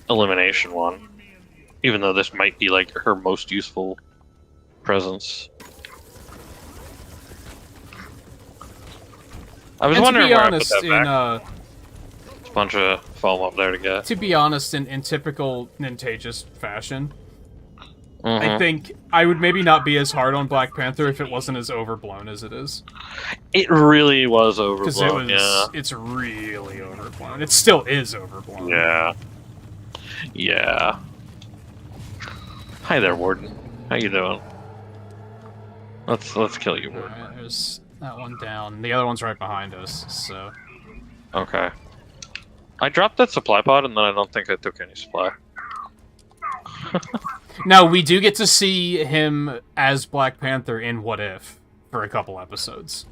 elimination one, even though this might be like her most useful presence. I was And to wondering be where honest, I put that in back. A bunch of foam up there to get. to be honest, in typical Nintagious fashion, I think I would maybe not be as hard on Black Panther if it wasn't as overblown as it is. It really was Because overblown. Yeah. it's really overblown. It still is overblown. Yeah. Yeah. Hi there, Warden. How you doing? Let's kill you, Warden. Alright, there's that one down. The other one's right behind us, so... Okay. I dropped that supply pod, and then I don't think I took any supply. Now, we do get to see him as Black Panther in What If for a couple episodes.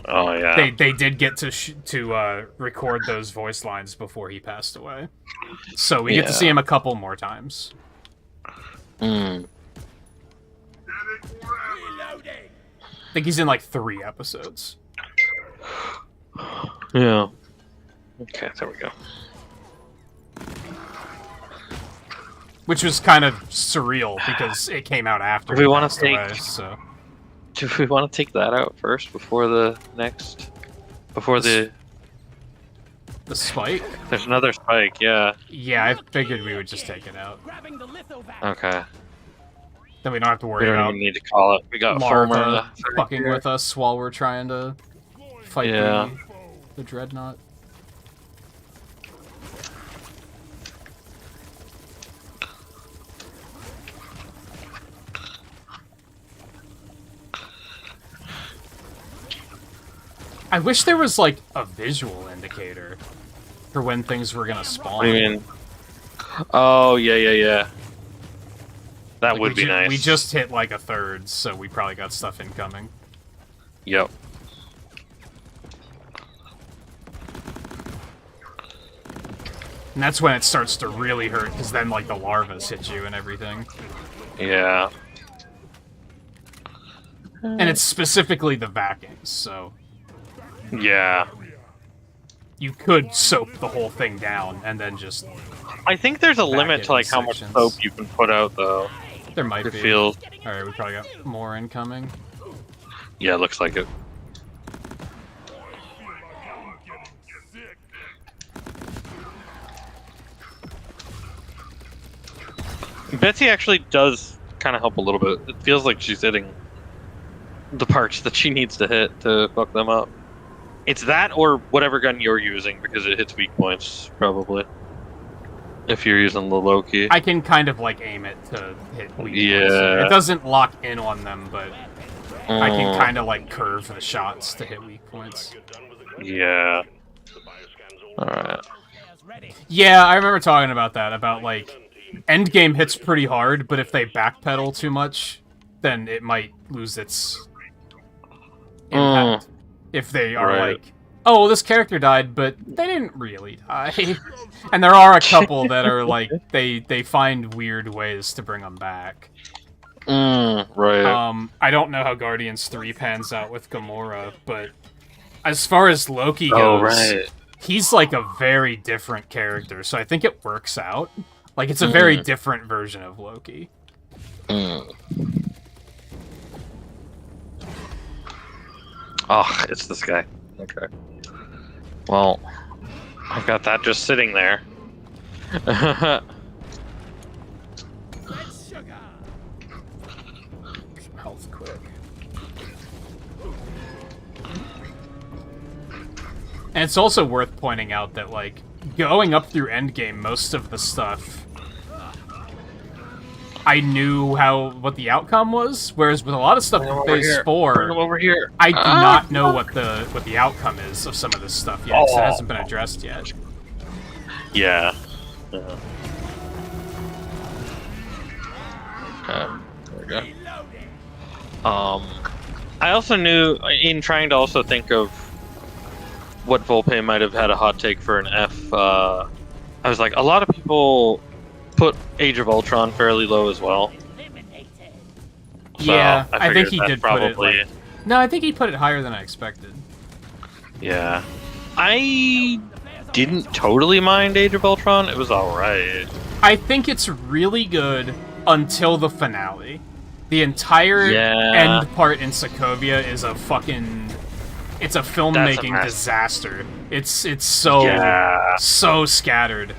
Oh, yeah. They did get to record those voice lines before he passed away. So we get to see him a couple more times. Hmm. I think he's in like 3 episodes. Yeah. Okay, there we go. Which was kind of surreal because it came out after Do we he wanna passed away, so... Do we want to take that out first before the next? Before the... The spike? There's another spike, yeah. Yeah, I figured we would just take it out. Grabbing the lithovac. Okay. Then we don't have to We worry don't about even need to call it. We got Larva Former. fucking with us while we're trying to fight Yeah. the Dreadnought. I wish there was, like, a visual indicator for when things were gonna spawn. What do you mean? Oh, yeah. That Like, would be nice. We just hit, like, a third, so we probably got stuff incoming. Yep. And that's when it starts to really hurt, because then, like, the larvas hit you and everything. Yeah. And it's specifically the vacuums, so... Yeah. You could soap the whole thing down, and then just... I think there's a Back limit it to, like, in how much sections. soap you can put out, though. There might It be. feels... Alright, we probably got more incoming. Yeah, looks like it. Betsy actually does kind of help a little bit. It feels like she's hitting the parts that she needs to hit to fuck them up. It's that or whatever gun you're using, because it hits weak points, probably. If you're using the low key. I can kind of, like, aim it to hit weak points. Yeah. It doesn't lock in on them, but I can Mm, kind of, like, curve the shots to hit weak points. Yeah. Alright. Yeah, I remember talking about that, about, like, endgame hits pretty hard, but if they backpedal too much, then it might lose its impact. If they are Right. like, oh, this character died, but they didn't really die. And there are a couple that are like, they find weird ways to bring them back. Right. I don't know how Guardians 3 pans out with Gamora, but as far as Loki goes, Oh, right. he's like a very different character, so I think it works out. Like, it's a very different version of Loki. Oh, it's this guy. Okay. Well, I've got that just sitting there. Red sugar. Some health quick. And it's also worth pointing out that, like, going up through Endgame, most of the stuff, I knew what the outcome was, whereas with a lot of stuff in Phase 4, Bring him over here. I do not know what the outcome is of some of this stuff yet, 'cause it hasn't been addressed yet. Yeah. Okay, there we go. I also knew, in trying to also think of what Volpe might have had a hot take for an F, I was like, a lot of people put Age of Ultron fairly low as well. So Yeah, I think figured he that's did put it, probably... like... No, I think he put it higher than I expected. Yeah. I didn't totally mind Age of Ultron. It was alright. I think it's really good until the finale. The entire Yeah. end part in Sokovia is a fucking... It's a filmmaking mess. disaster. It's so Yeah. so scattered.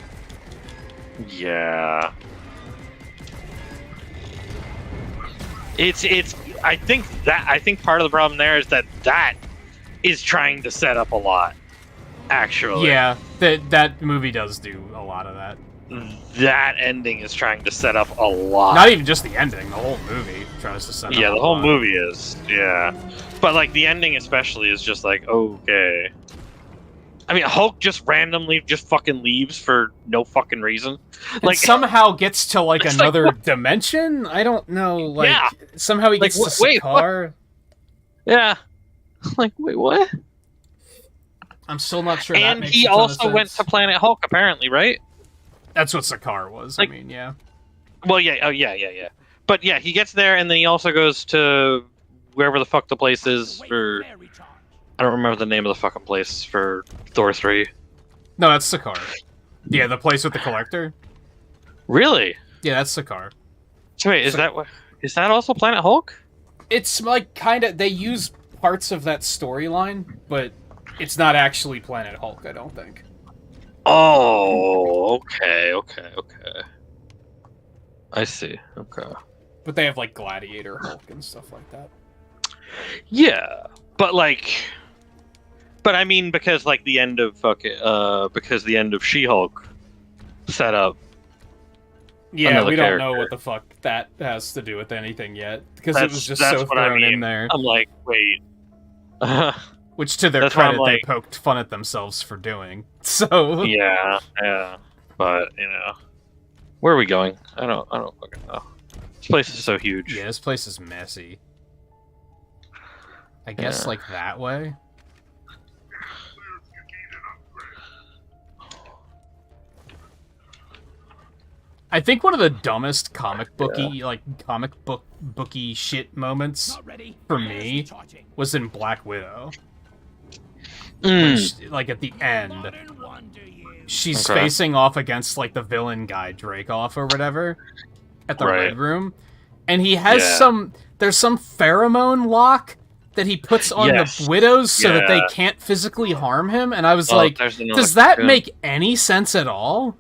Yeah. It's. I think part of the problem there is that is trying to set up a lot. Actually, Yeah, that movie does do a lot of that. that ending is trying to set up a lot. Not even just the ending, the whole movie tries to set up Yeah, a the whole lot. movie is. Yeah, but like the ending especially is just like okay. I mean, Hulk just randomly just fucking leaves for no fucking reason. And Like somehow gets to like It's another like, dimension. I don't know. Like Yeah. somehow he Like, gets to wait, what? Sakaar. yeah, like wait, what? I'm still not sure. that And makes he a ton of also went sense. to Planet Hulk, apparently, right? That's what Sakaar was. Like- I mean, yeah. Well, yeah, oh yeah. But yeah, he gets there, and then he also goes to wherever the fuck the place is for. I don't remember the name of the fucking place for Thor 3. No, that's Sakaar. Yeah, the place with the collector. Really? Yeah, that's Sakaar. So wait, is that also Planet Hulk? It's like kind of they use parts of that storyline, but it's not actually Planet Hulk. I don't think. Oh, okay. I see. Okay. But they have like Gladiator Hulk and stuff like that. Yeah, but I mean, because like the end of because the end of She-Hulk set up. Yeah, Another we don't character. know what the fuck that has to do with anything yet because it That's- was just that's so what I thrown in mean. there. I'm like, wait. Which, to their That's why I'm credit, they like- poked fun at themselves for doing. So yeah, but where are we going? I don't fucking know. This place is so huge. yeah, this place is messy. I guess Yeah. like that way. I think one of the dumbest comic booky booky shit moments Not ready. for me Charging. was in Black Widow. Mm. Which, like at the end, Modern wonder you. she's Okay. facing off against like the villain guy Dracoff or whatever at the Right. Red Room, and he has Yeah. there's some pheromone lock that he puts on Yes. the widows so that they Yeah. can't physically harm him, and I was Oh, like, there's another- does that yeah. make any sense at all?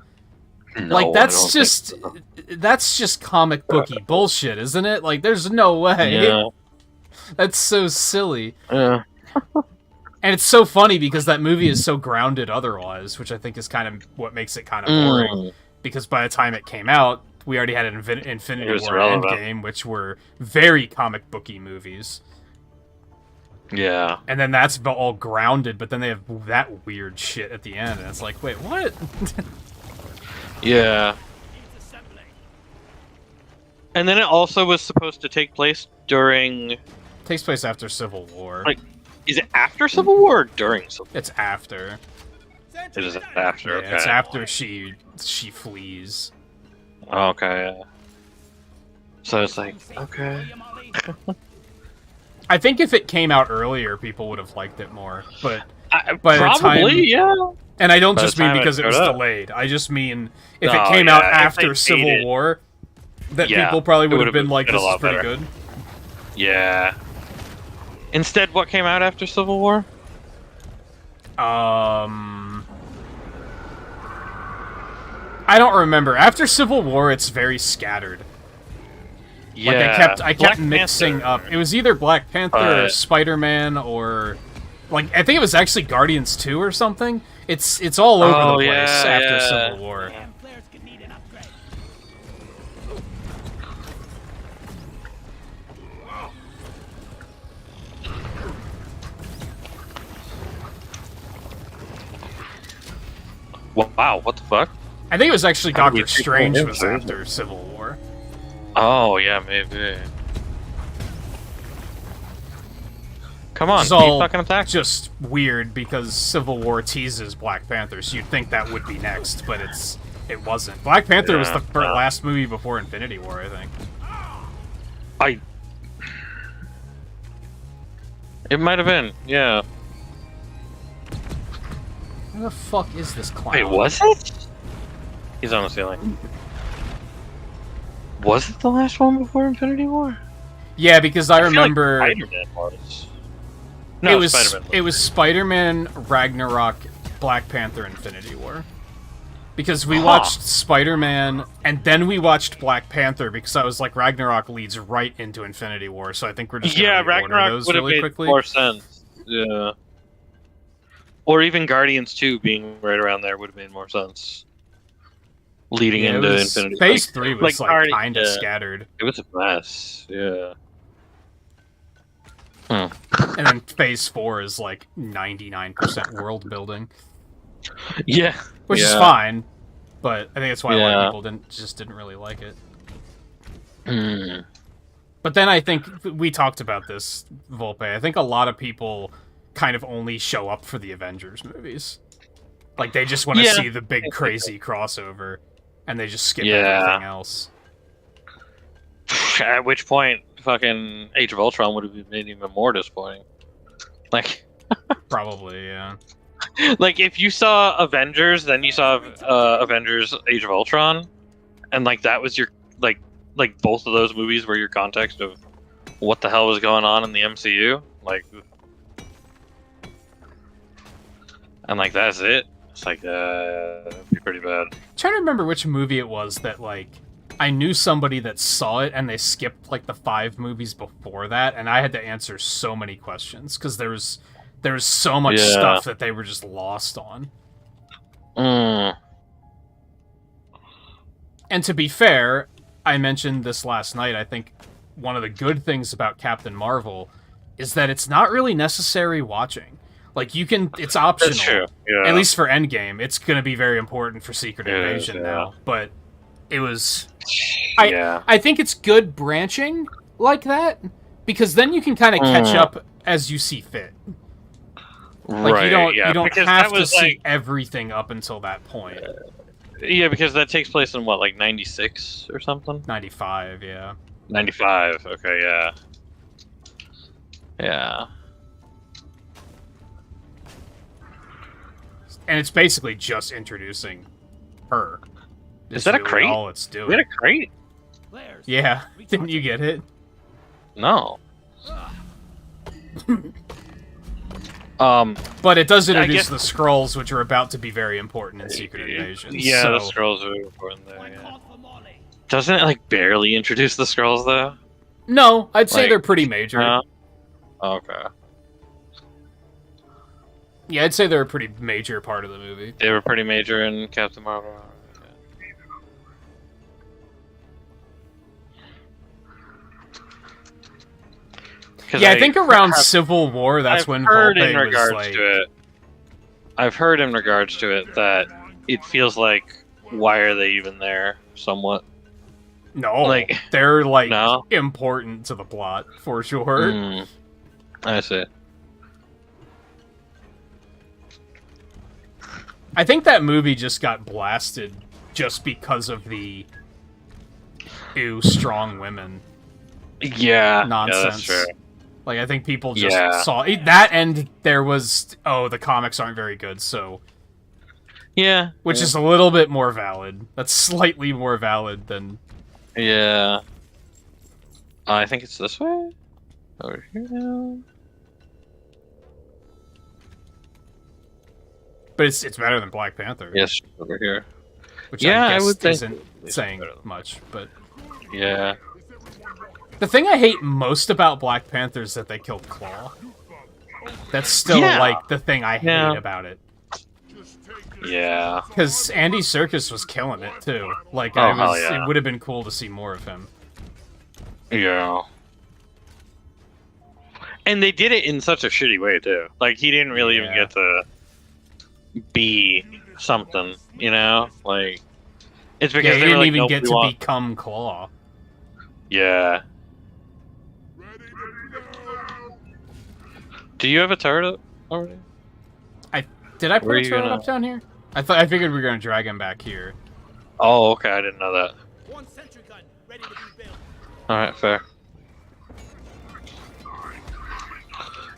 No, Like I that's don't just think so. that's just comic booky bullshit, isn't it? Like there's no way. Yeah. That's so silly. Yeah. And it's so funny because that movie is so grounded otherwise, which I think is kind of what makes it kind of boring. Mm. Because by the time it came out, we already had Infinity It was War and relevant. Endgame, which were very comic booky movies. Yeah. And then that's all grounded, but then they have that weird shit at the end, and it's like, wait, what? Yeah. And then it also was supposed to take place during. Takes place after Civil War. Like, is it after Civil War or during Civil It's after. War? It is after. Yeah, Okay. it's after she flees. Okay. Yeah. So it's like, okay. I think if it came out earlier, people would have liked it more. But by the Probably, time- yeah. and I don't By the just mean time it because it was showed up. delayed. I just mean if No, it came out yeah, if they after made Civil it- War, that Yeah, people probably it would have would've been like, been a "This is lot pretty better. good." Yeah. Instead, what came out after Civil War? I don't remember. After Civil War, it's very scattered. Yeah. Like I kept Black mixing Panther. up. It was either Black Panther or But- Spider-Man or like I think it was actually Guardians 2 or something. It's all over Oh, the place yeah, after yeah. Civil War. Damn players could need an upgrade. Wow, what the fuck? I think it was actually How did we Doctor take Strange that was in? after Civil War. Oh, yeah, maybe. Come on, It's keep all fucking attack. just weird because Civil War teases Black Panther, so you'd think that would be next, but it wasn't. Black Panther was Yeah, the no. last movie before Infinity War, I think. It might have been, yeah. Where the fuck is this clown? Wait, was it? He's on the ceiling. Was it the last one before Infinity War? Yeah, because I feel like remember Spider-Man was. No, it was Spider-Man. it was Spider-Man, Ragnarok, Black Panther, Infinity War. Because we watched Spider-Man, and then we watched Black Panther, because I was like, Ragnarok leads right into Infinity War, so I think we're just gonna reorder Ragnarok those would have really made quickly. more sense. Yeah. Or even Guardians 2 being right around there would have made more sense. Leading Yeah, into was, Infinity. Phase 3 was like kind of yeah. scattered. It was a mess. Yeah. And then Phase 4 is like 99% world building. Yeah. Which is fine, but I think that's why a lot of people didn't really like it. But then I think, we talked about this, Volpe, I think a lot of people kind of only show up for the Avengers movies. Like, they just want to see the big crazy crossover, and they just skip everything else. At which point, fucking Age of Ultron would have been even more disappointing. Like... Probably, yeah. Like, if you saw Avengers, then you saw Avengers Age of Ultron, and, like, that was your, like both of those movies were your context of what the hell was going on in the MCU, like, and, like, that's it. It's like, it'd be pretty bad. I'm trying to remember which movie it was that, like, I knew somebody that saw it, and they skipped, like, the 5 movies before that, and I had to answer so many questions, because there was so much stuff that they were just lost on. And to be fair, I mentioned this last night, I think one of the good things about Captain Marvel is that it's not really necessary watching. Like, it's optional. That's true. Yeah. At least for Endgame. It's going to be very important for Secret Invasion now. But it was... I think it's good branching like that, because then you can kind of catch up as you see fit. Like, you don't have to see everything up until that point. Yeah, because that takes place in, what, like 96 or something? 95, yeah. 95, okay, yeah. Yeah. And it's basically just introducing her. Is that a crate? All it's doing. Is that a crate? Yeah. Didn't you get it? No. But it does introduce the Skrulls, which are about to be very important in Secret Invasion. Yeah, so... the Skrulls are important there, yeah. Doesn't it, like, barely introduce the Skrulls, though? No, I'd say they're pretty major. Okay. Yeah, I'd say they're a pretty major part of the movie. They were pretty major in Captain Marvel. Yeah, I think around Civil War, that's when Volpe was like... I've heard in regards to it that it feels like, why are they even there, somewhat? No, like, they're, like, important to the plot, for sure. I see. I think that movie just got blasted just because of the ew, strong women nonsense. Yeah, that's true. Like, I think people just saw that, and there was, the comics aren't very good, so... Yeah. Which is a little bit more valid. That's slightly more valid than... Yeah. I think it's this way? Over here now? But it's better than Black Panther. Yes, over here. Which I guess isn't saying much, but... Yeah. The thing I hate most about Black Panther is that they killed Claw. That's still, like, the thing I hate about it. Yeah. Because Andy Serkis was killing it, too. Like, it would have been cool to see more of him. Yeah. And they did it in such a shitty way, too. Like, he didn't really even get to be something, you know? Like, it's because he they didn't were like, even nope, get to become Claw. Yeah. Do you have a turret up already? Did I put a turret up down here? I figured we were gonna drag him back here. Oh, okay, I didn't know that. One sentry gun ready to be built. Alright, fair.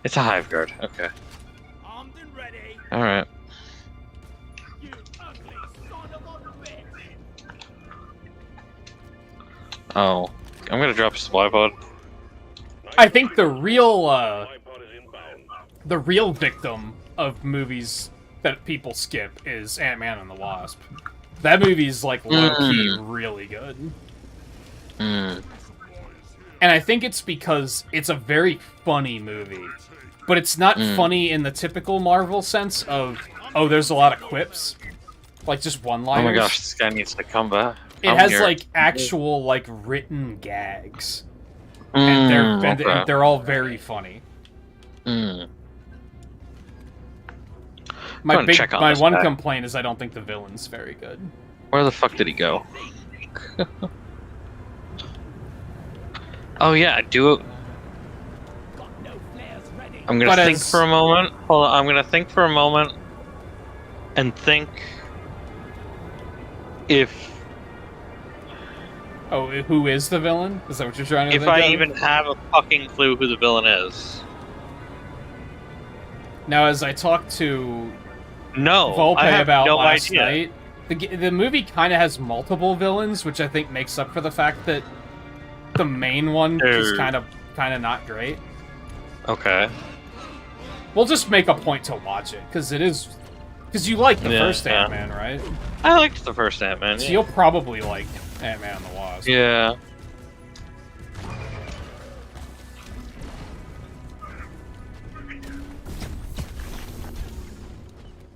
It's a hive guard, okay. Armed and ready. Alright. You ugly son of a bitch. Oh. I'm gonna drop a supply pod. I think the real victim of movies that people skip is Ant-Man and the Wasp. That movie's like low-key really good. Mm. And I think it's because it's a very funny movie. But it's not funny in the typical Marvel sense of, oh, there's a lot of quips. Like, just one-liners. Oh my gosh, this guy needs to come back. It has, like, actual, like, written gags. And they're all very funny. Mm. My one complaint is I don't think the villain's very good. Where the fuck did he go? Oh yeah, do it. Got no flares ready. I'm gonna think for a moment. Hold on, I'm gonna think for a moment, and think if. Oh, who is the villain? Is that what you're trying to think If I of? even have a fucking clue who the villain is. Now, as I talked to No, Volpe I have about no last idea. night, the movie kind of has multiple villains, which I think makes up for the fact that the main one is kind of not great. Okay. We'll just make a point to watch it, because you like the first Ant-Man, right? I liked the first Ant-Man. So Yeah. you'll probably like Ant-Man and the Wasp. Yeah.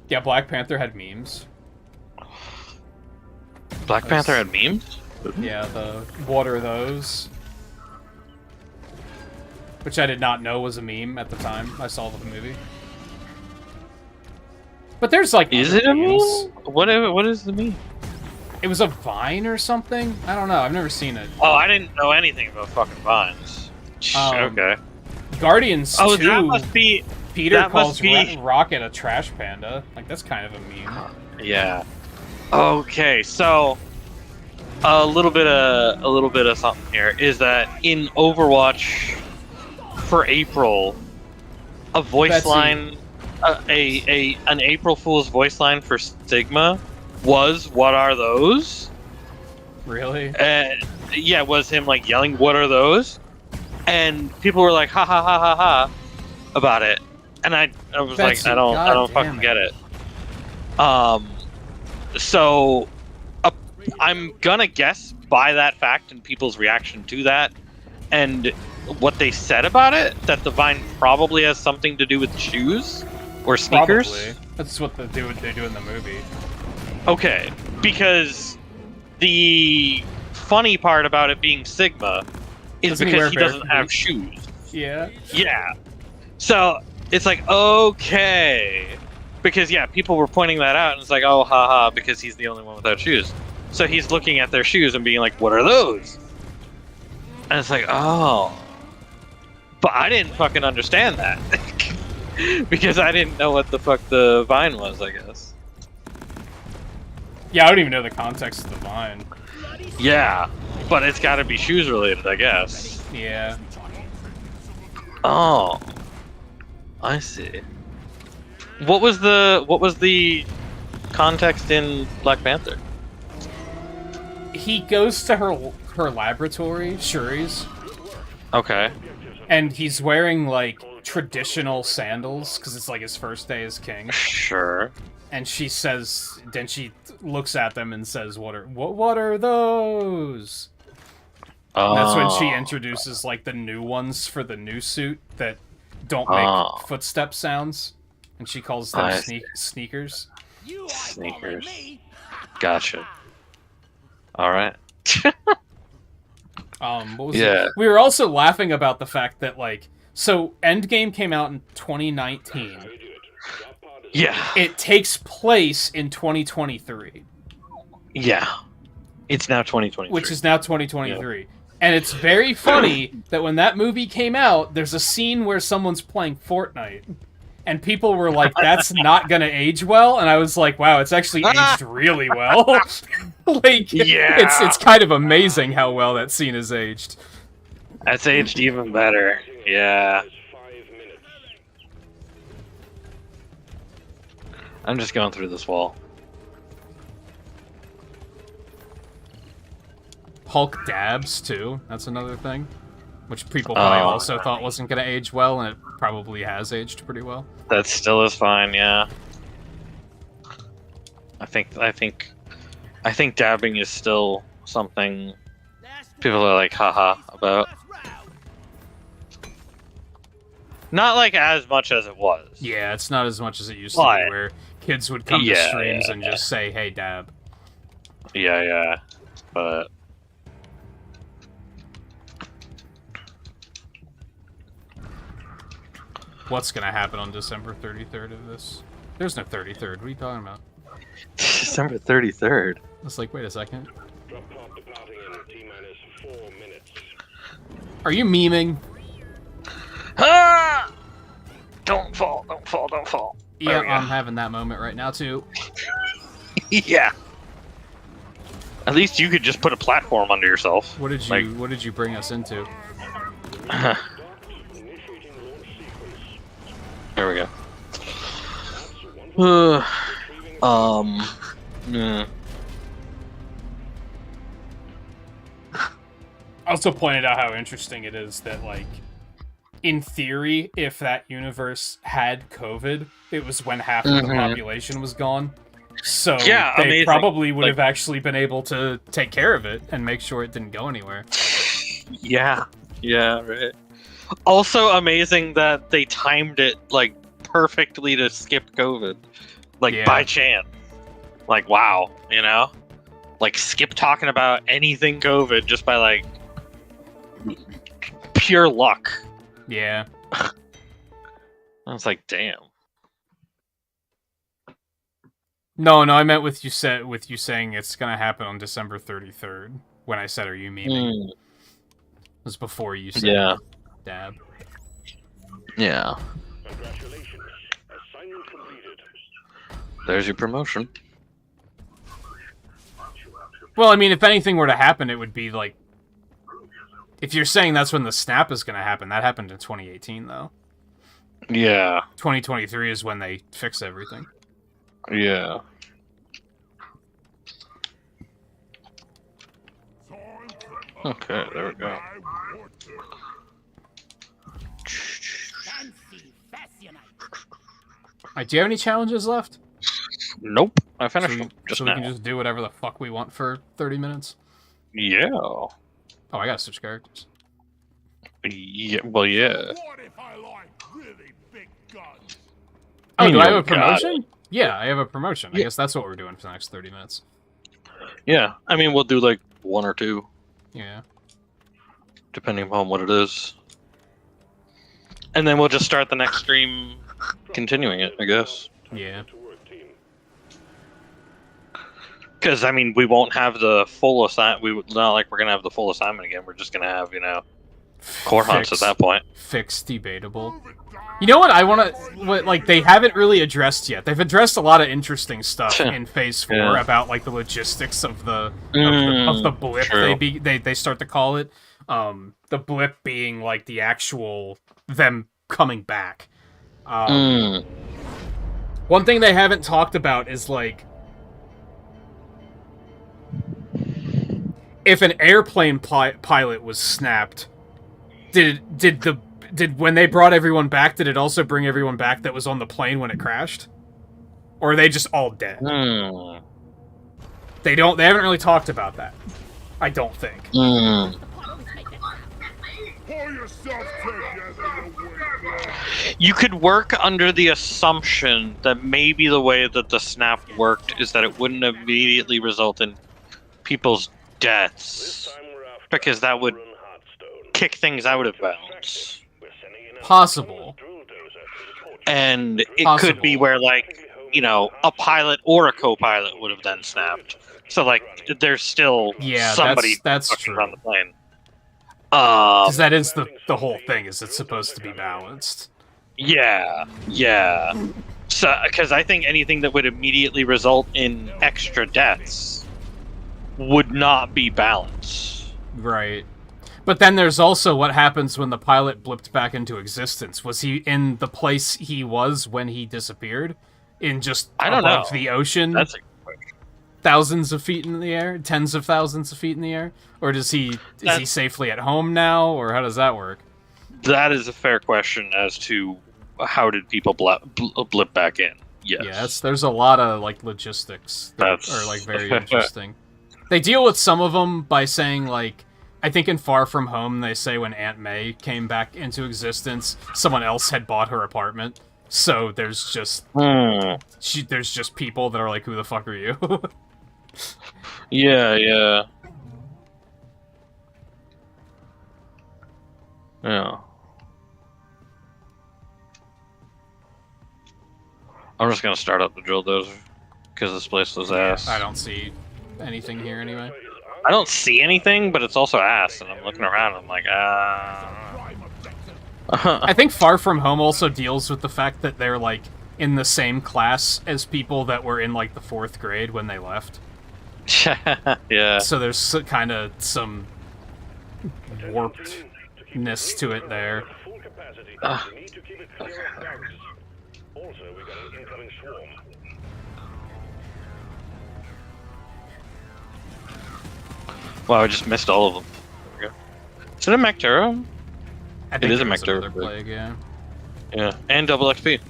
Yeah, Black Panther had memes. Black Panther had memes? Yeah, the what are those? Which I did not know was a meme at the time I saw the movie. But there's like Is other it a memes. meme? What is the meme? It was a Vine or something? I don't know, I've never seen it. Oh, I didn't know anything about fucking vines. Okay. Guardians Oh, 2, that must be... Peter that calls must be- Rocket a trash panda. Like, that's kind of a meme. Yeah. Okay, so... A little bit of something here is that in Overwatch for April, a voice Betsy. line, an April Fool's voice line for Sigma was "What are those?" Really? Yeah, was him like yelling "What are those?" And people were like "Ha ha ha ha ha" about it, and I was Betsy, like, I don't fucking get it. So. I'm gonna guess by that fact and people's reaction to that and what they said about it that the Vine probably has something to do with shoes or sneakers. Probably. That's what they do in the movie. Okay, because the funny part about it being Sigma is Doesn't he because wear he doesn't bare have feet? shoes. Yeah. Yeah. So it's like, okay. Because yeah, people were pointing that out and it's like, oh haha, because he's the only one without shoes. So he's looking at their shoes and being like, what are those? And it's like, oh. But I didn't fucking understand that. Because I didn't know what the fuck the Vine was, I guess. Yeah, I don't even know the context of the Vine. Yeah. But it's gotta be shoes related, I guess. Yeah. Oh. I see. What was the context in Black Panther? He goes to her laboratory, Shuri's, Okay. and he's wearing like traditional sandals because it's like his first day as king. Sure. And she says, then she looks at them and says, "What are those?" And that's when she introduces like the new ones for the new suit that don't make footstep sounds, and she calls them sneakers. You Sneakers. me. Gotcha. All right. What was Yeah. it? We were also laughing about the fact that like, so Endgame came out in 2019. Yeah. It takes place in 2023, Yeah. It's now 2023. which is now 2023. And it's very funny that when that movie came out, there's a scene where someone's playing Fortnite. And people were like, that's not gonna age well. And I was like, wow, it's actually aged really well. Like, Yeah. it's kind of amazing how well that scene is aged. That's aged even better. Yeah. I'm just going through this wall. Hulk dabs, too. That's another thing. Which people probably also thought wasn't gonna age well, and it probably has aged pretty well. That still is fine, yeah. I think I think dabbing is still something people are like, haha, about. Not like as much as it was. Yeah, it's not as much as it used to be, where kids would come to streams and just say, "Hey, dab." Yeah, but what's gonna happen on December 33rd of this? There's no 33rd. What are you talking about? December 33rd. It's like, wait a second. Drop pod departing in T-minus 4 minutes. Are you memeing? Ah! Don't fall! Don't fall! Don't fall! Yeah, I'm having that moment right now too. Yeah. At least you could just put a platform under yourself. What did you What did you bring us into? There we go. Yeah. Also pointed out how interesting it is that, like, in theory, if that universe had COVID, it was when half of the population was gone. So Yeah, they amazing. probably would Like- have actually been able to take care of it and make sure it didn't go anywhere. Yeah, right. Also amazing that they timed it like perfectly to skip COVID, like Yeah. by chance. Like wow, you know, like skip talking about anything COVID just by like pure luck. Yeah. I was like, damn. No, I meant with you saying it's gonna happen on December 33rd. When I said, "Are you memeing?" It was before you said dab. Yeah. Congratulations. Assignment completed. There's your promotion. Well, I mean, if anything were to happen, it would be like, if you're saying that's when the snap is gonna happen, that happened in 2018, though. Yeah. 2023 is when they fix everything. Yeah. Okay, there we go. Fancy fascinate. Alright, do you have any challenges left? Nope. I So, finished we, them just so now. we can just do whatever the fuck we want for 30 minutes? Yeah. Oh, I gotta switch characters. Yeah. Well, yeah. What if I like really big guns? Oh, do I have You a got promotion? Yeah, I have a promotion. I Yeah. guess that's what we're doing for the next 30 minutes. Yeah. I mean, we'll do like one or two, Yeah. depending upon what it is. And then we'll just start the next stream continuing it, I guess. Yeah. To work, team. Because, I mean, we won't have the full assignment. Not like we're going to have the full assignment again. We're just going to have, you know, core hunts at that point. Fixed debatable. You know what I want to... Like, they haven't really addressed yet. They've addressed a lot of interesting stuff in Phase 4 Yeah. about, like, the logistics of the blip, true. they start to call it. The blip being, like, the actual... them coming back. One thing they haven't talked about is, like... if an airplane pilot was snapped, did when they brought everyone back, did it also bring everyone back that was on the plane when it crashed? Or are they just all dead? They haven't really talked about that. I don't think. Pull yourself together, you weak. You could work under the assumption that maybe the way that the snap worked is that it wouldn't immediately result in people's deaths, This time we're after because that would Aaron Hardstone. kick things out of bounds. We're sending in a Possible. drill dozer to the torch. And it Possible. could be where, like, you know, a pilot or a co-pilot would have then snapped. So, like, there's still Yeah, somebody that's fucking true. around the plane. Because that is the whole thing, is it's supposed to be balanced. Yeah. So, because I think anything that would immediately result in extra deaths would not be balanced. Right. But then there's also what happens when the pilot blipped back into existence. Was he in the place he was when he disappeared? In just I don't above know. the ocean? That's Thousands of feet in the air? Tens of thousands of feet in the air? Or is he safely at home now? Or how does that work? that is a fair question as to how did people blip back in. Yes. Yes, there's a lot of like logistics that That's- are like very interesting. They deal with some of them by saying like, I think in Far From Home they say when Aunt May came back into existence, someone else had bought her apartment. So there's just there's just people that are like, who the fuck are you? Yeah, yeah. Yeah. I'm just gonna start up the drill dozer because this place was ass. I don't see anything here anyway. I don't see anything, but it's also ass, and I'm looking around and I'm like, I think Far From Home also deals with the fact that they're like in the same class as people that were in like the 4th grade when they left. yeah. So there's kind of some warpedness to it there. Full capacity. We need to keep it clear of bugs. Also, we got an incoming swarm. Wow, I just missed all of them. There we go. Is it a Mactero? I think is a there was Mector another plague, yeah. Yeah, and double XP.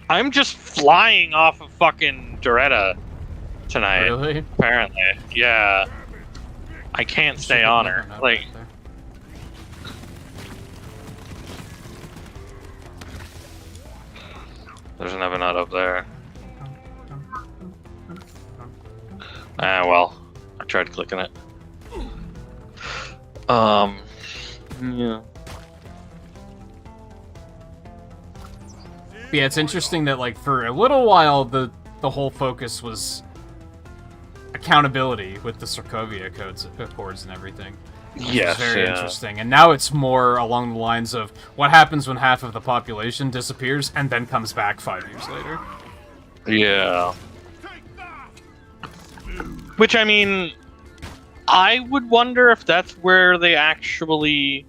I'm just flying off of fucking Doretta tonight. Really? Apparently, yeah. I can't stay on her. Like, there's another nut up there. Ah, well, I tried clicking it. Yeah. Yeah, it's interesting that like for a little while the whole focus was accountability with the Sokovia Accords and everything. Yes, Very yeah. interesting. And now it's more along the lines of what happens when half of the population disappears and then comes back 5 years later. Yeah. Which, I mean, I would wonder if that's where they actually...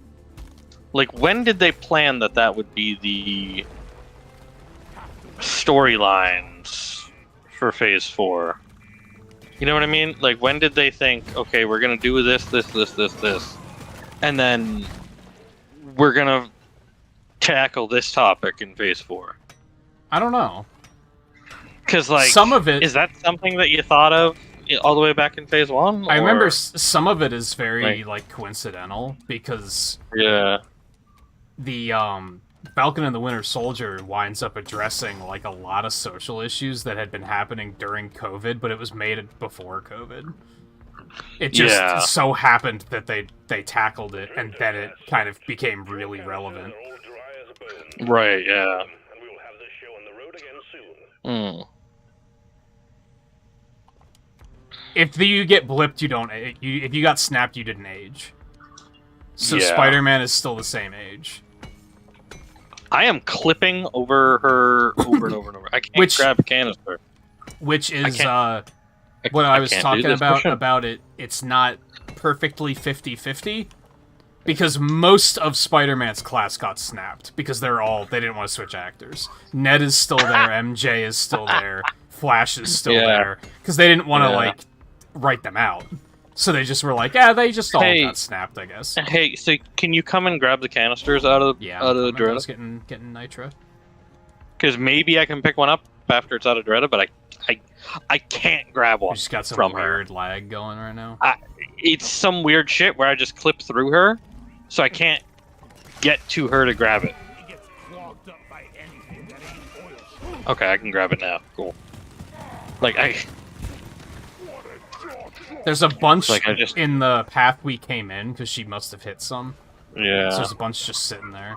Like, when did they plan that that would be the storylines for Phase 4? You know what I mean? Like, when did they think, okay, we're gonna do this, and then we're gonna tackle this topic in Phase 4? I don't know. Because, like, some of it is that something that you thought of all the way back in Phase 1? I remember or- some of it is very like coincidental because Yeah. the Falcon and the Winter Soldier winds up addressing like a lot of social issues that had been happening during COVID, but it was made before COVID. It just so happened that they tackled it, and then it kind of became really relevant. They're all dry as a bone. Right, yeah. And we will have this show on the road again soon. If you get blipped, you don't. If you got snapped, you didn't age. So Yeah. Spider-Man is still the same age. I am clipping over her over and over and over. I can't grab a canister. Which is I what I was can't do talking this motion. about it. It's not perfectly 50-50 because most of Spider-Man's class got snapped because they didn't want to switch actors. Ned is still there, MJ is still there, Flash is still there because they didn't want to like write them out. So they just were like, they just all got snapped, I guess. Hey, so can you come and grab the canisters out of the I was getting nitro. Because maybe I can pick one up after it's out of Doretta, but I can't grab one. You just got some from weird lag going right now. It's some weird shit where I just clip through her, so I can't get to her to grab it. He gets clogged up by anything that ain't oil. Okay, I can grab it now. Cool. Like There's a bunch Like, I just- in the path we came in because she must have hit some. yeah. So there's a bunch just sitting there.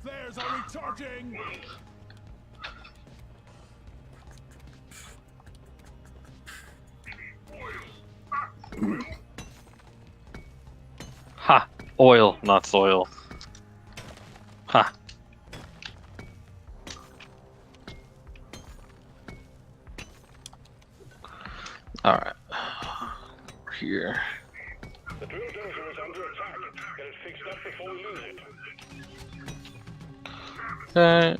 Flares are recharging. Ha! Oil, not soil. Ha! Alright. Here. The drill dozer is under attack. Get it fixed up before we lose it. Okay.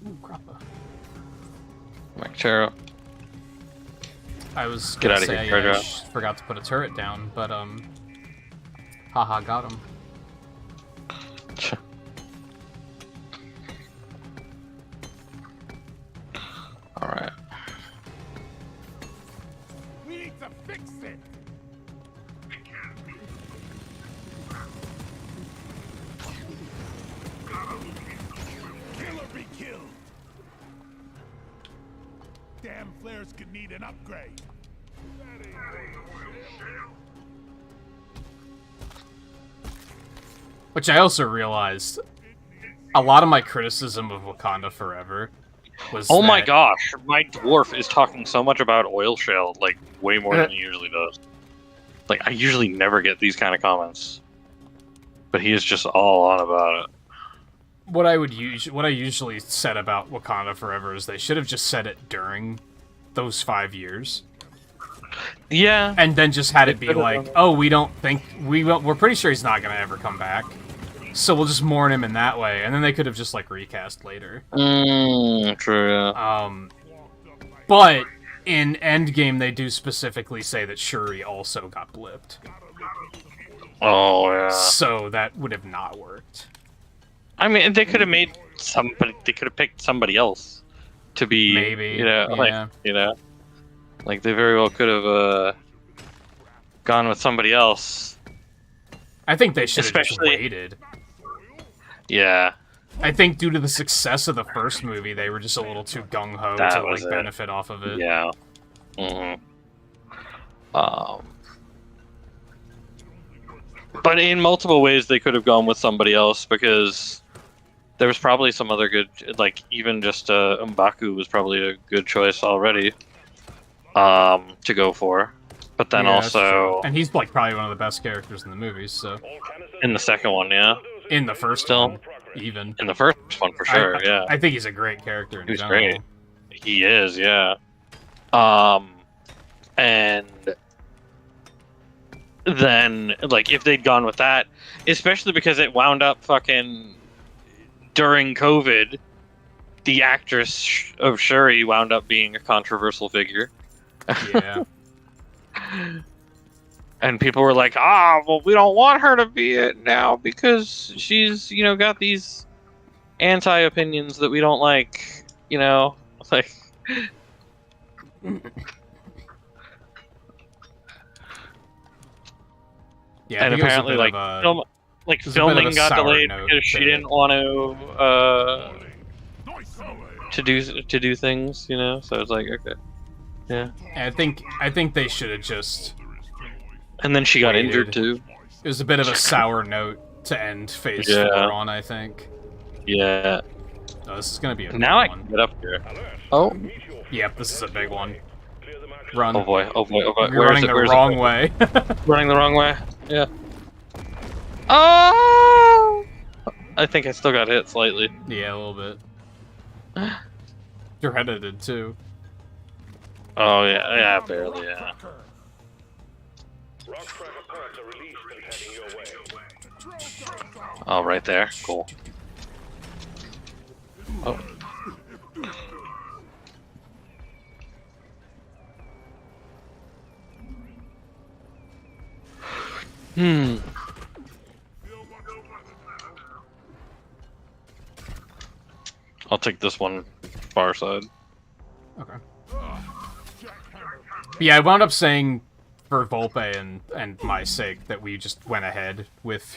Ooh, Grappa. Mactero. I was Get gonna outta here, say Charger. forgot to put a turret down, but haha, got him. Alright. We need to fix it. Killer be killed. Damn flares could need an upgrade. Which I also realized, a lot of my criticism of Wakanda Forever was Oh my that- gosh, my dwarf is talking so much about oil shale, like, way more than he usually does. Like, I usually never get these kind of comments. But he is just all on about it. What I usually said about Wakanda Forever is they should have just said it during those 5 years. Yeah. And then just had it They be could've like, done that. oh, we're pretty sure he's not gonna ever come back. So we'll just mourn him in that way, and then they could have just, like, recast later. True, yeah. But in Endgame, they do specifically say that Shuri also got blipped. Oh, yeah. So that would have not worked. I mean, they could have made somebody, they could have picked somebody else to be, Maybe, you know, yeah. like, you know, like they very well could have gone with somebody else. I think they should have just Especially- waited. Yeah. I think due to the success of the first movie, they were just a little too gung-ho That to, like, was it. benefit off of it. Yeah. Mm-hmm. But in multiple ways, they could have gone with somebody else because there was probably some other good, like even just M'Baku was probably a good choice already to go for. But then Yeah, that's true. also And he's, like, probably one of the best characters in the movies, so... in the second one, yeah, In the first Still. one, even. in the first one for sure, yeah, I think he's a great character in He's general. great. He is, yeah. And then, like, if they'd gone with that, especially because it wound up fucking during COVID, the actress of Shuri wound up being a controversial figure. Yeah. And people were like, well, we don't want her to be it now because she's, you know, got these anti-opinions that we don't like, you know? Like... Yeah, I and think it was a apparently, bit like, of a- film, like it was a bit of filming a got sour delayed note because she to- didn't want to do things, you know. So it's like, okay, yeah. I think they should have just... And then she got Waited. injured too. It was a bit of a sour note to end Phase Yeah. 4 on, I think. Yeah. Oh, this is gonna be a big Now I one. can get up here. Oh. Yep, this is a big one. Run. Oh boy. Oh boy. Oh boy. You're Where is running it? the Where is wrong it? way. Running the wrong way. Yeah. Oh! I think I still got hit slightly. Yeah, a little bit. Your head did too. Oh yeah. Yeah. Barely. Yeah. Rock cracker parts are released and heading your way. Oh, right there. Cool. Oh. Hmm. I'll take this one far side. Okay. Yeah, I wound up saying for Volpe and my sake that we just went ahead with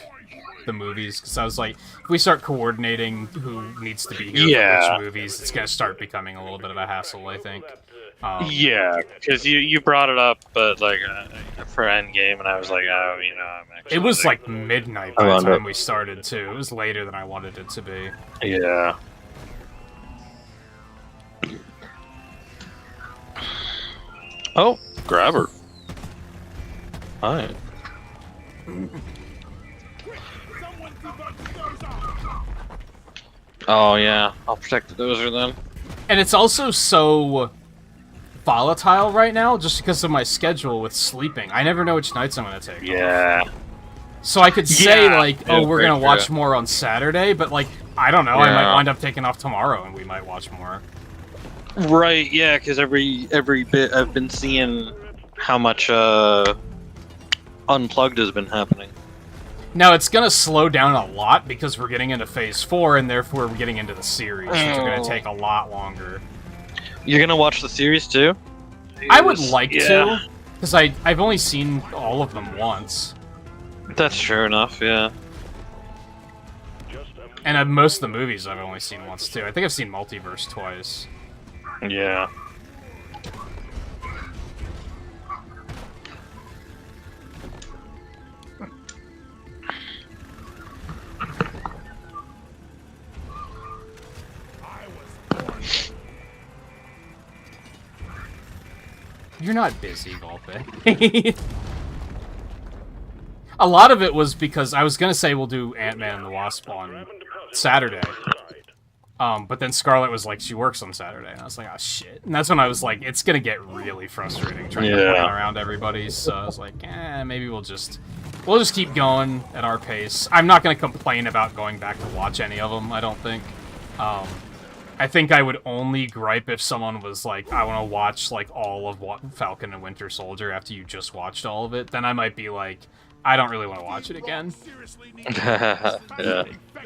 the movies, because I was like, if we start coordinating who needs to be here Yeah. for which movies, it's going to start becoming a little bit of a hassle, I think. Yeah, because you brought it up, but like for Endgame, and I was like, oh, you know, I'm actually. It was like midnight by I the wound time up- we started, too. It was later than I wanted it to be. Yeah. Oh, grab her. Hi. Someone debug the dozer. Oh yeah, I'll protect the dozer then. And it's also so volatile right now just because of my schedule with sleeping. I never know which nights I'm going to take off. Yeah. So I could say, Yeah. like, Yeah, oh, we're very gonna watch true. more on Saturday, but, like, I don't know, I might Yeah. wind up taking off tomorrow and we might watch more. Right, yeah, because every bit I've been seeing how much Unplugged has been happening. Now, it's gonna slow down a lot because we're getting into Phase 4, and therefore we're getting into the series, which are gonna take a lot longer. You're gonna watch the series too? I would Jeez, like yeah. to, because I've only seen all of them once. That's true enough, yeah. And most of the movies I've only seen once, too. I think I've seen Multiverse twice. Yeah. You're not busy, Volpe. A lot of it was because I was gonna say we'll do Ant-Man and the Wasp on Saturday. But then Scarlett was like, she works on Saturday, and I was like, oh shit. And that's when I was like, it's gonna get really frustrating trying to plan around everybody, so I was like, maybe we'll just keep going at our pace. I'm not gonna complain about going back to watch any of them, I don't think. I think I would only gripe if someone was like, I want to watch, like, all of Falcon and Winter Soldier after you just watched all of it. Then I might be like, I don't really want to watch it again. Yeah.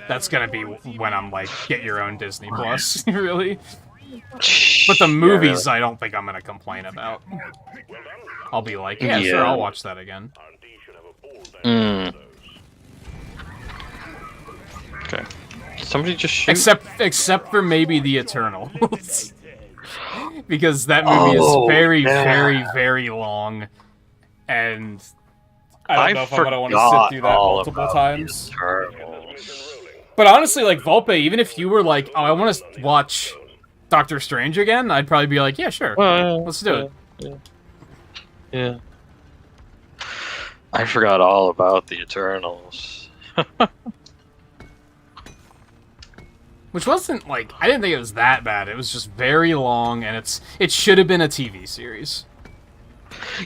That's gonna be when I'm like, get your own Disney Plus, really. But the movies, I don't think I'm gonna complain about. I'll be like, yeah, sure, I'll watch that again. Mm. Okay. Somebody just shoot. Except for maybe the Eternals. Because that movie is very, very, very long. And I don't know if I'm gonna want to sit through that multiple times. But honestly, like, Volpe, even if you were like, oh, I want to watch Doctor Strange again, I'd probably be like, yeah, sure. Let's do it. Yeah. I forgot all about the Eternals. Which wasn't, like, I didn't think it was that bad. It was just very long, and it should have been a TV series.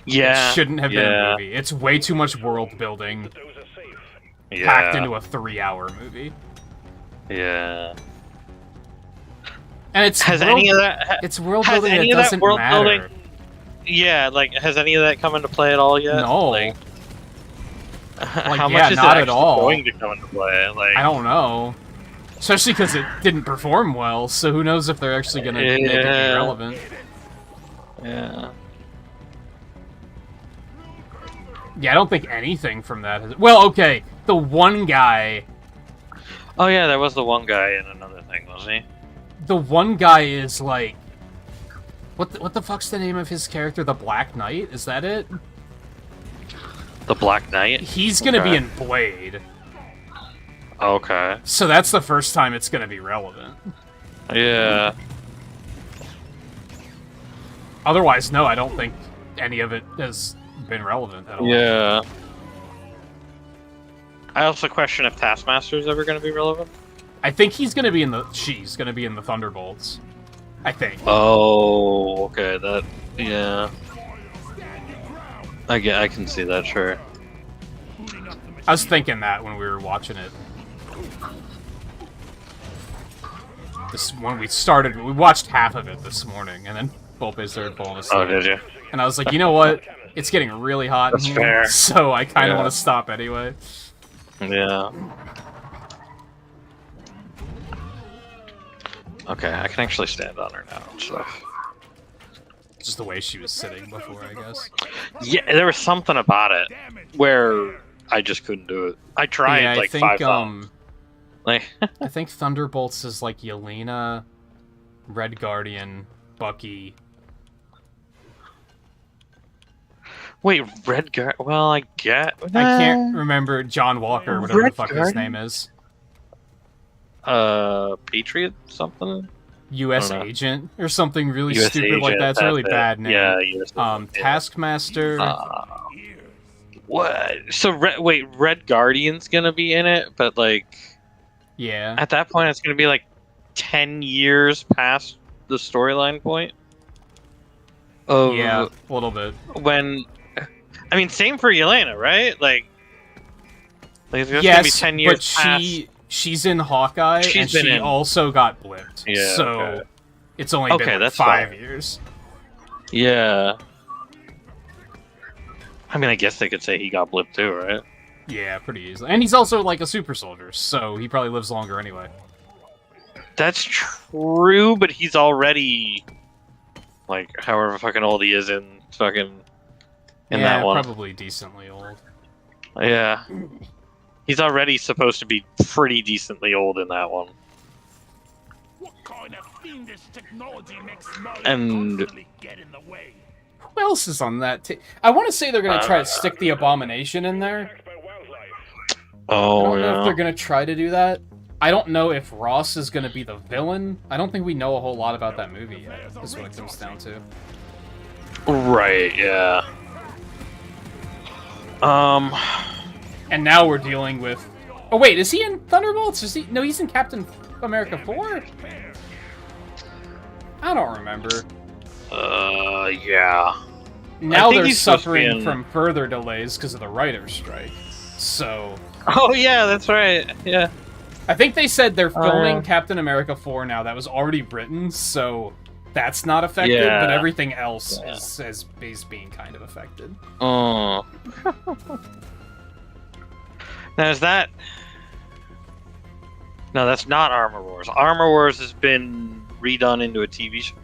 Yeah. It shouldn't have been a movie. It's way too much world building packed into a 3-hour movie. Yeah. And it's has world, any of that it's world has building any that of doesn't that world matter. building? Yeah, like, has any of that come into play at all yet? No. Like, how yeah, much is not it at actually all. going to come into play? Like, I don't know. Especially because it didn't perform well, so who knows if they're actually going to make it relevant. Yeah. Yeah, I don't think anything from that has... Well, okay, the one guy... Oh yeah, there was the one guy in another thing, wasn't he? The one guy is, like... What the fuck's the name of his character? The Black Knight? Is that it? The Black Knight? He's gonna be in Blade. Okay. So that's the first time it's gonna be relevant. Yeah. Otherwise, no, I don't think any of it has been relevant at all. Yeah. I also question if Taskmaster is ever going to be relevant. I think she's gonna be in the Thunderbolts. I think. Oh, okay, yeah. I can see that, sure. I was thinking that when we were watching it. When we watched half of it this morning, and then Volpe started falling asleep. Oh, did you? And I was like, you know what? It's getting really hot That's in here, fair. so I kind of want to stop anyway. Yeah. Okay, I can actually stand on her now and stuff. Just the way she was sitting before, I guess. Yeah, there was something about it where I just couldn't do it. I tried Yeah, like 5 times. Like, I think Thunderbolts is like Yelena, Red Guardian, Bucky. wait, Red Guard? Well, I get. I can't remember John Walker, whatever the fuck his name is. Patriot something? U.S. Agent or something really US stupid like Agent, that. It's a really that's it. bad name. Yeah, US Agent, yeah. Taskmaster. What? So, Red Guardian's gonna be in it, but like, yeah. at that point, it's gonna be like 10 years past the storyline point. Yeah, a little bit. When, I mean, same for Yelena, right? Like, Like, it's gonna be Yes, 10 years but past. she's in Hawkeye, She's and been she in- also got blipped. Yeah, so okay. it's only Okay, been like that's 5 fine. years. Yeah. I mean, I guess they could say he got blipped too, right? Yeah, pretty easily. And he's also like a super soldier, so he probably lives longer anyway. That's true, but he's already like however fucking old he is in Yeah, that one. probably decently old. Yeah. He's already supposed to be pretty decently old in that one. What kind of fiendish technology makes Merlin And- constantly get in the way? Who else is on that team? I want to say they're going to try to stick the Abomination in there. Expert wildlife. I Oh don't know if yeah. they're going to try to do that. I don't know if Ross is going to be the villain. I don't think we know a whole lot about that movie yet, is what it comes down to. Right, yeah. And now we're dealing with... Oh wait, is he in Thunderbolts? Is he? No, he's in Captain America 4? I don't remember. Yeah. Now think they're he's supposed to be suffering in- from further delays because of the writer's strike. So... Oh yeah, that's right. Yeah. I think they said they're filming Uh. Captain America 4 now. That was already written, so that's not affected, Yeah. but everything else Yeah. is being kind of affected. Oh. Now is that? No, that's not Armor Wars. Armor Wars has been redone into a TV show.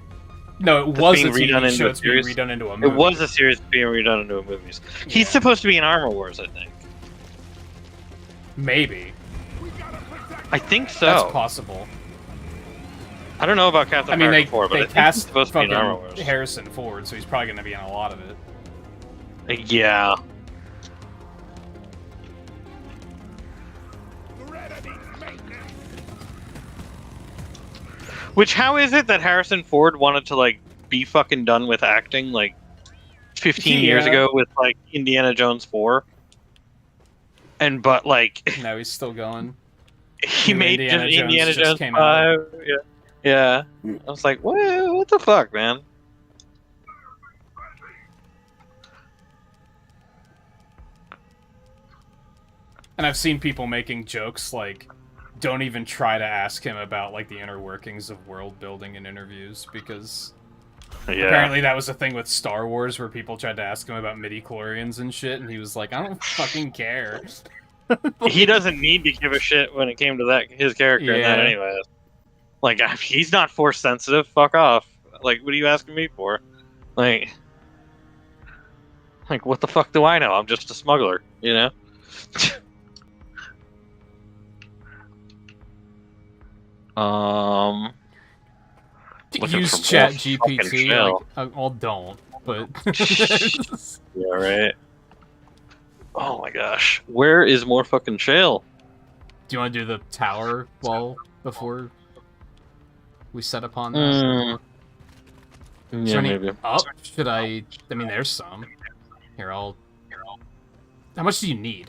No, it It's was a being redone TV into show. a It's being series? redone into a movie. It was a series being redone into a movies. He's supposed to be in Armor Wars, I think. Maybe. I think so. That's possible. I don't know about Captain I mean, America 4, but I they think he's cast supposed to be in Armor fucking Wars. Harrison Ford, so he's probably going to be in a lot of it. Yeah. Which, how is it that Harrison Ford wanted to, like, be fucking done with acting, like, 15 years Yeah. ago with, like, Indiana Jones 4? But, like, No, he's still going. he New made Indiana just Jones Indiana just Jones came 5. Yeah. Yeah. I was like, what the fuck, man? And I've seen people making jokes like, don't even try to ask him about like the inner workings of world building in interviews, because Yeah. apparently that was a thing with Star Wars where people tried to ask him about midi-chlorians and shit, and he was like, I don't fucking care. He doesn't need to give a shit when it came to that his character in that Yeah. anyway. Like, he's not force sensitive. Fuck off. Like, what are you asking me for? Like, what the fuck do I know? I'm just a smuggler, you know? Looking Use for more Chat fucking GPT. shell. Like, well, don't. But Yeah, right. Oh my gosh. Where is more fucking shale? do you want to do the tower wall before we set upon that? Is Yeah, there any maybe. up? Should I? I mean, there's some. Here, I'll. How much do you need?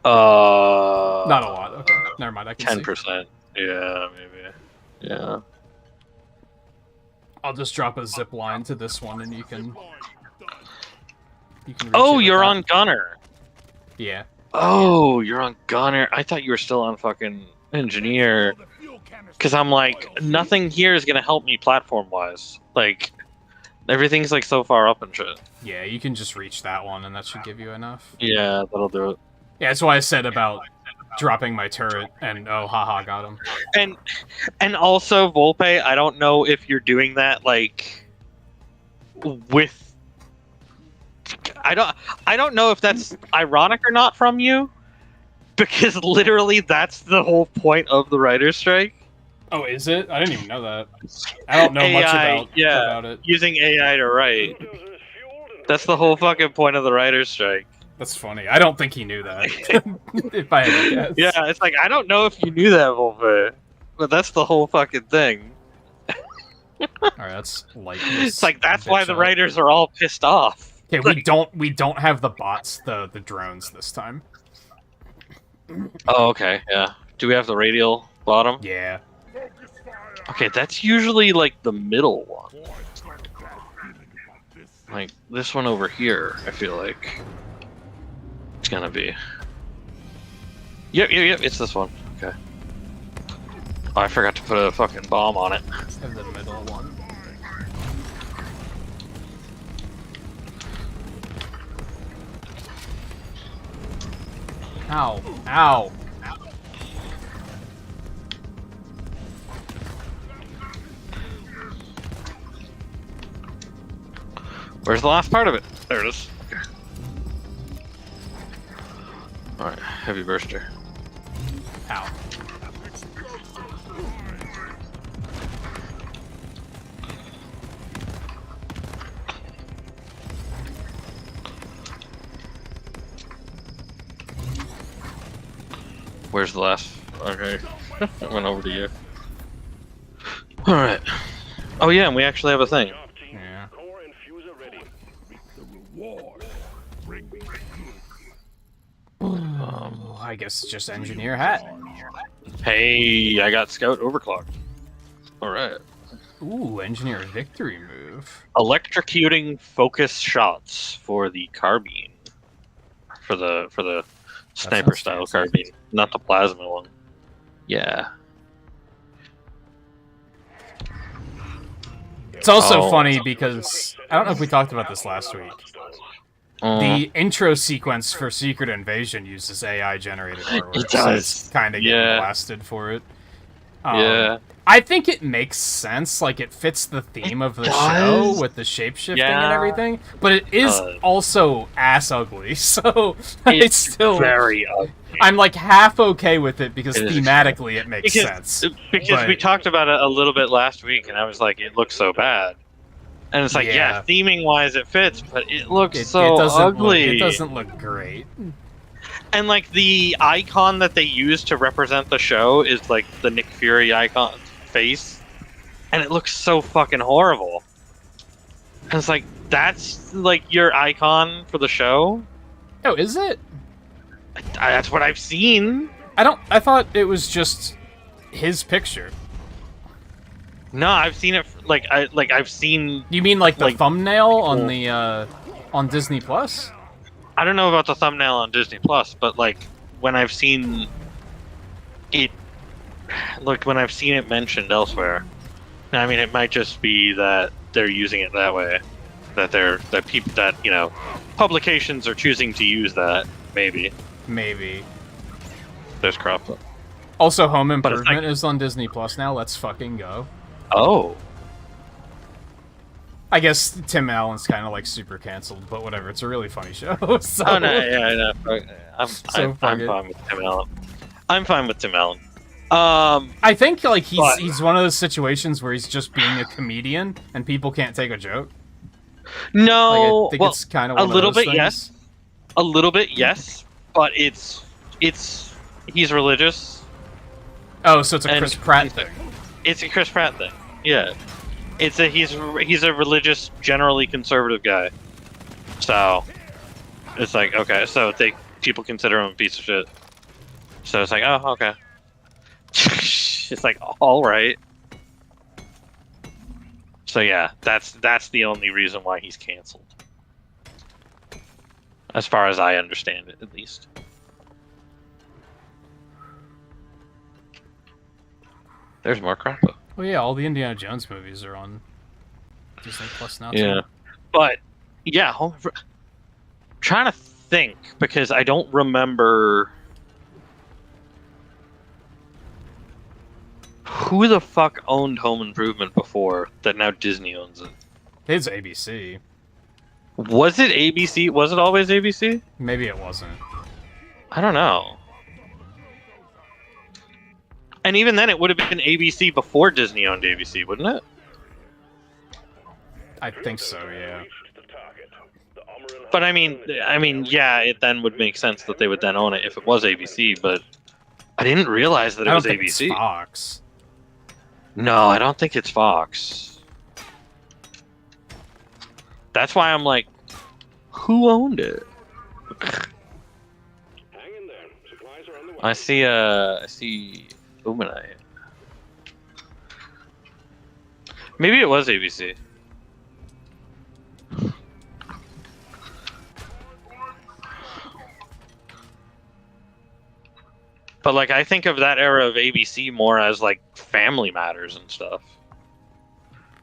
Not a lot. Okay, never mind. I can see. 10%. Yeah, maybe. Yeah. I'll just drop a zip line to this one, and you can. You can. reach Oh, it with you're that. on Gunner. Yeah. Oh, you're on Gunner. I thought you were still on fucking Engineer. Because I'm like, nothing here is going to help me platform-wise. Like, everything's like so far up and shit. Yeah, you can just reach that one, and that should give you enough. Yeah, that'll do it. Yeah, that's why I said about dropping my turret, and oh, haha, got him. And also, Volpe, I don't know if you're doing that, like, with... I don't know if that's ironic or not from you, because literally that's the whole point of the writer's strike. Oh, is it? I didn't even know that. I don't know much AI, about it. Using AI to write. That's the whole fucking point of the writer's strike. That's funny. I don't think he knew that. If I had to guess. Yeah, it's like, I don't know if you knew that, Volpe, but that's the whole fucking thing. Alright, that's light. It's like, that's why the writers are all pissed off. Okay, we don't have the bots, the drones this time. Oh, okay, yeah. Do we have the radial bottom? Yeah. Okay, that's usually like the middle one. Like this one over here, I feel like it's gonna be. Yep, it's this one. Okay. Oh, I forgot to put a fucking bomb on it. Have the middle one. Ow. Ow. Where's the last part of it? There it is. Alright, heavy burster. Ow. Where's the last? Okay. I went over to you. Alright. Oh yeah, and we actually have a thing. Job, team. Yeah. Core infuser ready. I guess it's just engineer hat. Hey, I got scout overclock. Alright. Ooh, engineer victory move. Electrocuting focus shots for the carbine. For the sniper sounds style fancy. carbine, not the plasma one. Yeah. It's also Oh. funny because I don't know if we talked about this last week. The intro sequence for Secret Invasion uses AI generated artwork. It so does. it's kind of getting Yeah. blasted for it. Yeah. I think it makes sense. Like, it fits the theme of the show does. with the shapeshifting and Yeah. everything. But it is does. also ass ugly. So it's It's still. very ugly. I'm like half okay with it because It is thematically it makes sense. Because we But- talked about it a little bit last week, and I was like, it looks so bad. And it's like, yeah, theming wise it fits, but it looks so ugly. It doesn't look great. And like the icon that they use to represent the show is like the Nick Fury icon face, and it looks so fucking horrible. And it's like, that's like your icon for the show. Oh, is it? That's what I've seen. I thought it was just his picture. No, I've seen it. I've seen. You mean like the Like- thumbnail on the on Disney Plus? I don't know about the thumbnail on Disney Plus, but like when I've seen it, when I've seen it mentioned elsewhere. I mean, it might just be that they're using it that way, that people that publications are choosing to use that. Maybe Maybe. there's crop. Also, Home But it's Improvement like- is on Disney Plus now. Let's fucking go. Oh, I guess Tim Allen's kind of like super canceled, but whatever. It's a really funny show. So. oh no, yeah, I'm So fuck it. fine with Tim Allen. I'm fine with Tim Allen. I think like But- he's one of those situations where he's just being a comedian and people can't take a joke. No, Like, I think well, it's kind of a one of little those bit, things. yes. A little bit, yes, but it's he's religious. Oh, so it's a And Chris Pratt he's- thing. It's a Chris Pratt thing. Yeah, he's a religious, generally conservative guy. So it's like, okay, so people consider him a piece of shit. So it's like, oh, okay. It's like, all right. So yeah, that's the only reason why he's canceled, as far as I understand it, at least. There's more crap. Well, yeah, all the Indiana Jones movies are on Disney Plus now. Yeah, Too. but yeah, trying to think because I don't remember who the fuck owned Home Improvement before that now Disney owns it. It's ABC. Was it ABC? Was it always ABC? Maybe it wasn't. I don't know. And even then, it would have been ABC before Disney owned ABC, wouldn't it? I think so. Yeah. Reached the target. The Omeran But I mean, yeah, it then would make sense that they would then own it if it was ABC. But I didn't realize that it I don't was think ABC. it's Fox. No, I don't think it's Fox. That's why I'm like, who owned it? hang in there. Supplies are on the way. I see Umanite. Maybe it was ABC. But like, I think of that era of ABC more as like Family Matters and stuff.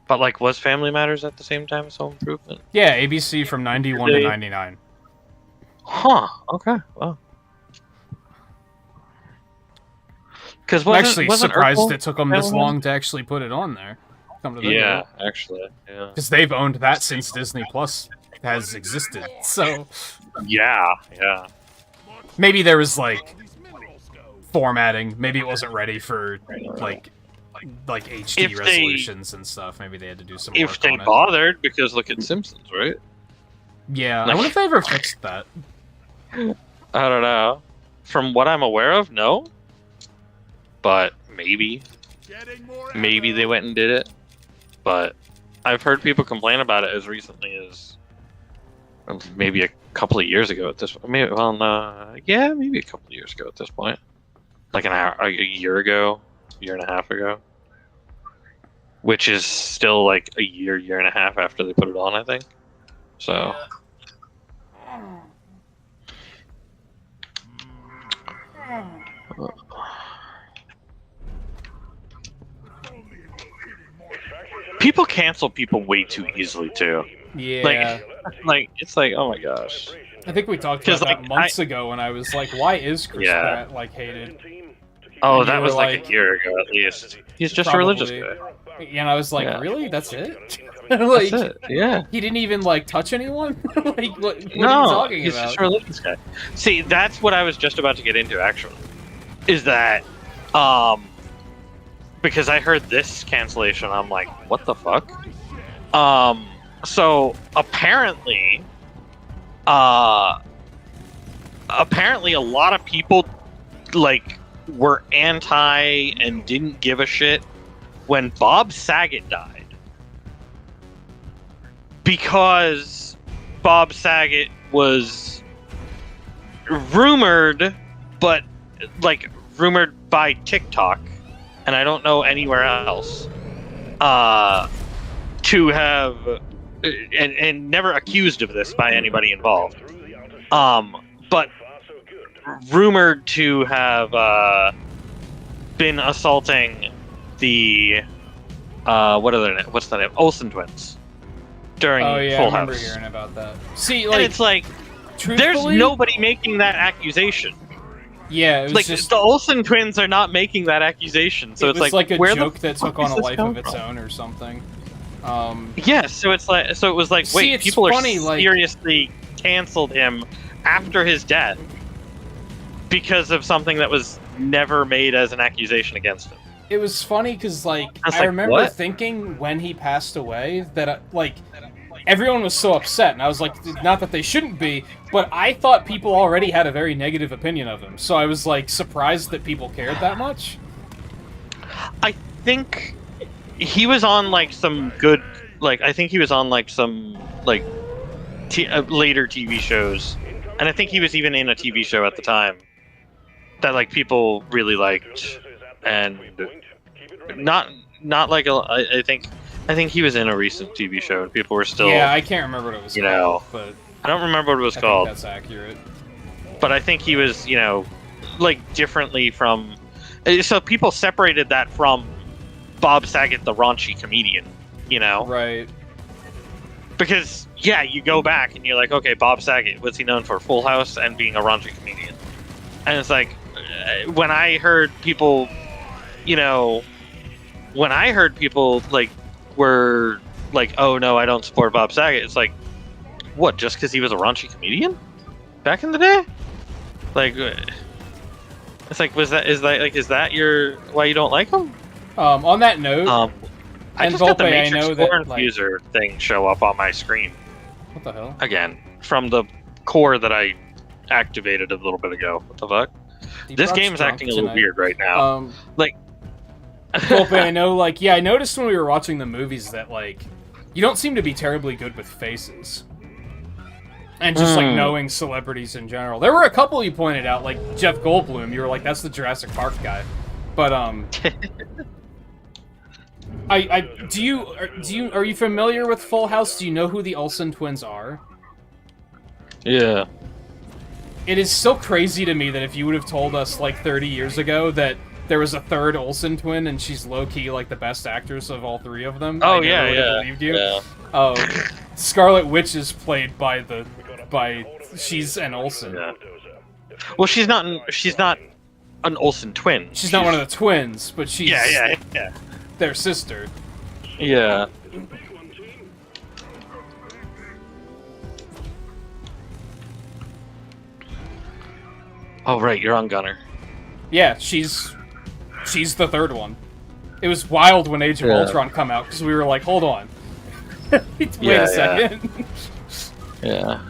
But like, was Family Matters at the same time as Home Improvement? Yeah, ABC from 91 to 99. Huh. Okay. Well. Because I'm actually surprised Urkel it took them this Family long to actually put it on there. Come to think of Yeah, it. actually. Yeah. Because they've owned that since Disney Plus has existed. So Yeah. Yeah. maybe there was like formatting. Maybe it wasn't ready for like HD If they- resolutions and stuff. Maybe they had to do some work If they on it. bothered, because look at Simpsons, right? Yeah, I Like- wonder if they ever fixed that. I don't know. From what I'm aware of, no. But maybe. Maybe they went and did it. But I've heard people complain about it as recently as maybe a couple of years ago at this point. Maybe, well, no, yeah, maybe a couple of years ago at this point. Like a year ago, year and a half ago. Which is still like a year and a half after they put it on, I think. So. People cancel people way too easily too. Yeah. Like it's like, oh my gosh. I think we talked 'Cause, about like, that months ago when I was like, why is Chris Yeah. Pratt like hated? Oh, And that you was were like like- a year ago at least. He's just a religious Probably. guy. And I was like, Yeah. really? That's it? Like, That's it. Yeah. he didn't even like touch anyone? Like, what are you No, talking he's about? just a religious guy. See, that's what I was just about to get into actually. Is that because I heard this cancellation, I'm like, what the fuck? So apparently a lot of people like were anti and didn't give a shit when Bob Saget died. Because Bob Saget was rumored, but like rumored by TikTok, and I don't know anywhere else, to have and never accused of this by anybody involved, but rumored to have been assaulting the what's the name? Olsen twins during Oh yeah, I Full remember House. hearing about that. See, And like, it's like there's truthfully, nobody making that accusation. Yeah, it was Like just the Olsen twins are not making that accusation. So it it's was like a where joke the that fuck took on is a this life come of its from? own or something. Yes, so it's like it was like See, wait, it's people funny, are like- seriously canceled him after his death because of something that was never made as an accusation against him. It was funny because, like, I was I like, remember what? thinking when he passed away that, like, everyone was so upset, and I was like, not that they shouldn't be, but I thought people already had a very negative opinion of him, so I was, like, surprised that people cared that much. I think he was on like some good, like I think he was on like some like later TV shows, and I think he was even in a TV show at the time that like people really liked, and not like I think he was in a recent TV show, and people were still. Yeah, I can't remember what it was you called, know, but I don't remember what it was I called, think that's accurate. but I think he was, you know, like differently from. So people separated that from Bob Saget, the raunchy comedian, you know? Right. Because, yeah, you go back and you're like, okay, Bob Saget, what's he known for? Full House and being a raunchy comedian. And it's like, when I heard people, you know, like, were like, oh no, I don't support Bob Saget, it's like, what, just because he was a raunchy comedian? Back in the day? Like, it's like, is that your, why you don't like him? On that note, I and just got the Volpe, I Matrix know that, core like- infuser thing show up on my screen what the hell? again from the core that I activated a little bit ago. What the fuck? This Deeprock's game's drunk acting a little tonight. weird right now. Like, Volpe, I know, like, yeah, I noticed when we were watching the movies that, like, you don't seem to be terribly good with faces. And just, like, knowing celebrities in general. There were a couple you pointed out, like Jeff Goldblum. You were like, that's the Jurassic Park guy. But, are you familiar with Full House? Do you know who the Olsen twins are? yeah. It is so crazy to me that if you would have told us, like, 30 years ago that there was a third Olsen twin and she's low-key, like, the best actress of all three of them, Oh, I never would have believed you. Yeah. Scarlet Witch is played by she's an Olsen. Yeah. Well, she's not an Olsen twin. She's not one of the twins, but she's Yeah. their sister. Yeah. Oh right, you're on Gunner. Yeah, she's the third one. It was wild when Age of Yeah. Ultron come out because we were like, hold on, wait Yeah, a second. Yeah.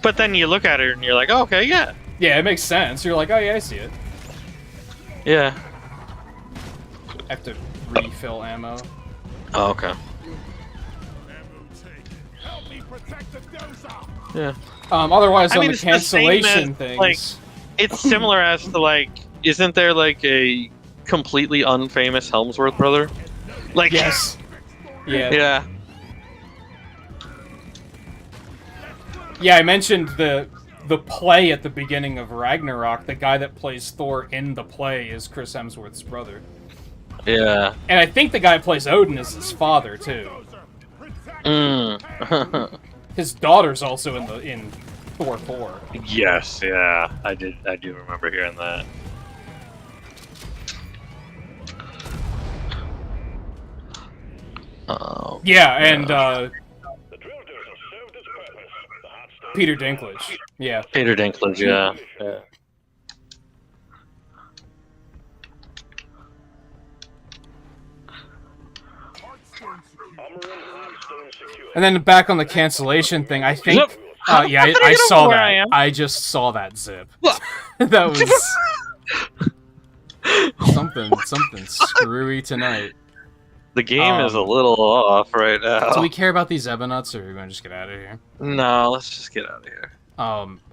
But then you look at her and you're like, oh, okay, yeah. Yeah, it makes sense. You're like, oh yeah, I see it. Yeah. I have to refill ammo. Oh, okay. Help me protect the dozer. Yeah. Otherwise, I on mean, the it's the same cancellation as, things. like, it's similar as to, like, isn't there, like, a completely unfamous Helmsworth brother? Like, Yes. Yeah. Yeah. Yeah, I mentioned the play at the beginning of Ragnarok. The guy that plays Thor in the play is Chris Hemsworth's brother. Yeah. And I think the guy who plays Odin is his father, too. Mm. His daughter's also in Thor 4. Yes, yeah. I do remember hearing that. Oh. Yeah, and The drill dozer served its purpose. The hot stone Peter Dinklage. Yeah. Peter Dinklage, yeah. Yeah. armor and hot stone secure. And then back on the cancellation thing, I think... Zip. yeah, How did I I get saw over where that. I am? I just saw that zip. What? That was... something screwy tonight. The game is a little off right now. Do we care about these Ebonauts, or are we going to just get out of here? No, let's just get out of here.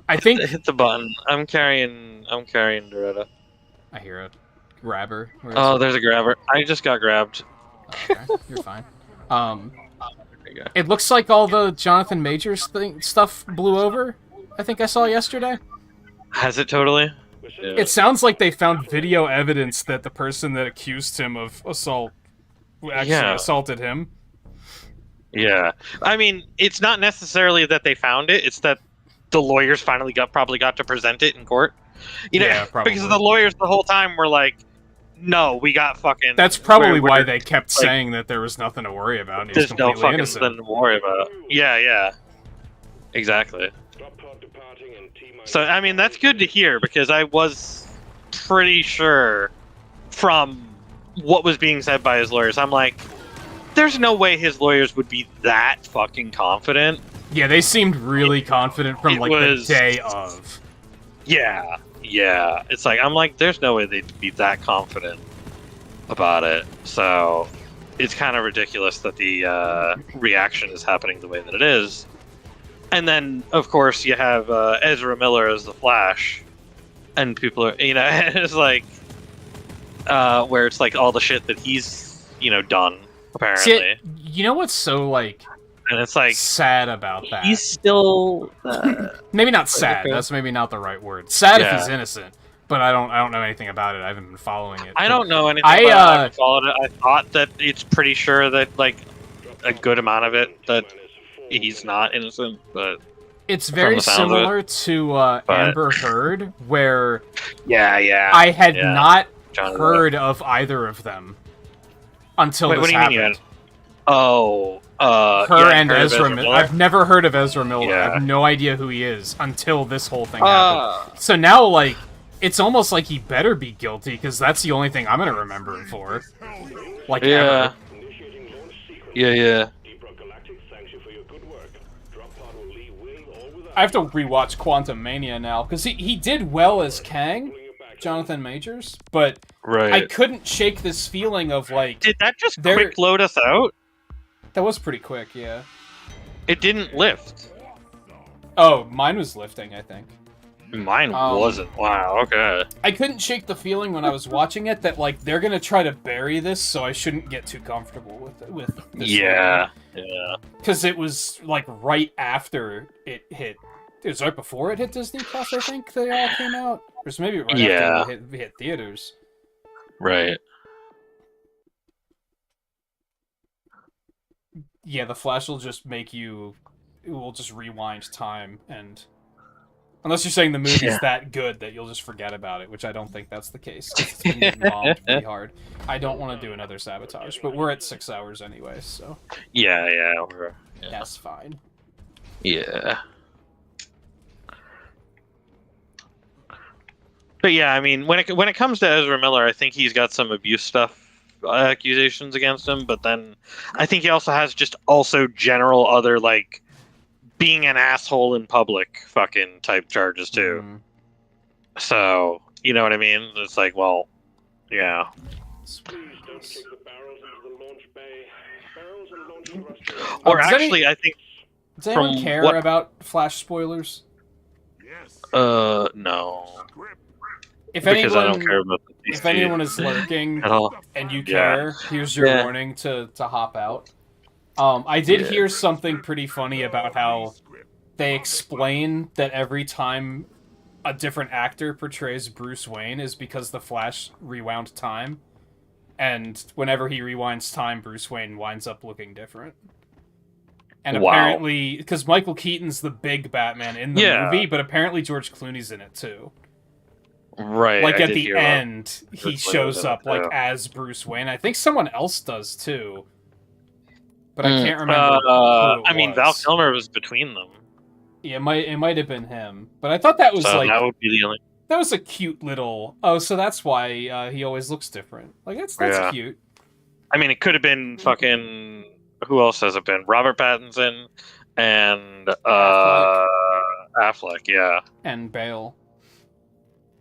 I think... Hit the button. I'm carrying Doretta. I hear a grabber. Where is Oh, it? there's a grabber. I just got grabbed. Okay, you're fine. There you go. It looks like all the Jonathan Majors stuff blew over. I think I saw yesterday. Has it totally? Yeah. It sounds like they found video evidence that the person that accused him of assault actually Yeah. assaulted him. Yeah. I mean, it's not necessarily that they found it, it's that the lawyers finally probably got to present it in court. You know, Yeah, probably. because the lawyers the whole time were like, no, we got fucking... That's probably we're- why they kept like, saying that there was nothing to worry about. And he was There's no completely fucking innocent. thing to worry about. Yeah. Exactly. Drop pod departing in T-minus. So, I mean, that's good to hear, because I was pretty sure from what was being said by his lawyers, I'm like, there's no way his lawyers would be that fucking confident. Yeah, they seemed really confident from It like was- the day of. Yeah. It's like, I'm like, there's no way they'd be that confident about it. So, it's kind of ridiculous that the reaction is happening the way that it is. And then, of course, you have Ezra Miller as the Flash. And people are, you know, it's like, where it's like all the shit that he's, you know, done, apparently. See, you know what's so like And it's like, sad about that? he's still... Maybe not sad. Okay. That's maybe not the right word. Sad if Yeah. he's innocent, but I don't know anything about it. I haven't been following it. I don't know anything I, about it. I haven't followed it. I thought that it's pretty sure that, like, a good amount of it, that he's not innocent, but... It's very the sound of it. similar to But- Amber Heard, where Yeah. I had yeah. not Johnny heard of either of them until Wait, this what do you happened. mean you had... Oh, Her yeah, and heard of Ezra Miller. I've never heard of Ezra Miller. Yeah. I have no idea who he is until this whole thing happened. So now, like, it's almost like he better be guilty, because that's the only thing I'm gonna remember him for. Like, Yeah. ever. Initiating launch sequence. Yeah. Galactic, thanks you for your good work. Drop pod will leave with or without. I have to rewatch Quantum Mania now, because he did well as Kang, Jonathan Majors, but Right. I couldn't shake this feeling of, like, Did that just There- quick load us out? that was pretty quick, yeah. It didn't lift. Oh, mine was lifting, I think. Mine Um, wasn't. Wow, okay. I couldn't shake the feeling when I was watching it that, like, they're gonna try to bury this, so I shouldn't get too comfortable with this. Yeah. Yeah. Because it was, like, right after it hit. It was right before it hit Disney Plus, I think they all came out. Or was maybe right after it hit theaters. Right. Yeah, the Flash will just make you... It will just rewind time, and... Unless you're saying the movie's that good that you'll just forget about it, which I don't think that's the case. 'Cause it's been getting bombed pretty hard. I don't want to do another Sabotage, but we're at 6 hours anyway, so... Yeah. That's fine. Yeah. But yeah, I mean, when it comes to Ezra Miller, I think he's got some abuse stuff accusations against him, but then I think he also has just also general other, like, being an asshole in public fucking type charges too. Mm. So, you know what I mean? It's like, well, yeah. Please don't kick the barrels into the launch bay. Barrels and launch thrusters. Or does actually, I think... Does anyone From care what- about Flash spoilers? No. If Because I anyone, don't care about the DC if anyone is lurking at all. and you care, here's your Yeah. warning to hop out. I did hear something pretty funny about how they explain that every time a different actor portrays Bruce Wayne is because the Flash rewound time, and whenever he rewinds time, Bruce Wayne winds up looking different. And Wow. apparently, because Michael Keaton's the big Batman in the Yeah. movie, but apparently George Clooney's in it too. Right. Like I at did the hear about- end, he Bruce Wayne shows was in it, up like too. as Bruce Wayne. I think someone else does too, but I can't remember. I who it mean, Val was. Kilmer was between them, Yeah, it might have been him, but I thought that was so like that would be the only. that was a cute little. Oh, so that's why he always looks different. Like that's Yeah. cute. I mean, it could have been fucking. Who else has it been? Robert Pattinson and Affleck, yeah, And Bale.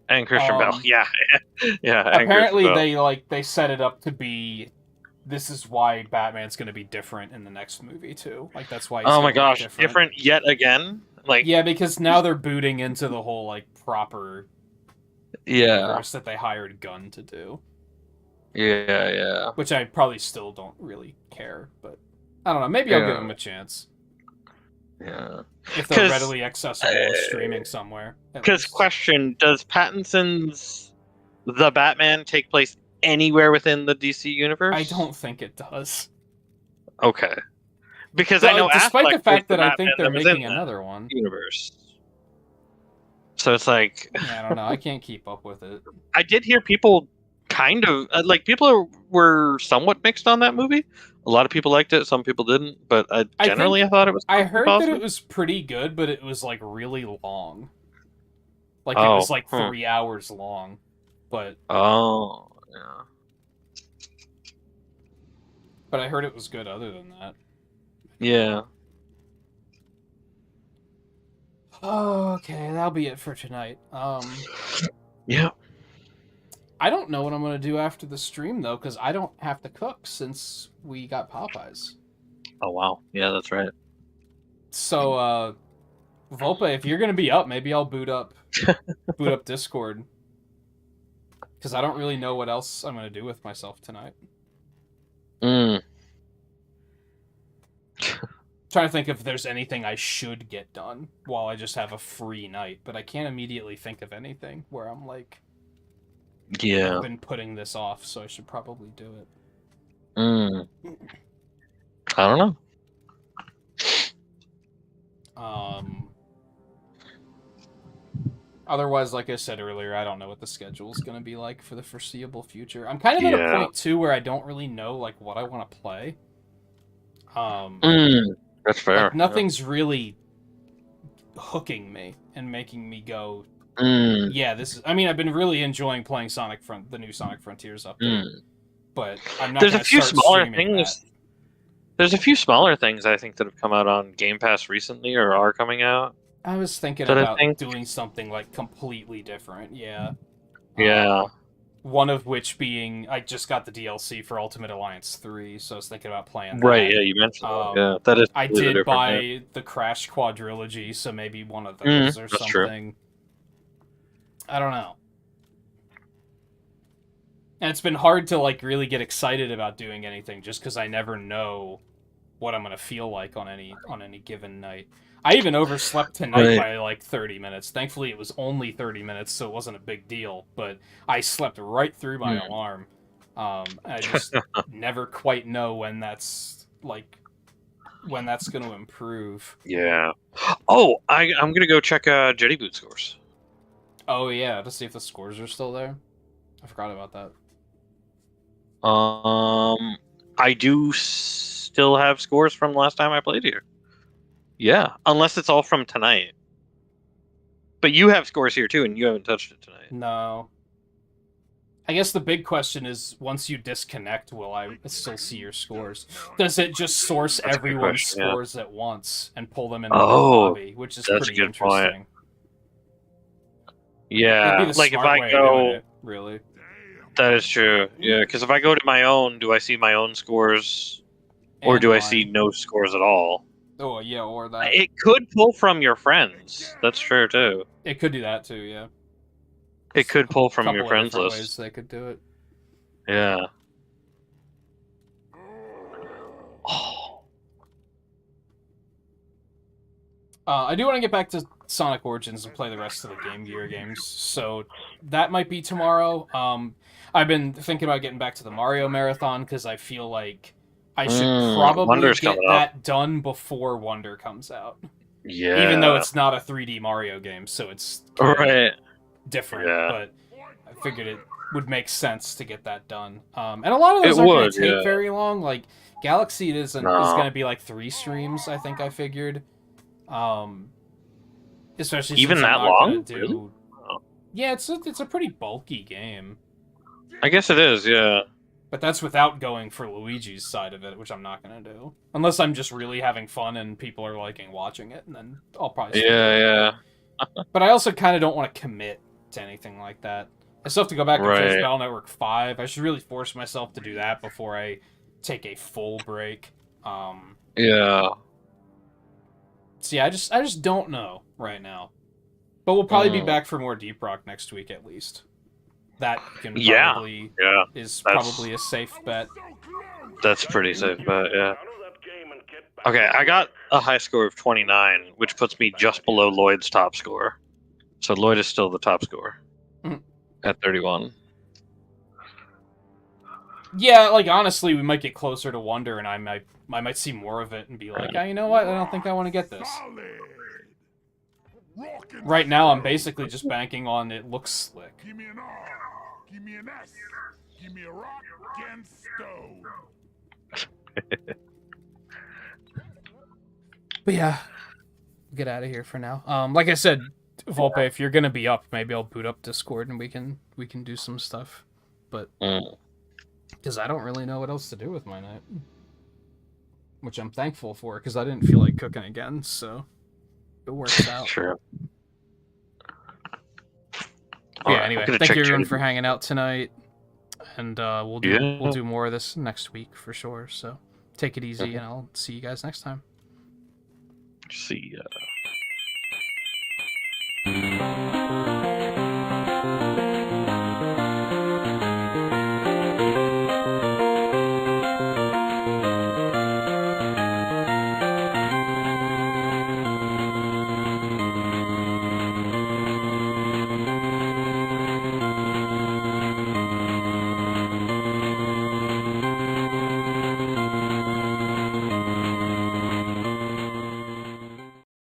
and Christian Bale, yeah, yeah. and Apparently, Christian Bale. they set it up to be. This is why Batman's going to be different in the next movie too. Like that's why. He's Oh my gonna look gosh, different yet again. Like Yeah, because now they're booting into the whole like proper universe that they hired Gunn to do, yeah. which I probably still don't really care, but I don't know. Maybe I'll give Yeah. them a chance Yeah. if they're 'Cause, readily accessible streaming somewhere. at Because least. question: does Pattinson's The Batman take place anywhere within the DC universe? I don't think it does. Okay. Because I know, despite Affleck the fact was that I think Batman they're that was in making that another one. universe. So it's like, Yeah, I don't know. I can't keep up with it. I did hear people kind of like people were somewhat mixed on that movie. A lot of people liked it, some people didn't, but I generally I thought it was. I heard that positive. it was pretty good, but it was like really long. Like it Oh, was like 3 hours long, but Oh, yeah. I heard it was good. Other than that. Yeah. Oh, okay, that'll be it for tonight. Yeah. I don't know what I'm gonna do after the stream though, because I don't have to cook since we got Popeyes. Oh wow. Yeah, that's right. So, Volpe, if you're gonna be up, maybe I'll boot up Discord, because I don't really know what else I'm gonna do with myself tonight. Trying to think if there's anything I should get done while I just have a free night, but I can't immediately think of anything where I'm like, Yeah. I've been putting this off, so I should probably do it. I don't know. Otherwise, like I said earlier, I don't know what the schedule is going to be like for the foreseeable future. I'm kind of at a point too where I don't really know like what I want to play. That's fair. Like, nothing's really hooking me and making me go, yeah, this is. I mean, I've been really enjoying playing the new Sonic Frontiers update, but I'm not. There's gonna a few start smaller streaming things. that. There's a few smaller things I think that have come out on Game Pass recently or are coming out. I was thinking That I about think- doing something like completely different. Yeah. Yeah. One of which being I just got the DLC for Ultimate Alliance 3, so I was thinking about playing that. Right. Yeah, you mentioned that. Yeah, that is. I completely did different, buy yeah. the Crash Quadrilogy, so maybe one of those or that's true. something. I don't know. And it's been hard to like really get excited about doing anything just because I never know what I'm gonna feel like on any given night. I even overslept tonight by like 30 minutes. Thankfully, it was only 30 minutes, so it wasn't a big deal. But I slept right through my alarm. I just never quite know when that's going to improve. Yeah. Oh, I'm gonna go check Jetty Boot scores. Oh yeah, to see if the scores are still there. I forgot about that. I do still have scores from last time I played here. Yeah, unless it's all from tonight. But you have scores here too, and you haven't touched it tonight. No. I guess the big question is, once you disconnect, will I still see your scores? Does it just source That's a good everyone's question, yeah. scores at once and pull them into the Oh, lobby, which is that's a pretty good point. interesting. It'd Yeah, be the like if smart I way of doing go, it, really. that is true. Yeah, because if I go to my own, do I see my own scores, or And do I mine. see no scores at all? Oh yeah, or that. It could pull from your friends. That's true too. It could do that too, yeah. It could pull from Couple your of friends different list. ways they could do it. Yeah. Oh. I do want to get back to Sonic Origins and play the rest of the Game Gear games, so that might be tomorrow. I've been thinking about getting back to the Mario Marathon because I feel like I should probably Wonder's get coming out. that done before Wonder comes out. Yeah. Even though it's not a 3D Mario game, so it's kind of right. different, Yeah. but I figured it would make sense to get that done. And a lot of those It aren't going would, to take yeah. very long. Like, Galaxy is No. going to be like 3 streams, I think I figured. Especially Even since I'm that not long? gonna do... Really? Oh. Yeah, it's a pretty bulky game. I guess it is, yeah. But that's without going for Luigi's side of it, which I'm not going to do. Unless I'm just really having fun and people are liking watching it, and then I'll probably... Yeah. But I also kind of don't want to commit to anything like that. I still have to go back and finish Right. Battle Network 5. I should really force myself to do that before I take a full break. Yeah. So yeah, I just don't know right now. But we'll probably be back for more Deep Rock next week at least. That can probably Yeah. is That's- probably a safe bet. That's pretty safe bet, yeah. Okay, I got a high score of 29, which puts me just below Lloyd's top score. So Lloyd is still the top score at 31. Yeah, like honestly, we might get closer to Wonder, and I might see more of it and be like, you know what? I don't think I want to get this. Right now, I'm basically just banking on it looks slick. Give me an R. Give me an S. Give me a rock and stone. But yeah, get out of here for now. Like I said, Volpe, if you're gonna be up, maybe I'll boot up Discord and we can do some stuff. But because I don't really know what else to do with my night, which I'm thankful for because I didn't feel like cooking again, so it works out. Sure. But yeah. Anyway, thank you everyone for hanging out tonight, and we'll do more of this next week for sure. So take it easy, and I'll see you guys next time. See ya.